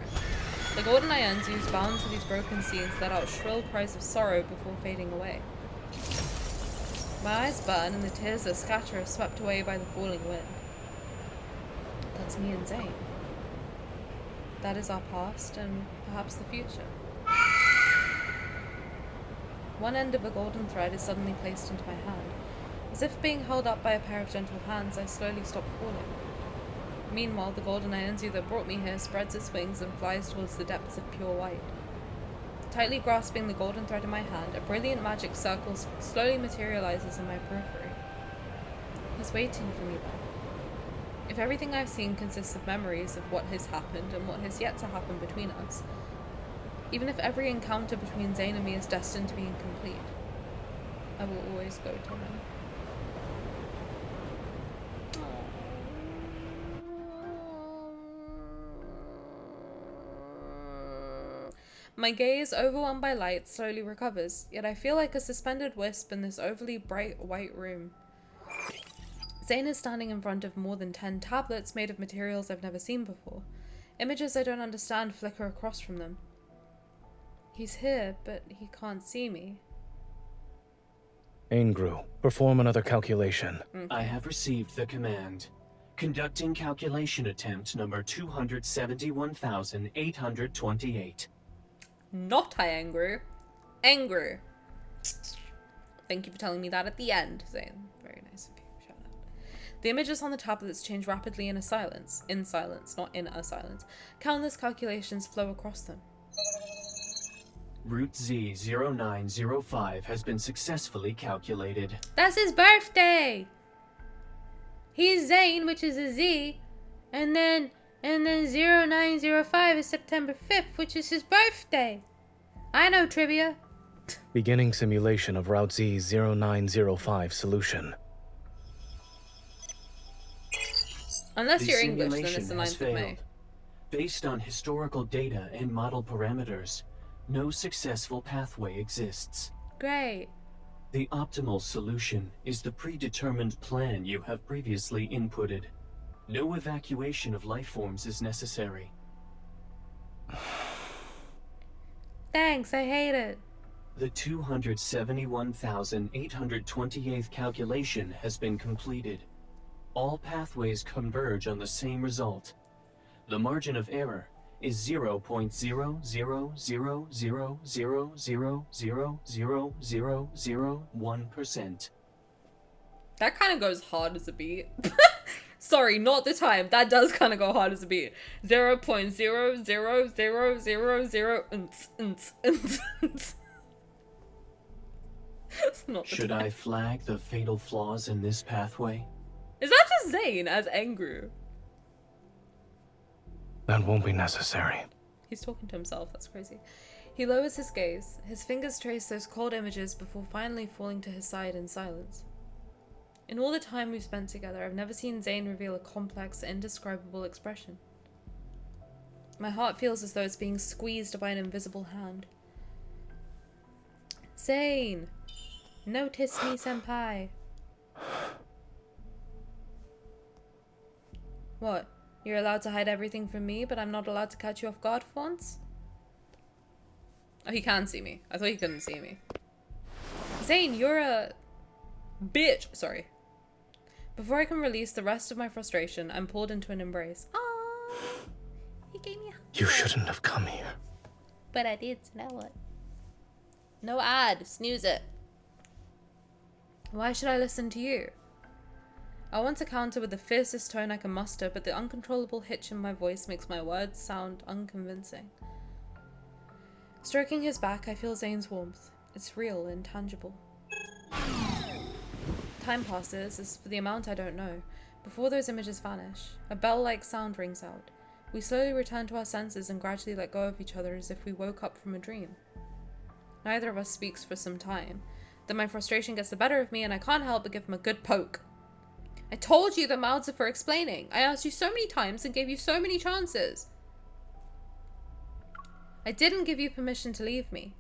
The Golden Ienzus bound to these broken scenes let out shrill cries of sorrow before fading away. My eyes burn and the tears that scatter are swept away by the falling wind. That's me and Zayne. That is our past and perhaps the future. One end of a golden thread is suddenly placed into my hand. As if being held up by a pair of gentle hands, I slowly stop falling. Meanwhile, the golden Ienzu that brought me here spreads its wings and flies towards the depths of pure white. Tightly grasping the golden thread in my hand, a brilliant magic circle slowly materializes in my periphery. He's waiting for me there. If everything I've seen consists of memories of what has happened and what has yet to happen between us, even if every encounter between Zayne and me is destined to be incomplete, I will always go to him. My gaze, overwhelmed by light, slowly recovers, yet I feel like a suspended wisp in this overly bright white room. Zayne is standing in front of more than 10 tablets made of materials I've never seen before. Images I don't understand flicker across from them. He's here, but he can't see me. Aingru, perform another calculation. I have received the command. Conducting calculation attempt number 271,828. Not Aingru. Aingru. Thank you for telling me that at the end, Zayne. Very nice of you. Shout out. The images on the tablets change rapidly in silence, not in a silence. Countless calculations flow across them. Root Z0905 has been successfully calculated. That's his birthday! He's Zayne, which is a Z, and then 0905 is September 5th, which is his birthday. I know trivia. Beginning simulation of Route Z0905 solution. Unless The you're English, then it's the simulation has 9th of May. failed. Based on historical data and model parameters, no successful pathway exists. Great. The optimal solution is the predetermined plan you have previously inputted. No evacuation of life forms is necessary. Thanks, I hate it. The 271,828th calculation has been completed. All pathways converge on the same result. The margin of error is 0.00000000001%. That kind of goes hard as a beat. Sorry, not the time. That does kind of go hard as a beat. 0.00000. That's not the Should time. I flag the fatal flaws in this pathway? Is that just Zayne as Angru? That won't be necessary. He's talking to himself. That's crazy. He lowers his gaze. His fingers trace those cold images before finally falling to his side in silence. In all the time we've spent together, I've never seen Zayne reveal a complex, indescribable expression. My heart feels as though it's being squeezed by an invisible hand. Zayne! Notice me, senpai. What? You're allowed to hide everything from me, but I'm not allowed to catch you off guard for once? Oh, he can see me. I thought he couldn't see me. Zayne, you're a... bitch. Sorry. Before I can release the rest of my frustration, I'm pulled into an embrace. Aww. He gave me a hug. You shouldn't have come here. But I did, so now what? No ad. Snooze it. Why should I listen to you? I want to counter with the fiercest tone I can muster, but the uncontrollable hitch in my voice makes my words sound unconvincing. Stroking his back, I feel Zayne's warmth. It's real and tangible. Time passes, as for the amount I don't know. Before those images vanish, a bell-like sound rings out. We slowly return to our senses and gradually let go of each other as if we woke up from a dream. Neither of us speaks for some time. Then my frustration gets the better of me and I can't help but give him a good poke. I told you the mouths are for explaining. I asked you so many times and gave you so many chances. I didn't give you permission to leave me.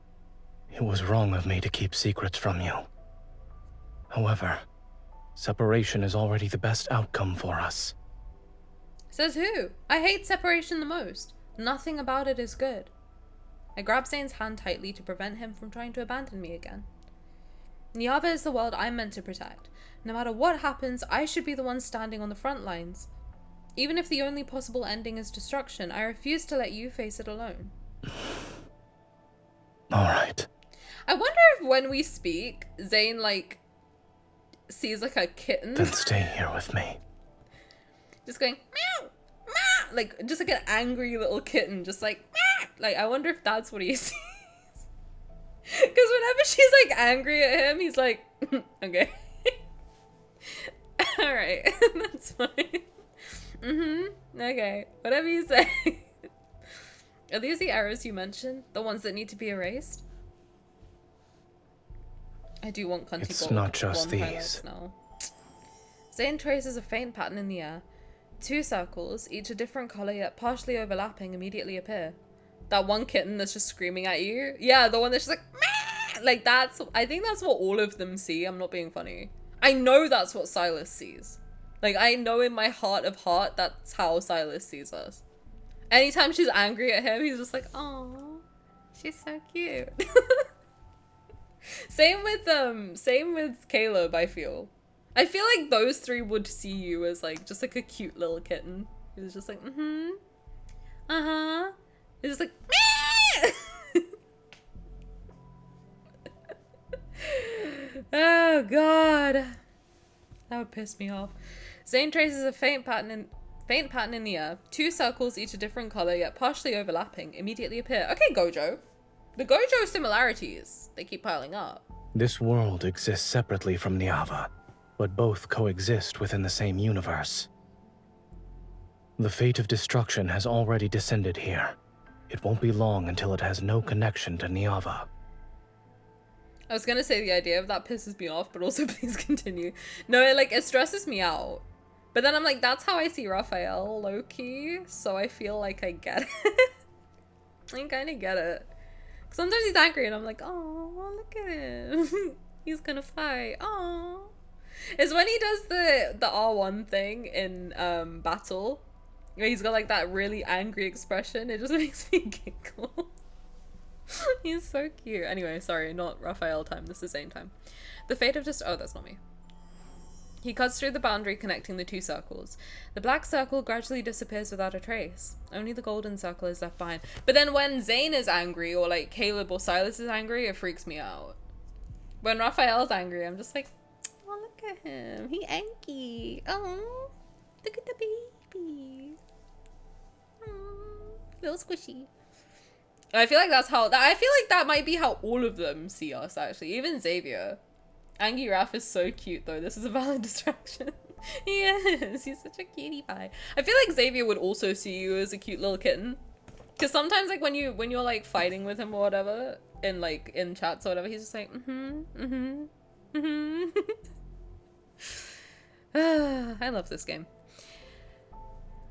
It was wrong of me to keep secrets from you. However, separation is already the best outcome for us. Says who? I hate separation the most. Nothing about it is good. I grab Zayne's hand tightly to prevent him from trying to abandon me again. Niava is the world I'm meant to protect. No matter what happens, I should be the one standing on the front lines. Even if the only possible ending is destruction, I refuse to let you face it alone. Alright. I wonder if when we speak, Zayne, like, sees, like, a kitten. Then stay here with me. Just going, meow, meow, like, just like an angry little kitten, just like, meow. Like, I wonder if that's what he sees. Because whenever she's, like, angry at him, he's like, okay. Alright, that's fine. Okay, whatever you say. Are these the errors you mentioned? The ones that need to be erased? I do want Cunty It's not just these. Now. Zayne traces a faint pattern in the air. 2 circles, each a different color yet partially overlapping, immediately appear. That one kitten that's just screaming at you? Yeah, the one that's just like, meh! Like that's, I think that's what all of them see. I'm not being funny. I know that's what Sylus sees. Like, I know in my heart of heart that's how Sylus sees us. Anytime she's angry at him, he's just like, oh, she's so cute. Same with Caleb, I feel. I feel like those 3 would see you as like just like a cute little kitten. Who's just like, It's just like, meh! Oh god. That would piss me off. Zayne traces a faint pattern in the air. 2 circles, each a different color, yet partially overlapping, immediately appear. Okay, Gojo. The Gojo similarities, they keep piling up. This world exists separately from Niava, but both coexist within the same universe. The fate of destruction has already descended here. It won't be long until it has no connection to Niava. I was gonna say the idea of that pisses me off, but also please continue. No, it stresses me out. But then I'm like, that's how I see Raphael, low-key, so I feel like I get it. I kind of get it. Sometimes he's angry and I'm like, oh, look at him. He's gonna fight. Oh. It's when he does the R1 thing in battle, where he's got like that really angry expression. It just makes me giggle. He's so cute. Anyway, sorry, not Raphael time. This is Zayne time. The fate of oh, that's not me. He cuts through the boundary connecting the 2 circles. The black circle gradually disappears without a trace. Only the golden circle is left behind. But then when Zayne is angry, or like Caleb or Sylus is angry, it freaks me out. When Raphael's angry, I'm just like, oh, look at him. He anky. Oh. Look at the baby. Little squishy. I feel like that's how that might be how all of them see us, actually. Even Xavier. Angie Raph is so cute though. This is a valid distraction. He is. He's such a cutie pie. I feel like Xavier would also see you as a cute little kitten. Cause sometimes like when you're like fighting with him or whatever, in chats or whatever, he's just like, I love this game.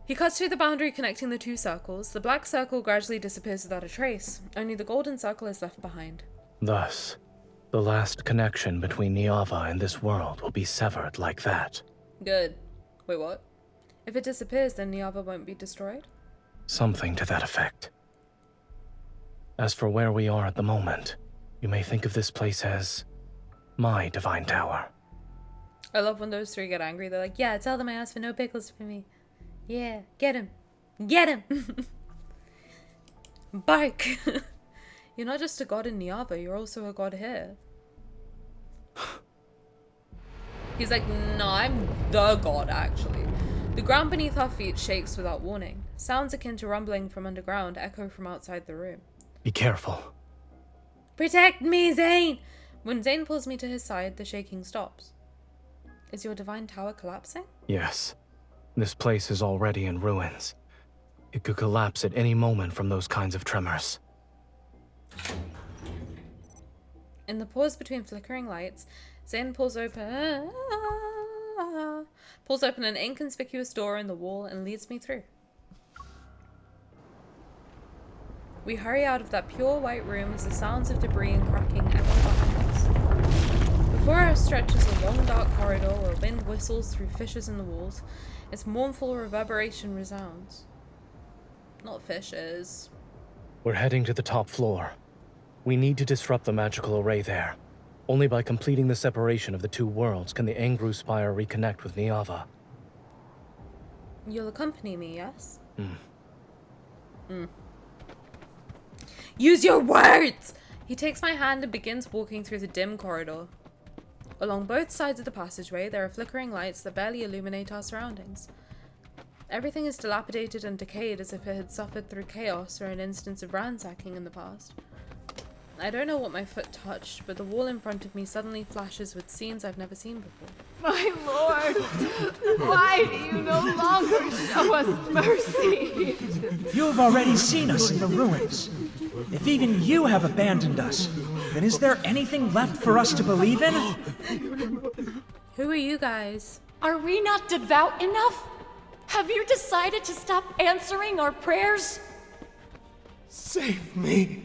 He cuts through the boundary connecting the two circles. The black circle gradually disappears without a trace. Only the golden circle is left behind. Thus, the last connection between Niava and this world will be severed like that. Good. Wait, what? If it disappears, then Niava won't be destroyed? Something to that effect. As for where we are at the moment, you may think of this place as my divine tower. I love when those three get angry. They're like, yeah, tell them I asked for no pickles for me. Yeah, get him. Get him! Bark! You're not just a god in Niava, you're also a god here. He's like, no, I'm the god, actually. The ground beneath our feet shakes without warning. Sounds akin to rumbling from underground echo from outside the room. Be careful. Protect me, Zayne! When Zayne pulls me to his side, the shaking stops. Is your divine tower collapsing? Yes. This place is already in ruins. It could collapse at any moment from those kinds of tremors. In the pause between flickering lights, Zayne pulls open an inconspicuous door in the wall and leads me through. We hurry out of that pure white room as the sounds of debris and cracking echo behind us. Before us stretches a long dark corridor where wind whistles through fissures in the walls. Its mournful reverberation resounds. Not fissures. We're heading to the top floor. We need to disrupt the magical array there. Only by completing the separation of the two worlds can the Angru Spire reconnect with Niava. You'll accompany me, yes? Use your words! He takes my hand and begins walking through the dim corridor. Along both sides of the passageway, there are flickering lights that barely illuminate our surroundings. Everything is dilapidated and decayed as if it had suffered through chaos or an instance of ransacking in the past. I don't know what my foot touched, but the wall in front of me suddenly flashes with scenes I've never seen before. My lord, why do you no longer show us mercy? You have already seen us in the ruins. If even you have abandoned us, then is there anything left for us to believe in? Who are you guys? Are we not devout enough? Have you decided to stop answering our prayers? Save me,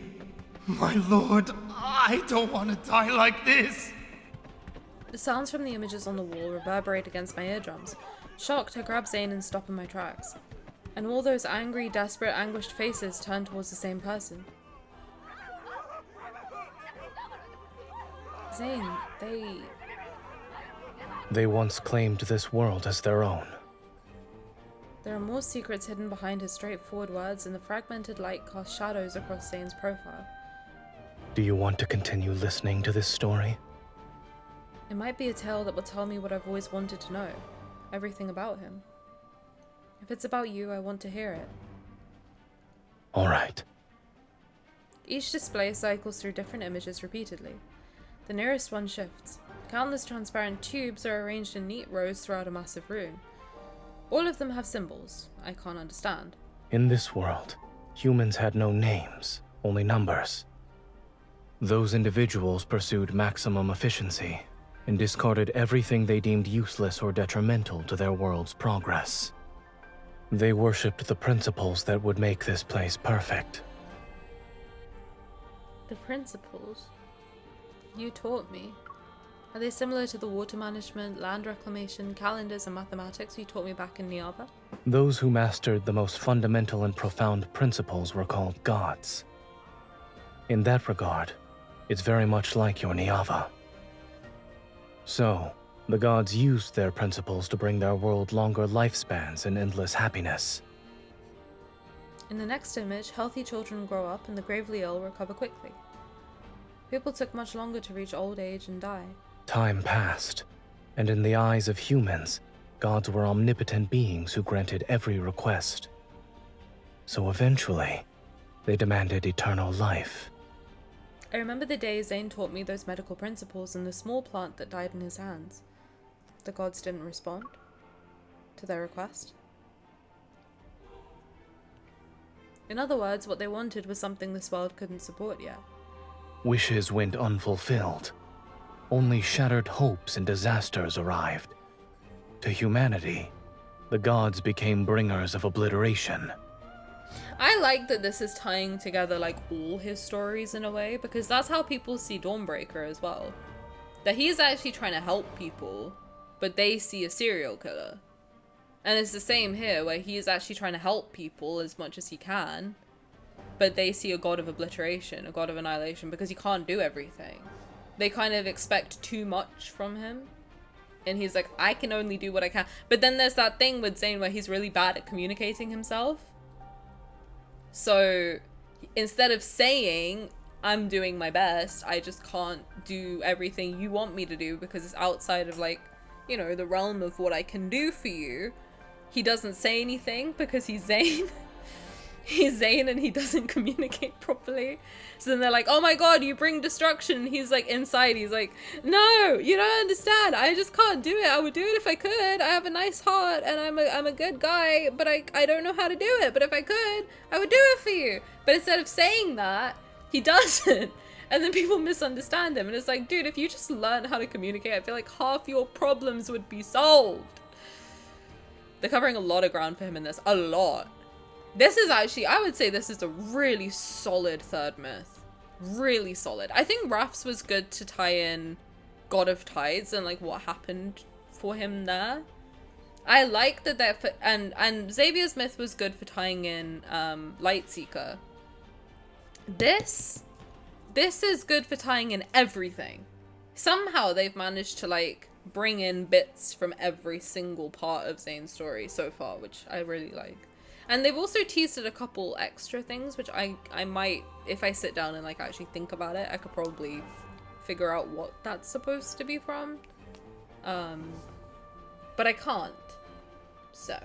my lord. I don't want to die like this. The sounds from the images on the wall reverberate against my eardrums. Shocked, I grab Zayne and stop in my tracks. And all those angry, desperate, anguished faces turn towards the same person. Zayne, They once claimed this world as their own. There are more secrets hidden behind his straightforward words, and the fragmented light casts shadows across Zayne's profile. Do you want to continue listening to this story? It might be a tale that will tell me what I've always wanted to know. Everything about him. If it's about you, I want to hear it. All right. Each display cycles through different images repeatedly. The nearest one shifts. Countless transparent tubes are arranged in neat rows throughout a massive room. All of them have symbols I can't understand. In this world, humans had no names, only numbers. Those individuals pursued maximum efficiency and discarded everything they deemed useless or detrimental to their world's progress. They worshipped the principles that would make this place perfect. The principles? You taught me. Are they similar to the water management, land reclamation, calendars, and mathematics you taught me back in Niava? Those who mastered the most fundamental and profound principles were called gods. In that regard, it's very much like your Niava. So, the gods used their principles to bring their world longer lifespans and endless happiness. In the next image, healthy children grow up and the gravely ill recover quickly. People took much longer to reach old age and die. Time passed, and in the eyes of humans, Gods were omnipotent beings who granted every request. So eventually, they demanded eternal life. I remember the day Zayne taught me those medical principles and the small plant that died in his hands. The gods didn't respond to their request. In other words, what they wanted was something this world couldn't support yet. Wishes went unfulfilled. Only shattered hopes and disasters arrived. To humanity, the gods became bringers of obliteration. I like that this is tying together like all his stories in a way, because that's how people see Dawnbreaker as well. That he's actually trying to help people, but they see a serial killer. And it's the same here, where he is actually trying to help people as much as he can, but they see a god of obliteration, a god of annihilation, because he can't do everything. They kind of expect too much from him. And he's like, I can only do what I can. But then there's that thing with Zayne where he's really bad at communicating himself. So instead of saying, I'm doing my best, I just can't do everything you want me to do because it's outside of, like, you know, the realm of what I can do for you. He doesn't say anything because he's Zayne. He's Zayne and he doesn't communicate properly. So then they're like, oh my god, you bring destruction. He's like inside, he's like, no, you don't understand. I just can't do it. I would do it if I could. I have a nice heart and I'm a good guy, but I don't know how to do it. But if I could, I would do it for you. But instead of saying that, he doesn't. And then people misunderstand him. And it's like, dude, if you just learn how to communicate, I feel like half your problems would be solved. They're covering a lot of ground for him in this. A lot. This is actually, I would say this is a really solid third myth. Really solid. I think Raph's was good to tie in God of Tides and like what happened for him there. I like that and Xavier's myth was good for tying in Lightseeker. This is good for tying in everything. Somehow they've managed to like bring in bits from every single part of Zayne's story so far, which I really like. And they've also teased a couple extra things, which I might, if I sit down and like actually think about it, I could probably figure out what that's supposed to be from. But I can't. So,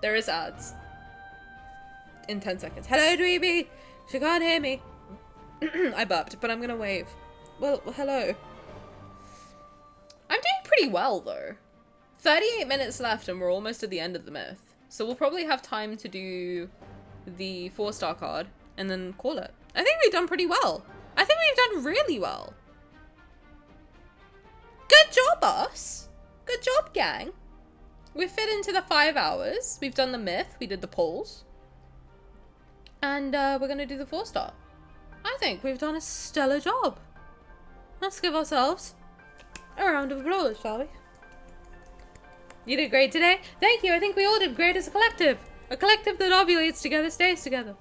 there is ads. In 10 seconds. Hello, Dweeby! She can't hear me. I burped, but I'm gonna wave. Well, hello. I'm doing pretty well, though. 38 minutes left and we're almost at the end of the myth. So we'll probably have time to do the 4-star card and then call it. I think we've done pretty well. I think we've done really well. Good job, us. Good job, gang. We fit into the 5 hours. We've done the myth. We did the polls. And we're going to do the 4-star. I think we've done a stellar job. Let's give ourselves a round of applause, shall we? You did great today. Thank you. I think we all did great as a collective. A collective that ovulates together, stays together.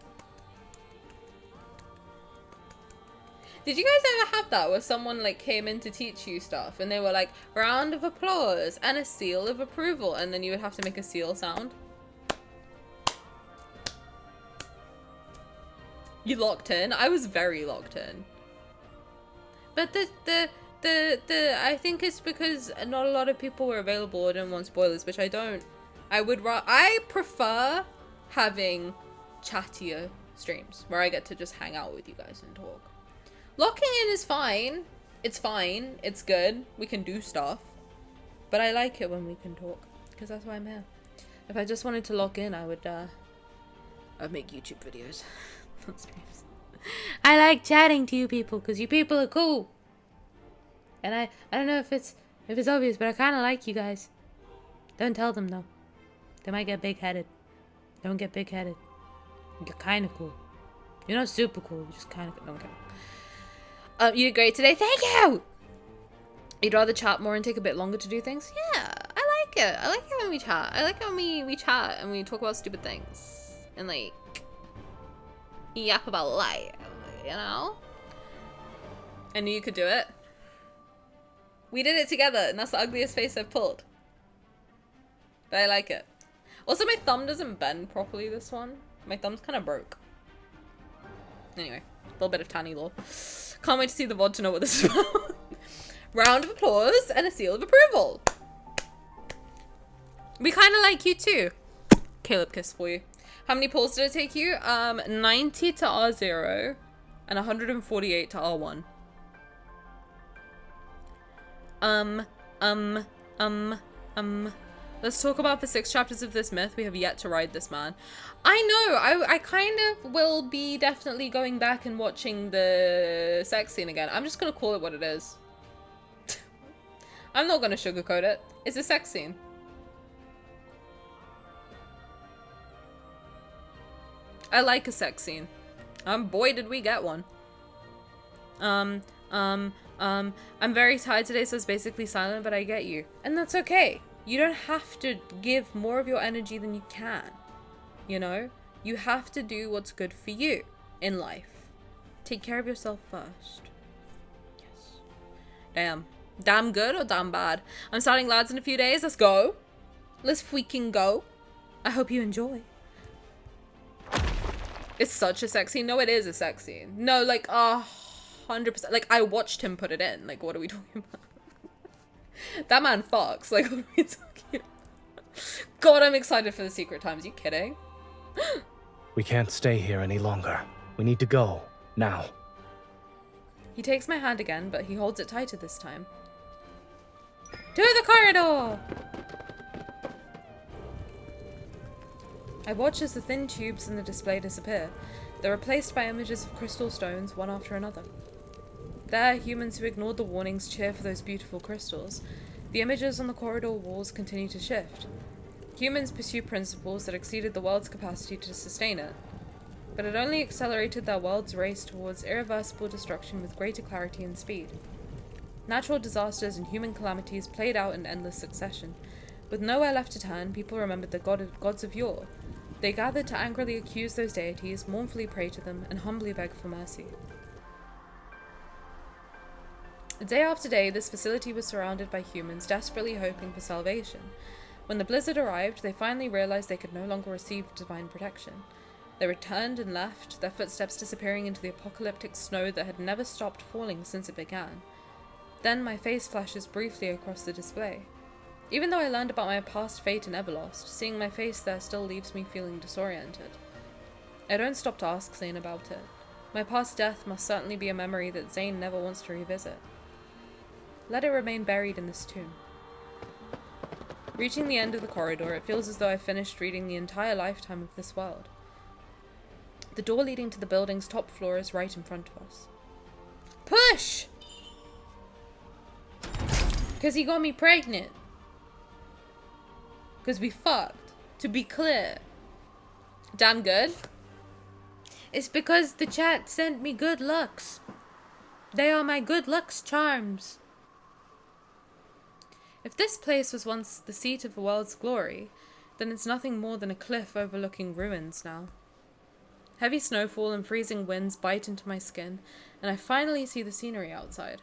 Did you guys ever have that where someone like came in to teach you stuff and they were like, round of applause and a seal of approval, and then you would have to make a seal sound? You locked in? I was very locked in. But I think it's because not a lot of people were available or didn't want spoilers, which I don't. I prefer having chattier streams where I get to just hang out with you guys and talk. Locking in is fine. It's fine. It's good. We can do stuff. But I like it when we can talk because that's why I'm here. If I just wanted to lock in, I'd make YouTube videos. Not streams. I like chatting to you people because you people are cool. And I don't know if it's obvious, but I kind of like you guys. Don't tell them, though. They might get big-headed. Don't get big-headed. You're kind of cool. You're not super cool. You're just kind of cool. Okay. You did great today. Thank you! You'd rather chat more and take a bit longer to do things? Yeah, I like it. I like it when we chat. I like it when we chat and we talk about stupid things. And, like, yap about life, you know? I knew you could do it. We did it together, and that's the ugliest face I've pulled. But I like it. Also, my thumb doesn't bend properly, this one. My thumb's kind of broke. Anyway, a little bit of Tani lore. Can't wait to see the VOD to know what this is about. Round of applause and a seal of approval. We kind of like you too. Caleb kiss for you. How many pulls did it take you? 90 to R0 and 148 to R1. Let's talk about the 6 chapters of this myth. We have yet to ride this man. I know, I kind of will be definitely going back and watching the sex scene again. I'm just gonna call it what it is. I'm not gonna sugarcoat it. It's a sex scene. I like a sex scene. Boy, did we get one. I'm very tired today, so it's basically silent, but I get you. And that's okay. You don't have to give more of your energy than you can. You know? You have to do what's good for you in life. Take care of yourself first. Yes. Damn. Damn good or damn bad? I'm starting lads in a few days. Let's go. Let's freaking go. I hope you enjoy. It's such a sex scene. No, it is a sex scene. No, like 100%. Like, I watched him put it in. Like, what are we talking about? That man fucks. Like, what are we talking about? God, I'm excited for the secret times. You kidding? We can't stay here any longer. We need to go. Now. He takes my hand again, but he holds it tighter this time. To the corridor! I watch as the thin tubes in the display disappear. They're replaced by images of crystal stones, one after another. There, humans who ignored the warnings cheer for those beautiful crystals. The images on the corridor walls continue to shift. Humans pursue principles that exceeded the world's capacity to sustain it, but it only accelerated their world's race towards irreversible destruction with greater clarity and speed. Natural disasters and human calamities played out in endless succession. With nowhere left to turn, people remembered the gods of yore. They gathered to angrily accuse those deities, mournfully pray to them, and humbly beg for mercy. Day after day, this facility was surrounded by humans desperately hoping for salvation. When the blizzard arrived, they finally realized they could no longer receive divine protection. They returned and left, their footsteps disappearing into the apocalyptic snow that had never stopped falling since it began. Then my face flashes briefly across the display. Even though I learned about my past fate in Everlost, seeing my face there still leaves me feeling disoriented. I don't stop to ask Zayne about it. My past death must certainly be a memory that Zayne never wants to revisit. Let it remain buried in this tomb. Reaching the end of the corridor, it feels as though I've finished reading the entire lifetime of this world. The door leading to the building's top floor is right in front of us. Push! Because he got me pregnant. Because we fucked. To be clear. Damn good. It's because the chat sent me good looks. They are my good looks charms. If this place was once the seat of the world's glory, then it's nothing more than a cliff overlooking ruins now. Heavy snowfall and freezing winds bite into my skin, and I finally see the scenery outside.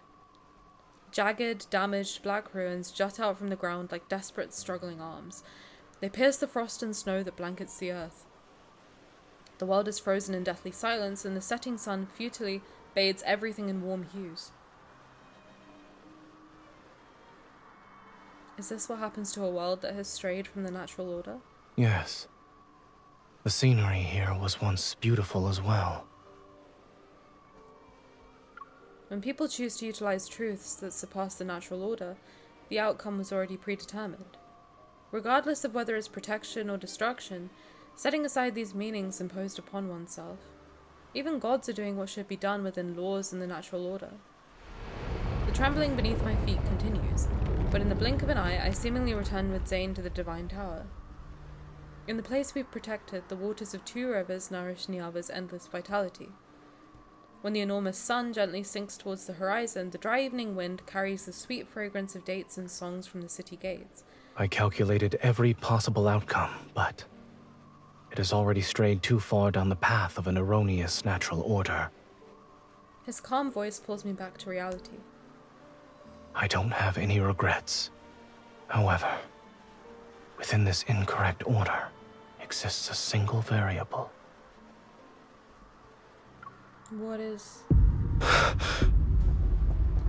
Jagged, damaged, black ruins jut out from the ground like desperate, struggling arms. They pierce the frost and snow that blankets the earth. The world is frozen in deathly silence, and the setting sun futilely bathes everything in warm hues. Is this what happens to a world that has strayed from the natural order? Yes. The scenery here was once beautiful as well. When people choose to utilize truths that surpass the natural order, the outcome was already predetermined. Regardless of whether it's protection or destruction, setting aside these meanings imposed upon oneself. Even gods are doing what should be done within laws and the natural order. The trembling beneath my feet continues, but in the blink of an eye, I seemingly return with Zayne to the Divine Tower. In the place we've protected, the waters of 2 rivers nourish Niava's endless vitality. When the enormous sun gently sinks towards the horizon, the dry evening wind carries the sweet fragrance of dates and songs from the city gates. I calculated every possible outcome, but it has already strayed too far down the path of an erroneous natural order. His calm voice pulls me back to reality. I don't have any regrets. However, within this incorrect order exists a single variable. What is...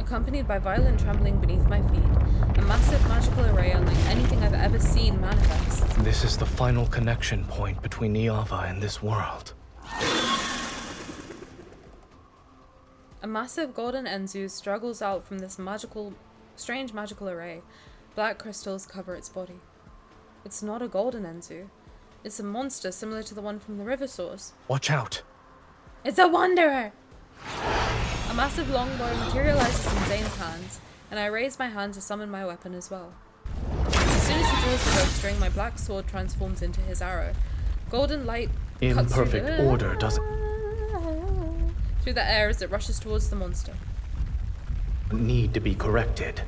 accompanied by violent trembling beneath my feet. A massive magical array unlike anything I've ever seen manifest. This is the final connection point between Niava and this world. A massive golden Enzu struggles out from this strange magical array. Black crystals cover its body. It's not a golden Enzu. It's a monster similar to the one from the river source. Watch out! It's a wanderer! A massive longbow materializes in Zayne's hands, and I raise my hand to summon my weapon as well. As soon as he draws the rope string, my black sword transforms into his arrow. Golden light cuts through Imperfect order doesn't through the air as it rushes towards the monster. need to be corrected.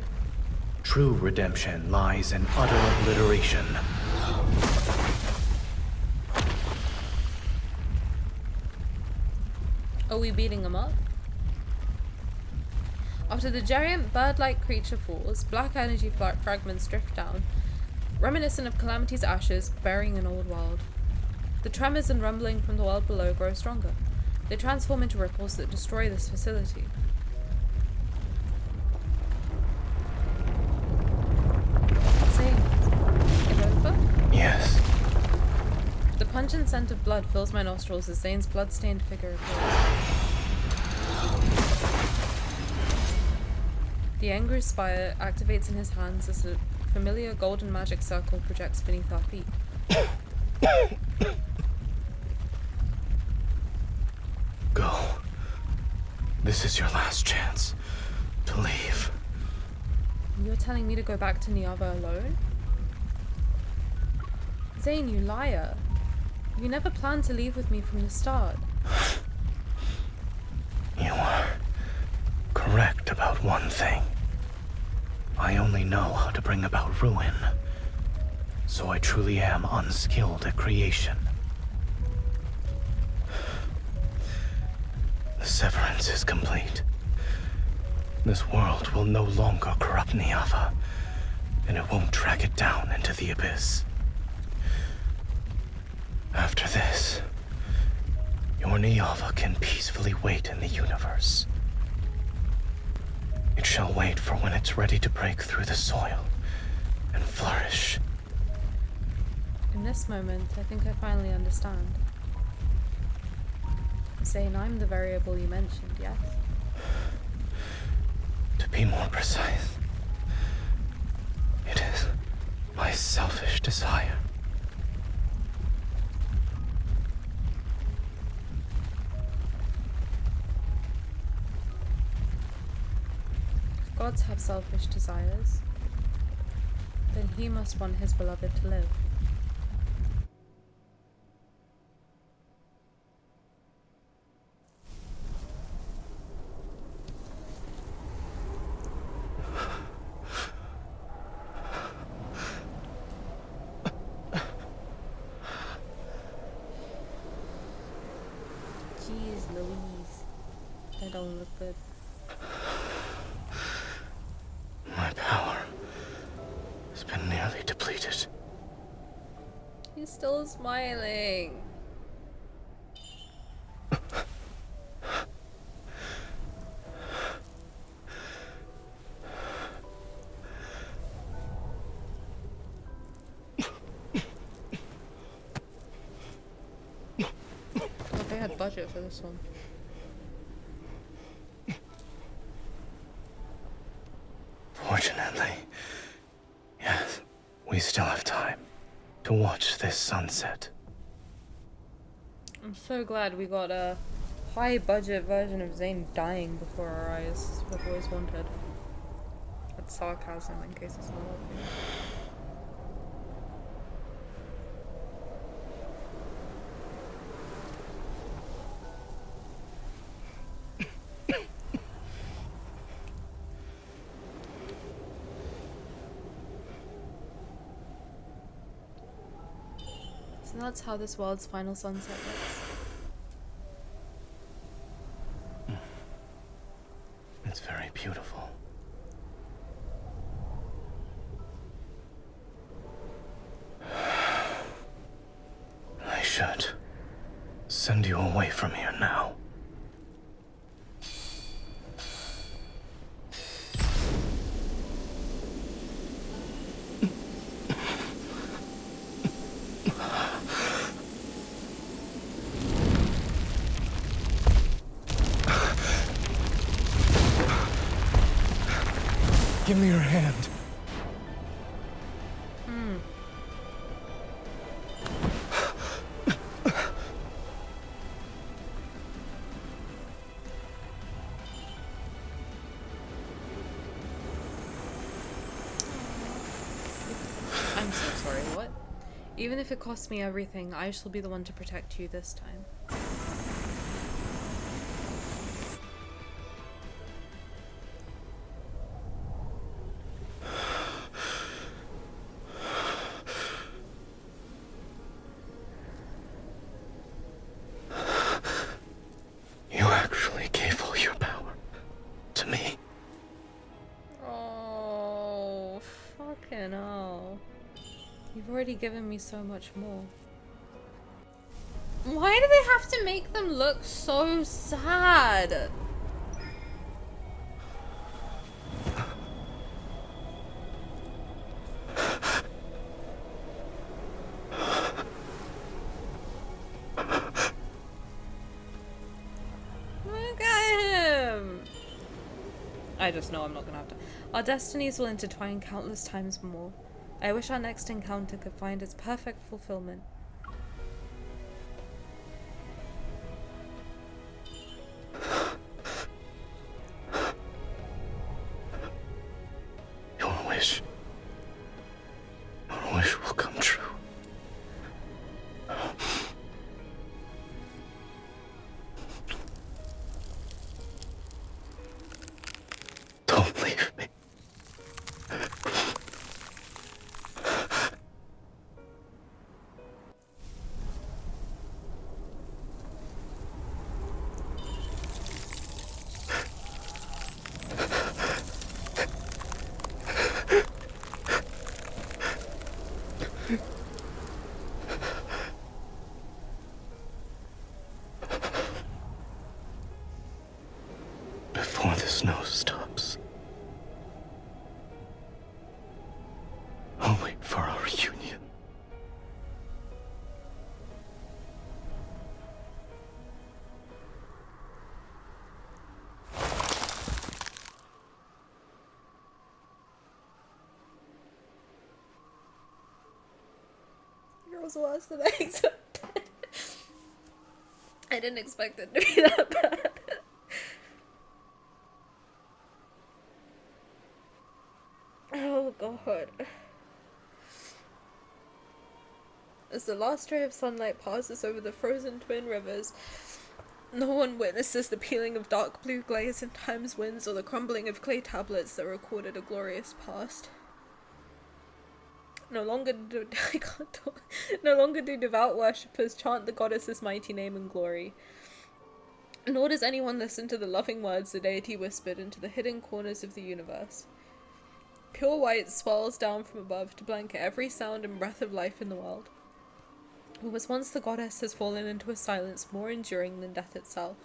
True redemption lies in utter obliteration. Are we beating him up? After the giant bird-like creature falls, black energy fragments drift down, reminiscent of Calamity's ashes burying an old world. The tremors and rumbling from the world below grow stronger. They transform into ripples that destroy this facility. Zayne, it over? Yes. The pungent scent of blood fills my nostrils as Zayne's blood-stained figure appears. The angry spire activates in his hands as a familiar golden magic circle projects beneath our feet. Go. This is your last chance to leave. You're telling me to go back to Niava alone? Zayne, you liar. You never planned to leave with me from the start. You are correct about one thing. I only know how to bring about ruin, so I truly am unskilled at creation. The severance is complete. This world will no longer corrupt Niava, and it won't drag it down into the abyss. After this, your Niava can peacefully wait in the universe. It shall wait for when it's ready to break through the soil and flourish. In this moment, I think I finally understand. Zayne, I'm the variable you mentioned, yes? To be more precise, it is my selfish desire. If gods have selfish desires, then he must want his beloved to live. Jeez Louise, that don't look good. My power has been nearly depleted. He's still smiling. Thought they had budget for this one. Fortunately, yes, we still have time to watch this sunset. I'm so glad we got a high budget version of Zayne dying before our eyes. That's what I've always wanted. That's sarcasm in case it's not obvious. So that's how this world's final sunset looks. It's very beautiful. I should send you away from here now. Give me your hand. I'm so sorry, what? Even if it costs me everything, I shall be the one to protect you this time. You actually gave all your power to me. Oh, fucking hell. You've already given me so much more. Why do they have to make them look so sad? Look at him. I just know I'm not gonna have to. Our destinies will intertwine countless times more. I wish our next encounter could find its perfect fulfillment. Your wish will come true. Don't leave me. Before the snow stops, I'll wait for our reunion. It was worse than I expected. I didn't expect it to be that bad. Oh god. As the last ray of sunlight passes over the frozen twin rivers, no one witnesses the peeling of dark blue glaze in time's winds or the crumbling of clay tablets that recorded a glorious past. No longer do devout worshippers chant the goddess's mighty name and glory. Nor does anyone listen to the loving words the deity whispered into the hidden corners of the universe. Pure white swells down from above to blanket every sound and breath of life in the world. What was once the goddess has fallen into a silence more enduring than death itself.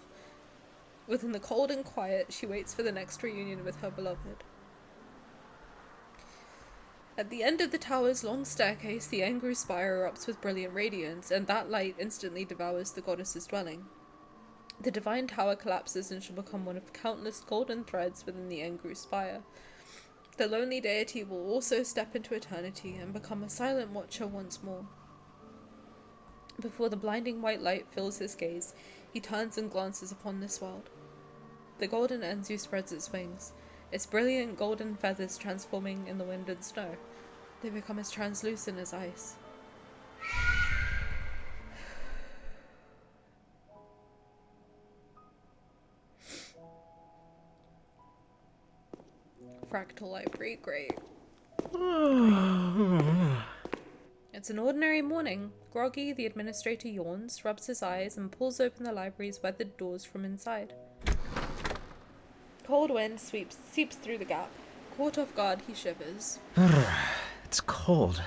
Within the cold and quiet, she waits for the next reunion with her beloved. At the end of the tower's long staircase, the Angru spire erupts with brilliant radiance, and that light instantly devours the goddess's dwelling. The divine tower collapses and shall become one of countless golden threads within the Angru spire. The lonely deity will also step into eternity and become a silent watcher once more. Before the blinding white light fills his gaze, he turns and glances upon this world. The golden Enzu spreads its wings, its brilliant golden feathers transforming in the wind and snow. They become as translucent as ice. Fractal library, great. It's an ordinary morning. Groggy, the administrator yawns, rubs his eyes, and pulls open the library's weathered doors from inside. Cold wind seeps through the gap. Caught off guard, he shivers. It's cold.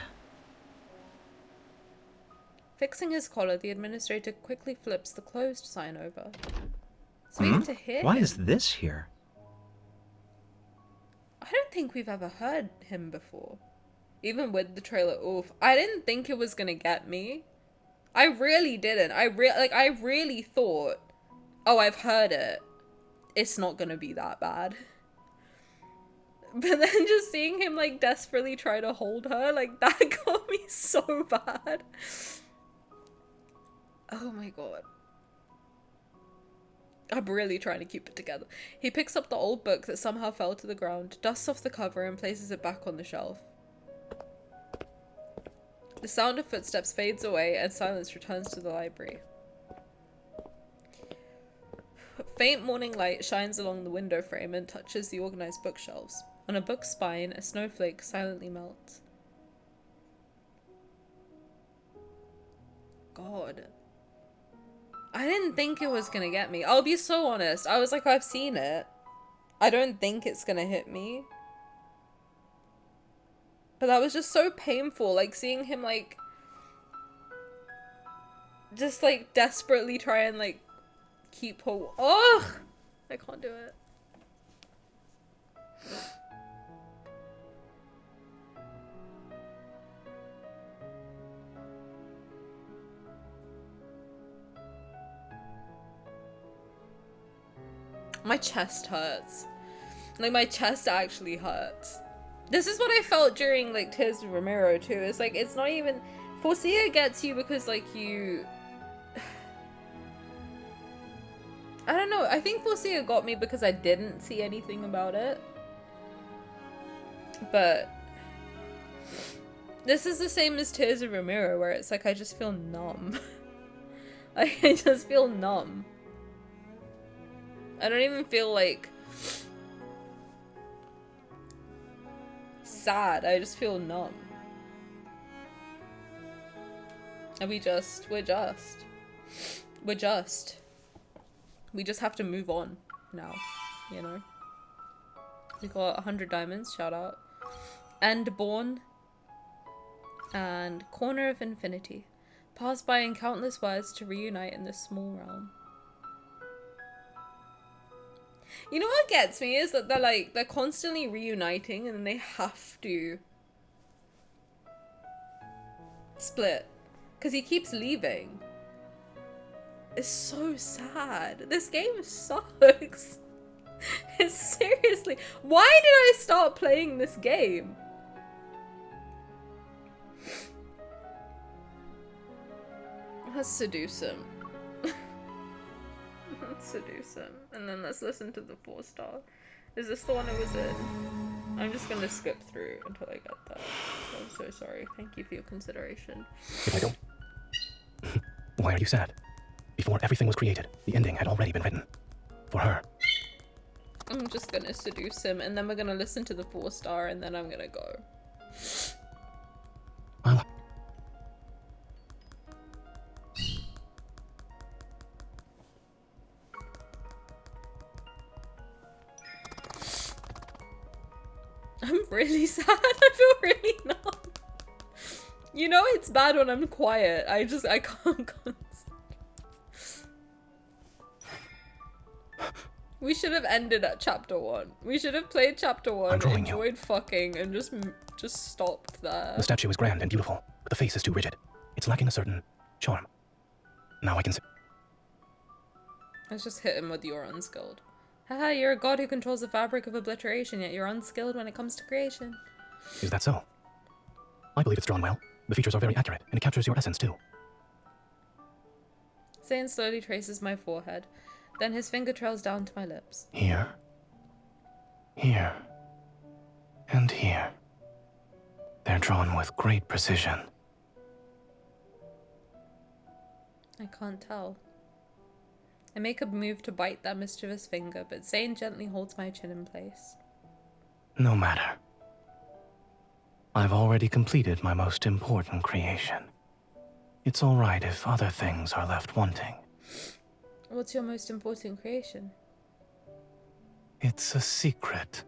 Fixing his collar, the administrator quickly flips the closed sign over. Sweet to hear. Why him. is this here? I don't think we've ever heard him before. Even with the trailer, oof. I didn't think it was gonna get me. I really didn't. I really thought, oh, I've heard it. It's not gonna be that bad. But then just seeing him like desperately try to hold her, like that got me so bad. Oh my god. I'm really trying to keep it together. He picks up the old book that somehow fell to the ground, dusts off the cover and places it back on the shelf. The sound of footsteps fades away and silence returns to the library. Faint morning light shines along the window frame and touches the organized bookshelves. On a book's spine, a snowflake silently melts. God. I didn't think it was gonna get me. I'll be so honest. I was like, I've seen it. I don't think it's gonna hit me. But that was just so painful. Like, seeing him, like, just, like, desperately try and, like, keep her. Ugh! I can't do it. My chest hurts. Like, my chest actually hurts. This is what I felt during, like, Tears of Ramiro, too. It's like, it's not even... Forcia gets you because, like, you... I don't know. I think Forcia got me because I didn't see anything about it. But... This is the same as Tears of Ramiro, where it's like, I just feel numb. Like, I just feel numb. I don't even feel, like, sad. I just feel numb. And we just have to move on now, you know? We got 100 diamonds, shout out. And Born. And Corner of Infinity. Pass by in countless words to reunite in this small realm. You know what gets me is that they're constantly reuniting and then they have to split because he keeps leaving. It's so sad. This game sucks. It's seriously. Why did I start playing this game? Let's seduce him. Let's seduce him. And then let's listen to the 4-star. Is this the one it was in? I'm just gonna skip through until I get that. I'm so sorry. Thank you for your consideration. If I don't... Why are you sad? Before everything was created, the ending had already been written. For her. I'm just gonna seduce him and then we're gonna listen to the 4-star and then I'm gonna go. I'm really sad. I feel really numb. You know it's bad when I'm quiet. I can't. We should have ended at chapter 1. We should have played chapter 1, enjoyed fucking, and just stopped there. The statue is grand and beautiful, but the face is too rigid. It's lacking a certain charm. Now I can see. Let's just hit him with "you're unskilled." Haha, you're a god who controls the fabric of obliteration, yet you're unskilled when it comes to creation. Is that so? I believe it's drawn well. The features are very accurate, and it captures your essence too. Zayne slowly traces my forehead. Then his finger trails down to my lips. Here. Here. And here. They're drawn with great precision. I can't tell. I make a move to bite that mischievous finger, but Zayne gently holds my chin in place. No matter. I've already completed my most important creation. It's all right if other things are left wanting. What's your most important creation? It's a secret.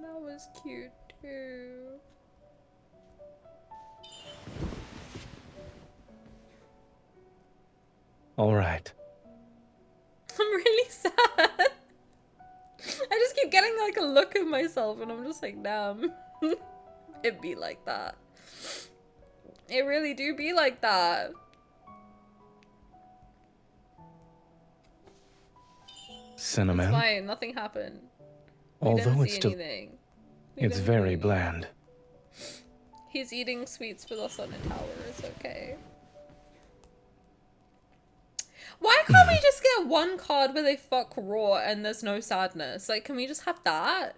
That was cute too. All right. I'm really sad. I just keep getting like a look of myself and I'm just like, damn. It be like that. It really do be like that. cinnamon. It's fine, nothing happened. Although it's anything. it's very bland. He's eating sweets with us on a tower, it's okay. Why can't we just get one card where they fuck raw and there's no sadness? Like, can we just have that?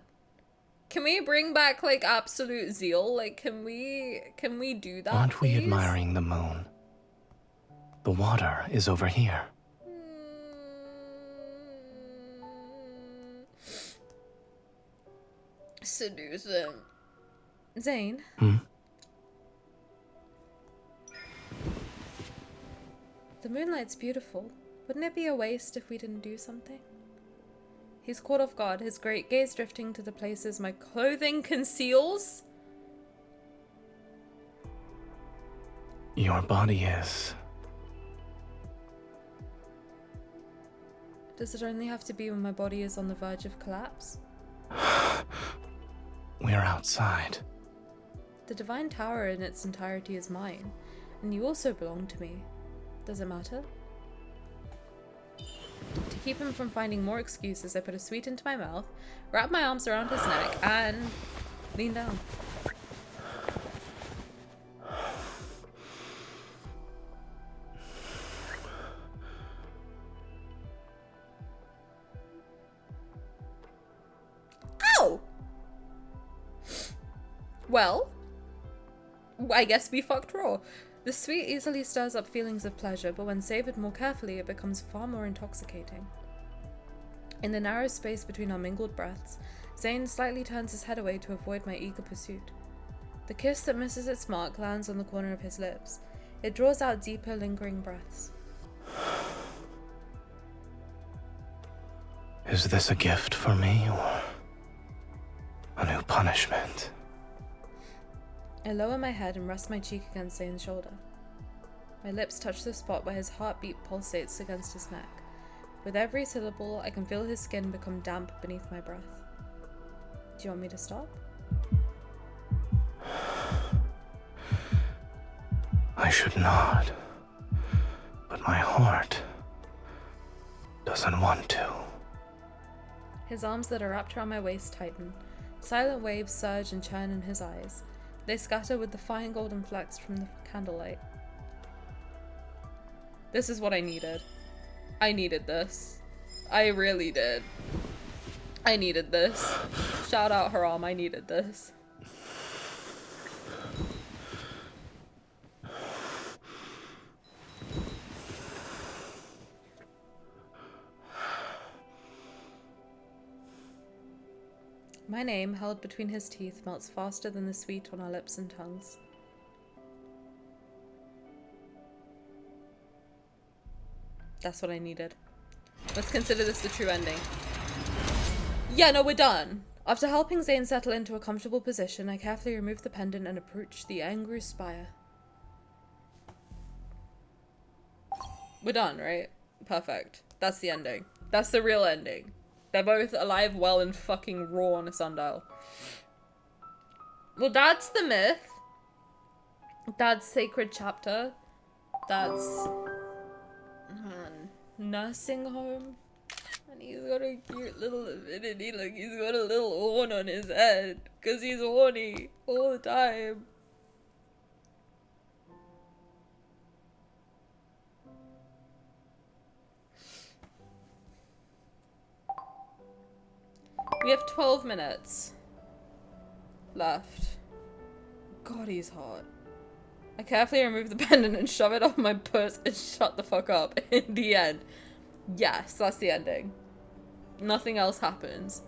Can we bring back, like, absolute zeal? Like, can we do that, Aren't we please? admiring the moon? The water is over here. Seduce him. Zayne? The moonlight's beautiful. Wouldn't it be a waste if we didn't do something? He's caught off guard, his great gaze drifting to the places my clothing conceals. Your body is... Does it only have to be when my body is on the verge of collapse? We're outside. The Divine Tower in its entirety is mine, and you also belong to me. Does it matter? To keep him from finding more excuses, I put a sweet into my mouth, wrapped my arms around his neck, and leaned down. Ow! Well, I guess we fucked raw. The sweet easily stirs up feelings of pleasure, but when savored more carefully, it becomes far more intoxicating. In the narrow space between our mingled breaths, Zayne slightly turns his head away to avoid my eager pursuit. The kiss that misses its mark lands on the corner of his lips. It draws out deeper, lingering breaths. Is this a gift for me, or a new punishment? I lower my head and rest my cheek against Zayne's shoulder. My lips touch the spot where his heartbeat pulsates against his neck. With every syllable, I can feel his skin become damp beneath my breath. Do you want me to stop? I should not, but my heart doesn't want to. His arms that are wrapped around my waist tighten. Silent waves surge and churn in his eyes. They scatter with the fine golden flecks from the candlelight. This is what I needed. I needed this. I really did. I needed this. Shout out Haram, I needed this. My name, held between his teeth, melts faster than the sweet on our lips and tongues. That's what I needed. Let's consider this the true ending. Yeah, no, we're done. After helping Zayne settle into a comfortable position, I carefully removed the pendant and approached the angry spire. We're done, right? Perfect. That's the ending. That's the real ending. They're both alive, well, and fucking raw on a sundial. Well, that's the myth. That's sacred chapter. That's... nursing home. And he's got a cute little affinity, like he's got a little horn on his head. Because he's horny all the time. We have 12 minutes left. God, he's hot. I carefully remove the pendant and shove it off my purse and shut the fuck up. In the end. Yes, that's the ending. Nothing else happens.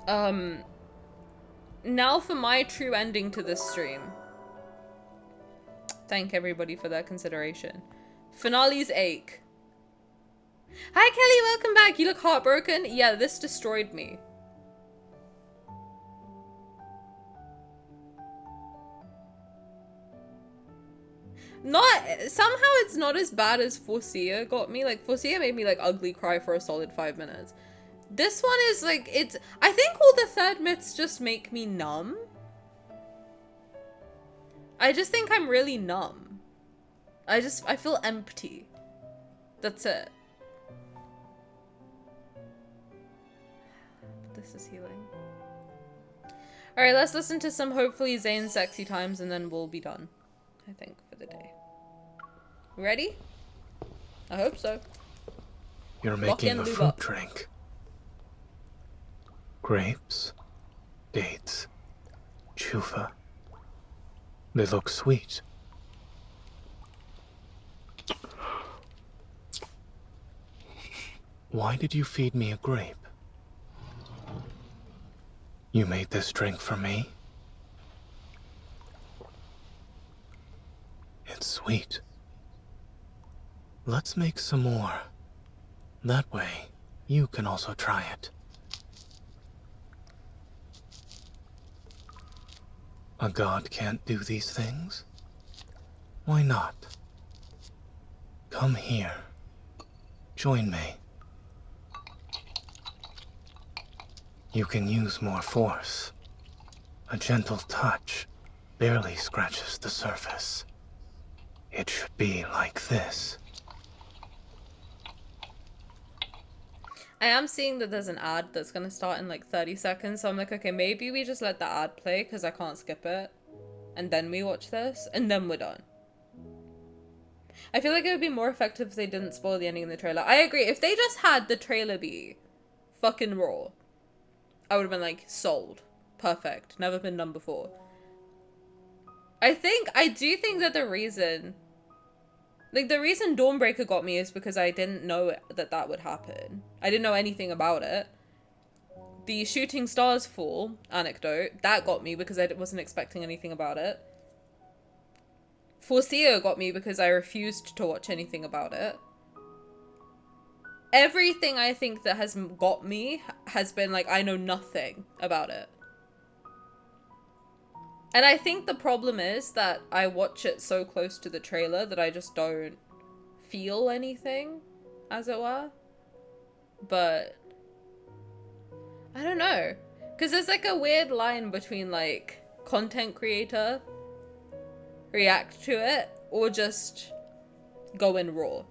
Now for my true ending to this stream. Thank everybody for their consideration. Finale's ache. Hi Kelly, welcome back. You look heartbroken. Yeah, this destroyed me. Somehow it's not as bad as Forcia got me. Like, Forcia made me, like, ugly cry for a solid 5 minutes. This one is, like, I think all the third myths just make me numb. I just think I'm really numb. I feel empty. That's it. This is healing. Alright, let's listen to some hopefully Zayne sexy times and then we'll be done, I think, for the day. Ready? I hope so. You're Lock making in, a lube fruit up. drink. Grapes, dates, chufa. They look sweet. Why did you feed me a grape? You made this drink for me? It's sweet. Let's make some more. That way, you can also try it. A god can't do these things? Why not? Come here. Join me. You can use more force. A gentle touch barely scratches the surface. It should be like this. I am seeing that there's an ad that's gonna start in like 30 seconds, so I'm like, okay, maybe we just let the ad play because I can't skip it. And then we watch this, and then we're done. I feel like it would be more effective if they didn't spoil the ending in the trailer. I agree. If they just had the trailer be fucking raw, I would have been like, sold. Perfect. Never been done before. I do think that the reason Dawnbreaker got me is because I didn't know that that would happen. I didn't know anything about it. The shooting stars fall anecdote, that got me because I wasn't expecting anything about it. Forcia got me because I refused to watch anything about it. Everything I think that has got me has been like, I know nothing about it. And I think the problem is that I watch it so close to the trailer that I just don't feel anything, as it were. But I don't know. Because there's like a weird line between like content creator, react to it, or just go in raw.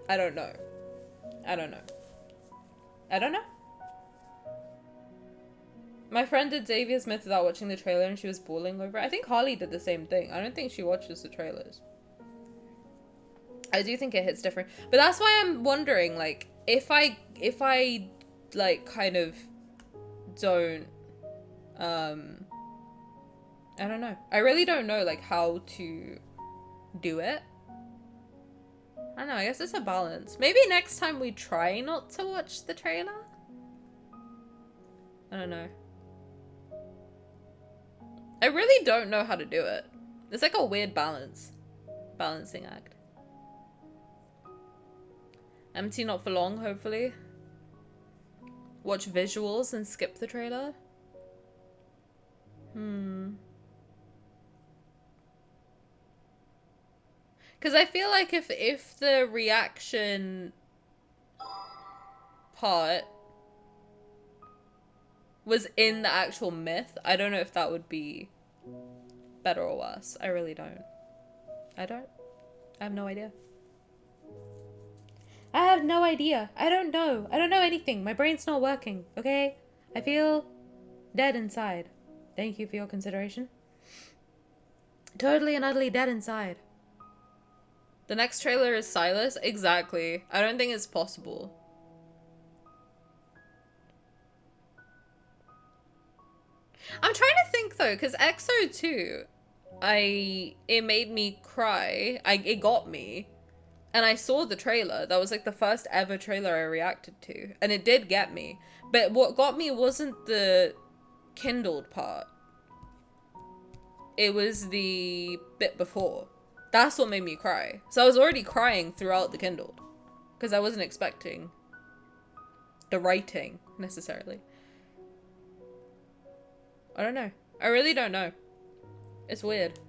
I don't know. I don't know. I don't know. My friend did Xavier Smith without watching the trailer and she was bawling over it. I think Harley did the same thing. I don't think she watches the trailers. I do think it hits different. But that's why I'm wondering, like, if I like kind of don't I don't know. I really don't know like how to do it. I don't know, I guess it's a balance. Maybe next time we try not to watch the trailer? I don't know. I really don't know how to do it. It's like a weird balancing act. Empty not for long, hopefully. Watch visuals and skip the trailer. Because I feel like if the reaction part was in the actual myth, I don't know if that would be better or worse. I really don't. I have no idea. I have no idea. I don't know. I don't know anything. My brain's not working, okay? I feel dead inside. Thank you for your consideration. Totally and utterly dead inside. The next trailer is Sylus? Exactly. I don't think it's possible. I'm trying to think though, because EXO 2, it made me cry. It got me. And I saw the trailer. That was like the first ever trailer I reacted to. And it did get me. But what got me wasn't the kindled part. It was the bit before. That's what made me cry. So I was already crying throughout the kindled. Because I wasn't expecting the writing, necessarily. I don't know. I really don't know. It's weird.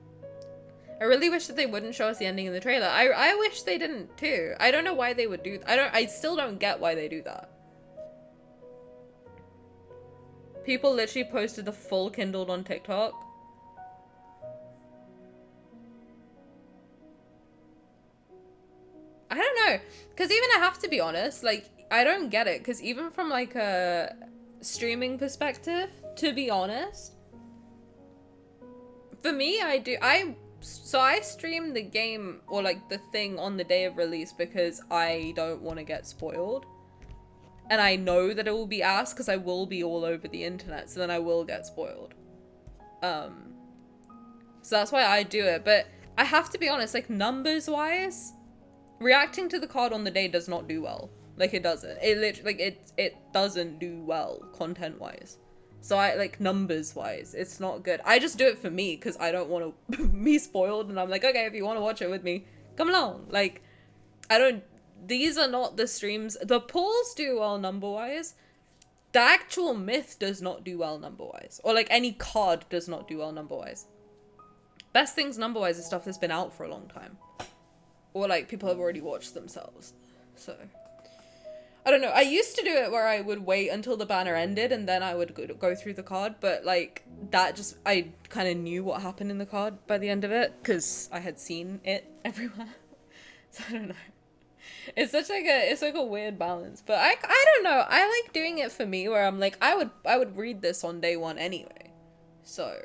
I really wish that they wouldn't show us the ending in the trailer. I wish they didn't too. I don't know why they would do I still don't get why they do that. People literally posted the full kindled on TikTok. I don't know. Because even I have to be honest, like, I don't get it. Because even from like a streaming perspective, to be honest, for me, so I stream the game or like the thing on the day of release because I don't want to get spoiled. And I know that it will be asked because I will be all over the internet, so then I will get spoiled. So that's why I do it. But I have to be honest, like numbers wise, reacting to the card on the day does not do well. Like it doesn't. It literally, like it doesn't do well content wise. So I like numbers wise, it's not good. I just do it for me because I don't want to be spoiled, and I'm like, okay, if you want to watch it with me, come along. Like I don't. These are not the streams. The polls do well number wise. The actual myth does not do well number wise, or like any card does not do well number wise. Best things number wise is stuff that's been out for a long time, or like people have already watched themselves. So I don't know. I used to do it where I would wait until the banner ended and then I would go through the card, but like that just, I kind of knew what happened in the card by the end of it because I had seen it everywhere. So I don't know. It's such like a weird balance, but I don't know. I like doing it for me where I'm like, I would read this on day one anyway. So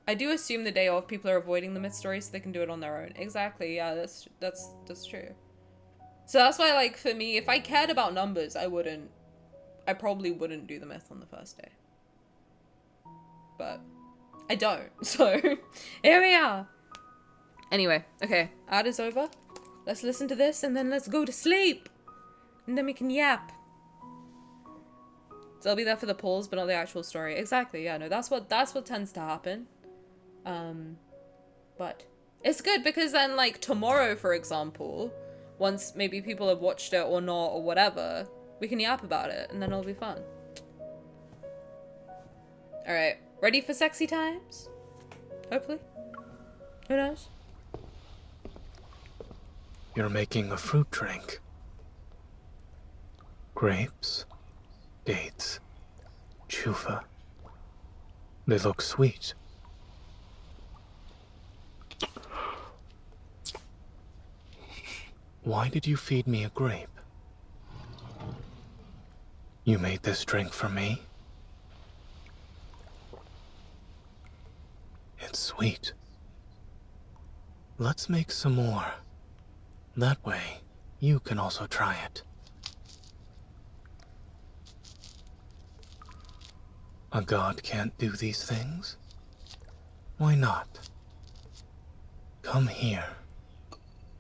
I do assume the day of people are avoiding the myth story so they can do it on their own. Exactly. Yeah, that's true. So that's why, like, for me, if I cared about numbers, I probably wouldn't do the myth on the first day. But I don't, so here we are. Anyway, okay, ad is over. Let's listen to this and then let's go to sleep. And then we can yap. So I'll be there for the polls, but not the actual story. Exactly, yeah, no, that's what tends to happen. But it's good because then, like, tomorrow, for example, once maybe people have watched it or not or whatever, we can yap about it and then it'll be fun. Alright, ready for sexy times? Hopefully. Who knows? You're making a fruit drink. Grapes, dates, chufa. They look sweet. Why did you feed me a grape? You made this drink for me? It's sweet. Let's make some more. That way, you can also try it. A god can't do these things? Why not? Come here.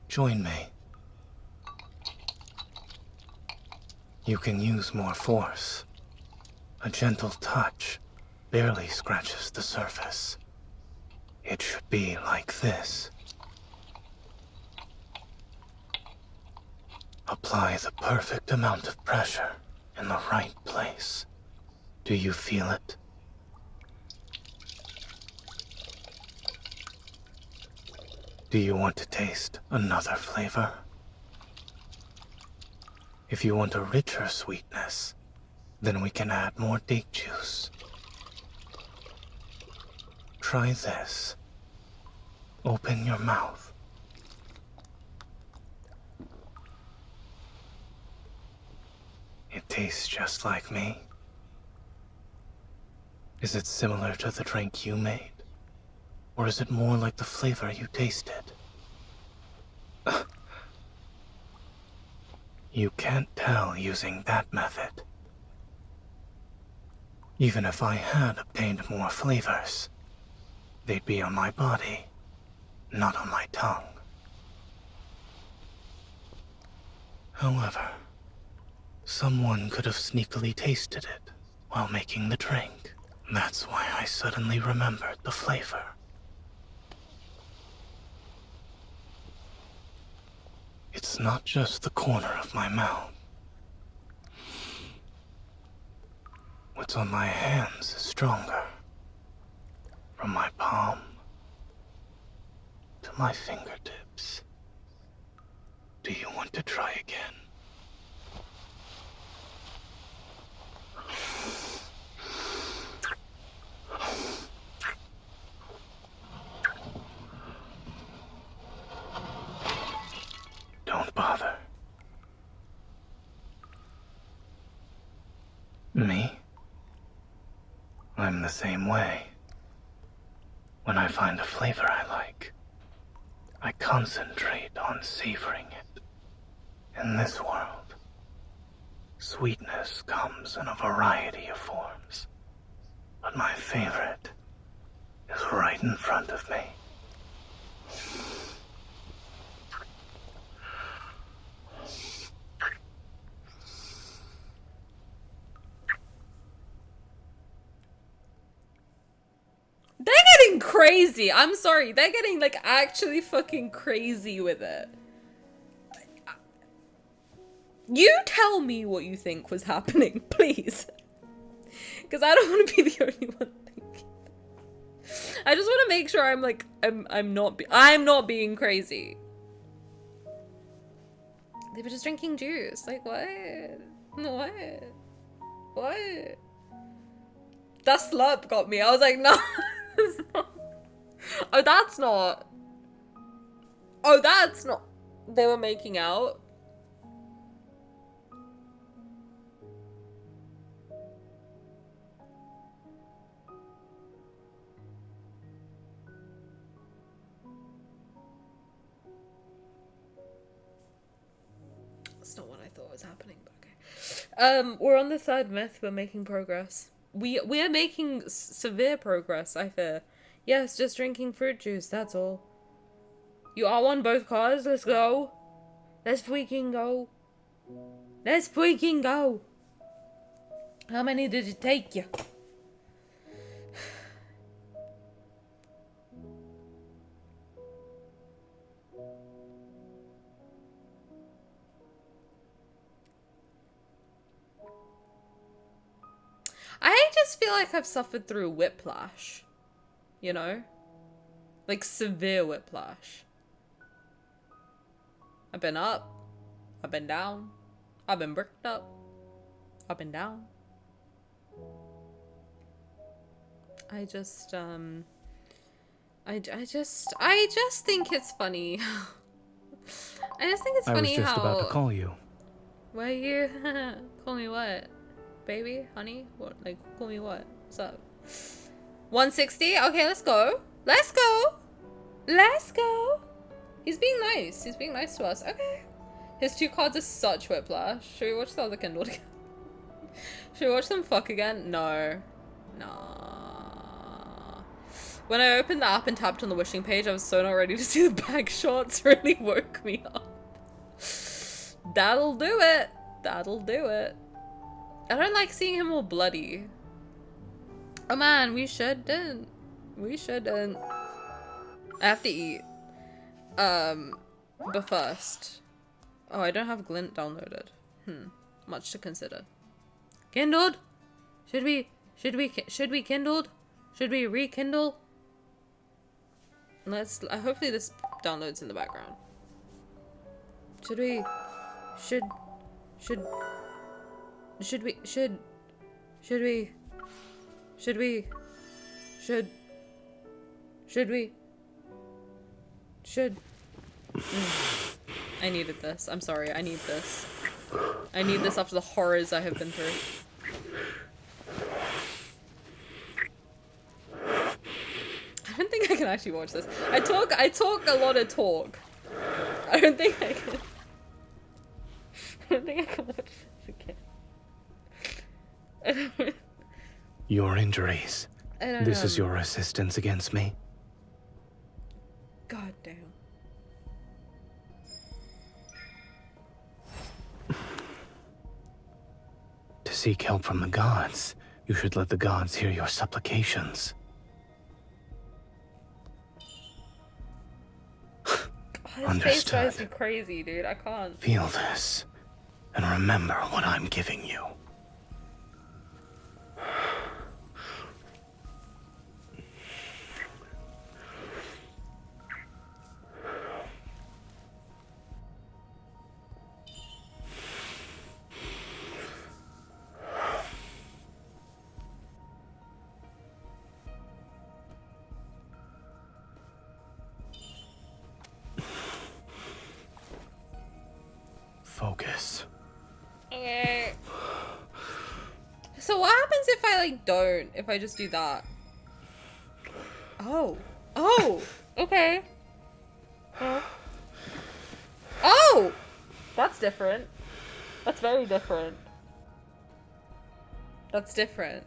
Join me. You can use more force. A gentle touch barely scratches the surface. It should be like this. Apply the perfect amount of pressure in the right place. Do you feel it? Do you want to taste another flavor? If you want a richer sweetness, then we can add more date juice. Try this. Open your mouth. It tastes just like me. Is it similar to the drink you made? Or is it more like the flavor you tasted? You can't tell using that method. Even if I had obtained more flavors, they'd be on my body, not on my tongue. However, someone could have sneakily tasted it while making the drink. That's why I suddenly remembered the flavor. It's not just the corner of my mouth. What's on my hands is stronger. From my palm to my fingertips. Do you want to try again? Don't bother. Me? I'm the same way. When I find a flavor I like, I concentrate on savoring it. In this world, sweetness comes in a variety of forms, but my favorite is right in front of me. They're getting crazy. I'm sorry. They're getting like actually fucking crazy with it. You tell me what you think was happening, please. Because I don't want to be the only one thinking. I just want to make sure I'm like I'm not being crazy. They were just drinking juice. Like what? What? What? That slurp got me. I was like, no. It's not. Oh, that's not. Oh, that's not. They were making out. That's not what I thought was happening, but okay. We're on the third myth. We're making progress. We're making severe progress, I fear. Yes, just drinking fruit juice, that's all. You all on both cars? Let's go. Let's freaking go. Let's freaking go. How many did it take you? I just feel like I've suffered through whiplash. You know? Like severe whiplash. I've been up. I've been down. I've been bricked up. Up and down. I just think it's funny. I just think it's funny how... I was just about to call you. Why you... Call me what? Baby? Honey? What? Like, call me what? What's up? 160? Okay, let's go. Let's go. Let's go. He's being nice. He's being nice to us. Okay. His two cards are such whiplash. Should we watch the other Kindle again? Should we watch them fuck again? No. Nah. When I opened the app and tapped on the wishing page, I was so not ready to see the back shots. Really woke me up. That'll do it. That'll do it. I don't like seeing him all bloody. Oh man, we shouldn't. We shouldn't. I have to eat. But first. Oh, I don't have Glint downloaded. Much to consider. Kindled? Should we kindled? Should we rekindle? Let's, hopefully this downloads in the background. Should we I needed this. I'm sorry, I need this. I need this after the horrors I have been through. I don't think I can actually watch this. I talk a lot of talk. I don't think I can. I don't think I can watch this again. Your injuries. I don't This know. is your resistance against me? God damn. To seek help from the gods, you should let the gods hear your supplications. His face drives me crazy, dude. I can't. Feel this, and remember what I'm giving you. Focus. Okay. So what happens if I like don't? If I just do that? Oh. Oh. Okay. Oh. That's different. That's very different. That's different.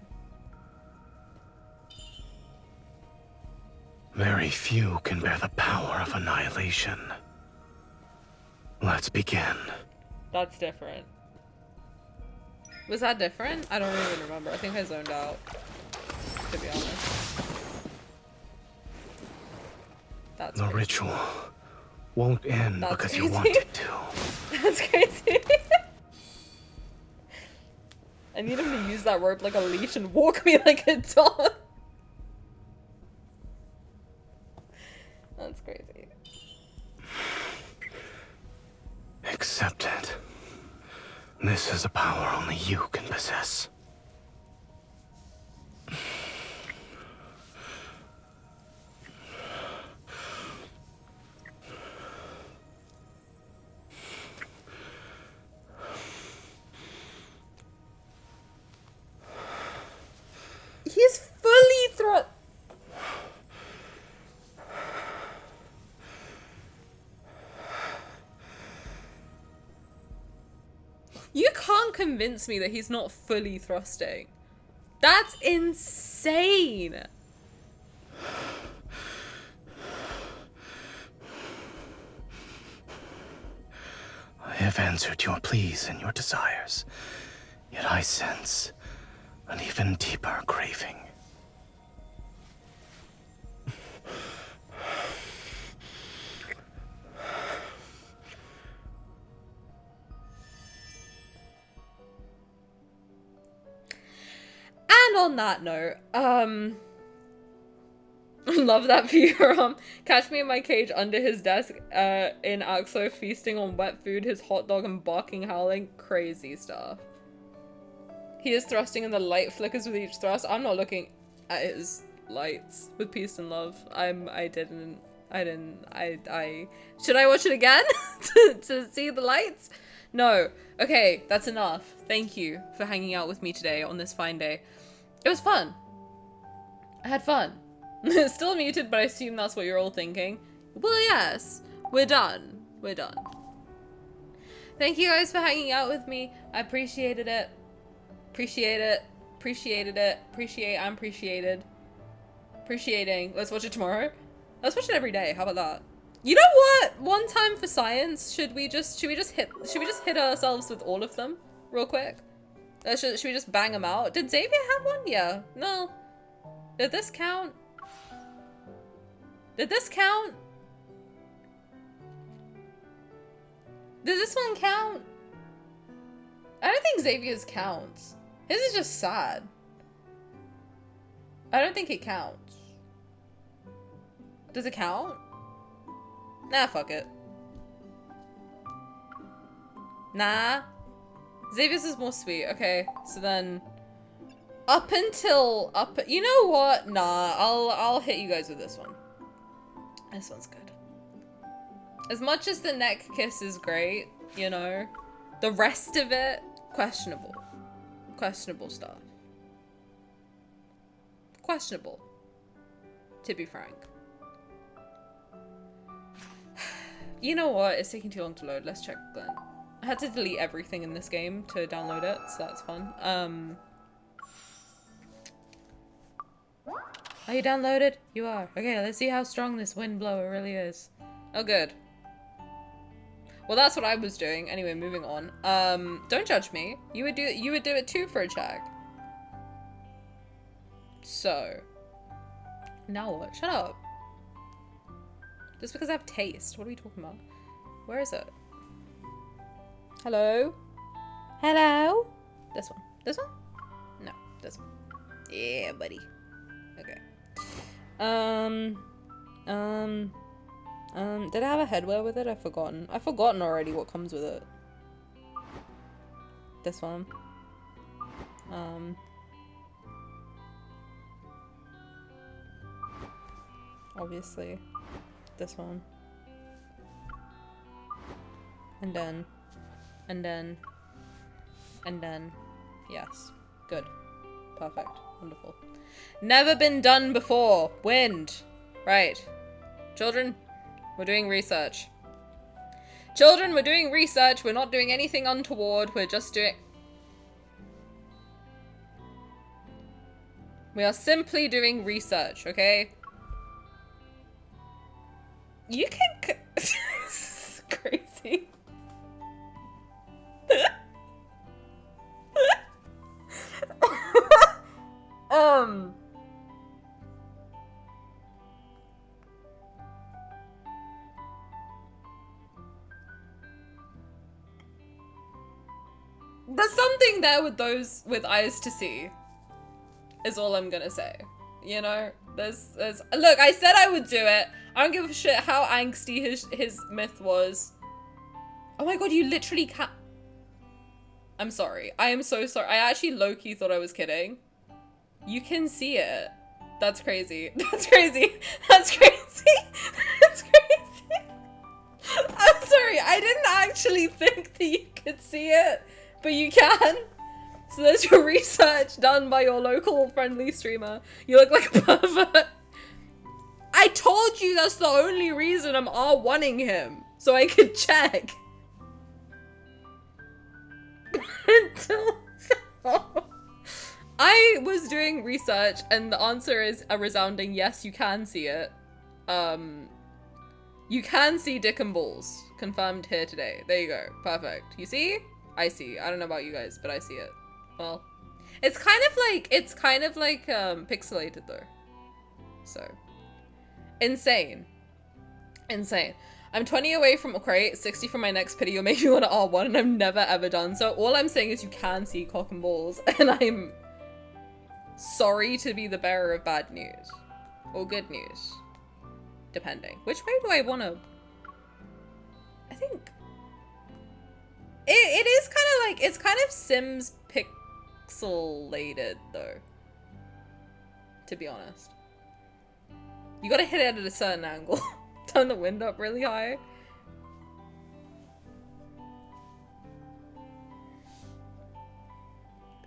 Very few can bear the power of annihilation. Let's begin. That's different. Was that different? I don't even remember. I think I zoned out, to be honest. That's the crazy. ritual won't end That's because crazy. you want it to. That's crazy. I need him to use that rope like a leash and walk me like a dog. That's crazy. Accept it. This is a power only you can possess. He's fully thrust. You can't convince me that he's not fully thrusting. That's insane. I have answered your pleas and your desires, yet I sense an even deeper craving. And on that note, love that viewer. Catch me in my cage under his desk, in Axo, feasting on wet food, his hot dog, and barking, howling. Crazy stuff. He is thrusting and the light flickers with each thrust. I'm not looking at his lights with peace and love. Should I watch it again to see the lights? No. Okay, that's enough. Thank you for hanging out with me today on this fine day. It was fun. I had fun. Still muted, but I assume that's what you're all thinking. Well, yes. We're done. We're done. Thank you guys for hanging out with me. I appreciated it. Appreciate it. Appreciated it. I'm appreciated. Appreciating. Let's watch it tomorrow. Let's watch it every day. How about that? You know what? One time for science, should we just hit ourselves with all of them real quick? Should we just bang them out? Did Xavier have one? Yeah. No. Did this count? Did this count? Did this one count? I don't think Xavier's counts. His is just sad. I don't think it counts. Does it count? Nah, fuck it. Nah. Xavier's is more sweet. Okay, so then you know what? Nah, I'll hit you guys with this one. This one's good. As much as the neck kiss is great, you know, the rest of it, questionable. Questionable stuff. Questionable, to be frank. You know what? It's taking too long to load. Let's check Glenn. I had to delete everything in this game to download it, so that's fun. Are you downloaded? You are. Okay, let's see how strong this wind blower really is. Oh, good. Well, that's what I was doing. Anyway, moving on. Don't judge me. You would do it too for a check. So, now what? Shut up. Just because I have taste. What are we talking about? Where is it? Hello? Hello? This one. This one? No, this one. Yeah, buddy. Okay. Did I have a headwear with it? I've forgotten. I've forgotten already what comes with it. This one. Obviously. This one. And then, yes. Good. Perfect. Wonderful. Never been done before. Wind. Right. Children, we're doing research. Children, we're doing research. We're not doing anything untoward. We're just doing... We are simply doing research, okay? You can... This is crazy. There's something there with those with eyes to see, is all I'm gonna say. You know, there's look, I said I would do it. I don't give a shit how angsty his myth was. Oh my god, you literally can't. I'm sorry. I am so sorry. I actually low-key thought I was kidding. You can see it. That's crazy. That's crazy. That's crazy. That's crazy. I'm sorry. I didn't actually think that you could see it, but you can. So there's your research done by your local friendly streamer. You look like a pervert. I told you that's the only reason I'm R1ing him. So I could check. I was doing research and the answer is a resounding yes, you can see it. You can see dick and balls. Confirmed here today. There you go. Perfect. You see? I see. I don't know about you guys, but I see it. Well, it's kind of like pixelated though. So insane. Insane. I'm 20 away from Ukraine, 60 from my next pity. You'll make me want to R1 and I've never ever done. So all I'm saying is you can see cock and balls and I'm sorry to be the bearer of bad news. Or good news. Depending. Which way do I want to... I think... It is kind of like... It's kind of Sims pixelated though. To be honest. You gotta hit it at a certain angle. Turn the wind up really high.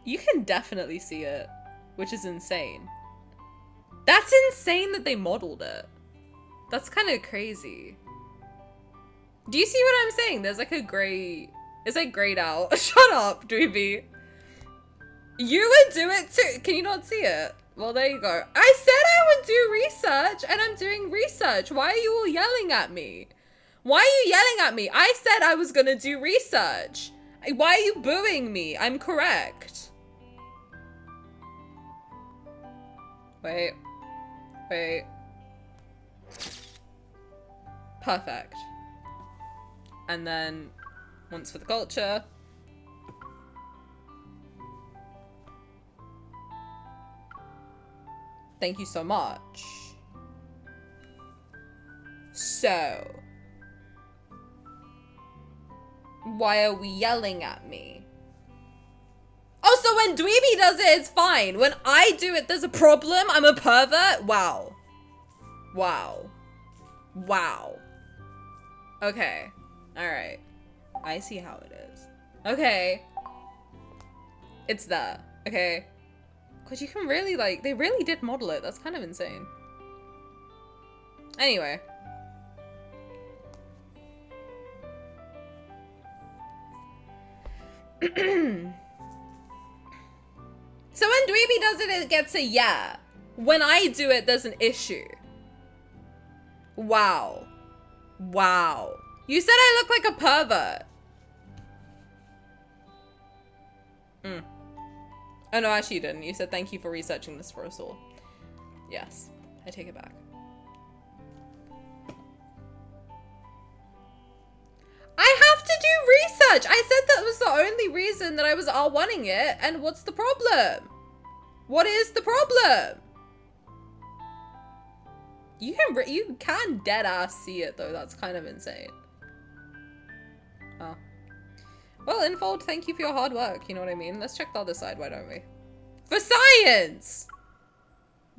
You can definitely see it, which is insane. That's insane that they modeled it. That's kind of crazy. Do you see what I'm saying? There's like a gray... It's like grayed out. Shut up, Dweeby. You would do it too. Can you not see it? Well, there you go. I said I would do research, and I'm doing research. Why are you all yelling at me? Why are you yelling at me? I said I was gonna do research. Why are you booing me? I'm correct. Wait. Wait. Perfect. And then, once for the culture. Thank you so much. So, why are we yelling at me? Oh, so when Dweeby does it, it's fine. When I do it, there's a problem? I'm a pervert? Wow. Wow. Wow. Okay. Alright. I see how it is. Okay. It's there. Okay. Because you can really, like, they really did model it. That's kind of insane. Anyway. So when Dweeby does it, it gets a yeah. When I do it, there's an issue. Wow. Wow. You said I look like a pervert. Oh no, actually you didn't. You said thank you for researching this for us all. Yes, I take it back. I have to do research! I said that was the only reason that I was R1ing it, and what's the problem? What is the problem? You can dead ass see it though, that's kind of insane. Oh. Well, Infold, thank you for your hard work, you know what I mean? Let's check the other side, why don't we? For science!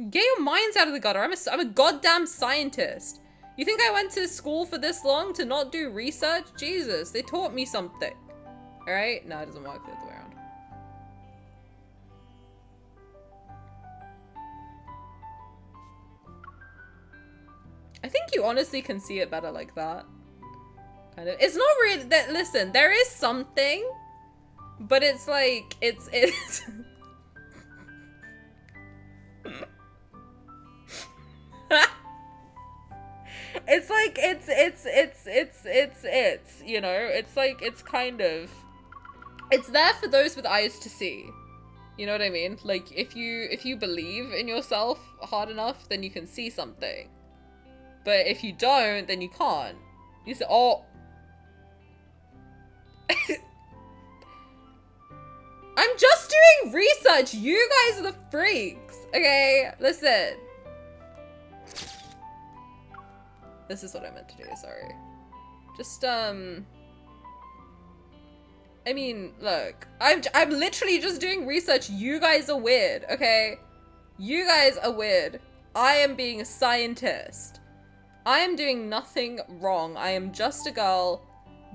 Get your minds out of the gutter. I'm a goddamn scientist. You think I went to school for this long to not do research? Jesus, they taught me something. Alright? No, it doesn't work the other way I think you honestly can see it better like that. Kind of. It's not really that. Listen, there is something, but it's like it's. It's like it's you know, it's like it's kind of, it's there for those with eyes to see. You know what I mean? Like if you believe in yourself hard enough, then you can see something. But if you don't, then you can't. You say, oh. I'm just doing research. You guys are the freaks. Okay, listen. This is what I meant to do, sorry. Just, I mean, look. I'm literally just doing research. You guys are weird, okay? You guys are weird. I am being a scientist. I am doing nothing wrong. I am just a girl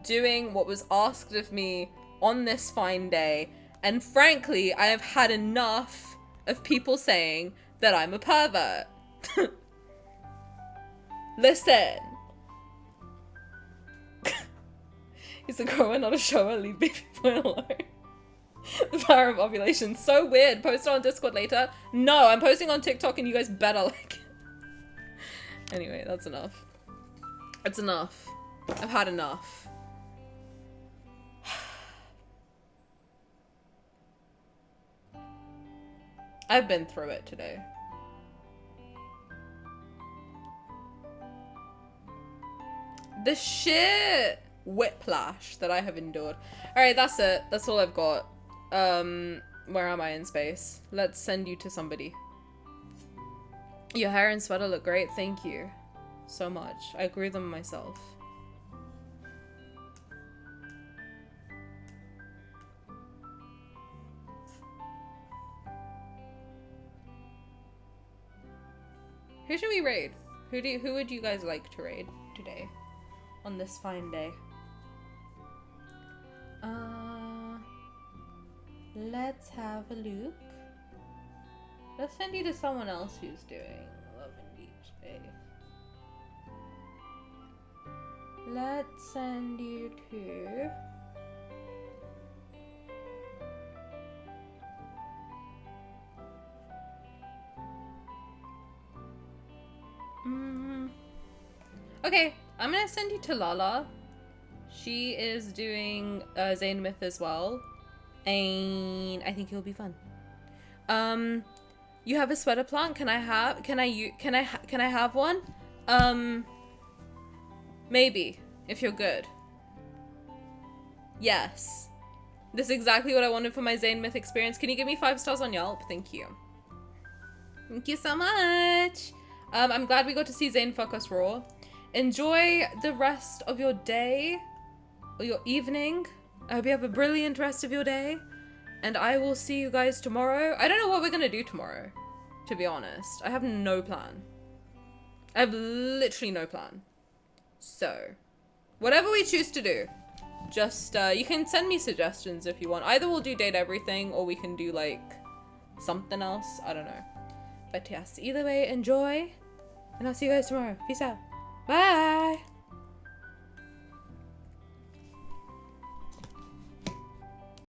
doing what was asked of me on this fine day. And frankly, I have had enough of people saying that I'm a pervert. Listen. He's a grower, not a shower. Leave baby boy alone. The power of ovulation. So weird. Post it on Discord later. No, I'm posting on TikTok and you guys better like it. Anyway, that's enough. It's enough. I've had enough. I've been through it today. The sheer whiplash that I have endured. Alright, that's it. That's all I've got. Where am I in space? Let's send you to somebody. Your hair and sweater look great. Thank you so much. I grew them myself. Who should we raid? Who would you guys like to raid today? On this fine day. Let's have a look. Let's send you to someone else who's doing Love and Deep Space. Let's send you to... Okay, I'm gonna send you to Lala. She is doing Zayne New Myth as well. And I think it'll be fun. You have a sweater plant? Can I have one? Maybe, if you're good. Yes. This is exactly what I wanted for my Zayne New Myth experience. Can you give me 5 stars on Yelp? Thank you. Thank you so much. I'm glad we got to see Zayne fuck us raw. Enjoy the rest of your day or your evening. I hope you have a brilliant rest of your day. And I will see you guys tomorrow. I don't know what we're gonna do tomorrow, to be honest. I have no plan. I have literally no plan. So, whatever we choose to do, just, you can send me suggestions if you want. Either we'll do Date Everything or we can do, like, something else. I don't know. But yes, either way, enjoy. And I'll see you guys tomorrow. Peace out. Bye!